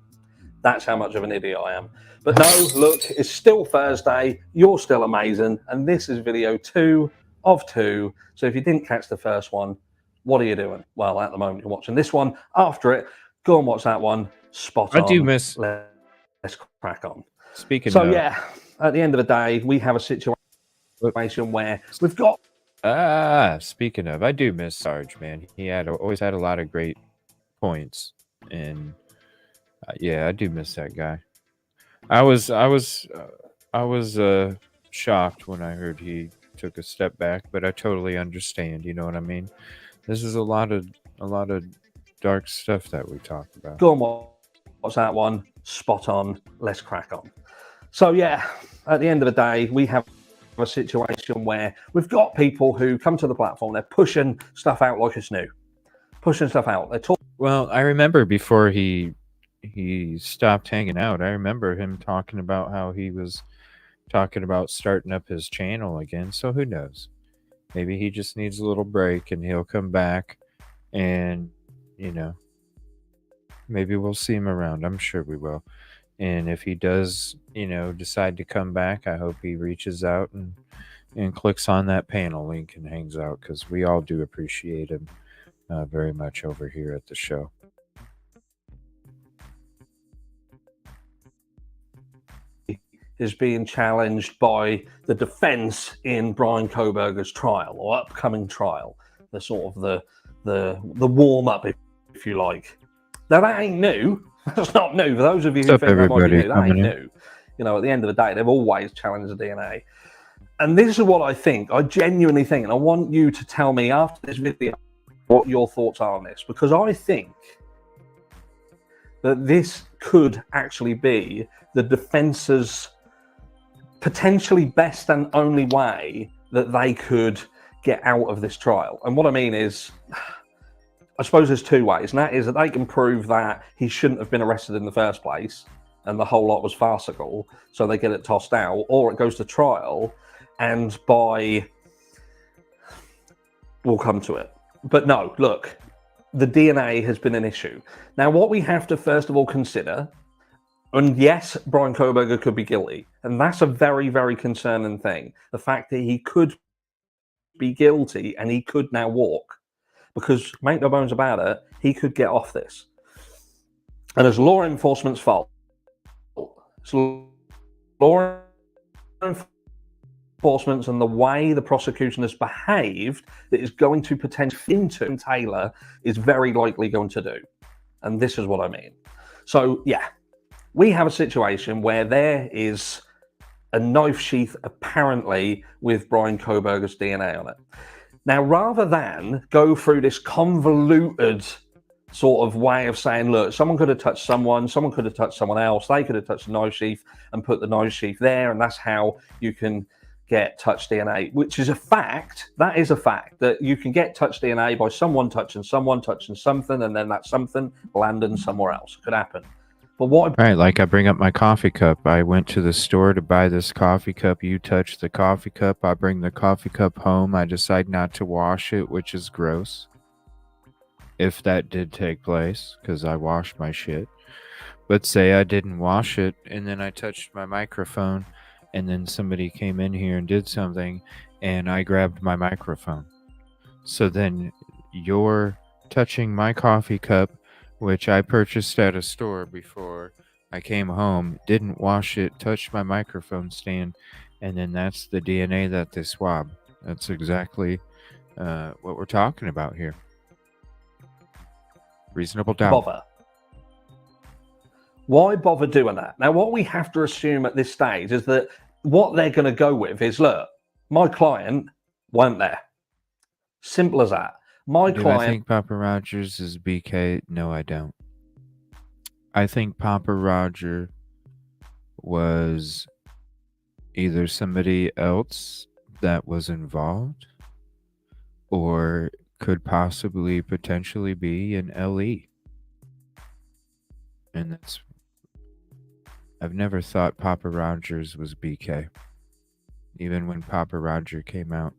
That's how much of an idiot I am. But no, look, it's still Thursday. You're still amazing. And this is video 2 of 2. So if you didn't catch the first one, what are you doing? Well, at the moment, you're watching this one. After it, go and watch that one. Spot on. I do miss. Let's crack on. Speaking so, of. yeah, at the end of the day, we have a situation where we've got. Speaking of, I do miss Sarge, man. He always had a lot of great points. And yeah, I do miss that guy. I was shocked when I heard he took a step back, but I totally understand. You know what I mean? This is a lot of dark stuff that we talk about. Go on, what's that one? Spot on. Let's crack on. So yeah, at the end of the day, we have a situation where we've got people who come to the platform. They're pushing stuff out like it's new. Pushing stuff out. They're talking. Well, I remember before he stopped hanging out, I remember him talking about how he was talking about starting up his channel again. So who knows? Maybe he just needs a little break and he'll come back and, you know, maybe we'll see him around. I'm sure we will. And if he does, you know, decide to come back, I hope he reaches out and clicks on that panel link and hangs out, because we all do appreciate him very much over here at the show. Is being challenged by the defense in Brian Kohberger's trial or upcoming trial, the sort of the warm up, if you like. Now that ain't new. That's not new. For those of you who think that might be new, that ain't new. You know, at the end of the day, they've always challenged the DNA. And this is what I think. I genuinely think, and I want you to tell me after this video what your thoughts are on this, because I think that this could actually be the defense's potentially best and only way that they could get out of this trial. And what I mean is, I suppose there's two ways, and that is that they can prove that he shouldn't have been arrested in the first place and the whole lot was farcical, so they get it tossed out, or it goes to trial, and we'll come to it. But no, look, the DNA has been an issue. Now, what we have to first of all consider, and yes, Brian Kohberger could be guilty, and that's a very, very concerning thing. The fact that he could be guilty and he could now walk, because make no bones about it, he could get off this. And it's law enforcement's fault. It's law enforcement's and the way the prosecution has behaved that is going to potentially into Taylor is very likely going to do. And this is what I mean. So, yeah. We have a situation where there is a knife sheath apparently with Brian Kohberger's DNA on it. Now, rather than go through this convoluted sort of way of saying, look, someone could have touched someone could have touched someone else, they could have touched the knife sheath and put the knife sheath there, and that's how you can get touch DNA, which is a fact. That is a fact, that you can get touch DNA by someone touching something, and then that something landing somewhere else. It could happen. But what? Right, like I bring up my coffee cup. I went to the store to buy this coffee cup. You touch the coffee cup. I bring the coffee cup home. I decide not to wash it, which is gross. If that did take place, because I washed my shit. But say I didn't wash it, and then I touched my microphone, and then somebody came in here and did something, and I grabbed my microphone. So then your touching my coffee cup, which I purchased at a store before I came home, didn't wash it, touched my microphone stand, and then that's the DNA that they swab. That's exactly what we're talking about here. Reasonable doubt. Bother. Why bother doing that? Now, what we have to assume at this stage is that what they're going to go with is, look, my client weren't there. Simple as that. My Do client. I think Papa Rogers is BK? No, I don't. I think Papa Roger was either somebody else that was involved or could possibly potentially be an LE. And that's, I've never thought Papa Rogers was BK. Even when Papa Roger came out,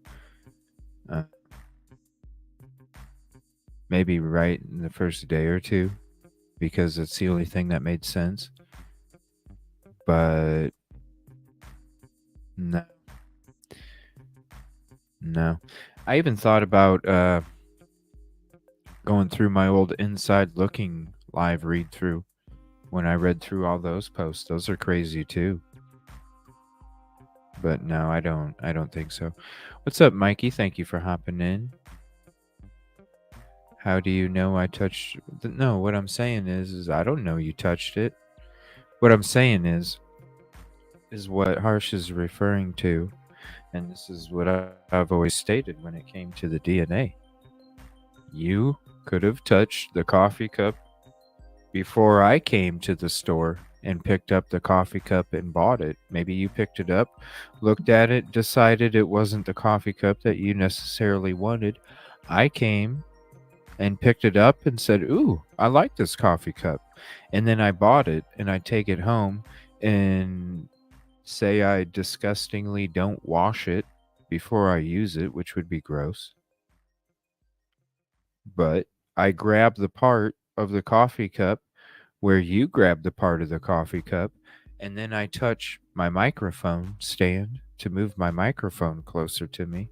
maybe right in the first day or two, because it's the only thing that made sense. But no. I even thought about going through my old Inside Looking live read through when I read through all those posts. Those are crazy too. But no, I don't think so. What's up, Mikey? Thank you for hopping in. How do you know I touched? No, what I'm saying is I don't know you touched it. What I'm saying is what Harsh is referring to, and this is what I've always stated when it came to the DNA. You could have touched the coffee cup before I came to the store and picked up the coffee cup and bought it. Maybe you picked it up, looked at it, decided it wasn't the coffee cup that you necessarily wanted. I came and picked it up and said, ooh, I like this coffee cup. And then I bought it and I take it home and say I disgustingly don't wash it before I use it, which would be gross. But I grab the part of the coffee cup where you grab the part of the coffee cup, and then I touch my microphone stand to move my microphone closer to me,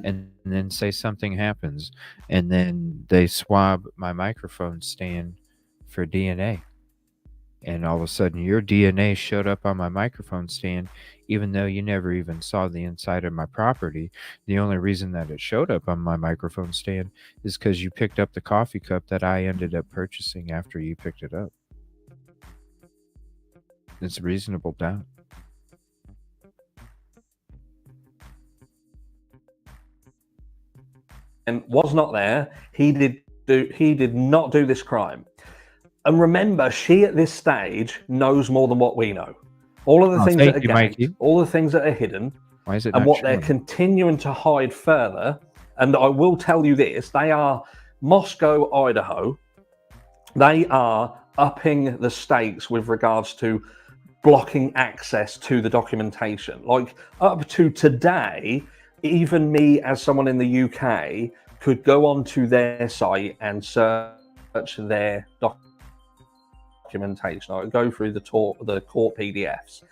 and then say something happens, and then they swab my microphone stand for DNA. And all of a sudden, your DNA showed up on my microphone stand, even though you never even saw the inside of my property. The only reason that it showed up on my microphone stand is because you picked up the coffee cup that I ended up purchasing after you picked it up. It's reasonable doubt. And was not there. He did not do this crime. And remember, she at this stage knows more than what we know. All of the things that are ganked, all the things that are hidden, why is it and what they're continuing to hide further. And I will tell you this: they are Moscow, Idaho. They are upping the stakes with regards to blocking access to the documentation. Like up to today, even me as someone in the UK could go onto their site and search their documentation. I would go through the court PDFs.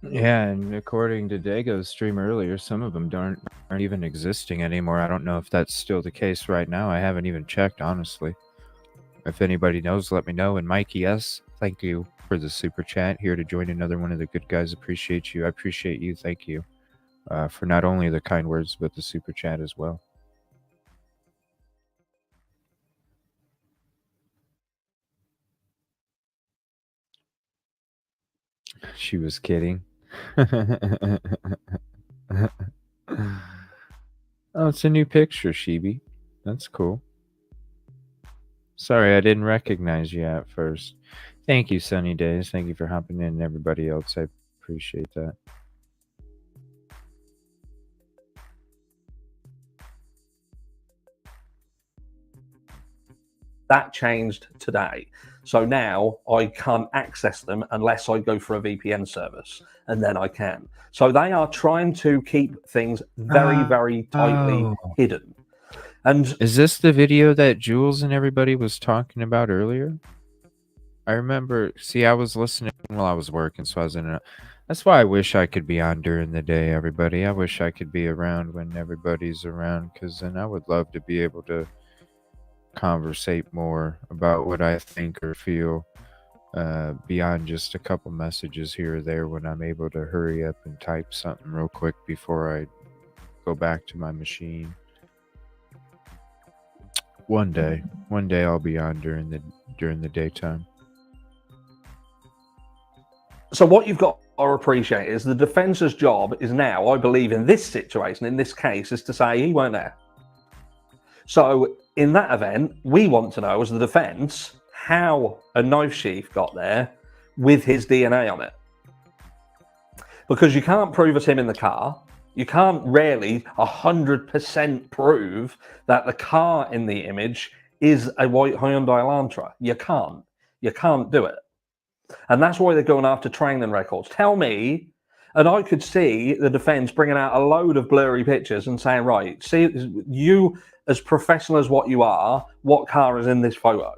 Yeah, and according to Dago's stream earlier, some of them aren't even existing anymore. I don't know if that's still the case right now. I haven't even checked, honestly. If anybody knows, let me know. And Mikey S., thank you for the super chat. Here to join another one of the good guys. Appreciate you. I appreciate you. Thank you for not only the kind words, but the super chat as well. She was kidding. Oh, it's a new picture, Sheeby. That's cool. Sorry, I didn't recognize you at first. Thank you, Sunny Days. Thank you for hopping in, and everybody else. I appreciate that. That changed today. So now I can't access them unless I go for a VPN service, and then I can. So they are trying to keep things very, very tightly hidden. And is this the video that Jules and everybody was talking about earlier? I remember, I was listening while I was working, so I was in a... That's why I wish I could be on during the day, everybody. I wish I could be around when everybody's around, because then I would love to be able to conversate more about what I think or feel beyond just a couple messages here or there when I'm able to hurry up and type something real quick before I go back to my machine. One day I'll be on during the daytime. So what you've got to appreciate is the defence's job is now, I believe, in this situation, in this case, is to say he weren't there. So in that event, we want to know as the defense how a knife sheath got there with his DNA on it. Because you can't prove it's him in the car. You can't really 100% prove that the car in the image is a white Hyundai Elantra. You can't. You can't do it. And that's why they're going after training records. Tell me, and I could see the defense bringing out a load of blurry pictures and saying, right, see, you as professional as what you are, what car is in this photo?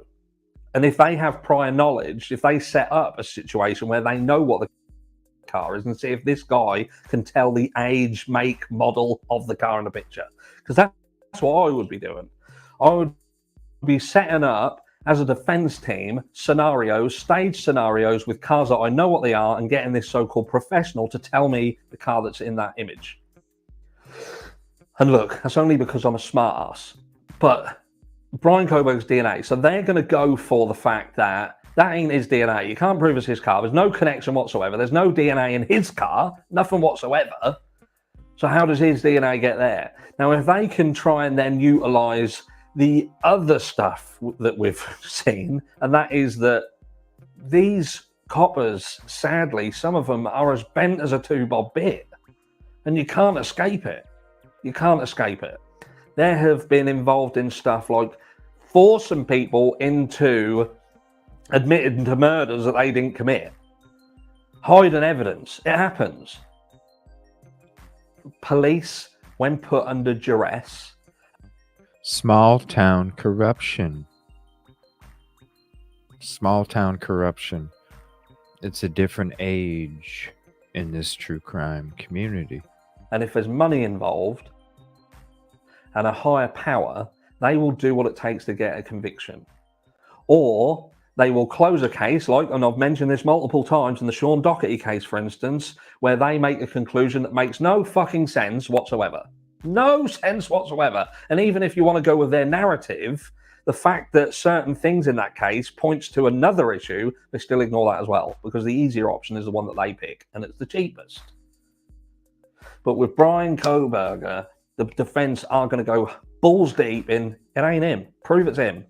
And if they have prior knowledge, if they set up a situation where they know what the car is and see if this guy can tell the age, make, model of the car in the picture. Because that's what I would be doing. I would be setting up, as a defense team, scenarios, stage scenarios with cars that I know what they are and getting this so-called professional to tell me the car that's in that image. And look, that's only because I'm a smart ass. But Brian Koberg's DNA, so they're going to go for the fact that that ain't his DNA. You can't prove it's his car. There's no connection whatsoever. There's no DNA in his car, nothing whatsoever. So how does his DNA get there? Now, if they can try and then utilize the other stuff that we've seen, and that is that these coppers, sadly, some of them are as bent as a 2-bob bit, and you can't escape it. You can't escape it. They have been involved in stuff like forcing people into admitting to murders that they didn't commit, hiding evidence. It happens. Police, when put under duress, Small town corruption. Small town corruption. It's a different age in this true crime community. and if there's money involved and a higher power, they will do what it takes to get a conviction. Or they will close a case, like, and I've mentioned this multiple times in the Sean Doherty case, for instance, where they make a conclusion that makes no fucking sense whatsoever. No sense whatsoever. And even if you want to go with their narrative, the fact that certain things in that case points to another issue, they still ignore that as well, because the easier option is the one that they pick, and it's the cheapest. But with Brian Koberger, the defense are going to go balls deep in, it ain't him, prove it's him.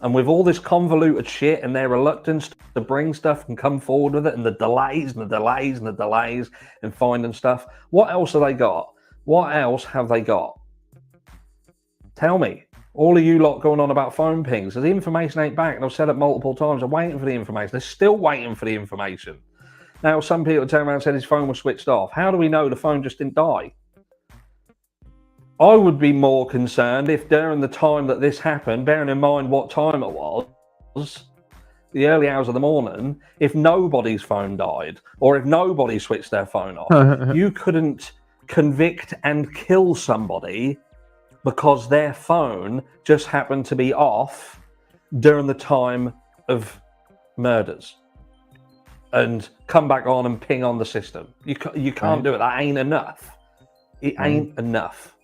And with all this convoluted shit and their reluctance to bring stuff and come forward with it, and the delays and the delays and the delays in finding stuff, what else have they got? What else have they got? Tell me. All of you lot going on about phone pings, the information ain't back, and I've said it multiple times, I'm waiting for the information. They're still waiting for the information. Now, some people turn around and said his phone was switched off. How do we know the phone just didn't die? I would be more concerned if during the time that this happened, bearing in mind what time it was, the early hours of the morning, if nobody's phone died, or if nobody switched their phone off, you couldn't convict and kill somebody because their phone just happened to be off during the time of murders and come back on and ping on the system. You can't do it. That ain't enough. It ain't enough.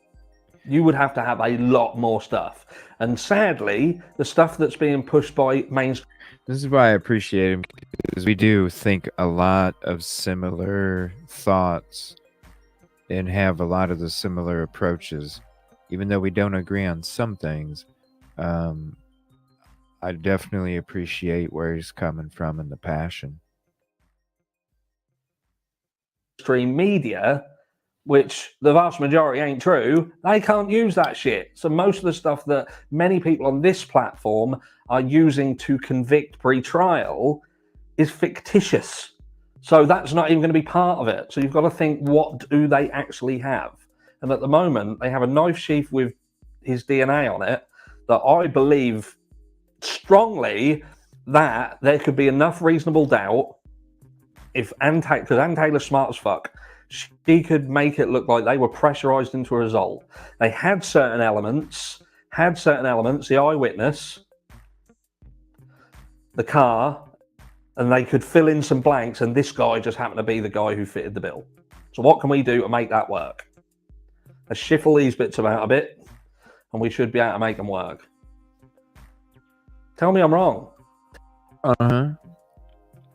You would have to have a lot more stuff. And sadly, the stuff that's being pushed by mainstream... This is why I appreciate him, because we do think a lot of similar thoughts and have a lot of the similar approaches. Even though we don't agree on some things, I definitely appreciate where he's coming from and the passion. Media, which the vast majority ain't true, they can't use that shit. So most of the stuff that many people on this platform are using to convict pre-trial is fictitious. So that's not even going to be part of it. So you've got to think, what do they actually have? And at the moment, they have a knife sheath with his DNA on it that I believe strongly that there could be enough reasonable doubt if because Ann Taylor's smart as fuck, she could make it look like they were pressurized into a result. They had certain elements, had certain elements, the eyewitness, the car, and they could fill in some blanks, and this guy just happened to be the guy who fitted the bill. So what can we do to make that work? Let's shuffle these bits about a bit, and we should be able to make them work. Tell me I'm wrong. Uh-huh.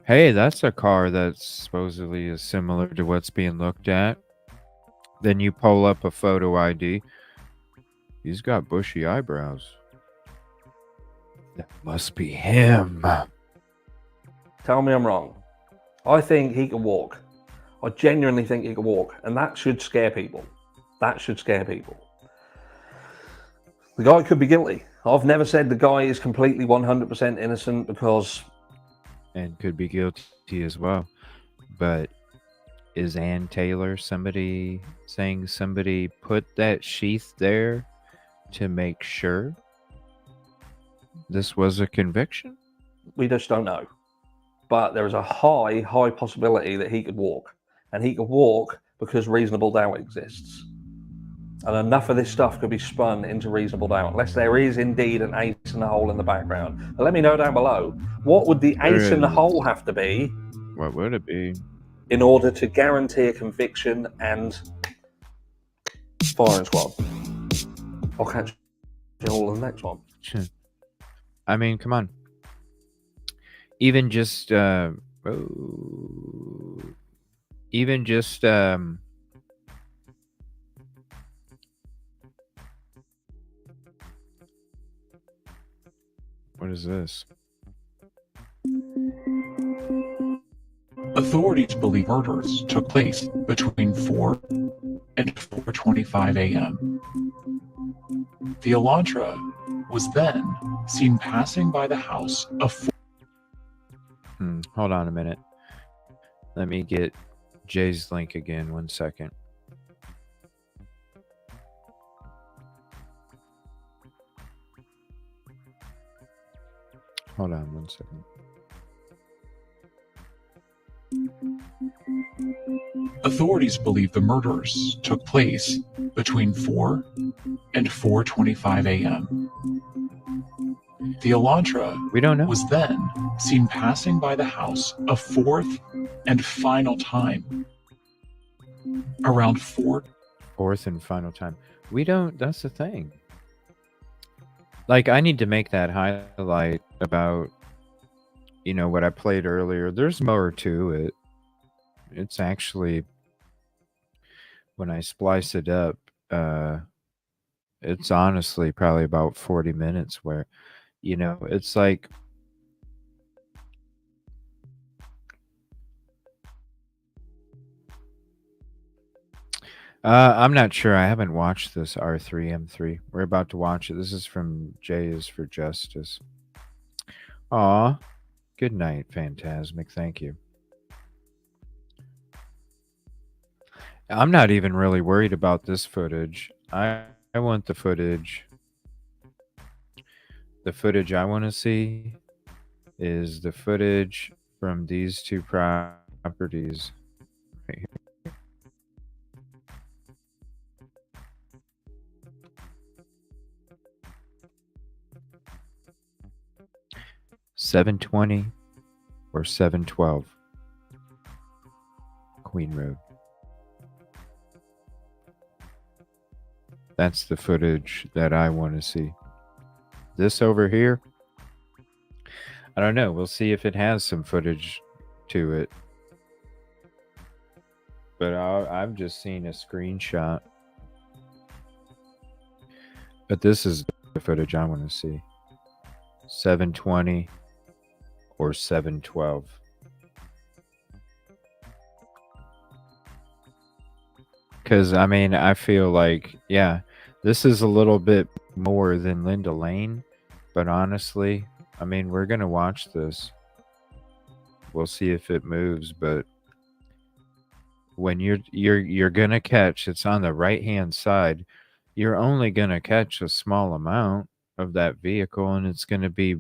Hey, that's a car that supposedly is similar to what's being looked at. Then you pull up a photo ID. He's got bushy eyebrows. That must be him. Tell me I'm wrong. I think he can walk. I genuinely think he can walk, and that should scare people. That should scare people. The guy could be guilty. I've never said the guy is completely 100% innocent because... And could be guilty as well. But is Ann Taylor somebody saying somebody put that sheath there to make sure this was a conviction? We just don't know. But there is a high possibility that he could walk. And he could walk because reasonable doubt exists. And enough of this stuff could be spun into reasonable doubt, unless there is indeed an ace in the hole in the background. And let me know down below, what would the ace in the hole have to be? What would it be? In order to guarantee a conviction and firing squad. I'll catch you all in the next one. I mean, come on. Even just what is this? Authorities believe murders took place between 4 and 4:25 a.m. The Elantra was then seen passing by the house of Hold on a minute. Let me get Jay's link again. 1 second. Hold on 1 second. Authorities believe the murders took place between 4 and 4:25 a.m. The Elantra We don't know. was then seen passing by the house a fourth and final time. Around 4. Fourth and final time. We don't. That's the thing. Like, I need to make that highlight about, you know, what I played earlier. There's more to it. It's actually, when I splice it up, it's honestly probably about 40 minutes where, you know, it's like, I'm not sure. I haven't watched this R3M3. We're about to watch it. This is from J is for Justice. Aw. Good night, Phantasmic. Thank you. I'm not even really worried about this footage. I want the footage. The footage I want to see is the footage from these two properties right here. 720 or 712 Queen Road. That's the footage that I want to see. This over here, I don't know. We'll see if it has some footage to it. But I've just seen a screenshot. But this is the footage I want to see. 720 or 712. Because, I mean, I feel like, yeah, this is a little bit more than Linda Lane. But honestly, I mean, we're going to watch this. We'll see if it moves. But when you're going to catch, it's on the right-hand side. You're only going to catch a small amount of that vehicle, and it's going to be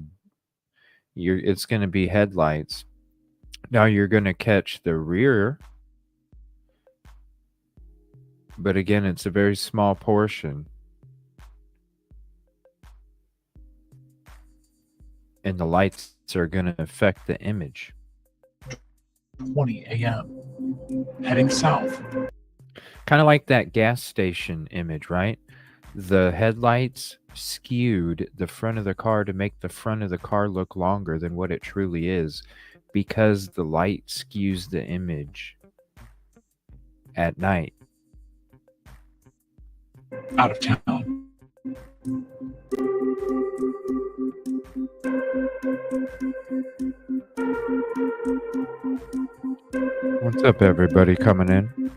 headlights. Now you're going to catch the rear, but again, it's a very small portion. and the lights are going to affect the image. 20 a.m. Heading south. Kind of like that gas station image, right? The headlights skewed the front of the car to make the front of the car look longer than what it truly is, because the light skews the image at night. Out of town. What's up, everybody coming in?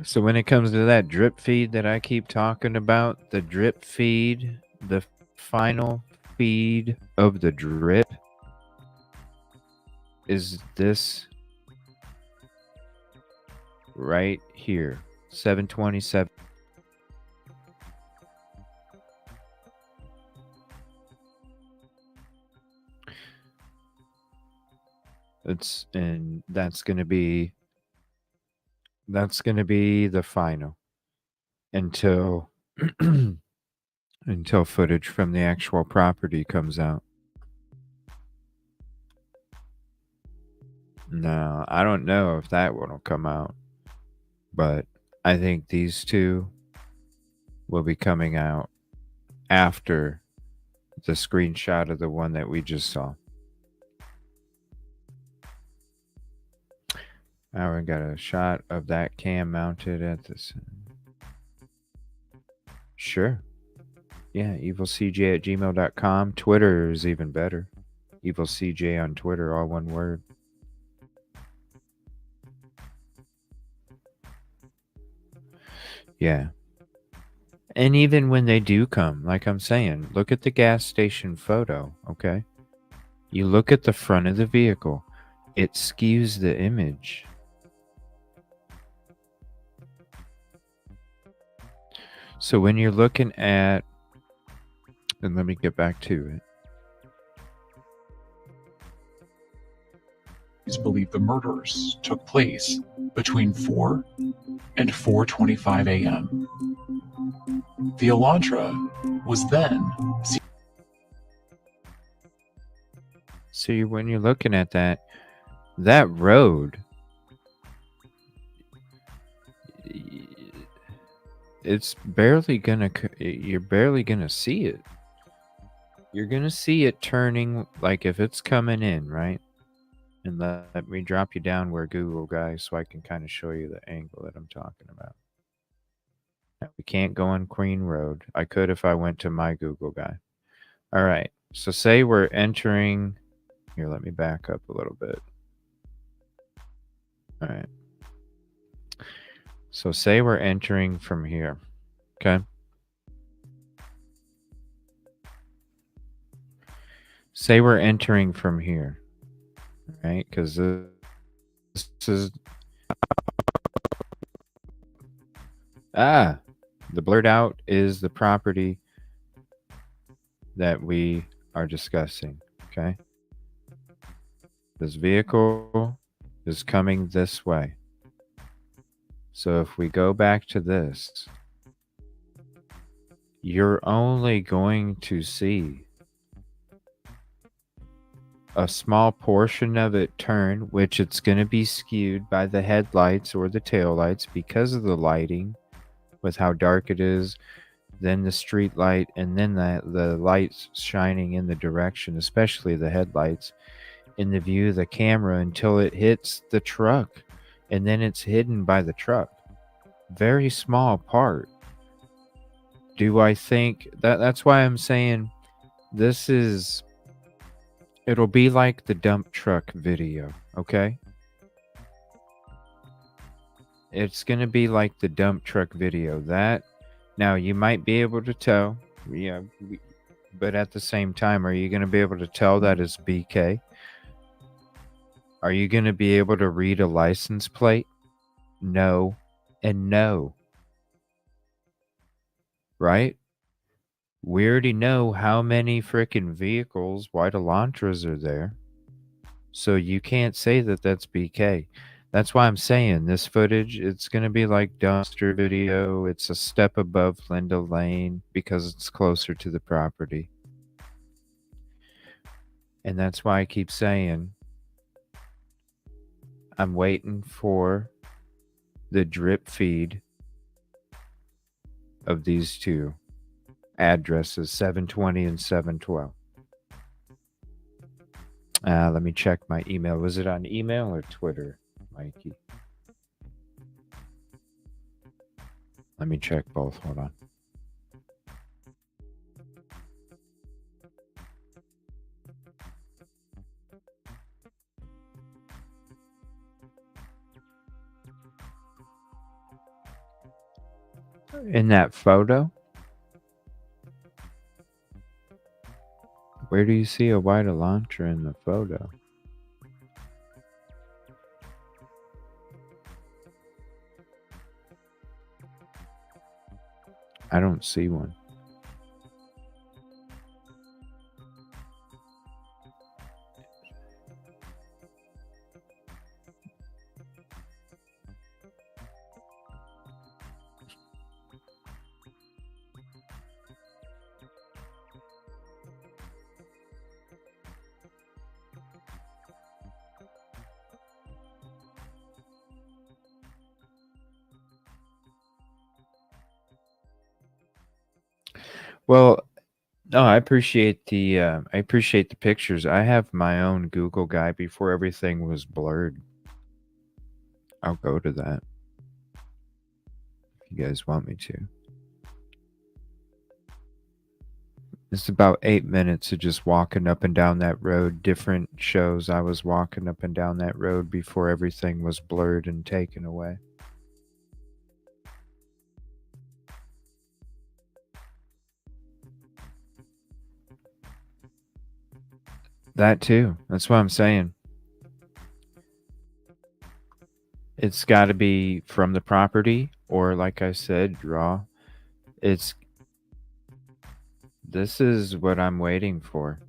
So when it comes to that drip feed that I keep talking about, the drip feed, the final feed of the drip is this right here, 727. That's going to be the final until until footage from the actual property comes out. No, I don't know if that one will come out, but I think these two will be coming out after the screenshot of the one that we just saw. Now we got a shot of that cam mounted at this. Sure. Yeah, evilcj@gmail.com. Twitter is even better. evilcj on Twitter, all one word. Yeah. And even when they do come, like I'm saying, look at the gas station photo, okay? You look at the front of the vehicle, it skews the image. So when you're looking at, and let me get back to it. Police believe the murders took place between 4 and 4:25 a.m. The Elantra was then seen. See, when you're looking at that road, it's barely gonna, you're barely gonna see it. You're gonna see it turning, like if it's coming in, right? And let me drop you down where Google, guys, so I can kind of show you the angle that I'm talking about. Now, we can't go on Queen Road. I could if I went to my Google guy. All right. So say we're entering. Here, let me back up a little bit. All right. So say we're entering from here. Okay. Say we're entering from here. Right? Because this is. The blurred out is the property that we are discussing. Okay. This vehicle is coming this way. So if we go back to this, you're only going to see a small portion of it turn, which it's going to be skewed by the headlights or the taillights because of the lighting with how dark it is, then the street light, and then the lights shining in the direction, especially the headlights, in the view of the camera until it hits the truck, and then it's hidden by the truck. Very small part. Do I think that's why I'm saying this is, it'll be like the dump truck video, okay? It's going to be like the dump truck video. That, now you might be able to tell, yeah, but at the same time, are you going to be able to tell that it's BK? Are you going to be able to read a license plate? No and no. right? We already know how many frickin' vehicles, white Elantras are there. So you can't say that that's BK. That's why I'm saying this footage, it's going to be like dumpster video. It's a step above Linda Lane because it's closer to the property. And that's why I keep saying I'm waiting for the drip feed of these two addresses, 720 and 712. Let me check my email. Was it on email or Twitter, Mikey? Let me check both. Hold on. In that photo? Where do you see a white Elantra in the photo? I don't see one. Well, no, I appreciate the pictures. I have my own Google guy before everything was blurred. I'll go to that if you guys want me to. It's about 8 minutes of just walking up and down that road. Different shows I was walking up and down that road before everything was blurred and taken away. That too. That's what I'm saying. It's got to be from the property, or like I said, draw. This is what I'm waiting for.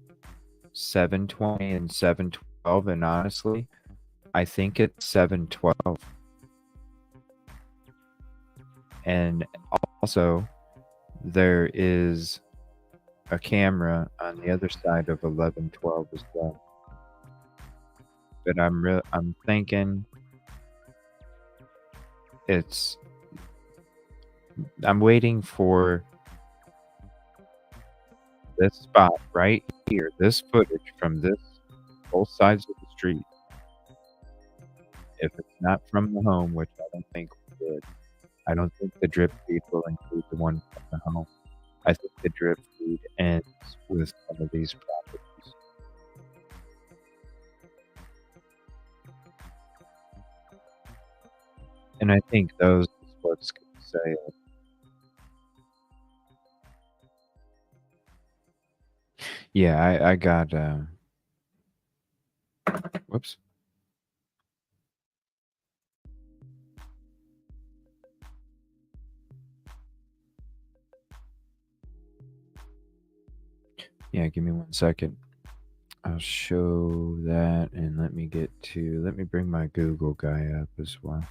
720 and 712, and honestly, I think it's 712. And also, there is a camera on the other side of 1112 as well. But I'm thinking I'm waiting for this spot right here, this footage from both sides of the street. If it's not from the home, which I don't think we would, I don't think the drip feed will include the one from the home. I think the drip feed ends with some of these properties. And I think those is what's going to say it. Yeah, I got, whoops. Yeah, give me 1 second. I'll show that, and let me bring my Google guy up as well.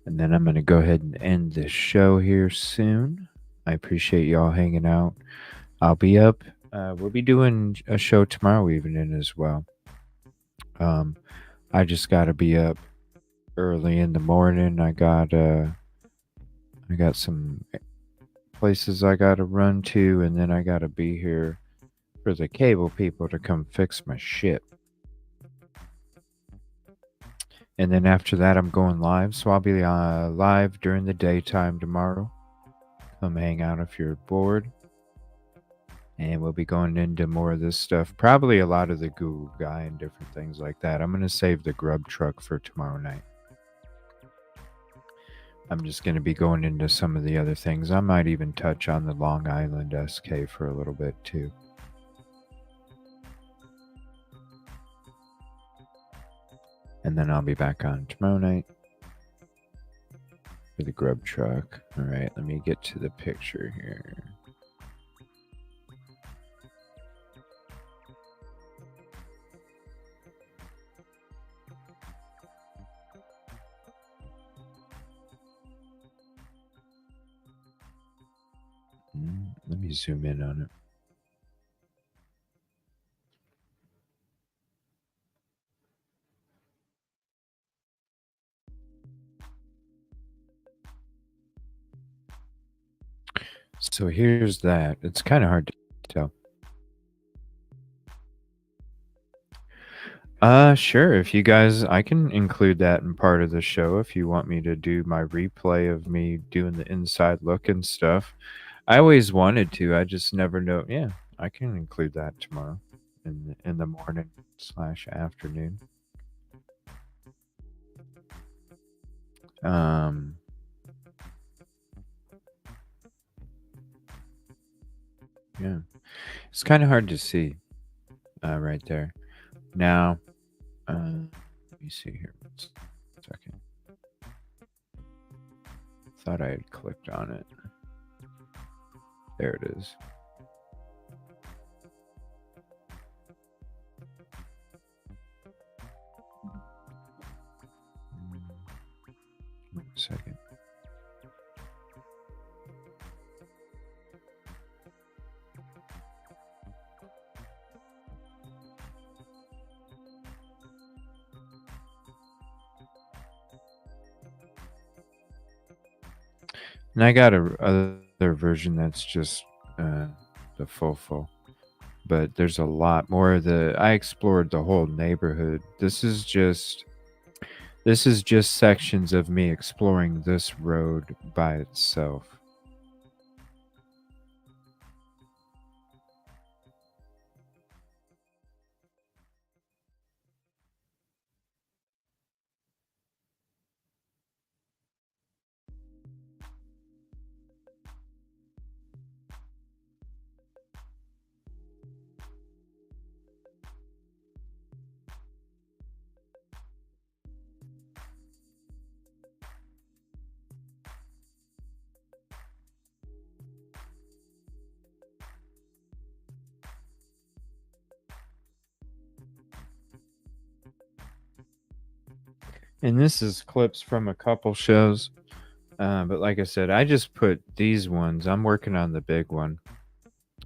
And then I'm going to go ahead and end this show here soon. I appreciate y'all hanging out. I'll be up. We'll be doing a show tomorrow evening as well. I just got to be up early in the morning. I got some places I got to run to, and then I got to be here for the cable people to come fix my shit. And then after that, I'm going live. So I'll be live during the daytime tomorrow. Come hang out if you're bored. And we'll be going into more of this stuff. Probably a lot of the Google guy and different things like that. I'm going to save the grub truck for tomorrow night. I'm just going to be going into some of the other things. I might even touch on the Long Island SK for a little bit too. And then I'll be back on tomorrow night. for the grub truck. All right, let me get to the picture here. Let me zoom in on it. So here's that. It's kind of hard to tell. Sure. If you guys, I can include that in part of the show if you want me to do my replay of me doing the inside look and stuff. I always wanted to. I just never know. Yeah, I can include that tomorrow in the morning / afternoon. Yeah, it's kind of hard to see right there. Now, let me see here. 1 second. Thought I had clicked on it. There it is. One second. And I got a other version that's just the full. But there's a lot more of the. I explored the whole neighborhood. This is just sections of me exploring this road by itself. And this is clips from a couple shows. But like I said, I just put these ones. I'm working on the big one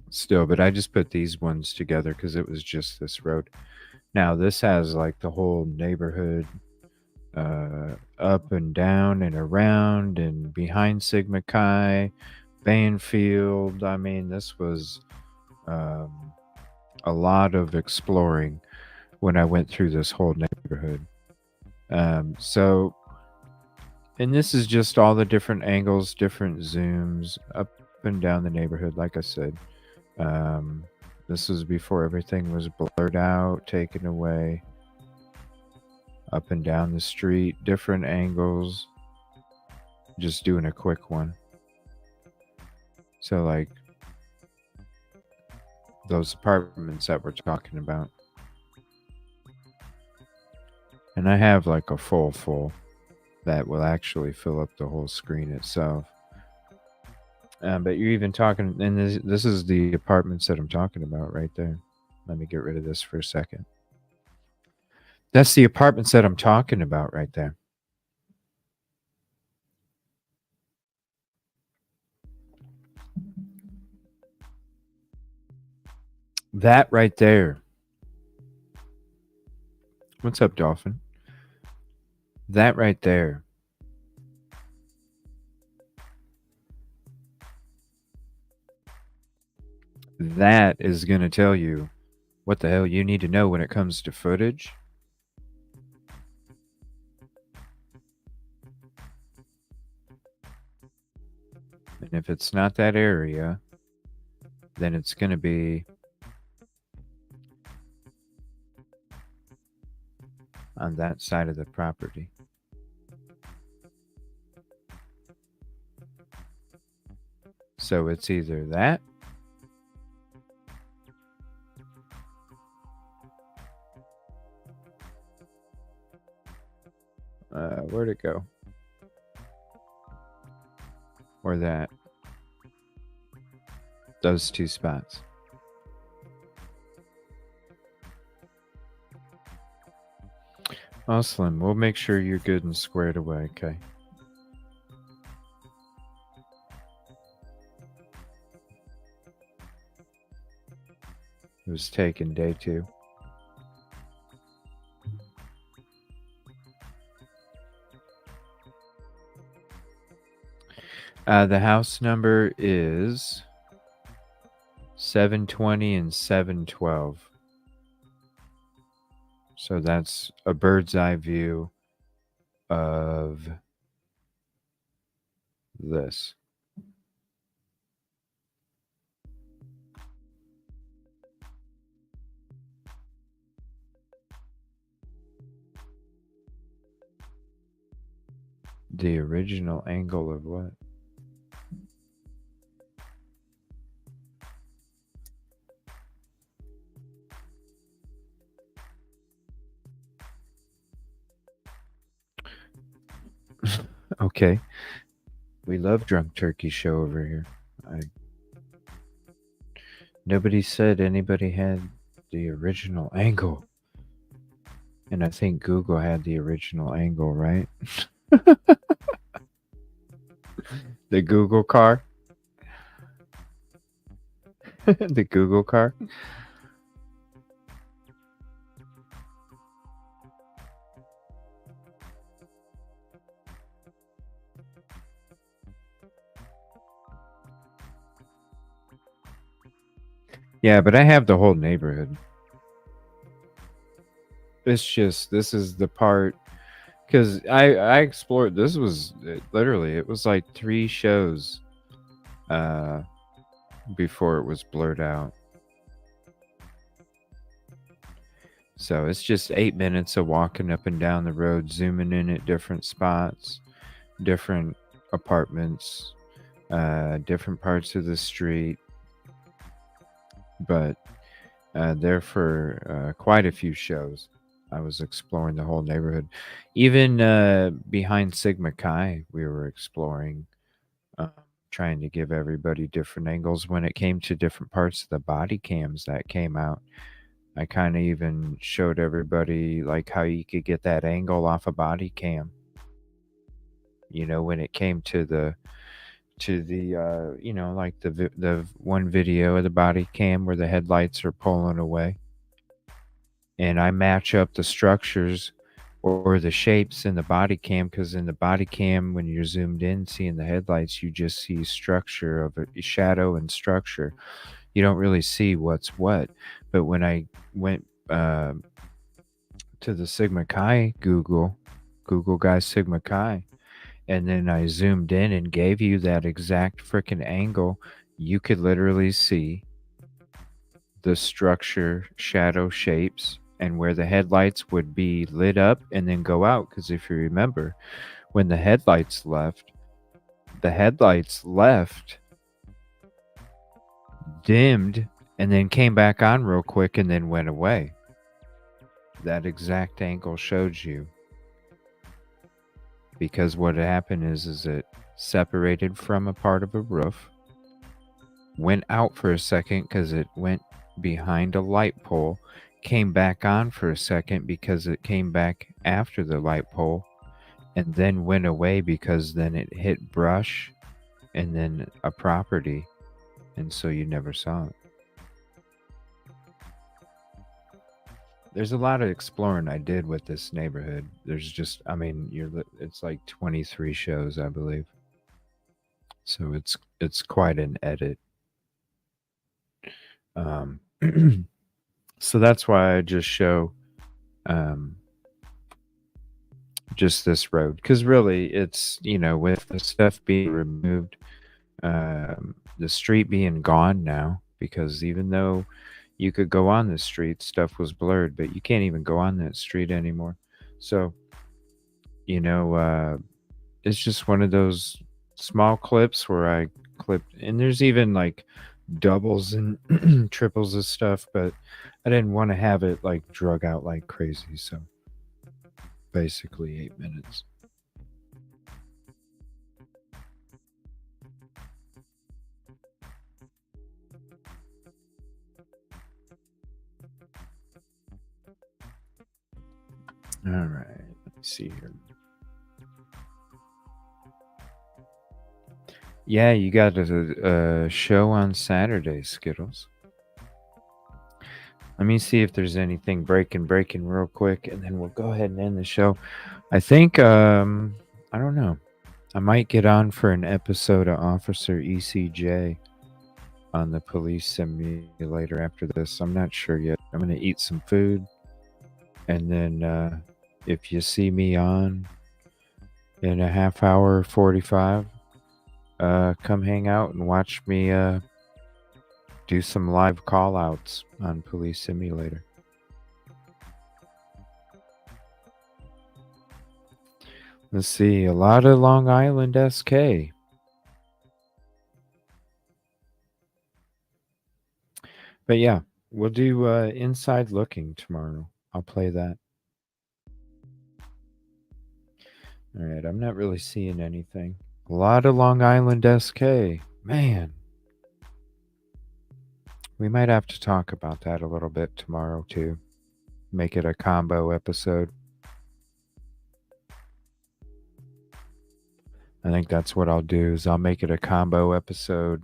still, but I just put these ones together because it was just this road. Now, this has like the whole neighborhood up and down and around and behind Sigma Chi, Banfield. I mean, this was a lot of exploring when I went through this whole neighborhood. So, and this is just all the different angles, different zooms up and down the neighborhood. Like I said, this was before everything was blurred out, taken away. Up and down the street, different angles. Just doing a quick one. So, like those apartments that we're talking about. And I have like a full that will actually fill up the whole screen itself. But you're even talking, and this is the apartments that I'm talking about right there. Let me get rid of this for a second. That's the apartments that I'm talking about right there. That right there. What's up, Dolphin? That right there. That is going to tell you what the hell you need to know when it comes to footage. And if it's not that area, then it's going to be on that side of the property. So it's either that where'd it go? or that? Those two spots. Oh, Slim, we'll make sure you're good and squared away, okay? It was taken day 2. The house number is 720 and 712. So that's a bird's eye view of this. The original angle of what? Okay. We love Drunk Turkey Show over here. Nobody said anybody had the original angle. And I think Google had the original angle, right? The Google car? The Google car? Yeah, but I have the whole neighborhood. It's just, this is the part, because I explored, this was literally, it was like 3 shows before it was blurred out. So it's just 8 minutes of walking up and down the road, zooming in at different spots, different apartments, different parts of the street. But there for quite a few shows, I was exploring the whole neighborhood. Even behind Sigma Chi, we were exploring, trying to give everybody different angles. When it came to different parts of the body cams that came out, I kind of even showed everybody like how you could get that angle off a body cam. You know, when it came to the you know, like the one video of the body cam where the headlights are pulling away, and I match up the structures or the shapes in the body cam, because in the body cam, when you're zoomed in seeing the headlights, you just see structure of a shadow and structure. You don't really see what's what. But when I went to the Sigma Chi Google Guy Sigma Chi, and then I zoomed in and gave you that exact freaking angle, you could literally see the structure, shadow shapes, and where the headlights would be lit up and then go out. Because if you remember, when the headlights left, dimmed, and then came back on real quick and then went away. That exact angle showed you. Because what happened is it separated from a part of a roof, went out for a second because it went behind a light pole, came back on for a second because it came back after the light pole, and then went away because then it hit brush and then a property, and so you never saw it. There's a lot of exploring I did with this neighborhood. There's just, I mean, it's like 23 shows, I believe. So it's quite an edit. So that's why I just show just this road, because really it's, you know, with the stuff being removed, the street being gone now, because even though you could go on the street, stuff was blurred, but you can't even go on that street anymore. So, you know, it's just one of those small clips where I clipped, and there's even like doubles and triples of stuff, but I didn't want to have it like drug out like crazy. So basically 8 minutes. see here. Yeah, you got a show on Saturday, Skittles. Let me see if there's anything breaking real quick, and then we'll go ahead and end the show. I think, I don't know. I might get on for an episode of Officer ECJ on the police simulator after this. I'm not sure yet. I'm going to eat some food, and then if you see me on in a half hour, 45, come hang out and watch me do some live call outs on Police Simulator. Let's see, a lot of Long Island SK. But yeah, we'll do Inside Looking tomorrow. I'll play that. All right, I'm not really seeing anything. A lot of Long Island SK. Man. We might have to talk about that a little bit tomorrow too. Make it a combo episode. I think that's what I'll do is I'll make it a combo episode.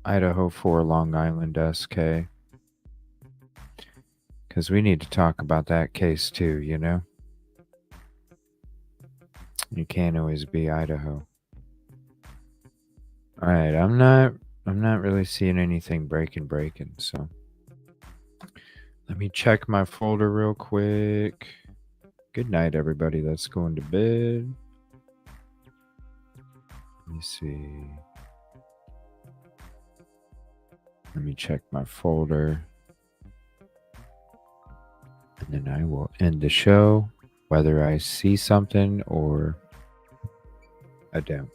Idaho4 Long Island SK. Because we need to talk about that case too, you know? You can't always be Idaho. Alright, I'm not really seeing anything breaking, so let me check my folder real quick. Good night, everybody that's going to bed. Let me see. Let me check my folder. And then I will end the show, whether I see something or I don't.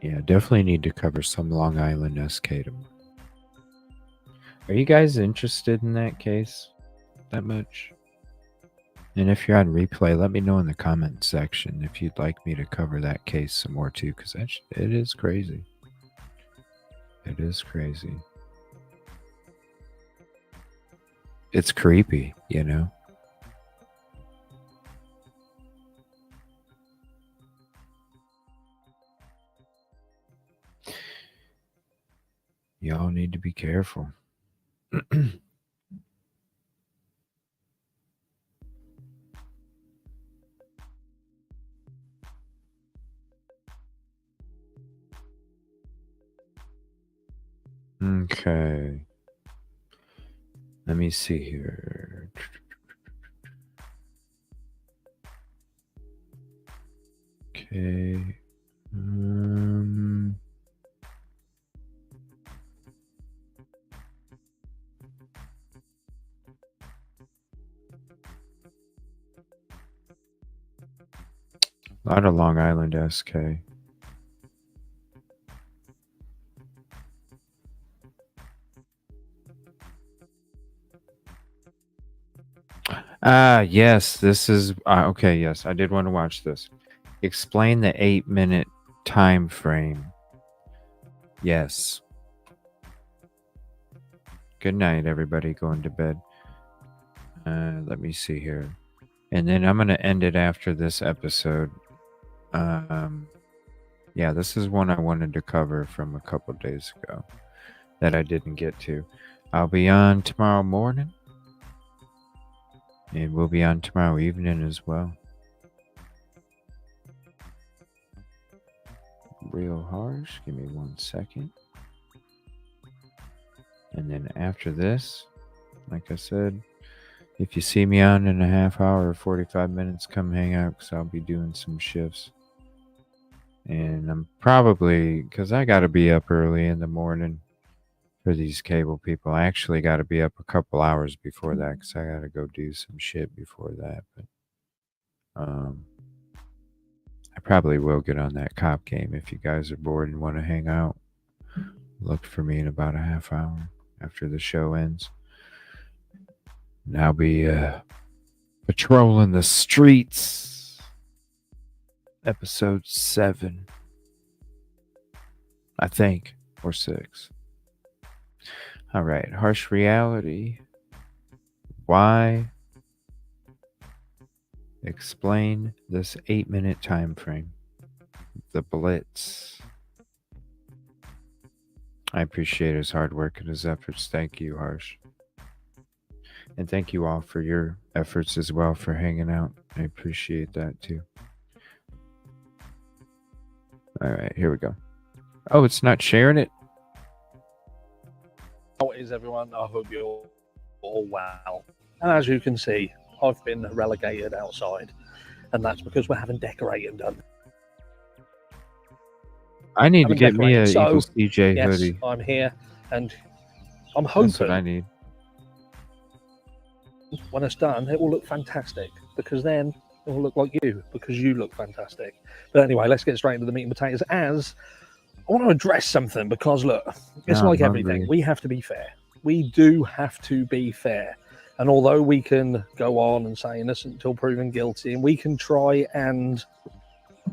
Yeah, definitely need to cover some Long Island SK tomorrow. Are you guys interested in that case that much? And if you're on replay, let me know in the comment section if you'd like me to cover that case some more too, because it is crazy. It is crazy. It's creepy, you know? Y'all need to be careful. Okay. Let me see here. Okay. A lot of Long Island SK. Yes, this is okay. Yes, I did want to watch this. Explain the 8-minute time frame. Yes. Good night, everybody going to bed. Let me see here. And then I'm going to end it after this episode. Yeah, this is one I wanted to cover from a couple days ago that I didn't get to. I'll be on tomorrow morning. And we'll be on tomorrow evening as well. Real harsh. Give me 1 second. And then after this, like I said, if you see me on in a half hour or 45 minutes, come hang out because I'll be doing some shifts. And I'm probably, because I got to be up early in the morning for these cable people. I actually got to be up a couple hours before that because I got to go do some shit before that. But I probably will get on that cop game if you guys are bored and want to hang out. Look for me in about a half hour after the show ends. And I'll be patrolling the streets. Episode 7. I think. Or 6. All right. Harsh reality. Why explain this 8-minute time frame. The Blitz. I appreciate his hard work and his efforts. Thank you, Harsh. And thank you all for your efforts as well for hanging out. I appreciate that too. All right, here we go. Oh, it's not sharing it? How is everyone? I hope you're all well. And as you can see, I've been relegated outside, and that's because we're having decorating done. I need to get me a So, Eagles DJ yes, hoodie. I'm here, and I'm hoping That's what I need. when it's done, it will look fantastic, because then it will look like you, because you look fantastic. But anyway, let's get straight into the meat and potatoes, as I want to address something, because look, it's like everything. We have to be fair. We do have to be fair. And although we can go on and say innocent until proven guilty, and we can try and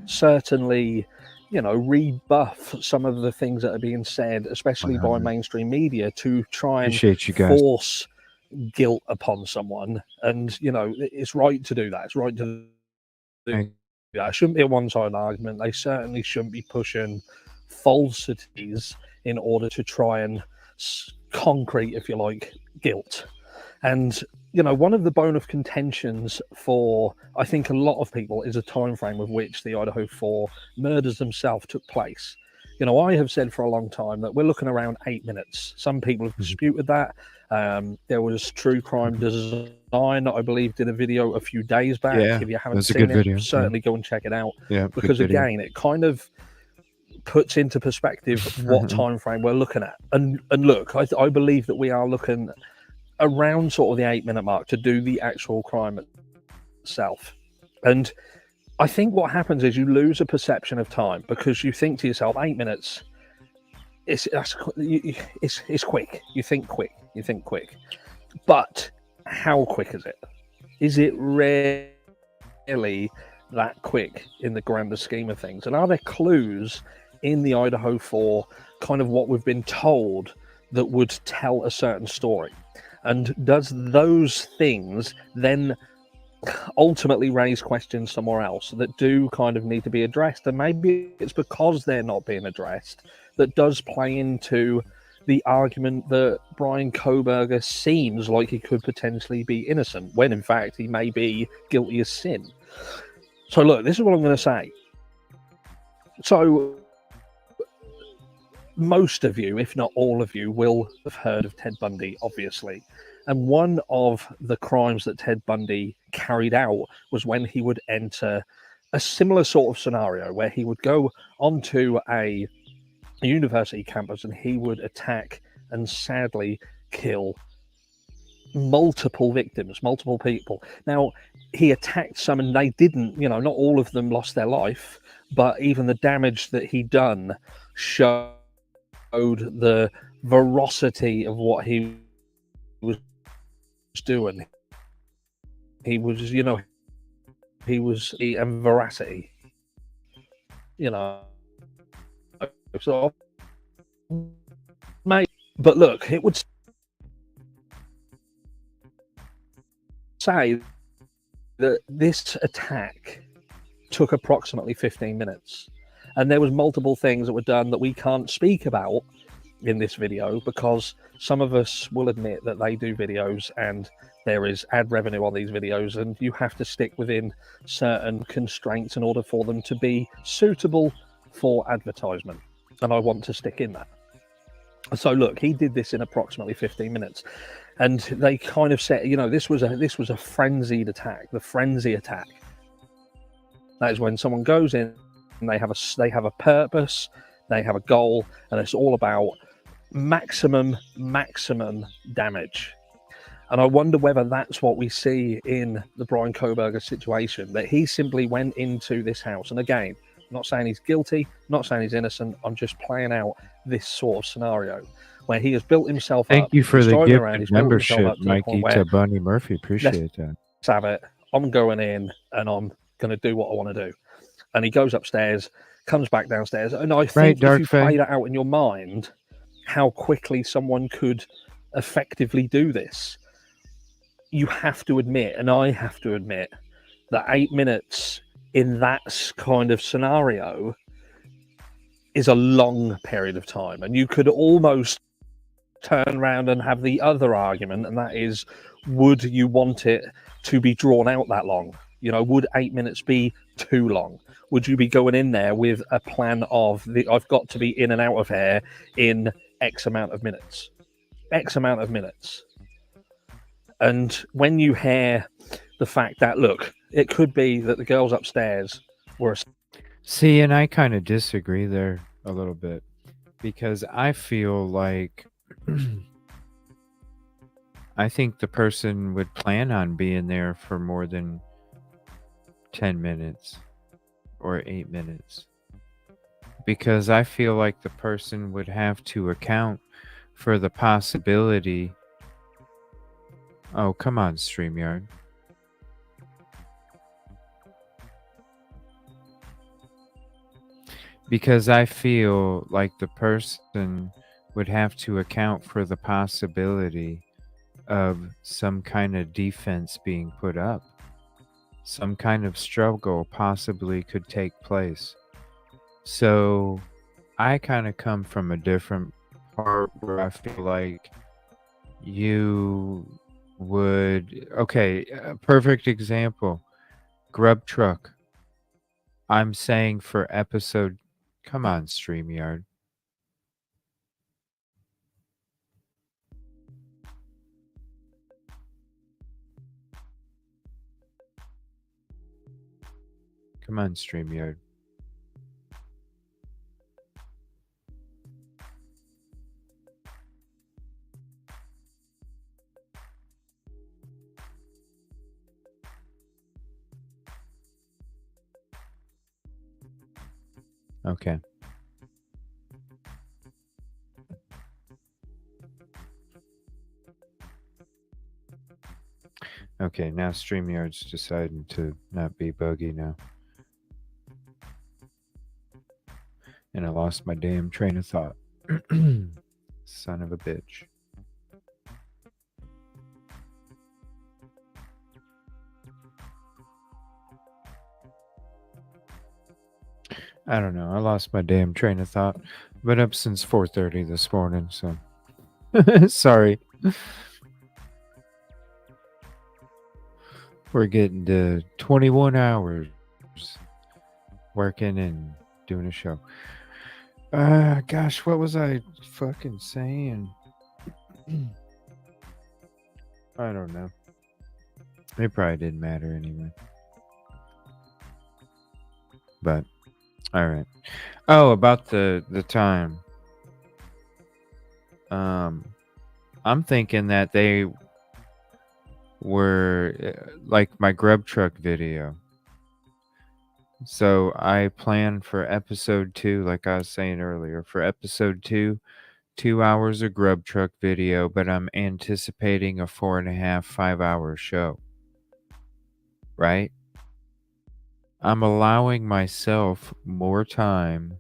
certainly, you know, rebuff some of the things that are being said, especially by mainstream media, to try and Appreciate you guys. force guilt upon someone. And, you know, it's right to do that. It's right to do that. It shouldn't be a one-sided argument. They certainly shouldn't be pushing falsities in order to try and concrete, if you like, guilt. And, you know, one of the bone of contentions for, I think, a lot of people is a time frame of which the Idaho4 murders themselves took place. You know, I have said for a long time that we're looking around 8 minutes. Some people have disputed that. There was True Crime Design, I believe, did a video a few days back. Yeah, if you haven't that's a seen good it, video. certainly go and check it out. Yeah, because good video. again, it kind of puts into perspective what time frame we're looking at. And look, I believe that we are looking around sort of the 8 minute mark to do the actual crime itself. And I think what happens is you lose a perception of time, because you think to yourself, 8 minutes, it's quick. You think quick. But how quick is it? Is it really that quick in the grander scheme of things? And are there clues in the Idaho4, kind of what we've been told, that would tell a certain story? And does those things then ultimately raise questions somewhere else that do kind of need to be addressed? And maybe it's because they're not being addressed that does play into the argument that Brian Kohberger seems like he could potentially be innocent, when in fact he may be guilty as sin. So look, this is what I'm going to say. So most of you, if not all of you, will have heard of Ted Bundy, obviously. And one of the crimes that Ted Bundy carried out was when he would enter a similar sort of scenario where he would go onto a university campus and he would attack and sadly kill multiple victims, multiple people. Now, he attacked some and they didn't, you know, not all of them lost their life, but even the damage that he done showed the veracity of what he was doing. He was, you know, and veracity, you know. So, mate, but look, it would say that this attack took approximately 15 minutes. And there was multiple things that were done that we can't speak about in this video, because some of us will admit that they do videos and there is ad revenue on these videos, and you have to stick within certain constraints in order for them to be suitable for advertisement. And I want to stick in that. So look, he did this in approximately 15 minutes. And they kind of said, you know, this was a frenzied attack, the frenzy attack. That is when someone goes in and they have a purpose, they have a goal, and it's all about maximum damage. And I wonder whether that's what we see in the Brian Kohberger situation, that he simply went into this house. And again, I'm not saying he's guilty, not saying he's innocent. I'm just playing out this sort of scenario where he has built himself up. Thank you for he's the driving gift around, and he's built himself membership, up to the point Mikey, where, to Bunny Murphy. Appreciate that. let's have it. I'm going in and I'm going to do what I want to do. And he goes upstairs, comes back downstairs. And I think if you play that out in your mind, how quickly someone could effectively do this, you have to admit, and I have to admit, that 8 minutes in that kind of scenario is a long period of time. And you could almost turn around and have the other argument, and that is, would you want it to be drawn out that long? You know, would 8 minutes be too long? Would you be going in there with a plan of I've got to be in and out of here in X amount of minutes? X amount of minutes. And when you hear the fact that, look, it could be that the girls upstairs were... See, and I kind of disagree there a little bit, because I feel like I think the person would plan on being there for more than 10 minutes or 8 minutes, because I feel like the person would have to account for the possibility. Oh, come on, StreamYard. Because I feel like the person would have to account for the possibility of some kind of defense being put up. Some kind of struggle possibly could take place. So I kind of come from a different part where I feel like you would... Okay, a perfect example. Grub Truck. I'm saying for episode... Come on, StreamYard. Come on, StreamYard. Okay. Okay, now StreamYard's deciding to not be buggy now. And I lost my damn train of thought. Son of a bitch. I don't know. I lost my damn train of thought. Been up since 4:30 this morning, so sorry. We're getting to 21 hours working and doing a show. Gosh, what was I fucking saying? I don't know. It probably didn't matter anyway. But all right. Oh, about the time. I'm thinking that they were like my grub truck video. So I plan for episode 2, like I was saying earlier, for episode 2, 2 hours of grub truck video, but I'm anticipating a 4.5, 5-hour show. Right? I'm allowing myself more time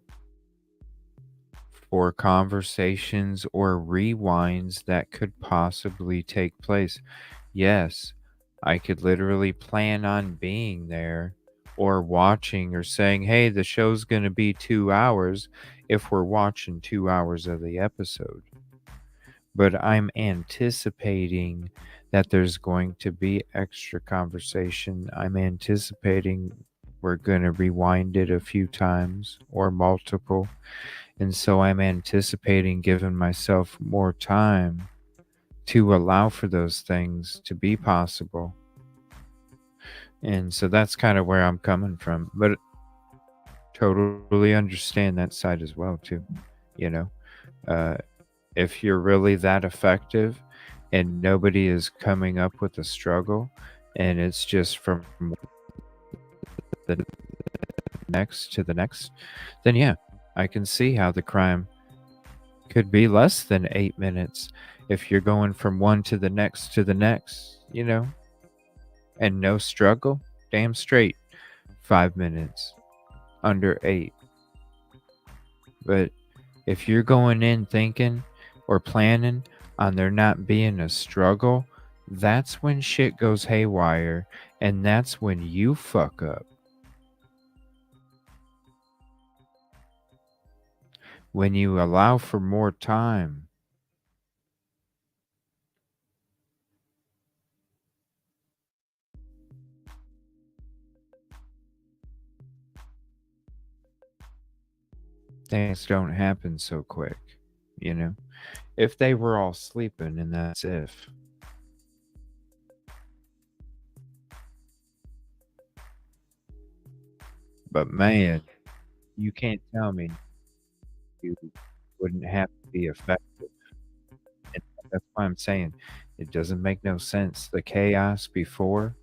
for conversations or rewinds that could possibly take place. Yes, I could literally plan on being there or watching or saying, hey, the show's going to be 2 hours if we're watching 2 hours of the episode. But I'm anticipating that there's going to be extra conversation. I'm anticipating we're going to rewind it a few times or multiple. And so I'm anticipating giving myself more time to allow for those things to be possible. And so that's kind of where I'm coming from. But totally understand that side as well, too. You know, if you're really that effective and nobody is coming up with a struggle and it's just from the next to the next, then yeah, I can see how the crime could be less than 8 minutes if you're going from one to the next, you know, and no struggle. Damn straight 5 minutes, under 8. But if you're going in thinking or planning on there not being a struggle, that's when shit goes haywire, and that's when you fuck up. When you allow for more time. Things don't happen so quick, you know? If they were all sleeping, and that's if. But man, you can't tell me you wouldn't have to be effective. And that's why I'm saying it doesn't make no sense. The chaos before,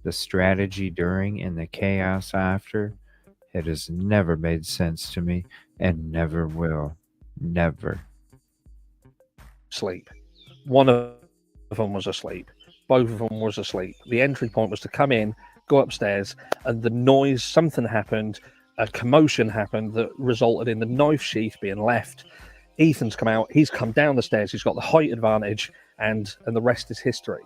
the strategy during, and the chaos after, it has never made sense to me and never will. Never. Sleep. One of them was asleep. Both of them was asleep. The entry point was to come in, go upstairs, and the noise, something happened, a commotion happened that resulted in the knife sheath being left. Ethan's come out, he's come down the stairs, he's got the height advantage, and the rest is history.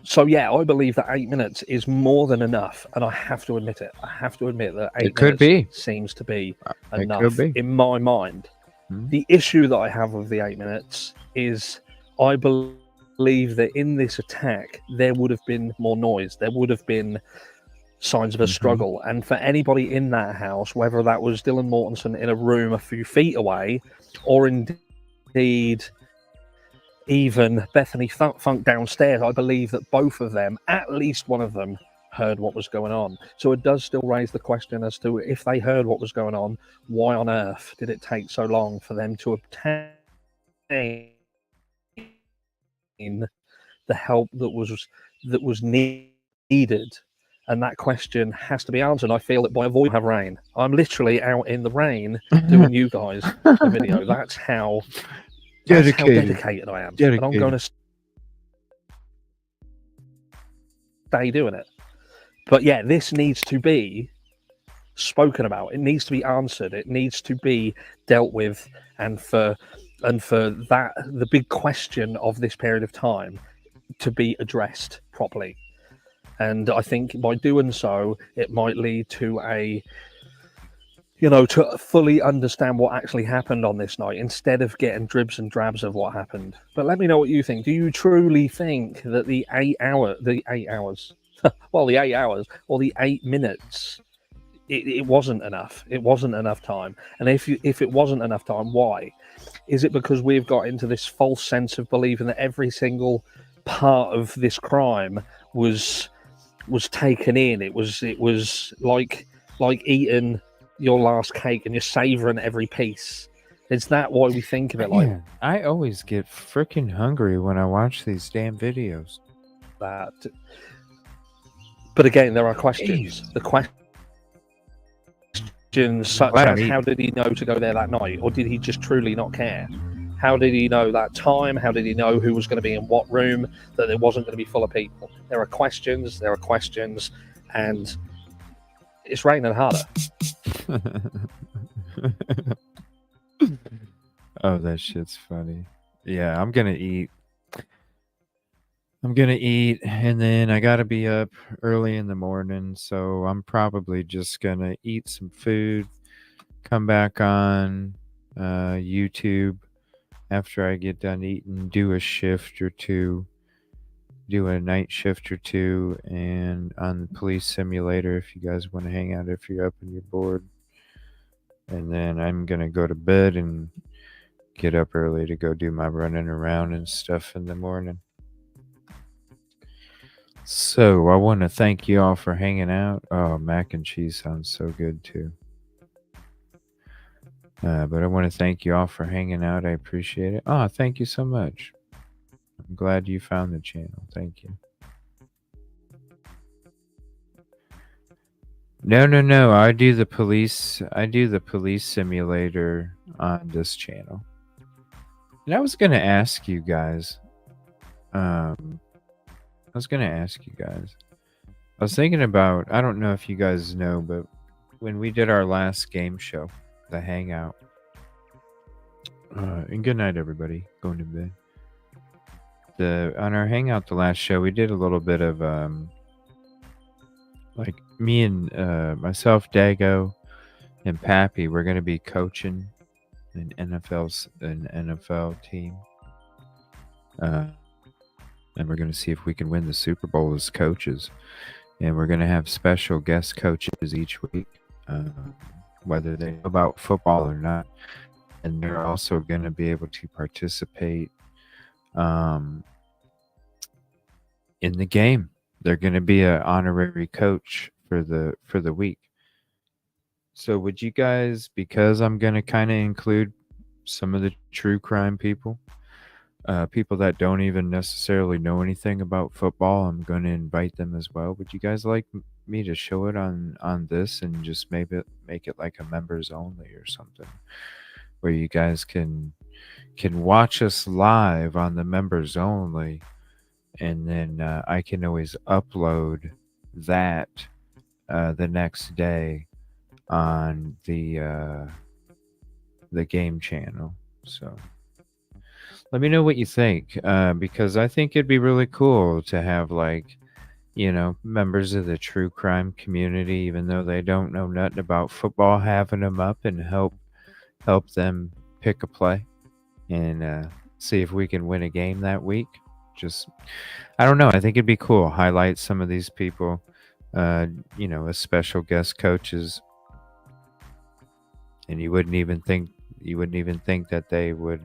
So yeah, I believe that 8 minutes is more than enough, and I have to admit it. I have to admit that 8 It could minutes be. seems to be It enough could be. in my mind. Hmm. The issue that I have with the 8 minutes is I believe that in this attack there would have been more noise. There would have been signs of a struggle, and for anybody in that house, whether that was Dylan Mortensen in a room a few feet away, or indeed even Bethany Funk downstairs, I believe that both of them, at least one of them, heard what was going on. So it does still raise the question as to if they heard what was going on, why on earth did it take so long for them to obtain the help that was needed? And that question has to be answered. I feel that by avoiding have rain. I'm literally out in the rain doing you guys a video. That's how dedicated I am. And I'm going to stay doing it. But yeah, this needs to be spoken about. It needs to be answered. It needs to be dealt with. And for that, the big question of this period of time to be addressed properly. And I think by doing so, it might lead to to fully understand what actually happened on this night instead of getting dribs and drabs of what happened. But let me know what you think. Do you truly think that the 8 hours, well, the 8 hours or the 8 minutes, it wasn't enough? It wasn't enough time. And if it wasn't enough time, why? Is it because we've got into this false sense of believing that every single part of this crime was taken in? It was like eating your last cake and you're savoring every piece. Is that why we think of it like Man, I always get freaking hungry when I watch these damn videos. that? But again, there are questions. The questions such as how did he know to go there that night, or did he just truly not care? How did he know that time? How did he know who was going to be in what room, that it wasn't going to be full of people? There are questions, and it's raining harder. Oh, that shit's funny. Yeah, I'm gonna eat. And then I gotta be up early in the morning, so I'm probably just gonna eat some food, come back on YouTube after I get done eating, do a shift or two, do a night shift or two, and on the police simulator if you guys want to hang out if you're up and you're bored. And then I'm gonna go to bed and get up early to go do my running around and stuff in the morning. So I want to thank you all for hanging out. Oh, mac and cheese sounds so good too. But I want to thank you all for hanging out. I appreciate it. Oh, thank you so much. I'm glad you found the channel. Thank you. No. I do the police simulator on this channel. And I was gonna ask you guys. I was thinking about, I don't know if you guys know, but when we did our last game show, the Hangout. And good night, everybody. Going to bed. on our hangout the last show, we did a little bit of like me and myself, Dago, and Pappy. We're going to be coaching an NFL team, and we're going to see if we can win the Super Bowl as coaches. And we're going to have special guest coaches each week, whether they know about football or not. And they're also going to be able to participate in the game. They're going to be an honorary coach for the week. So would you guys, because I'm going to kind of include some of the true crime people, people that don't even necessarily know anything about football, I'm going to invite them as well. Would you guys like me to show it on this and just maybe make it like a members only or something, where you guys can watch us live on the members only, and then I can always upload that the next day on the game channel. So let me know what you think, because I think it'd be really cool to have, like, members of the true crime community, even though they don't know nothing about football, having them up and help them pick a play and see if we can win a game that week. Just, I don't know. I think it'd be cool. Highlight some of these people, as special guest coaches, and you wouldn't even think that they would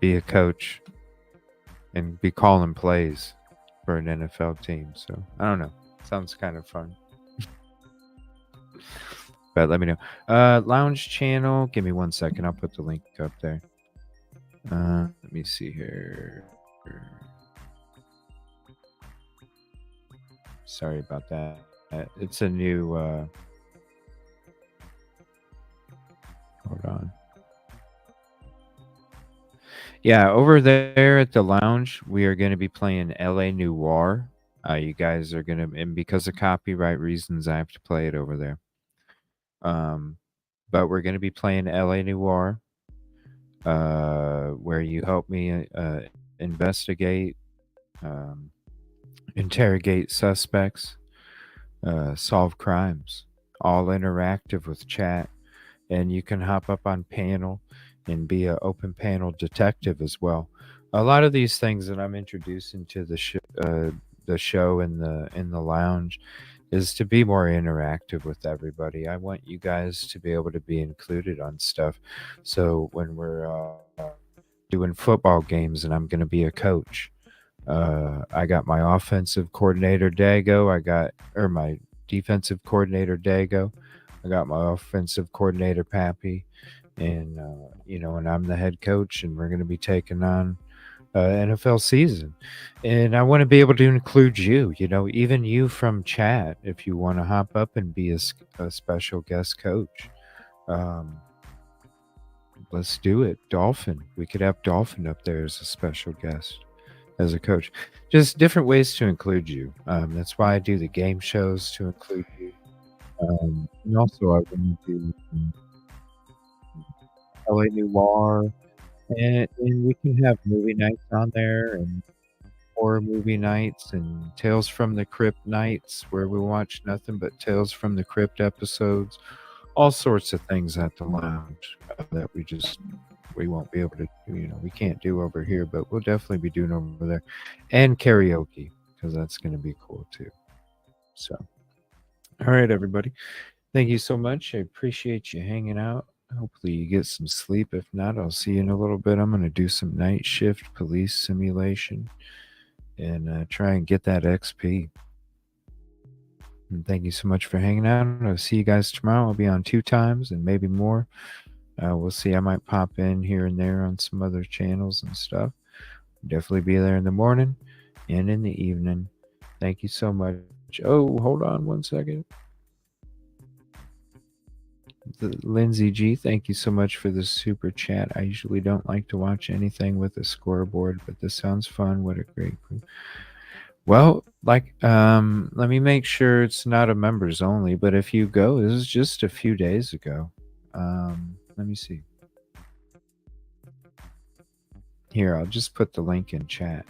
be a coach and be calling plays for an NFL team. So I don't know. Sounds kind of fun. But let me know. Lounge channel. Give me 1 second. I'll put the link up there. Let me see here. Sorry about that. It's a new. Hold on. Yeah, over there at the lounge, we are going to be playing LA Noir. You guys are going to, and because of copyright reasons, I have to play it over there. But we're going to be playing LA Noir, where you help me investigate, interrogate suspects, solve crimes, all interactive with chat. And you can hop up on panel and be an open panel detective as well. A lot of these things that I'm introducing to the show in the lounge is to be more interactive with everybody. I want you guys to be able to be included on stuff. So when we're doing football games and I'm going to be a coach, I got my offensive coordinator Dago, my defensive coordinator Dago, I got my offensive coordinator Pappy, and and I'm the head coach, and we're going to be taking on NFL season. And I want to be able to include you, even you from chat, if you want to hop up and be a special guest coach. Let's do it. Dolphin. We could have Dolphin up there as a special guest, as a coach. Just different ways to include you. That's why I do the game shows, to include you. And also I want to do LA Noir, and we can have movie nights on there, and horror movie nights, and Tales from the Crypt nights, where we watch nothing but Tales from the Crypt episodes. All sorts of things at the lounge that we won't be able to, we can't do over here, but we'll definitely be doing over there. And karaoke, because that's going to be cool too. So, all right, everybody. Thank you so much. I appreciate you hanging out. Hopefully you get some sleep. If not, I'll see you in a little bit. I'm going to do some night shift police simulation and try and get that XP. And thank you so much for hanging out. I'll see you guys tomorrow. I'll be on 2 times and maybe more. We'll see. I might pop in here and there on some other channels and stuff. Definitely be there in the morning and in the evening. Thank you so much. Oh, hold on 1 second. Lindsay G, thank you so much for the super chat. I usually don't like to watch anything with a scoreboard, but this sounds fun. What a great group. Well, let me make sure it's not a members only, but if you go, this is just a few days ago. Let me see. Here, I'll just put the link in chat.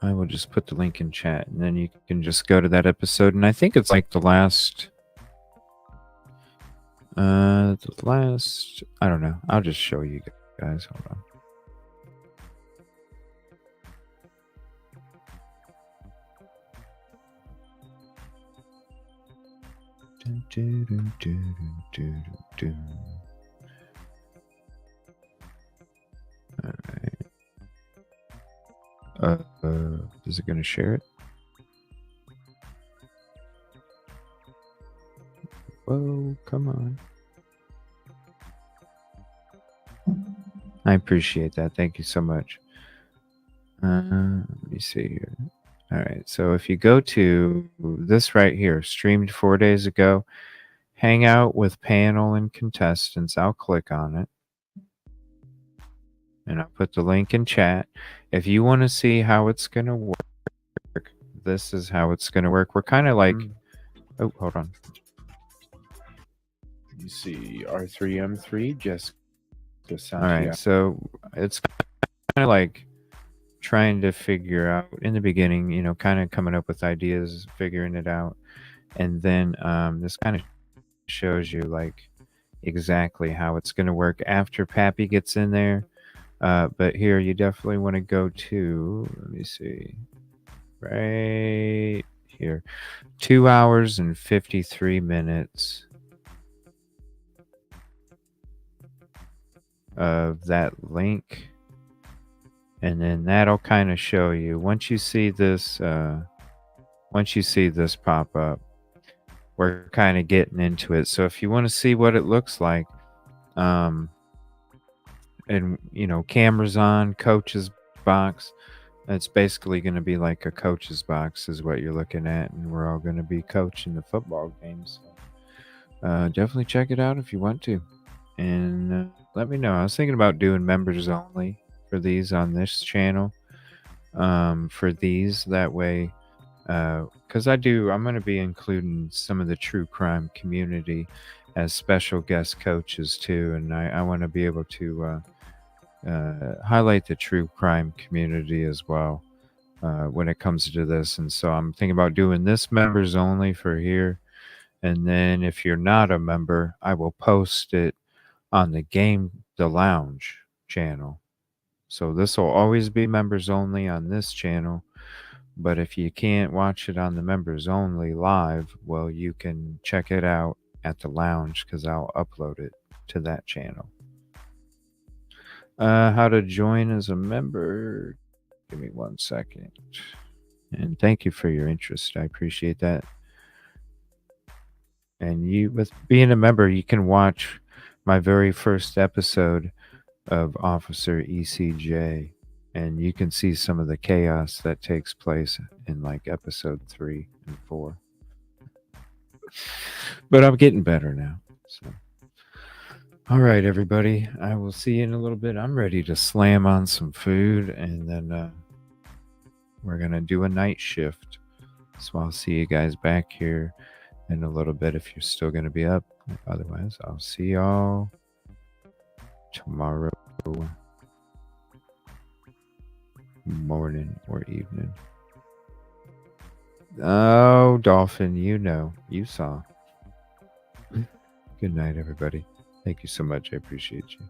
I will just put the link in chat, and then you can just go to that episode. And I think it's like the last, I don't know. I'll just show you guys. Hold on. All right. Is it going to share it? Whoa, come on. I appreciate that. Thank you so much. Let me see here. All right. So if you go to this right here, streamed 4 days ago, Hangout with panel and contestants, I'll click on it. And I'll put the link in chat. If you want to see how it's going to work, this is how it's going to work. We're kind of like, oh, hold on. You see R3M3, just all right. So it's kind of like trying to figure out in the beginning, you know, kind of coming up with ideas, figuring it out. And then this kind of shows you like exactly how it's going to work after Pappy gets in there. But here you definitely want to go to, let me see, right here, 2 hours and 53 minutes of that link. And then that'll kind of show you once you see this pop up, we're kind of getting into it. So if you want to see what it looks like, and you know, cameras on, coach's box, it's basically going to be like a coach's box is what you're looking at, and we're all going to be coaching the football games. So, definitely check it out if you want to, and let me know. I was thinking about doing members only for these on this channel, for these, that way, because I'm going to be including some of the true crime community as special guest coaches too, and I want to be able to highlight the true crime community as well when it comes to this. And so I'm thinking about doing this members only for here, and then if you're not a member, I will post it on the lounge channel. So this will always be members only on this channel, but if you can't watch it on the members only live, well, you can check it out at the lounge because I'll upload it to that channel. How to join as a member? Give me 1 second. And thank you for your interest. I appreciate that. And with being a member, you can watch my very first episode of Officer ECJ, and you can see some of the chaos that takes place in like episode 3 and 4. But I'm getting better now. So, all right, everybody. I will see you in a little bit. I'm ready to slam on some food, and then we're gonna do a night shift. So I'll see you guys back here in a little bit if you're still gonna be up. Otherwise, I'll see y'all tomorrow morning or evening. Oh, Dolphin, you saw. Good night, everybody. Thank you so much. I appreciate you.